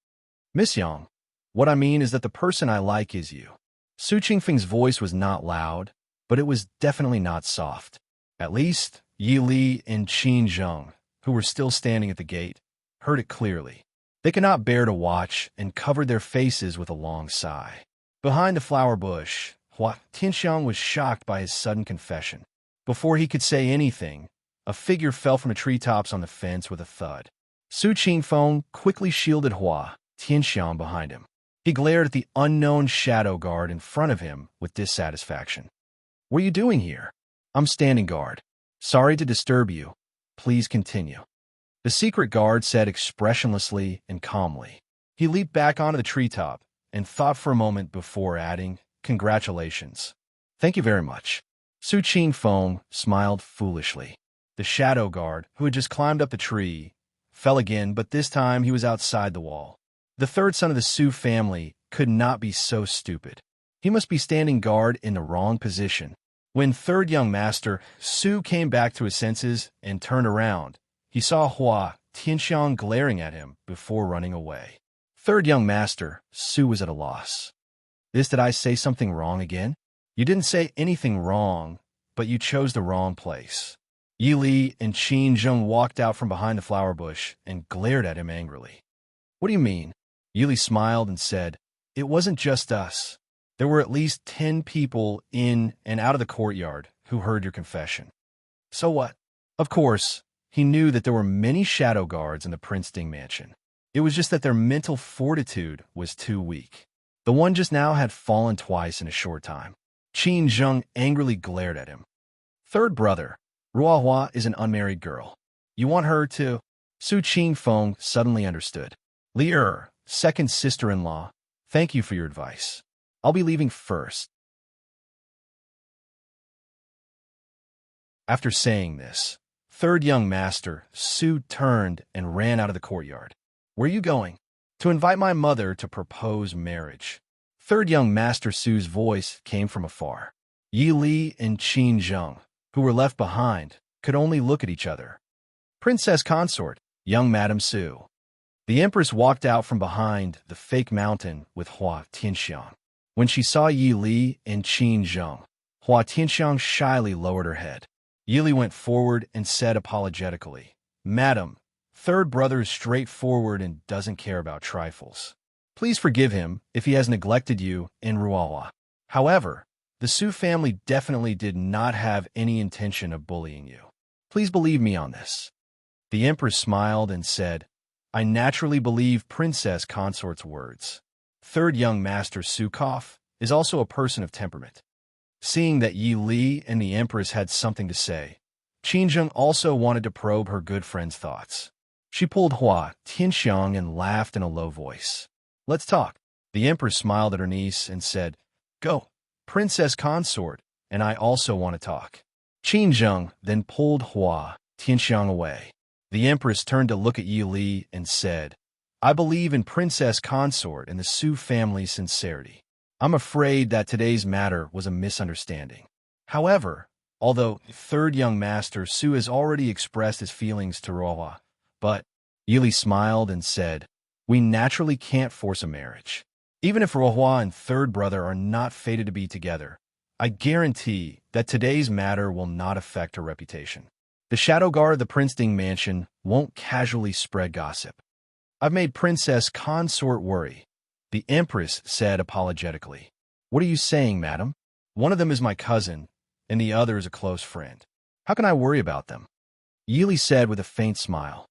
Speaker 1: Miss Yang, what I mean is that the person I like is you. Su Qingfeng's voice was not loud, but it was definitely not soft. At least, Yi Li and Qinzheng, who were still standing at the gate, heard it clearly. They could not bear to watch and covered their faces with a long sigh. Behind the flower bush, Hua Tianxiang was shocked by his sudden confession. Before he could say anything, a figure fell from the treetops on the fence with a thud. Su Qingfeng quickly shielded Hua Tianxiang behind him. He glared at the unknown shadow guard in front of him with dissatisfaction. What are you doing here? I'm standing guard. Sorry to disturb you. Please continue. The secret guard said expressionlessly and calmly. He leaped back onto the treetop and thought for a moment before adding, congratulations. Thank you very much. Su Qingfeng smiled foolishly. The shadow guard, who had just climbed up the tree, fell again, but this time he was outside the wall. The third son of the Su family could not be so stupid. He must be standing guard in the wrong position. When third young master Su came back to his senses and turned around, he saw Hua Tianxiang glaring at him before running away. Third young master Su was at a loss. Did I say something wrong again? You didn't say anything wrong, but you chose the wrong place. Yi Li and Qinzheng walked out from behind the flower bush and glared at him angrily. What do you mean? Yi Li smiled and said, it wasn't just us. There were at least 10 people in and out of the courtyard who heard your confession. So what? Of course, he knew that there were many shadow guards in the Prince Ding mansion. It was just that their mental fortitude was too weak. The one just now had fallen twice in a short time. Qinzheng angrily glared at him. Third brother, Ruohua is an unmarried girl. You want her to... Su Qingfeng suddenly understood. Lier, second sister-in-law, thank you for your advice. I'll be leaving first. After saying this, third young master Su turned and ran out of the courtyard. Where are you going? To invite my mother to propose marriage. Third young master Su's voice came from afar. Yi Li and Qinzheng, who were left behind, could only look at each other. Princess consort, young Madame Su. The Empress walked out from behind the fake mountain with Hua Tianxiang. When she saw Yi Li and Qinzheng, Hua Tianxiang shyly lowered her head. Yi Li went forward and said apologetically, Madam, third brother is straightforward and doesn't care about trifles. Please forgive him if he has neglected you in Ruohua. However, the Su family definitely did not have any intention of bullying you. Please believe me on this. The Empress smiled and said, I naturally believe Princess Consort's words. Third young master Su Koff is also a person of temperament. Seeing that Yi Li and the Empress had something to say, Qinzheng also wanted to probe her good friend's thoughts. She pulled Hua Tianxiang and laughed in a low voice. Let's talk. The Empress smiled at her niece and said, Go, Princess Consort, and I also want to talk. Qinzheng then pulled Hua Tianxiang away. The Empress turned to look at Yi Li and said, I believe in Princess Consort and the Su family's sincerity. I'm afraid that today's matter was a misunderstanding. However, although third young master Su has already expressed his feelings to Rohua, but Yili smiled and said, we naturally can't force a marriage. Even if Rohua and third brother are not fated to be together, I guarantee that today's matter will not affect her reputation. The shadow guard of the Princeton mansion won't casually spread gossip. I've made Princess Consort worry, the Empress said apologetically. What are you saying, madam? One of them is my cousin, and the other is a close friend. How can I worry about them? Yili said with a faint smile.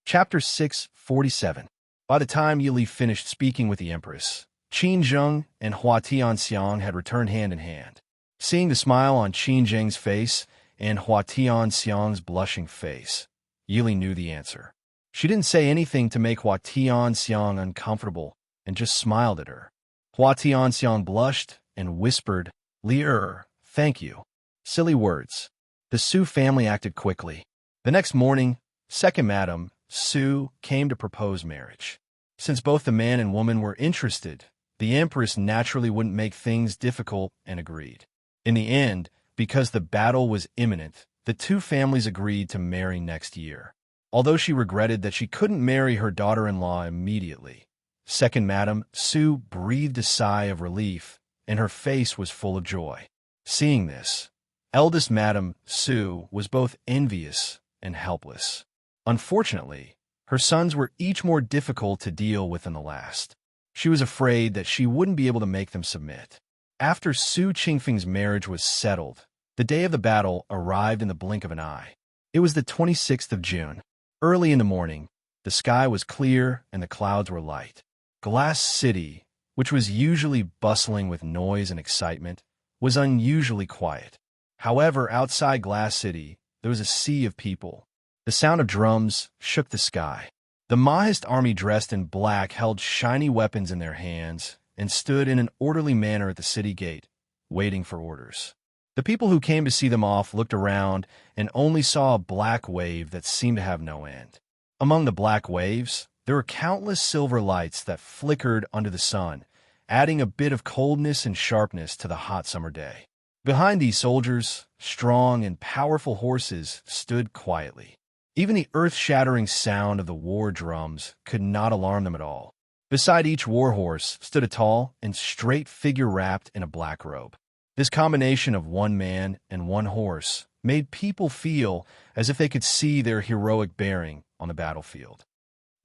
Speaker 1: Chapter 647. By the time Yili finished speaking with the Empress, Qin Zheng and Hua Tianxiang had returned hand in hand. Seeing the smile on Qin Zheng's face and Hua Tianxiang's blushing face, Yili knew the answer. She didn't say anything to make Hua Tianxiang uncomfortable and just smiled at her. Hua Tianxiang blushed and whispered, Li'er, thank you. Silly words. The Su family acted quickly. The next morning, second Madam Su came to propose marriage. Since both the man and woman were interested, the Empress naturally wouldn't make things difficult and agreed. In the end, because the battle was imminent, the two families agreed to marry next year. Although she regretted that she couldn't marry her daughter-in-law immediately, second Madam Su breathed a sigh of relief, and her face was full of joy. Seeing this, eldest Madam Su was both envious and helpless. Unfortunately, her sons were each more difficult to deal with than the last. She was afraid that she wouldn't be able to make them submit. After Su Qingfeng's marriage was settled, the day of the battle arrived in the blink of an eye. It was the 26th of June. Early in the morning, the sky was clear and the clouds were light. Glass City, which was usually bustling with noise and excitement, was unusually quiet. However, outside Glass City, there was a sea of people. The sound of drums shook the sky. The Mahist army dressed in black held shiny weapons in their hands and stood in an orderly manner at the city gate, waiting for orders. The people who came to see them off looked around and only saw a black wave that seemed to have no end. Among the black waves, there were countless silver lights that flickered under the sun, adding a bit of coldness and sharpness to the hot summer day. Behind these soldiers, strong and powerful horses stood quietly. Even the earth-shattering sound of the war drums could not alarm them at all. Beside each war horse stood a tall and straight figure wrapped in a black robe. This combination of one man and one horse made people feel as if they could see their heroic bearing on the battlefield.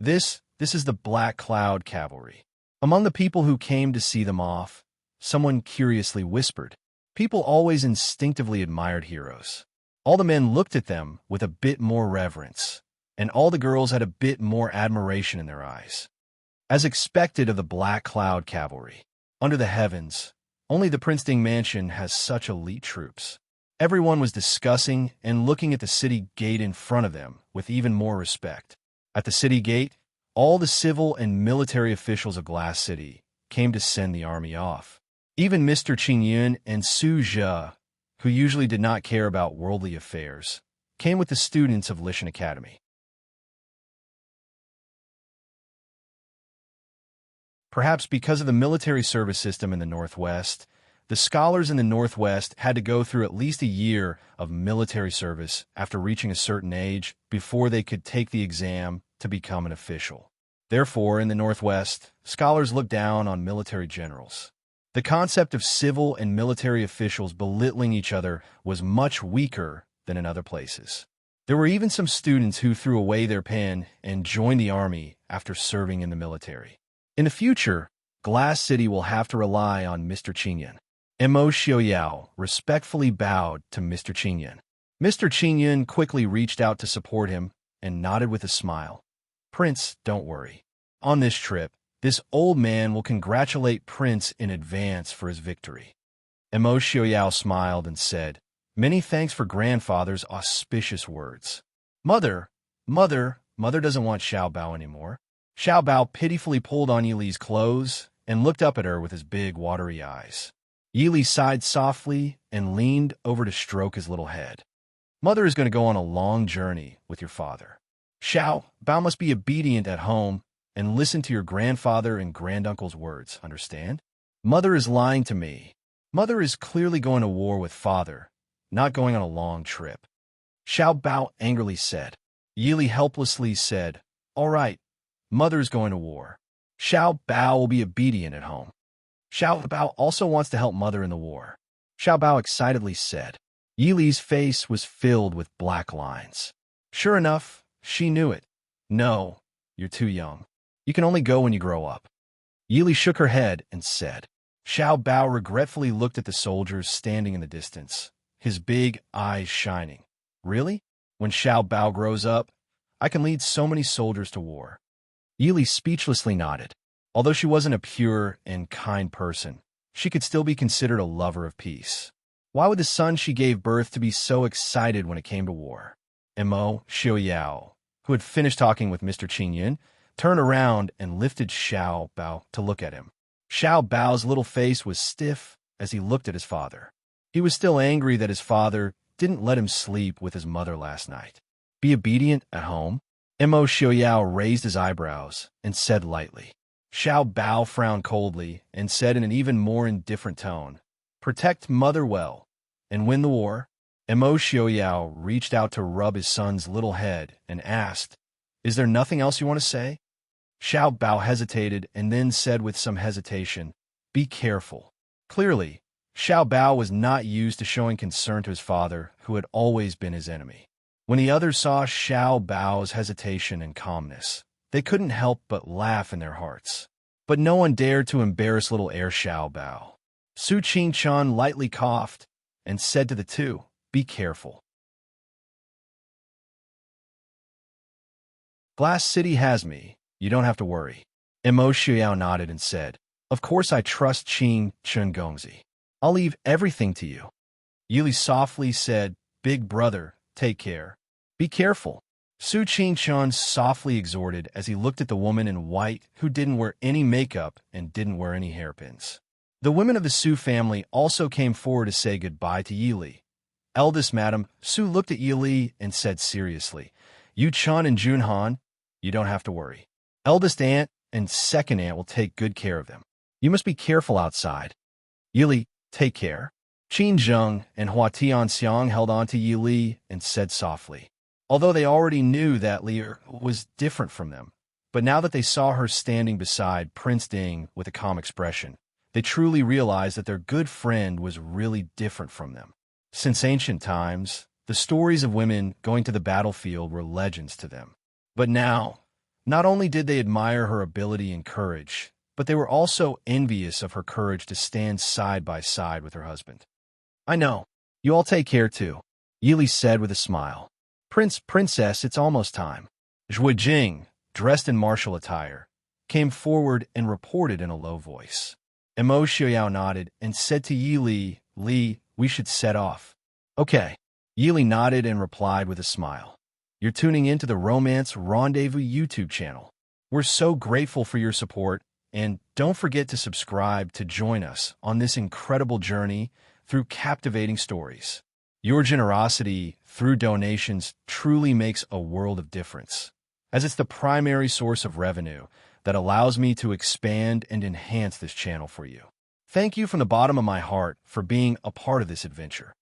Speaker 1: This is the Black Cloud Cavalry. Among the people who came to see them off, someone curiously whispered. People always instinctively admired heroes. All the men looked at them with a bit more reverence, and all the girls had a bit more admiration in their eyes. As expected of the Black Cloud Cavalry, under the heavens, only the Princeton Mansion has such elite troops. Everyone was discussing and looking at the city gate in front of them with even more respect. At the city gate, all the civil and military officials of Glass City came to send the army off. Even Mr. Qingyun and Su Zhe, who usually did not care about worldly affairs, came with the students of Lishan Academy. Perhaps because of the military service system in the Northwest, the scholars in the Northwest had to go through at least a year of military service after reaching a certain age before they could take the exam to become an official. Therefore, in the Northwest, scholars looked down on military generals. The concept of civil and military officials belittling each other was much weaker than in other places. There were even some students who threw away their pen and joined the army after serving in the military. In the future, Glass City will have to rely on Mr. Qingyun. Mo Xiaoyao respectfully bowed to Mr. Qingyun. Mr. Qingyun quickly reached out to support him and nodded with a smile. Prince, don't worry. On this trip, this old man will congratulate Prince in advance for his victory. Mo Xiaoyao smiled and said, Many thanks for grandfather's auspicious words. Mother doesn't want Xiao Bao anymore. Xiao Bao pitifully pulled on Yili's clothes and looked up at her with his big, watery eyes. Yili sighed softly and leaned over to stroke his little head. Mother is going to go on a long journey with your father. Xiao Bao must be obedient at home and listen to your grandfather and granduncle's words, understand? Mother is lying to me. Mother is clearly going to war with father, not going on a long trip. Xiao Bao angrily said. Yili helplessly said, all right, mother's going to war. Xiao Bao will be obedient at home. Xiao Bao also wants to help mother in the war. Xiao Bao excitedly said. Yili's face was filled with black lines. Sure enough, she knew it. No, you're too young. You can only go when you grow up. Yili shook her head and said. Xiao Bao regretfully looked at the soldiers standing in the distance, his big eyes shining. Really? When Xiao Bao grows up, I can lead so many soldiers to war. Yili speechlessly nodded. Although she wasn't a pure and kind person, she could still be considered a lover of peace. Why would the son she gave birth to be so excited when it came to war? Mo Xiaoyao, who had finished talking with Mr. Qingyan, turned around and lifted Xiao Bao to look at him. Xiao Bao's little face was stiff as he looked at his father. He was still angry that his father didn't let him sleep with his mother last night. Be obedient at home? Mo Xiaoyao raised his eyebrows and said lightly. Xiao Bao frowned coldly and said in an even more indifferent tone, protect mother well and win the war. Mo Xiaoyao reached out to rub his son's little head and asked, is there nothing else you want to say? Xiao Bao hesitated and then said with some hesitation, be careful. Clearly, Xiao Bao was not used to showing concern to his father, who had always been his enemy. When the others saw Xiao Bao's hesitation and calmness, they couldn't help but laugh in their hearts. But no one dared to embarrass little heir Xiao Bao. Su Qingchan lightly coughed and said to the two, be careful. Glass City has me. You don't have to worry. Mo Xiao nodded and said, of course I trust Qing Chen Gongzi. I'll leave everything to you. Yili softly said, big brother, take care. Be careful. Su Qingchan softly exhorted as he looked at the woman in white who didn't wear any makeup and didn't wear any hairpins. The women of the Su family also came forward to say goodbye to Yili. Eldest Madam Su looked at Yili and said seriously, Yu Chan and Junhan, you don't have to worry. Eldest aunt and second aunt will take good care of them. You must be careful outside. Yili, take care. Qin Zheng and Hua Tianxiang held on to Yili and said softly, although they already knew that Lier was different from them. But now that they saw her standing beside Prince Ding with a calm expression, they truly realized that their good friend was really different from them. Since ancient times, the stories of women going to the battlefield were legends to them. But now, not only did they admire her ability and courage, but they were also envious of her courage to stand side by side with her husband. I know. You all take care too, Yili said with a smile. Princess, it's almost time. Zhui Jing, dressed in martial attire, came forward and reported in a low voice. Mo Xiaoyao nodded and said to Yili, Li, we should set off. Okay. Yili nodded and replied with a smile. You're tuning in to the Romance Rendezvous YouTube channel. We're so grateful for your support, and don't forget to subscribe to join us on this incredible journey through captivating stories. Your generosity through donations truly makes a world of difference, as it's the primary source of revenue that allows me to expand and enhance this channel for you. Thank you from the bottom of my heart for being a part of this adventure.